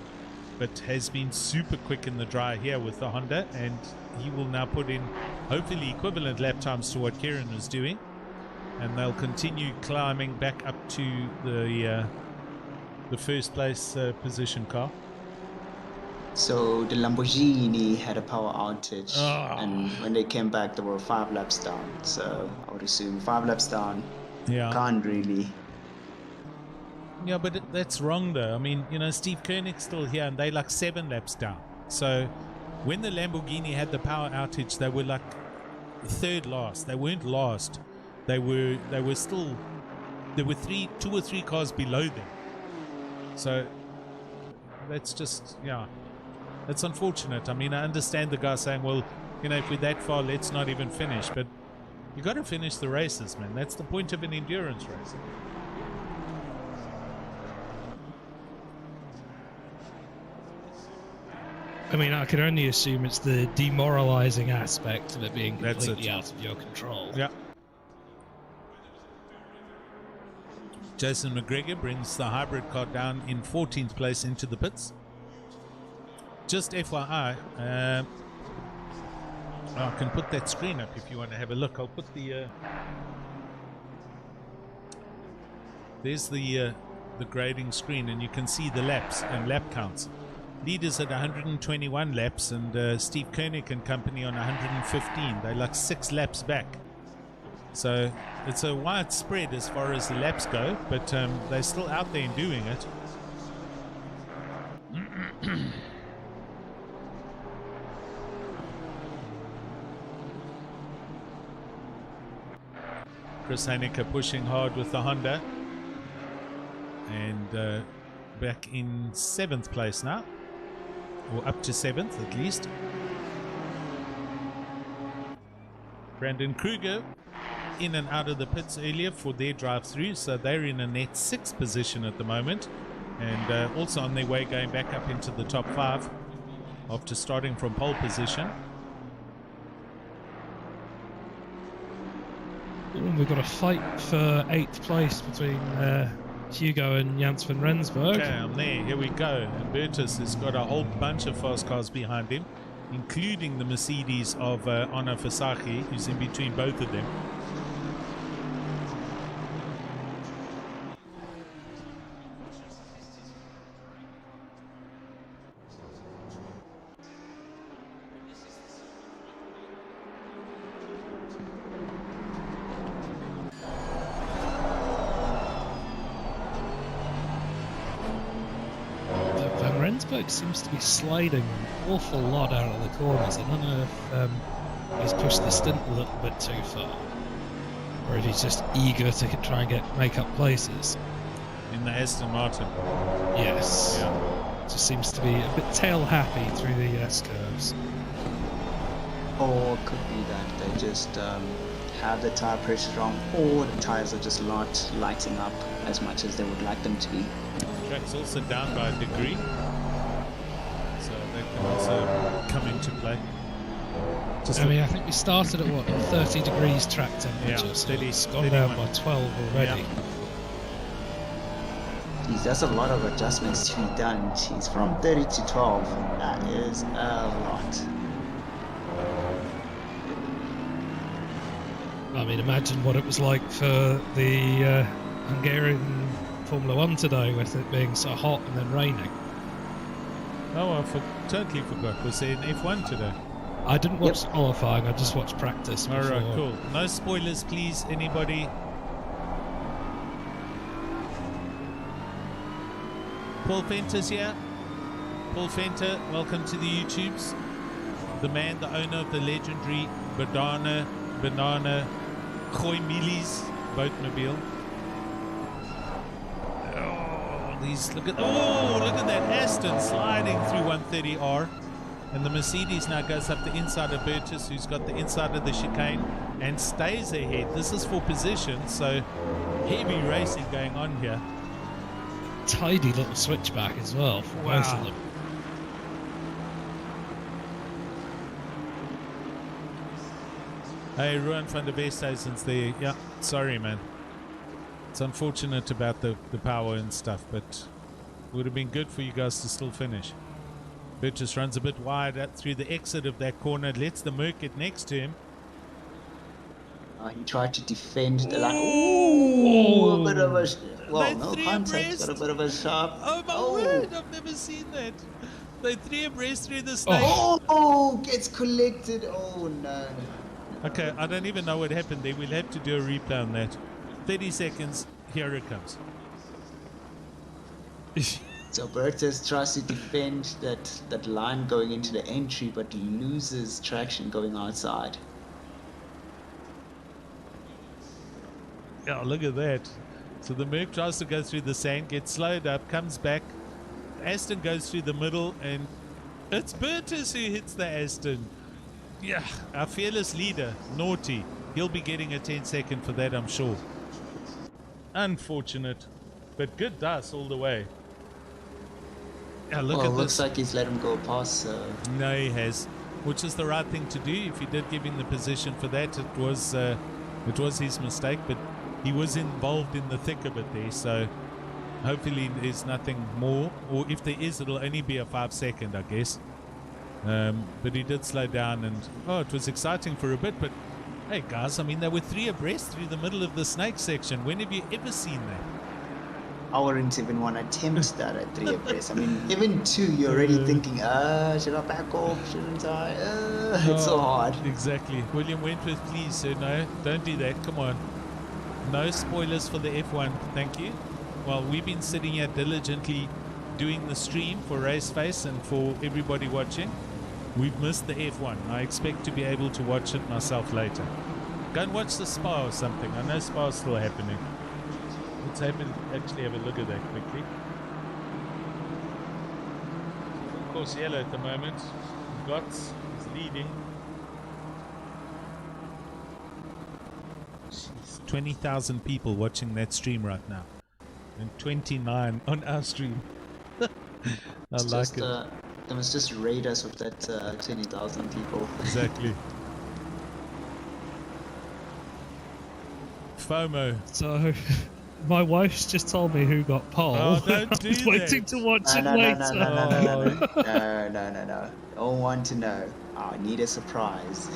but has been super quick in the dry here with the Honda, and he will now put in hopefully equivalent lap times to what Kieran was doing, and they'll continue climbing back up to the first place position car. So the Lamborghini had a power outage, and when they came back, they were 5 laps down. So I would assume 5 laps down. Yeah. Can't really. Yeah, but that's wrong though. I mean, you know, Steve Koenig's still here, and they like 7 laps down. So when the Lamborghini had the power outage, they were like 3rd last. They weren't last. They were still. There were 2 or 3 cars below them. So that's just, yeah. It's unfortunate. I mean, I understand the guy saying, well, you know, if we're that far, let's not even finish. But you got to finish the races, man. That's the point of an endurance race. I mean, I can only assume it's the demoralizing aspect of it being completely out of your control. Yeah. Jason McGregor brings the hybrid car down in 14th place into the pits. Just FYI, I can put that screen up if you want to have a look. I'll put the there's the grading screen, and you can see the laps and lap counts. Leaders at 121 laps, and Steve Koenig and company on 115. They're like 6 laps back. So it's a wide spread as far as the laps go, but they're still out there and doing it. Chris Haneke pushing hard with the Honda, and back in 7th place now, or up to 7th at least. Brandon Kruger in and out of the pits earlier for their drive-through, so they're in a net 6th position at the moment, and also on their way going back up into the top 5 after starting from pole position. We've got a fight for 8th place between Hugo and Jans van Rensburg. Okay, I'm there. Here we go. And Bertus has got a whole bunch of fast cars behind him, including the Mercedes of Anna Fasaki, who's in between both of them. Rensburg seems to be sliding an awful lot out of the corners. I don't know if he's pushed the stint a little bit too far, or if he's just eager to try and make up places. In the Aston Martin. Yes. Yeah. Just seems to be a bit tail happy through the S-curves. Or it could be that they just have the tire pressure wrong, or the tires are just not lighting up as much as they would like them to be. Track's also down by a degree, so that can also come into play. I mean, I think we started at what, 30 degrees track temperature, yeah, so it's gone down by 12 already. Yeah. Jeez, that's a lot of adjustments to be done. Jeez, from 30 to 12, that is a lot. I mean, imagine what it was like for the Hungarian Formula 1 today, with it being so hot and then raining. Oh, I totally forgot. Was there an F1 today? I didn't watch qualifying, I just watched practice before. Alright, cool. No spoilers, please, anybody. Paul Fenter's here. Paul Fenter, welcome to the YouTubes. The man, the owner of the legendary Banana Gooi Mealies boatmobile. Look at that Aston sliding through 130R, and the Mercedes now goes up the inside of Bertus, who's got the inside of the chicane and stays ahead. This is for position, so heavy racing going on here. Tidy little switchback as well for both of them. Hey, Ruan van der Westhuizen's there. Yeah, sorry, man. It's unfortunate about the power and stuff, but it would have been good for you guys to still finish. Burtis runs a bit wide out through the exit of that corner, lets the Merc get next to him. He tried to defend the line. Ooh, a bit of a... Well, no contact, but a bit of a sharp... Oh, my word, I've never seen that. They 3 abreast through the snake. Oh, gets collected. Oh, no. Okay, I don't even know what happened there. We'll have to do a replay on that. 30 seconds. Here it comes. So Bertus tries to defend that line going into the entry, but loses traction going outside. Yeah, look at that. So the Merc tries to go through the sand, gets slowed up, comes back. Aston goes through the middle, and it's Bertus who hits the Aston. Yeah, our fearless leader, naughty. He'll be getting a 10-second for that, I'm sure. Unfortunate, but good dice all the way. Yeah, look at this. Looks like he's let him go past. No, he has, which is the right thing to do. If he did give him the position for that, it was his mistake, but he was involved in the thick of it there, so hopefully there's nothing more, or if there is, it'll only be a 5-second, I guess. But he did slow down, and it was exciting for a bit. But hey guys, I mean, they were 3 abreast through the middle of the snake section. When have you ever seen that? I wouldn't even want to attempt that at 3 abreast. I mean, even 2, you're already thinking, should I back off? Shouldn't I? It's so hard. Exactly. William Wentworth, please, sir, no, don't do that. Come on. No spoilers for the F1. Thank you. Well, we've been sitting here diligently doing the stream for Raceface and for everybody watching. We've missed the F1. I expect to be able to watch it myself later. Go and watch the Spa or something. I know Spa's still happening. Let's actually have a look at that quickly. Of course, yellow at the moment. Gotts is leading. Jeez, 20,000 people watching that stream right now. And 29 on our stream. I like it. They must just raid us with that 20,000 people. Exactly. FOMO. So, my wife's just told me who got pole. Oh, don't do I was that. waiting to watch it No. later. Don't want to know. I need a surprise.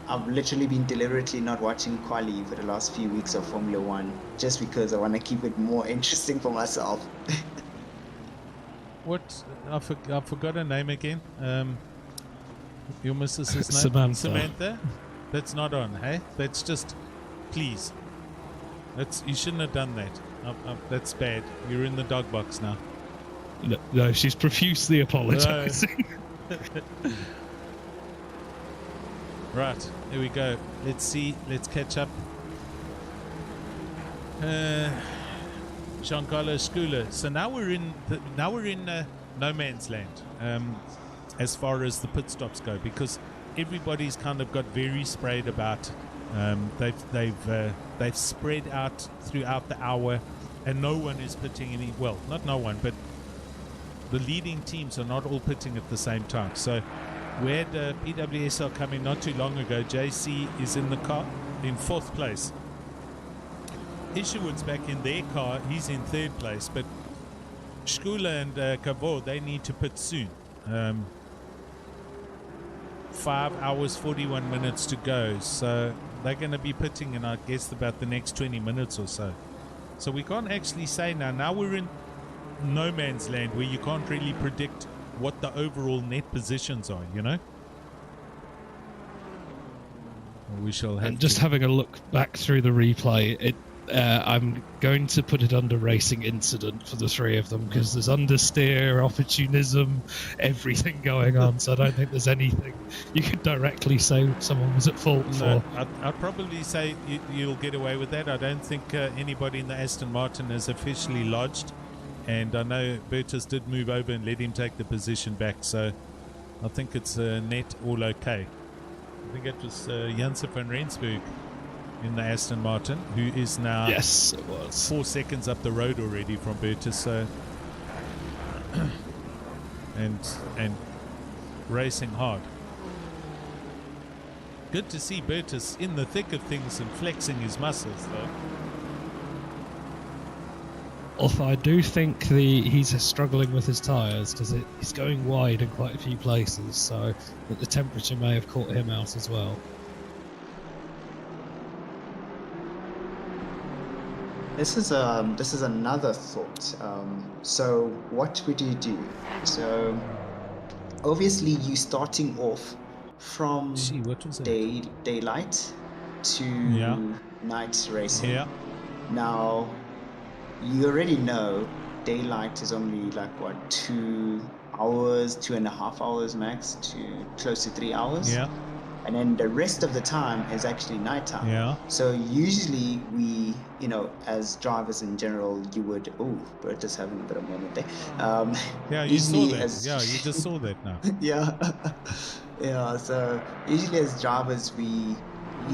I've literally been deliberately not watching quali for the last few weeks of Formula 1 just because I want to keep it more interesting for myself. What? I forgot her name again. Your missus's name? Samantha. Samantha? That's not on, hey? That's just... Please. You shouldn't have done that. That's bad. You're in the dog box now. No, she's profusely apologising. Right, here we go. Let's see. Let's catch up. Giancarlo Sculler. So now we're in no man's land as far as the pit stops go, because everybody's kind of got very sprayed about. They've spread out throughout the hour, and no one is pitting any. Well, not no one, but the leading teams are not all pitting at the same time. So we had PWSL coming not too long ago. JC is in the car in 4th place. Isherwood's back in their car. He's in 3rd place. But Schooler and Cavo, they need to pit soon. 5 hours, 41 minutes to go. So they're going to be pitting in, I guess, about the next 20 minutes or so. So we can't actually say now. Now we're in no man's land where you can't really predict what the overall net positions are, you know? We shall have And just having a look back through the replay, I'm going to put it under racing incident for the 3 of them, because there's understeer, opportunism, everything going on. So I don't think there's anything you could directly say someone was at fault for. I'd probably say you'll get away with that. I don't think anybody in the Aston Martin is officially lodged. And I know Bertus did move over and let him take the position back. So I think it's net all okay. I think it was Janse van Rensburg in the Aston Martin, who is now Yes, it was 4 seconds up the road already from Bertus. So and racing hard. good to see Bertus in the thick of things and flexing his muscles, though. Although I do think he's struggling with his tyres because he's going wide in quite a few places, so that the temperature may have caught him out as well. This is another thought. So what would you do? So obviously you starting off from daylight to night racing. Yeah. Now you already know daylight is only like what, 2 hours, 2.5 hours max, to close to 3 hours. Yeah. And then the rest of the time is actually nighttime. Yeah. So usually we, you know, as drivers in general, you would, Bertus having a bit of a moment there. Yeah, you saw that. Yeah, you just saw that now. Yeah. Yeah, so usually as drivers, you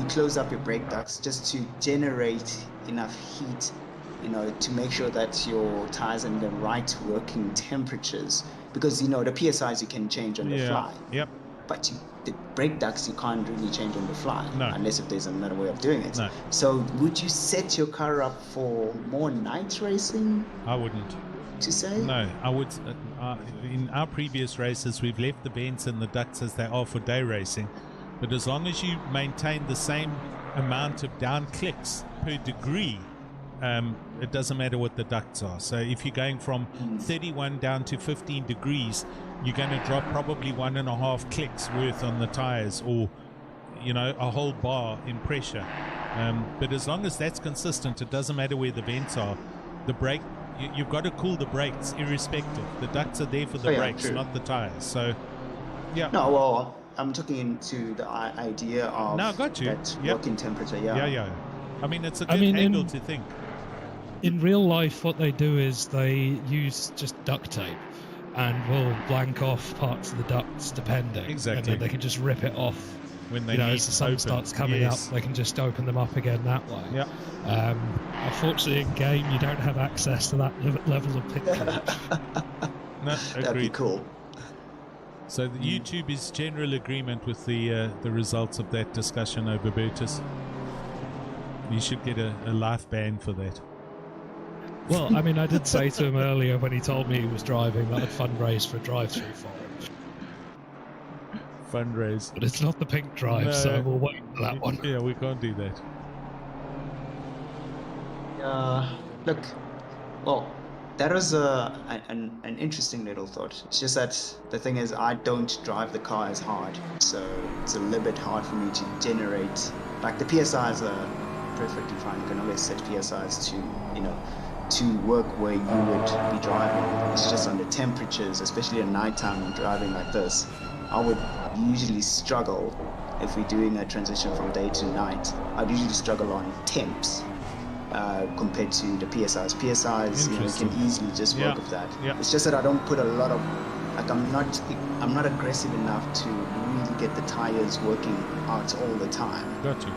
close up your brake ducts just to generate enough heat, you know, to make sure that your tires are in the right working temperatures. Because, you know, the PSIs you can change on the fly. Yep. But the brake ducts you can't really change on the fly, unless if there's another way of doing it. No. So would you set your car up for more night racing? I wouldn't. To say? No, I would. In our previous races, we've left the vents and the ducts as they are for day racing. But as long as you maintain the same amount of down clicks per degree, it doesn't matter what the ducts are. So if you're going from 31 down to 15 degrees, you're going to drop probably 1.5 clicks worth on the tires, or, you know, a whole bar in pressure. But as long as that's consistent, it doesn't matter where the vents are. The brake, you've got to cool the brakes irrespective. The ducts are there for the brakes, not the tires. So, yeah. No, well, I'm talking into the idea of that working temperature. Yeah. I mean, it's a good angle to think. In real life, what they do is they use just duct tape and will blank off parts of the ducts depending. Exactly. And then they can just rip it off when they as the sun starts coming up. They can just open them up again that way. Yeah. Unfortunately, in game, you don't have access to that level of picture. No, that'd be cool. So the YouTube is general agreement with the results of that discussion over Bertus. You should get a life ban for that. Well, I mean, I did say to him earlier when he told me he was driving that I'd fundraise for a drive-through for him. Fundraise. But it's not the pink drive, so we'll wait for that one. Yeah, we can't do that. Look, well, that was an interesting little thought. It's just that the thing is, I don't drive the car as hard, so it's a little bit hard for me to generate. Like, the PSIs are perfectly fine. You can always set PSIs to, you know, to work where you would be driving. It's just on the temperatures, especially at nighttime driving like this, I would usually struggle if we're doing a transition from day to night. I'd usually struggle on temps compared to the PSIs. PSIs, you know, you can easily just work with that. Yeah. It's just that I don't put a lot of, like, I'm not aggressive enough to really get the tires working out all the time. Got you.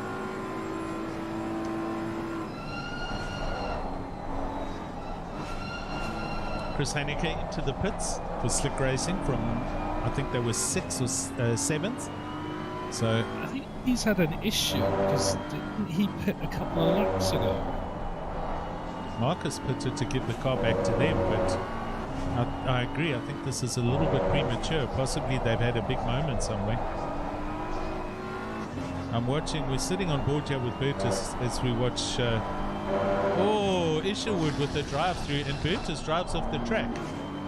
Chris Haneke into the pits for slick racing from, I think they were 6th or 7th. So I think he's had an issue because didn't he pit a couple of laps ago? Marcus pitted to give the car back to them, but I agree. I think this is a little bit premature. Possibly they've had a big moment somewhere. We're sitting on board here with Bertus as we watch Isherwood with the drive-through, and Bertus drives off the track.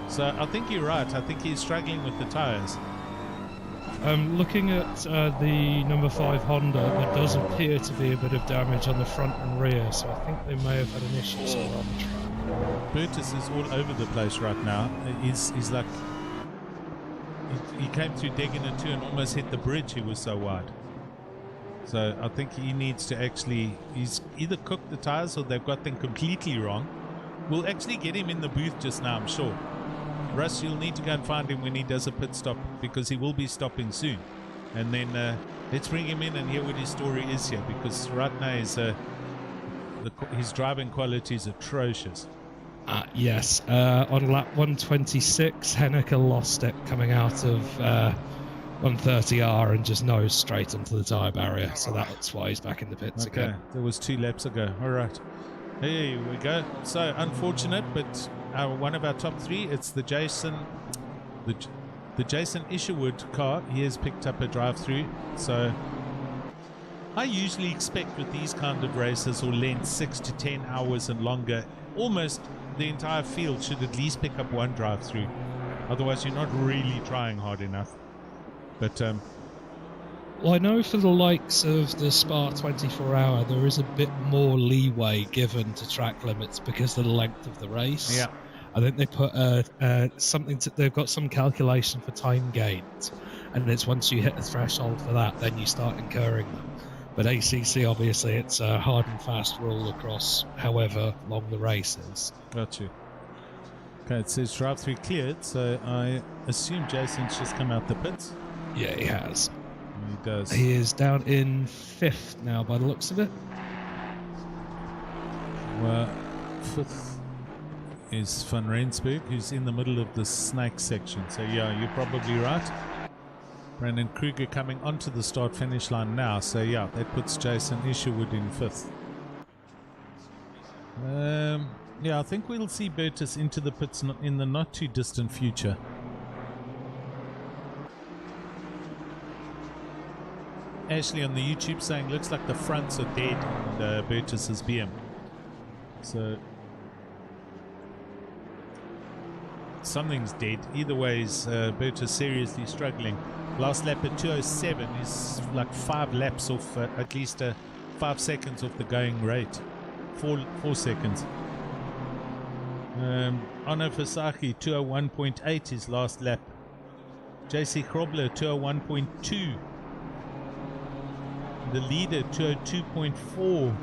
So I think you're right. I think he's struggling with the tyres. Looking at the number 5 Honda, there does appear to be a bit of damage on the front and rear, so I think they may have had an issue somewhere on the track. Bertus is all over the place right now. He's like, he came through Degana too and almost hit the bridge. He was so wide. So I think he needs to he's either cooked the tires or they've got them completely wrong. We'll actually get him in the booth just now, I'm sure. Russ, you'll need to go and find him when he does a pit stop, because he will be stopping soon. And then let's bring him in and hear what his story is here, because right now his driving quality is atrocious. Yes, on lap 126, Henniker lost it coming out of on 30R and just nosed straight into the tyre barrier. So that's why he's back in the pits Okay, again. there was 2 laps ago. All right. Here we go. So unfortunate, but one of our top 3, it's the Jason Isherwood car. He has picked up a drive-through. So I usually expect with these kind of races or lengths 6 to 10 hours and longer, almost the entire field should at least pick up one drive-through. Otherwise, you're not really trying hard enough. But well, I know for the likes of the Spa 24-hour, there is a bit more leeway given to track limits because of the length of the race. yeah, I think they put something. They've got some calculation for time gains, and it's once you hit the threshold for that, then you start incurring them. But ACC, obviously, it's a hard and fast rule across however long the race is. got you. Okay, it says drive-through cleared, so I assume Jason's just come out the pits. Yeah, he has. He does. He is down in 5th now, by the looks of it. Well, 5th is Van Rensburg, who's in the middle of the snake section. So yeah, you're probably right. Brandon Kruger coming onto the start-finish line now. So yeah, that puts Jason Isherwood in 5th. Yeah, I think we'll see Bertus into the pits in the not-too-distant future. Ashley on the YouTube saying, looks like the fronts are dead on Bertus's BM. So something's dead. Either way, Bertus seriously struggling. Last lap at 2:07 is like 5 laps off, at least 5 seconds off the going rate. 4 seconds. Ono Fasaki 2:01.8 his last lap. JC Krobler 2:01.2. The leader 2:02.4,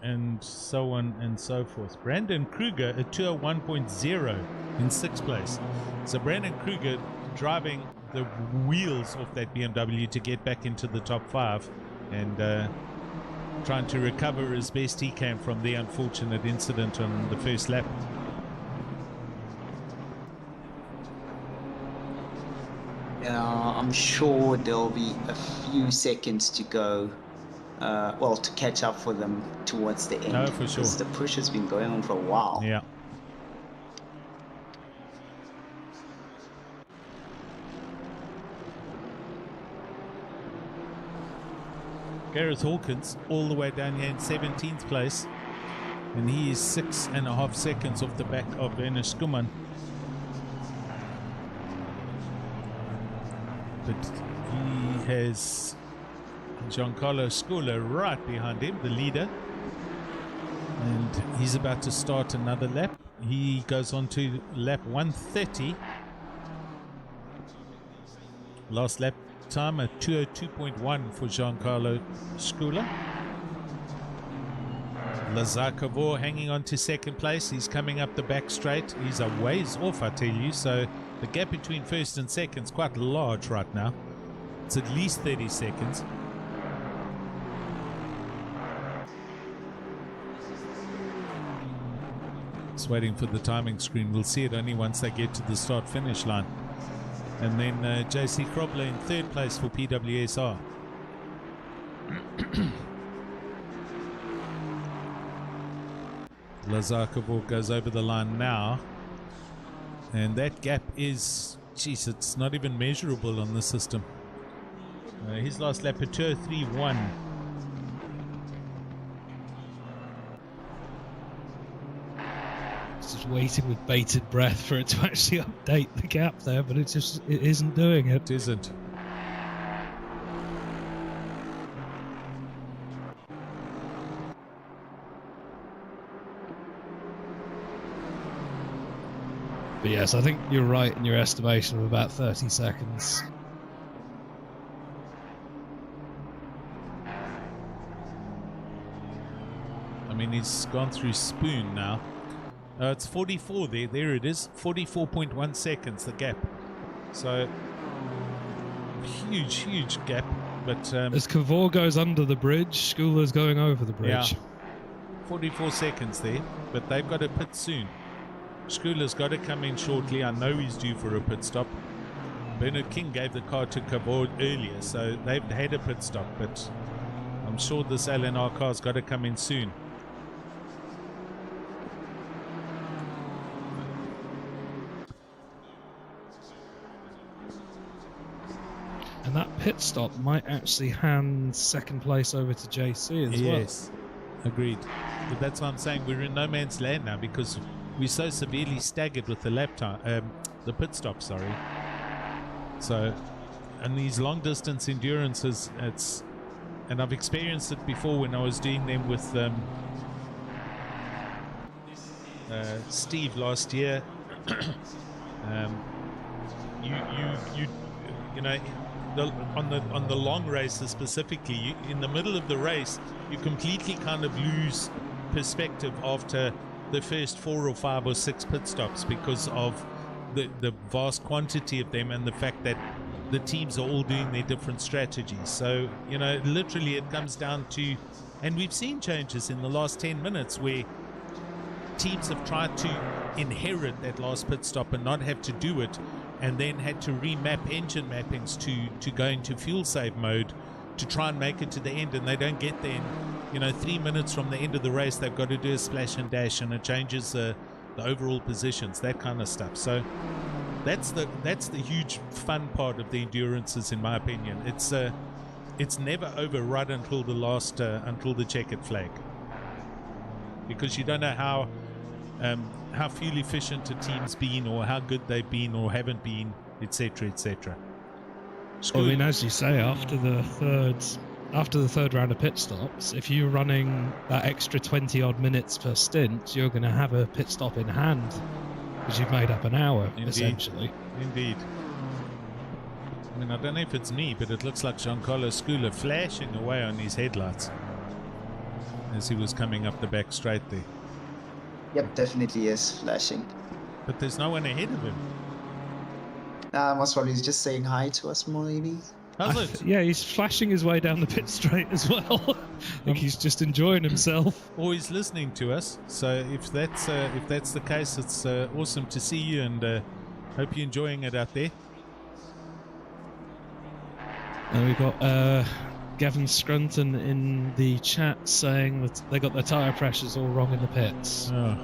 and so on and so forth. Brandon Kruger at 2:01.0 in 6th place. So Brandon Kruger driving the wheels off that BMW to get back into the top 5 and trying to recover as best he can from the unfortunate incident on the first lap. I'm sure there'll be a few seconds to go, to catch up for them towards the end. No, for sure. Because the push has been going on for a while. Yeah. Gareth Hawkins all the way down here in 17th place, and he is 6.5 seconds off the back of Ernest Skuman. But he has Giancarlo Scuola right behind him, the leader, and he's about to start another lap. He goes on to lap 130. Last lap time at 2:02.1 for Giancarlo Scuola. Lazarkavor hanging on to 2nd place. He's coming up the back straight. He's a ways off, I tell you. So the gap between 1st and 2nd is quite large right now. It's at least 30 seconds. Just waiting for the timing screen. We'll see it only once they get to the start-finish line. And then JC Krobler in 3rd place for PWSR. Lazarkavor goes over the line now. And that gap is, geez, it's not even measurable on the system. His last lap at 2:03.1. Just waiting with bated breath for it to actually update the gap there, but it isn't doing it. It isn't. But yes, I think you're right in your estimation of about 30 seconds. I mean, he's gone through Spoon now. It's 44 there. There it is. 44.1 seconds, the gap. So, huge gap. But as Cavor goes under the bridge, Scuola's going over the bridge. Yeah, 44 seconds there. But they've got to pit soon. Scuola's got to come in shortly. I know he's due for a pit stop. Bernard King gave the car to Cavord earlier, so they've had a pit stop, but I'm sure this LNR car's got to come in soon. And that pit stop might actually hand second place over to JC as well. Yes, agreed. But that's why I'm saying we're in no man's land now, because we're so severely staggered with the lap time, the pit stop, sorry. So, and these long distance endurances, and I've experienced it before when I was doing them with Steve last year. You know, on the long races specifically, in the middle of the race, you completely kind of lose perspective after the first 4 or 5 or 6 pit stops because of the vast quantity of them and the fact that the teams are all doing their different strategies. So, you know, literally it comes down to, and we've seen changes in the last 10 minutes where teams have tried to inherit that last pit stop and not have to do it, and then had to remap engine mappings to go into fuel save mode to try and make it to the end, and they don't get there. You know, 3 minutes from the end of the race, they've got to do a splash and dash, and it changes the overall positions, that kind of stuff. So that's the huge fun part of the endurances, in my opinion. It's never over right until the last until the checkered flag, because you don't know how fuel efficient a team's been, or how good they've been or haven't been, etc., etc. I mean, as you say, after the third round of pit stops, if you're running that extra 20 odd minutes per stint, you're going to have a pit stop in hand, because you've made up an hour. Indeed. Essentially. Indeed. I mean, I don't know if it's me, but it looks like Giancarlo Scula flashing away on his headlights as he was coming up the back straight there. Yep, definitely is flashing. But there's no one ahead of him. Most probably he's just saying hi to us, maybe. Yeah, he's flashing his way down the pit straight as well. I think he's just enjoying himself. Or he's listening to us. So if that's the case, it's awesome to see you, and hope you're enjoying it out there. And we've got Gavin Scrunton in the chat saying that they got their tyre pressures all wrong in the pits. Oh.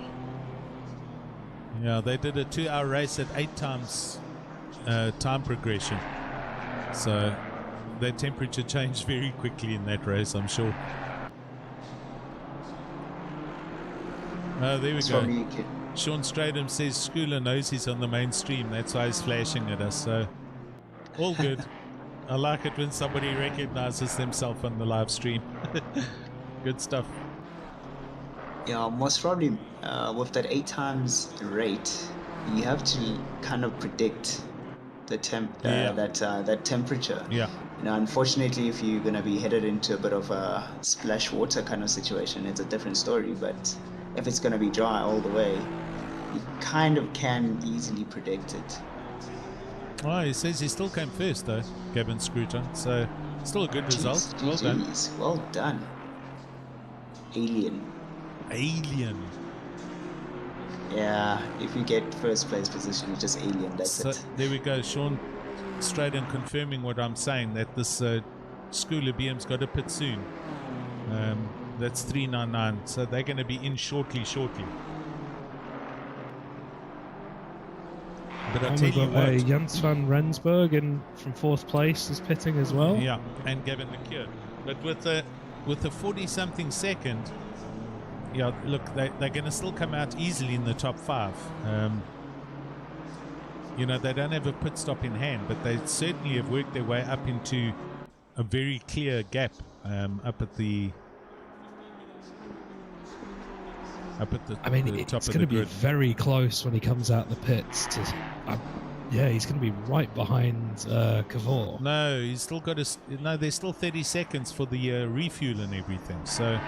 Yeah, they did a 2-hour race at 8 times time progression. So their temperature changed very quickly in that race, I'm sure. Oh, there we go. Sean Stradham says Schooler knows he's on the mainstream. That's why he's flashing at us. So all good. I like it when somebody recognizes themselves on the live stream. Good stuff. Yeah, most probably with that 8 times rate, you have to kind of predict the that temperature. Yeah. You know, unfortunately, if you're gonna be headed into a bit of a splash water kind of situation, it's a different story. But if it's gonna be dry all the way, you kind of can easily predict it. Oh, he says he still came first though, Gavin Scruton. So still a good result. Well done. Well done. Alien. Yeah, if you get first place position, it's just alien. That's it. There we go. Sean Stradon confirming what I'm saying, that this Schooler BM's got a pit soon. That's 399. So they're going to be in shortly. But I'll tell you what, Jens van Rensburg from 4th place is pitting as well. Yeah, and Gavin McKeown. But with the 40-something second, yeah, look, they're going to still come out easily in the top 5. You know, they don't have a pit stop in hand, but they certainly have worked their way up into a very clear gap up at the I mean, it's going to be very close when he comes out the pits. Yeah, he's going to be right behind Cavor. No, he's still got there's still 30 seconds for the refuel and everything. So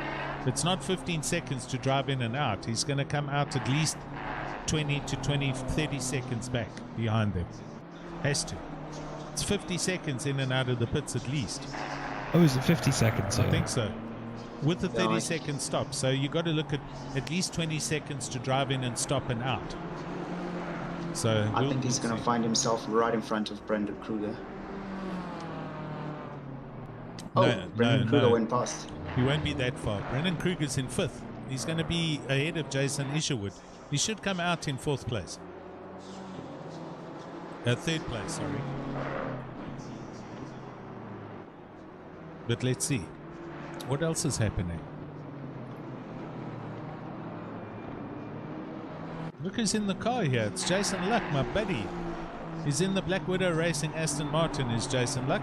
it's not 15 seconds to drive in and out. He's going to come out at least 30 seconds back behind them. Has to. It's 50 seconds in and out of the pits at least. Oh, is it 50 seconds? I think so. With a 30-second stop. So you got to look at least 20 seconds to drive in and stop and out. So I think he's going to find himself right in front of Brendan Kruger. Brendan Kruger went past. He won't be that far. Brendan Kruger's in 5th. He's going to be ahead of Jason Isherwood. He should come out in 4th place. 3rd place, sorry. But let's see. What else is happening? Look who's in the car here. It's Jason Luck, my buddy. He's in the Black Widow Racing Aston Martin is Jason Luck,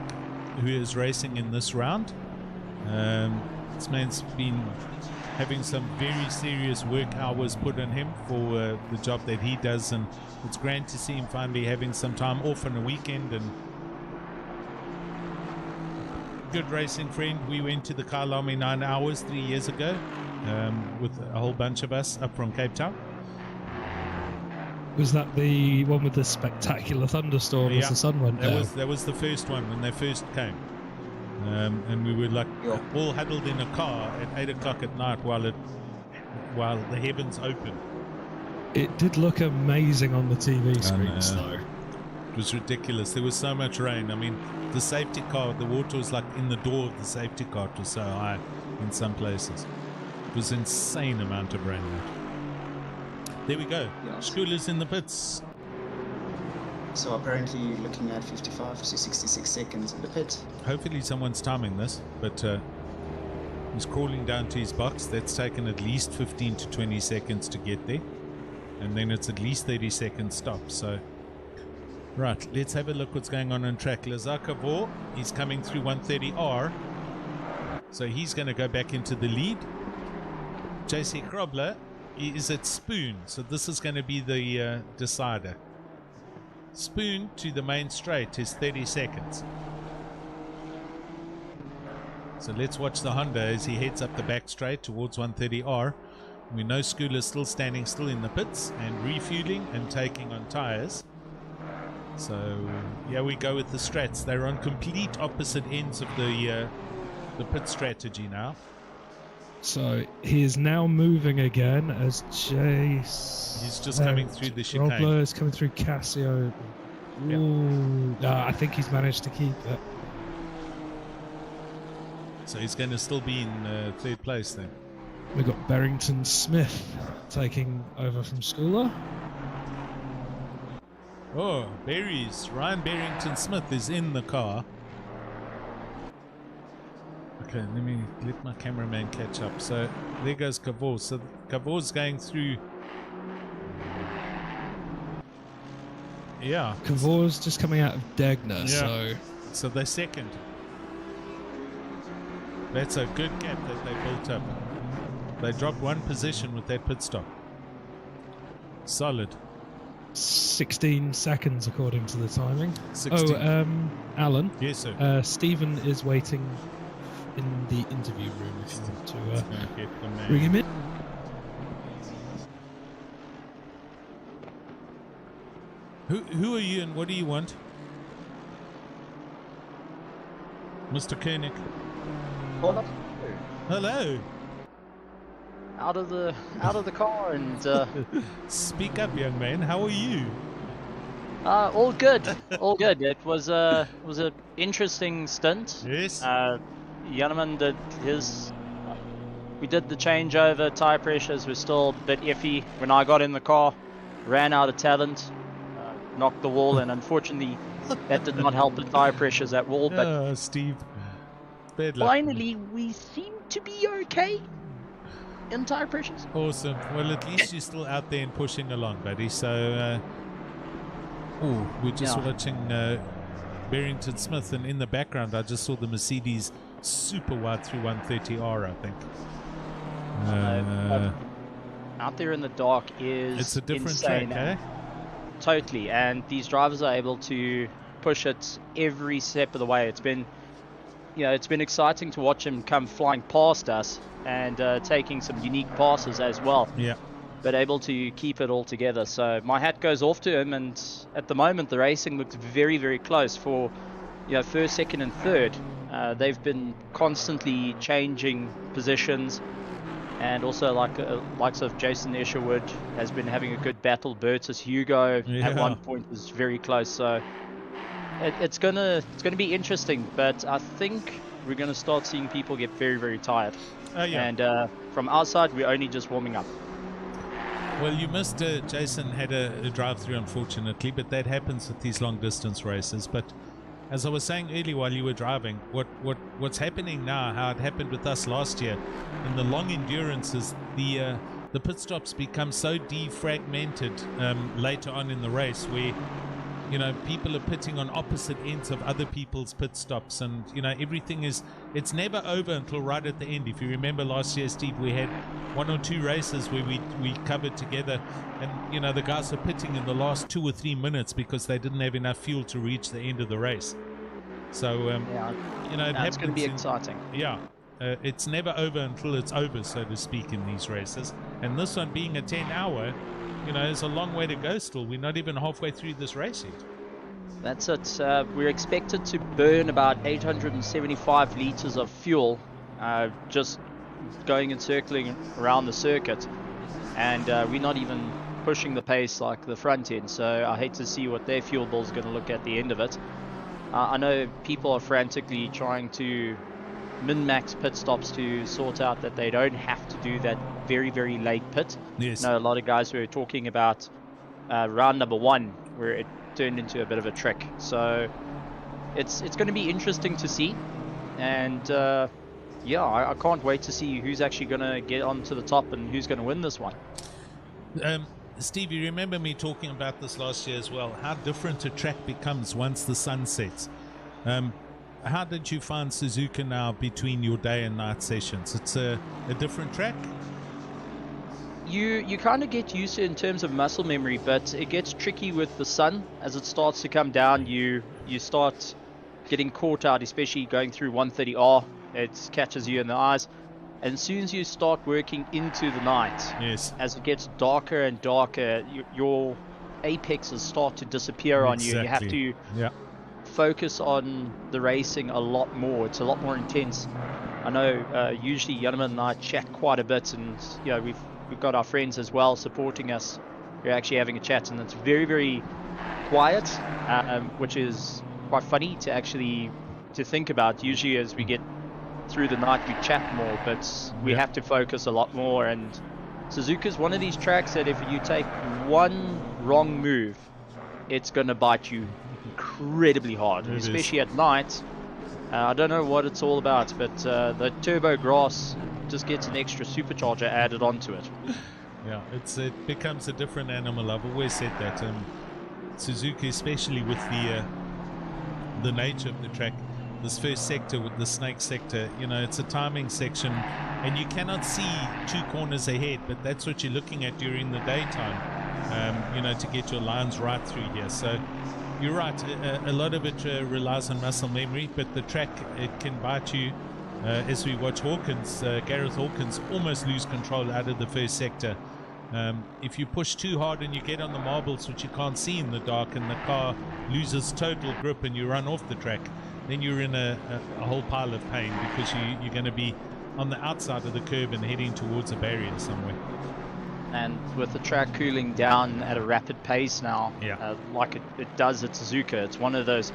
who is racing in this round. This man's been having some very serious work hours put on him for the job that he does, and it's great to see him finally having some time off on a weekend. And good racing friend. We went to the Kyalami 9 Hours 3 years ago with a whole bunch of us up from Cape Town. Was that the one with the spectacular thunderstorm as the sun went down? That was the first one when they first came. And we were like all huddled in a car at 8 o'clock at night while the heavens opened. It did look amazing on the TV screens, though. It was ridiculous. There was so much rain. I mean, the safety car, the water was like in the door of the safety car. It was so high in some places. It was an insane amount of rain. There we go. Schoolers in the pits. So apparently looking at 55 to 66 seconds in the pit. Hopefully someone's timing this, but he's crawling down to his box. That's taken at least 15 to 20 seconds to get there. And then it's at least 30 seconds stop. So, right, let's have a look what's going on track. Lazaka Vor, he's coming through 130R. So he's going to go back into the lead. JC Krobler is at Spoon. So this is going to be the decider. Spoon to the main straight is 30 seconds. So let's watch the Honda as he heads up the back straight towards 130R. We know Schooler's still standing still in the pits and refueling and taking on tires. So here we go with the strats. They're on complete opposite ends of the pit strategy now. So he is now moving again as Jace. He's just coming through the chicane. Robler is coming through Casio. Ooh, I think he's managed to keep it. So he's going to still be in 3rd place then. We've got Barrington Smith taking over from Schooler. Oh, Ryan Barrington Smith is in the car. Okay, let my cameraman catch up. So there goes Kavor. So Kavor's going through. Yeah. Kavor's just coming out of Degner, so they're second. That's a good gap that they built up. They dropped 1 position with that pit stop. Solid. 16 seconds according to the timing. 16. Alan. Yes, sir. Stephen is waiting in the interview room if you want to bring him in. Who are you and what do you want? Mr. Koenig. Hello. Out of the car and speak up, young man. How are you? All good. All good. It was an interesting stint. Yes. Janneman did his. We did the changeover. Tire pressures were still a bit iffy. When I got in the car, ran out of talent, knocked the wall, and unfortunately, that did not help the tire pressures at all. But Steve, bad luck. Finally, we seem to be okay in tire pressures. Awesome. Well, at least you're still out there and pushing along, buddy. So, we're just watching Barrington Smith, and in the background, I just saw the Mercedes super wide through 130R, I think. Out there in the dark is it's a different insane. track, eh? Totally, and these drivers are able to push it every step of the way. It's been exciting to watch him come flying past us and taking some unique passes as well. Yeah. But able to keep it all together. So my hat goes off to him, and at the moment the racing looks very, very close for 1st, 2nd and 3rd. They've been constantly changing positions. and also likes of Jason Isherwood has been having a good battle. Bertus Hugo at one point was very close, so it's gonna be interesting. But I think we're gonna start seeing people get very, very tired. And from our side, we're only just warming up. Well, you missed Jason had a drive-through, unfortunately, but that happens with these long-distance races. But as I was saying earlier while you were driving, what's happening now, how it happened with us last year, in the long endurances, the pit stops become so defragmented later on in the race, where people are pitting on opposite ends of other people's pit stops, and everything it's never over until right at the end. If you remember last year, Steve, we had 1 or 2 races where we covered together, and the guys are pitting in the last 2 or 3 minutes because they didn't have enough fuel to reach the end of the race. So it's going to be exciting. It's never over until it's over, so to speak, in these races. And this one being a 10-hour, there's a long way to go still. We're not even halfway through this race yet. That's it. We're expected to burn about 875 liters of fuel just going and circling around the circuit. And we're not even pushing the pace like the front end. So I hate to see what their fuel bill is going to look at the end of it. I know people are frantically trying to min-max pit stops to sort out that they don't have to do that very, very late pit. Yes. A lot of guys were talking about round number 1 where it turned into a bit of a trick. So it's going to be interesting to see, and I can't wait to see who's actually going to get onto the top and who's going to win this one. Steve, you remember me talking about this last year as well, how different a track becomes once the sun sets. How did you find Suzuka now between your day and night sessions? It's a different track? You kind of get used to it in terms of muscle memory, but it gets tricky with the sun. As it starts to come down, you start getting caught out, especially going through 130R. It catches you in the eyes. And as soon as you start working into the night, as it gets darker and darker, your apexes start to disappear on you. You have to focus on the racing a lot more. It's a lot more intense. I know usually Janneman and I chat quite a bit, and we've got our friends as well supporting us. We're actually having a chat, and it's very, very quiet, which is quite funny to think about. Usually as we get through the night we chat more, but we have to focus a lot more. And Suzuka's one of these tracks that if you take one wrong move, it's going to bite you incredibly hard, especially at night. I don't know what it's all about, but the turbo grass just gets an extra supercharger added onto it. It becomes a different animal. I've always said that. Suzuka, especially with the nature of the track, this first sector with the snake sector, it's a timing section, and you cannot see 2 corners ahead, but that's what you're looking at during the daytime, to get your lines right through here. So you're right, a lot of it relies on muscle memory, but the track, it can bite you. As we watch Hawkins, Gareth Hawkins almost lose control out of the first sector. If you push too hard and you get on the marbles, which you can't see in the dark, and the car loses total grip and you run off the track, then you're in a whole pile of pain, because you're going to be on the outside of the curb and heading towards a barrier somewhere. And with the track cooling down at a rapid pace now, like it does at Suzuka, it's one of those,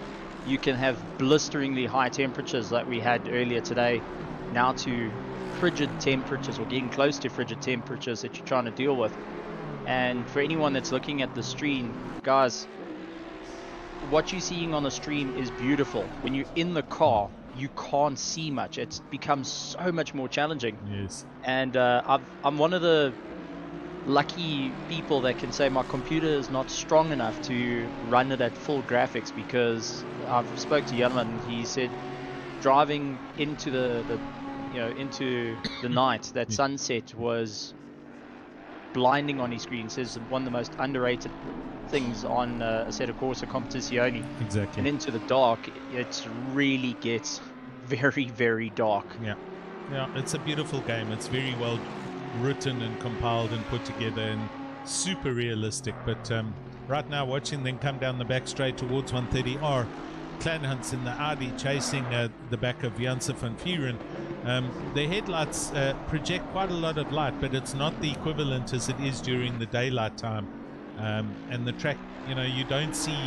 you can have blisteringly high temperatures like we had earlier today, now to frigid temperatures, or getting close to frigid temperatures that you're trying to deal with. And for anyone that's looking at the stream, guys, what you're seeing on the stream is beautiful. When you're in the car, you can't see much. It becomes so much more challenging. Yes. And I'm one of the lucky people that can say my computer is not strong enough to run it at full graphics, because I've spoke to Janneman. He said driving into into the night, that sunset was blinding on his screen. Says one of the most underrated things on a set of Corsa Competizione. Exactly. And into the dark, it really gets very, very dark. Yeah, it's a beautiful game. It's very well written and compiled and put together, and super realistic. But right now, watching them come down the back straight towards 130R, Kleinhans in the Audi chasing the back of Janse van Vuren, The headlights project quite a lot of light, but it's not the equivalent as it is during the daylight time. And the track, you don't see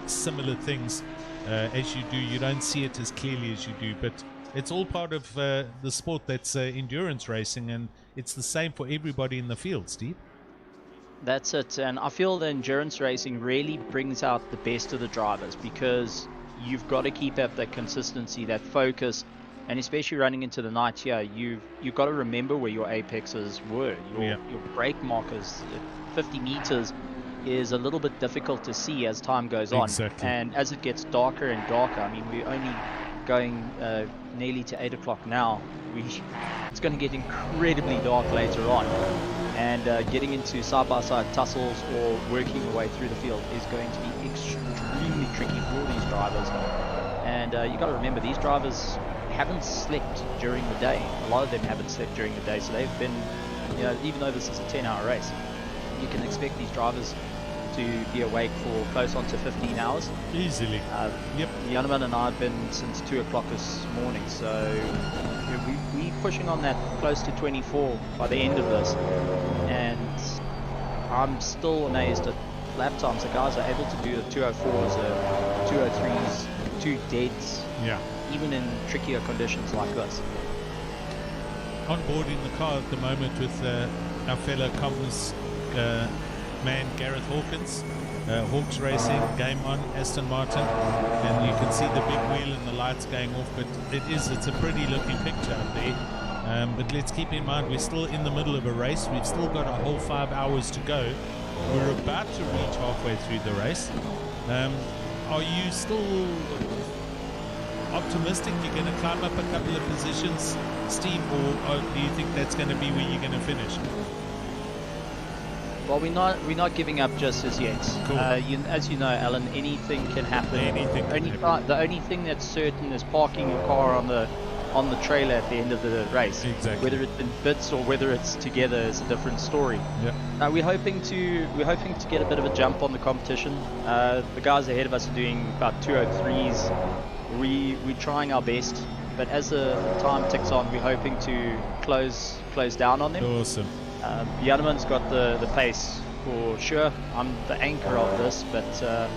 similar things as you do. You don't see it as clearly as you do, but it's all part of the sport that's endurance racing, and it's the same for everybody in the field, Steve. That's it, and I feel that endurance racing really brings out the best of the drivers, because you've got to keep up that consistency, that focus, and especially running into the night here, you've got to remember where your apexes were, your brake markers. 50 meters is a little bit difficult to see as time goes on. Exactly. And as it gets darker and darker, I mean, we're only going nearly to 8 o'clock now. It's going to get incredibly dark later on, and getting into side-by-side tussles or working your way through the field is going to be extremely tricky for these drivers. And you got to remember, these drivers haven't slept during the day. A lot of them haven't slept during the day, so they've been, even though this is a 10-hour race, you can expect these drivers to be awake for close on to 15 hours. Easily. Yep. Janneman and I have been since 2 o'clock this morning, so we're pushing on that close to 24 by the end of this. And I'm still amazed at lap times. The guys are able to do the 204s, the 203s, 2 deads, even in trickier conditions like this. On board in the car at the moment with our fellow comms man Gareth Hawkins, Hawks Racing, Game On, Aston Martin, and you can see the big wheel and the lights going off, but it's a pretty looking picture up there. But let's keep in mind, we're still in the middle of a race. We've still got a whole 5 hours to go. We're about to reach halfway through the race. Are you still optimistic you're going to climb up a couple of positions, Steve, or do you think that's going to be where you're going to finish? Well, we're not giving up just as yet. Cool. As you know, Alan, anything can happen. Anything can happen. The only thing that's certain is parking your car on the trailer at the end of the race. Exactly. Whether it's in bits or whether it's together is a different story. Yeah. We're hoping to get a bit of a jump on the competition. The guys ahead of us are doing about 203s. We're trying our best, but as the time ticks on, we're hoping to close down on them. Awesome. Janneman's got the pace for sure. I'm the anchor of this, but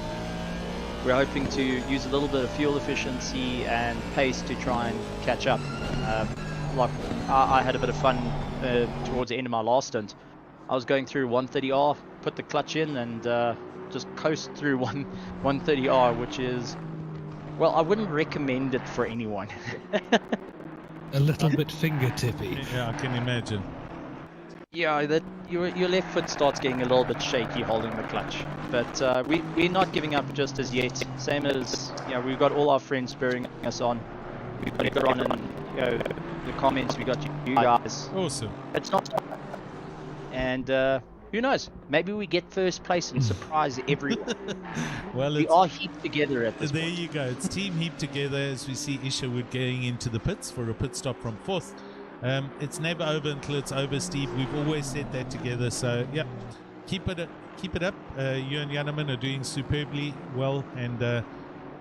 we're hoping to use a little bit of fuel efficiency and pace to try and catch up. Like I had a bit of fun towards the end of my last stint. I was going through 130R, put the clutch in, and just coast through 130R, which is, well, I wouldn't recommend it for anyone. A little bit fingertippy. Yeah, I can imagine. Yeah, that your left foot starts getting a little bit shaky holding the clutch, but we're not giving up just as yet. Same as we've got all our friends spurring us on. We've got on in the comments. We got you guys. Awesome. It's not, and who knows? Maybe we get first place and surprise everyone. Well, we are heaped together at this point. There point. you go. It's team heaped together as we see Isherwood going into the pits for a pit stop from 4th. It's never over until it's over, Steve. We've always said that together. So yeah, keep it up. You and Janneman are doing superbly well, and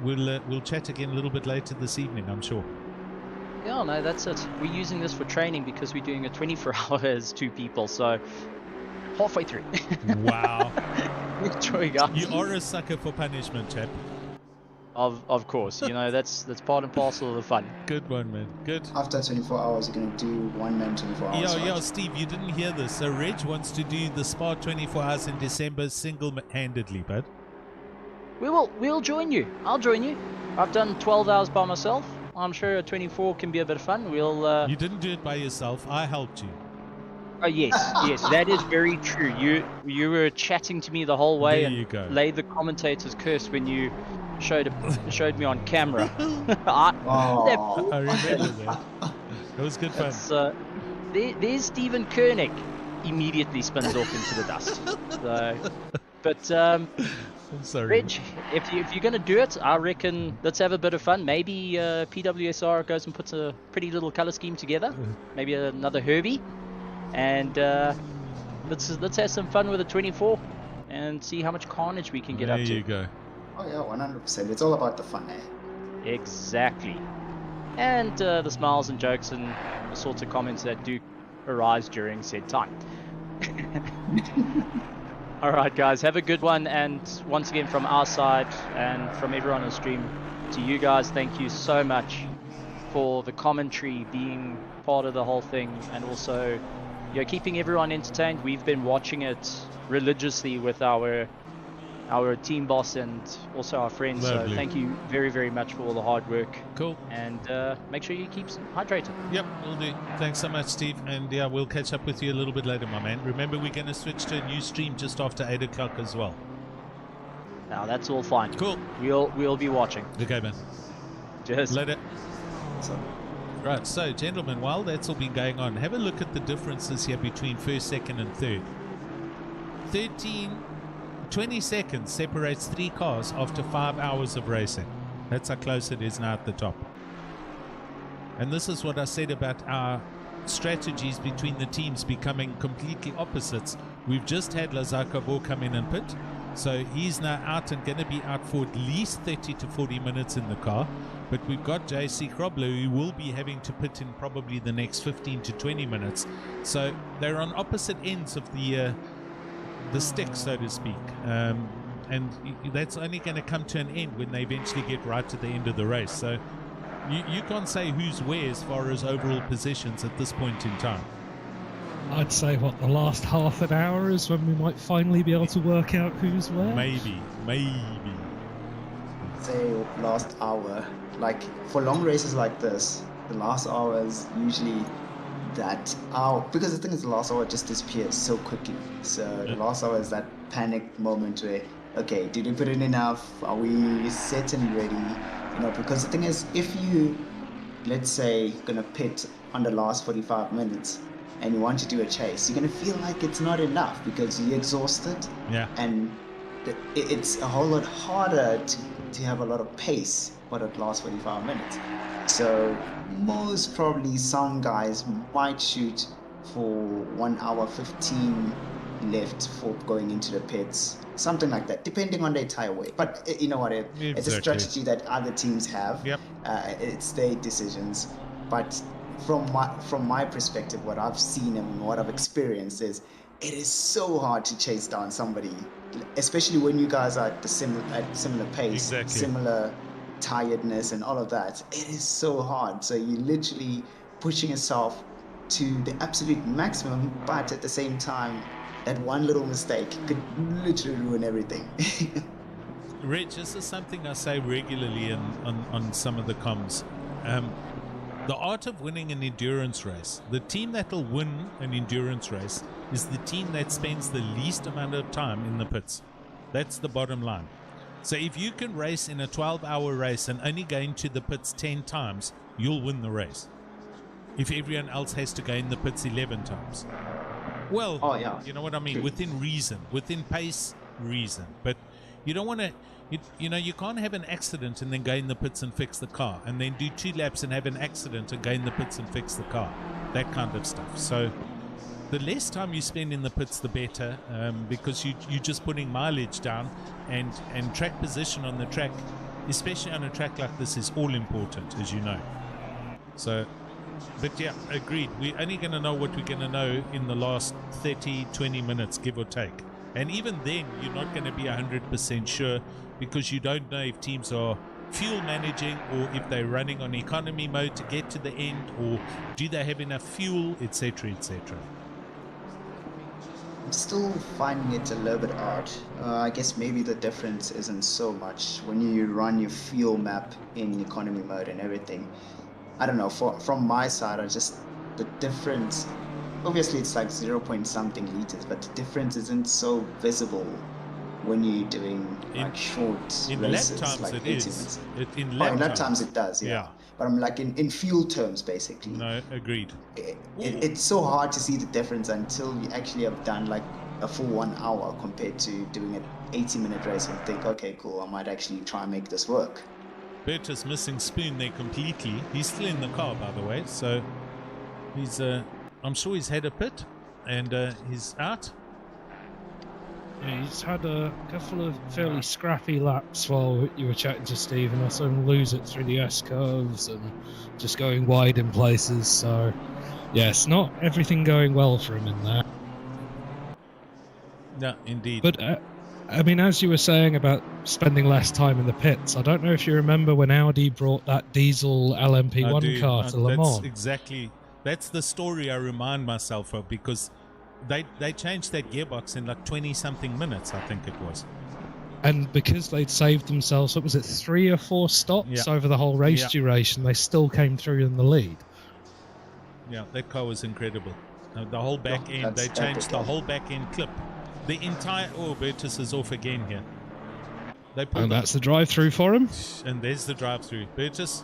we'll chat again a little bit later this evening, I'm sure. Yeah, no, that's it. We're using this for training because we're doing a 24-hour as 2 people. So halfway through. Wow. Enjoy, guys. You are a sucker for punishment, chap. Of course, that's part and parcel of the fun. Good one, man. Good. After 24 hours, you're going to do one man 24 hours. Yeah, Steve, you didn't hear this. So Reg wants to do the Spa 24 hours in December single-handedly, bud. We'll join you. I'll join you. I've done 12 hours by myself. I'm sure a 24 can be a bit of fun. You didn't do it by yourself. I helped you. Oh yes, that is very true. You were chatting to me the whole way there and you go. Laid the commentator's curse when you showed me on camera. I remember that. It was good fun. There's Stephen Koenig immediately spins off into the dust. So, but I'm sorry, Reg, if you're gonna do it, I reckon let's have a bit of fun. Maybe PWSR goes and puts a pretty little color scheme together. Maybe another Herbie, and let's have some fun with a 24 and see how much carnage we can get up to. There you go. Oh yeah, 100%. It's all about the fun, eh? Exactly. and the smiles and jokes and the sorts of comments that do arise during said time. All right, guys, have a good one. And once again, from our side and from everyone on the stream, to you guys, thank you so much for the commentary, being part of the whole thing, and also, you know, keeping everyone entertained. We've been watching it religiously with our team boss and also our friends. Lovely. So thank you very, very much for all the hard work. Cool. And make sure you keep hydrated. Yep, we'll do. Thanks so much, Steve. And yeah, we'll catch up with you a little bit later, my man. Remember, we're going to switch to a new stream just after 8 o'clock as well. Now that's all fine. Cool. We'll be watching. Okay, man. Cheers. Later. Right, so gentlemen, while that's all been going on, have a look at the differences here between first, second and third. 20 seconds separates 3 cars after 5 hours of racing. That's how close it is now at the top. And this is what I said about our strategies between the teams becoming completely opposites. We've just had Lazarkavo come in and pit, so he's now out and going to be out for at least 30 to 40 minutes in the car. But we've got JC Krobler, who will be having to pit in probably the next 15 to 20 minutes. So they're on opposite ends of the stick, so to speak. And that's only going to come to an end when they eventually get right to the end of the race. So you can't say who's where as far as overall positions at this point in time. I'd say, the last half an hour is when we might finally be able to work out who's where? Maybe. Say last hour. Like, for long races like this, the last hour is usually that hour, because the thing is, the last hour just disappears so quickly. So the last hour is that panic moment where, okay, did we put in enough? Are we set and ready? You know, because the thing is, if you, let's say, gonna pit on the last 45 minutes and you want to do a chase, you're gonna feel like it's not enough because you're exhausted. Yeah. And it's a whole lot harder to have a lot of pace for the last 45 minutes. So most probably some guys might shoot for 1 hour 15 left for going into the pits, something like that, depending on their tire weight. But you know what, it's a strategy that other teams have. Yep. It's their decisions. But from my perspective, what I've seen and what I've experienced is it is so hard to chase down somebody, especially when you guys are at similar pace, similar tiredness and all of that. It is so hard. So you're literally pushing yourself to the absolute maximum, but at the same time, that one little mistake could literally ruin everything. Reg, this is something I say regularly on some of the comms. The art of winning an endurance race, the team that will win an endurance race is the team that spends the least amount of time in the pits. That's the bottom line. So if you can race in a 12-hour race and only go into the pits 10 times, you'll win the race. If everyone else has to go in the pits 11 times. Well, you know what I mean? Within reason, within pace, reason. But you don't want to, you can't have an accident and then go in the pits and fix the car, and then do 2 laps and have an accident and go in the pits and fix the car. That kind of stuff. So the less time you spend in the pits, the better, because you're just putting mileage down, and track position on the track, especially on a track like this, is all important, as you know. So, but yeah, agreed. We're only going to know what we're going to know in the last 30, 20 minutes, give or take. And even then, you're not going to be 100% sure, because you don't know if teams are fuel managing or if they're running on economy mode to get to the end, or do they have enough fuel, etc., etc. I'm still finding it a little bit odd. I guess maybe the difference isn't so much when you run your fuel map in economy mode and everything. I don't know, from my side, the difference, obviously it's like 0 point something liters, but the difference isn't so visible when you're doing like short races, lap times like it 80 is. minutes. In lap times it does, yeah. But I'm like in fuel terms, basically. No, agreed. It's so hard to see the difference until you actually have done like a full 1 hour compared to doing an 80-minute race and think, okay, cool, I might actually try and make this work. Bert is missing Spoon there completely. He's still in the car, by the way, so he's I'm sure he's had a pit and he's out. Yeah, he's had a couple of fairly scrappy laps while you were chatting to Steve, and I saw him lose it through the S-curves and just going wide in places. So, yes, not everything going well for him in there. No, indeed. But, I mean, as you were saying about spending less time in the pits, I don't know if you remember when Audi brought that diesel LMP1 car to Le Mans. That's the story I remind myself of, because they changed that gearbox in like 20-something minutes, I think it was. And because they'd saved themselves, what was it, 3 or 4 stops over the whole race duration, they still came through in the lead. Yeah, that car was incredible. The whole back end, they changed the whole back end clip. The entire... Oh, Bertus is off again here. And that's the drive-through for him. And there's the drive-through. Burgess,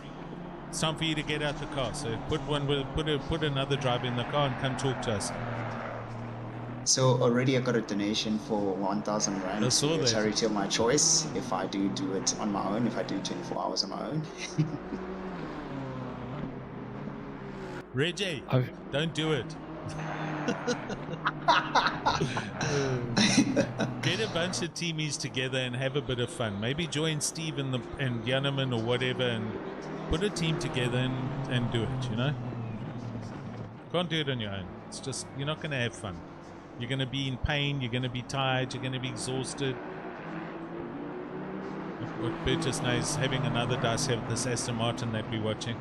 it's time for you to get out the car. So put another driver in the car and come talk to us. So already I got a donation for 1,000 rand to a charity of my choice. If I do it on my own, if I do 24 hours on my own. Reggie, don't do it. Get a bunch of teamies together and have a bit of fun. Maybe join Steve and Janneman or whatever and put a team together and do it, you know? Can't do it on your own. It's just, you're not going to have fun. You're going to be in pain, you're going to be tired, you're going to be exhausted. What Burgess knows, having another dice here with this Aston Martin that we're watching.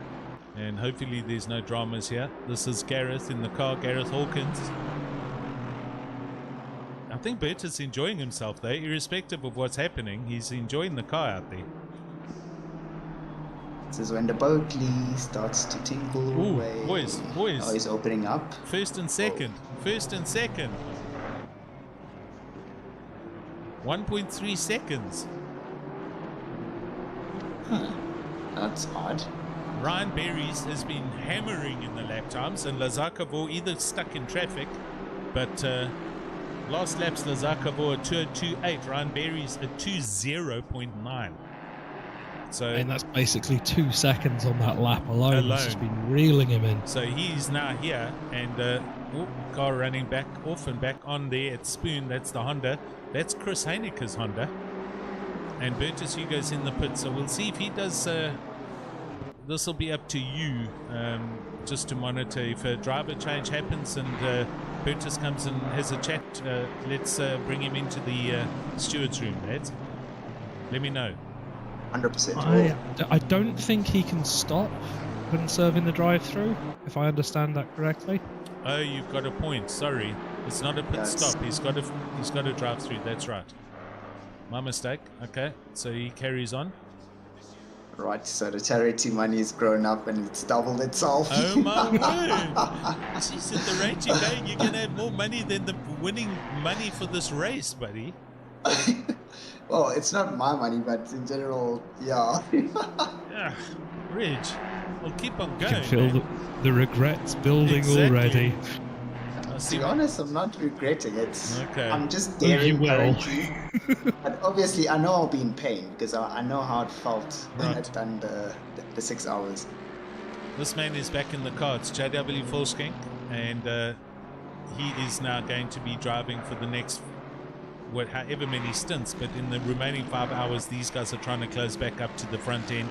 And hopefully there's no dramas here. This is Gareth in the car, Gareth Hawkins. I think Bertus enjoying himself though, irrespective of what's happening. He's enjoying the car out there. This is when the Berkeley starts to tinkle away. Boys. Oh, he's opening up. First and second. 1.3 seconds. Huh. That's odd. Ryan Berries has been hammering in the lap times, and Lazarkavo either stuck in traffic, but last lap's Lazarkavo at 2:02.8, Ryan Berries at 2:0.9. So, and that's basically 2 seconds on that lap alone. It's just been reeling him in. So he's now here, and car running back off and back on there at Spoon. That's the Honda. That's Chris Heineke's Honda. And Bertus Hugo's in the pit. So we'll see if he does... this will be up to you, just to monitor. If a driver change happens and Bertus comes and has a chat, let's bring him into the steward's room, lads. Let me know. 100%. I don't think he can stop when serving the drive-through, if I understand that correctly. Oh, you've got a point. Sorry, it's not a pit stop. He's got to drive through. That's right. My mistake. Okay, so he carries on. Right, so the charity money's grown up and it's doubled itself. Oh my word! Jeez, at the rate you're going, you're going to have more money than the winning money for this race, buddy. Well, it's not my money, but in general, yeah. Yeah, Reg, we'll keep on going. You can feel the regrets building already. To be honest, I'm not regretting it. Okay. I'm just daring currently. But obviously, I know I'll be in pain because I know how it felt when I'd done the 6 hours. This man is back in the car. It's JW Volsking, and he is now going to be driving for the next however many stints. But in the remaining 5 hours, these guys are trying to close back up to the front end.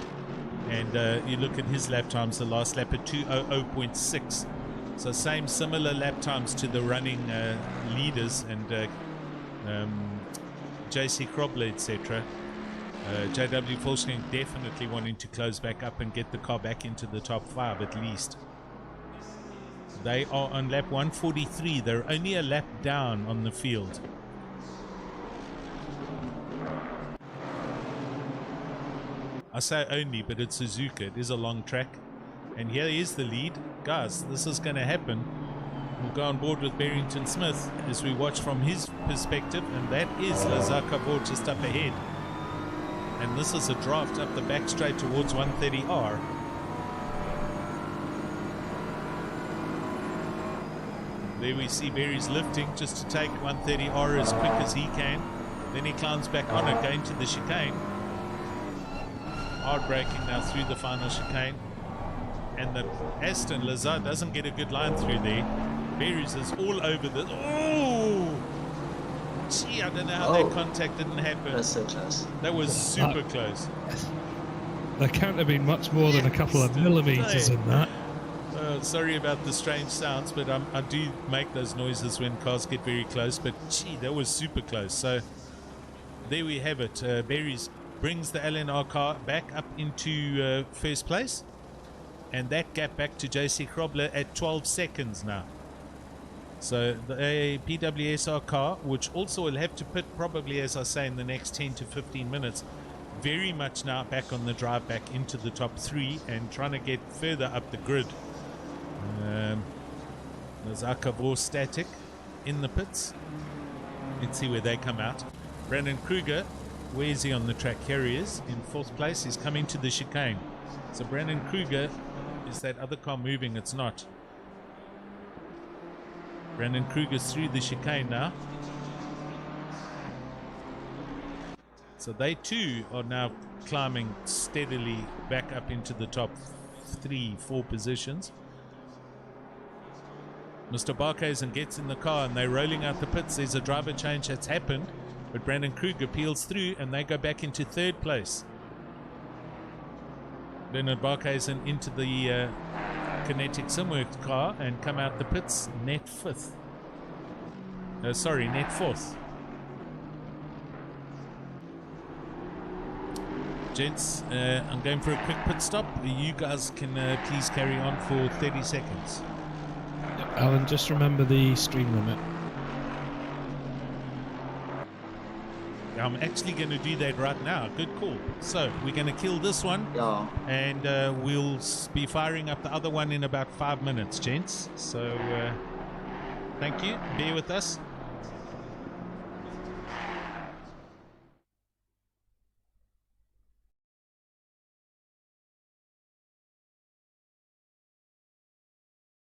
And you look at his lap times, the last lap at 2:00.6. So similar lap times to the running leaders and JC Krobler, etc. JW Volkswagen definitely wanting to close back up and get the car back into the top 5 at least. They are on lap 143. They're only a lap down on the field. I say only, but it's Suzuka. It is a long track. And here is the lead. Guys, this is going to happen. We'll go on board with Barrington Smith as we watch from his perspective, and that is Lazarkavo just up ahead. And this is a draft up the back straight towards 130R. There we see Berry's lifting just to take 130R as quick as he can. Then he climbs back on it, going to the chicane. Hard braking now through the final chicane. And the Aston Lazard doesn't get a good line through there. Berries is all over this. Oh! Gee, I don't know how that contact didn't happen. That's so close. That was super close. There can't have been much more than a couple of millimeters in that. Sorry about the strange sounds, but I do make those noises when cars get very close. But gee, that was super close. So there we have it. Berries brings the LNR car back up into first place, and that gap back to JC Krobler at 12 seconds now. So the PWSR car, which also will have to pit probably, as I say, in the next 10 to 15 minutes, very much now back on the drive back into the top 3 and trying to get further up the grid. There's Akavor Static in the pits. Let's see where they come out. Brandon Kruger, where is he on the track? Here he is in 4th place. He's coming to the chicane. So Brandon Kruger, is that other car moving? It's not. Brandon Kruger's through the chicane now. So they too are now climbing steadily back up into the top 3-4 positions. Mr. Barkhuizen gets in the car and they're rolling out the pits. There's a driver change that's happened, but Brandon Kruger peels through and they go back into 3rd place. Bernard Barkhuizen into the Kinetic Simworks car and come out the pits net 5th. Net 4th. Gents, I'm going for a quick pit stop. You guys can please carry on for 30 seconds. Alan, just remember the stream limit. I'm actually going to do that right now. Good call. So we're going to kill this one, and we'll be firing up the other one in about 5 minutes, gents. So thank you. Bear with us.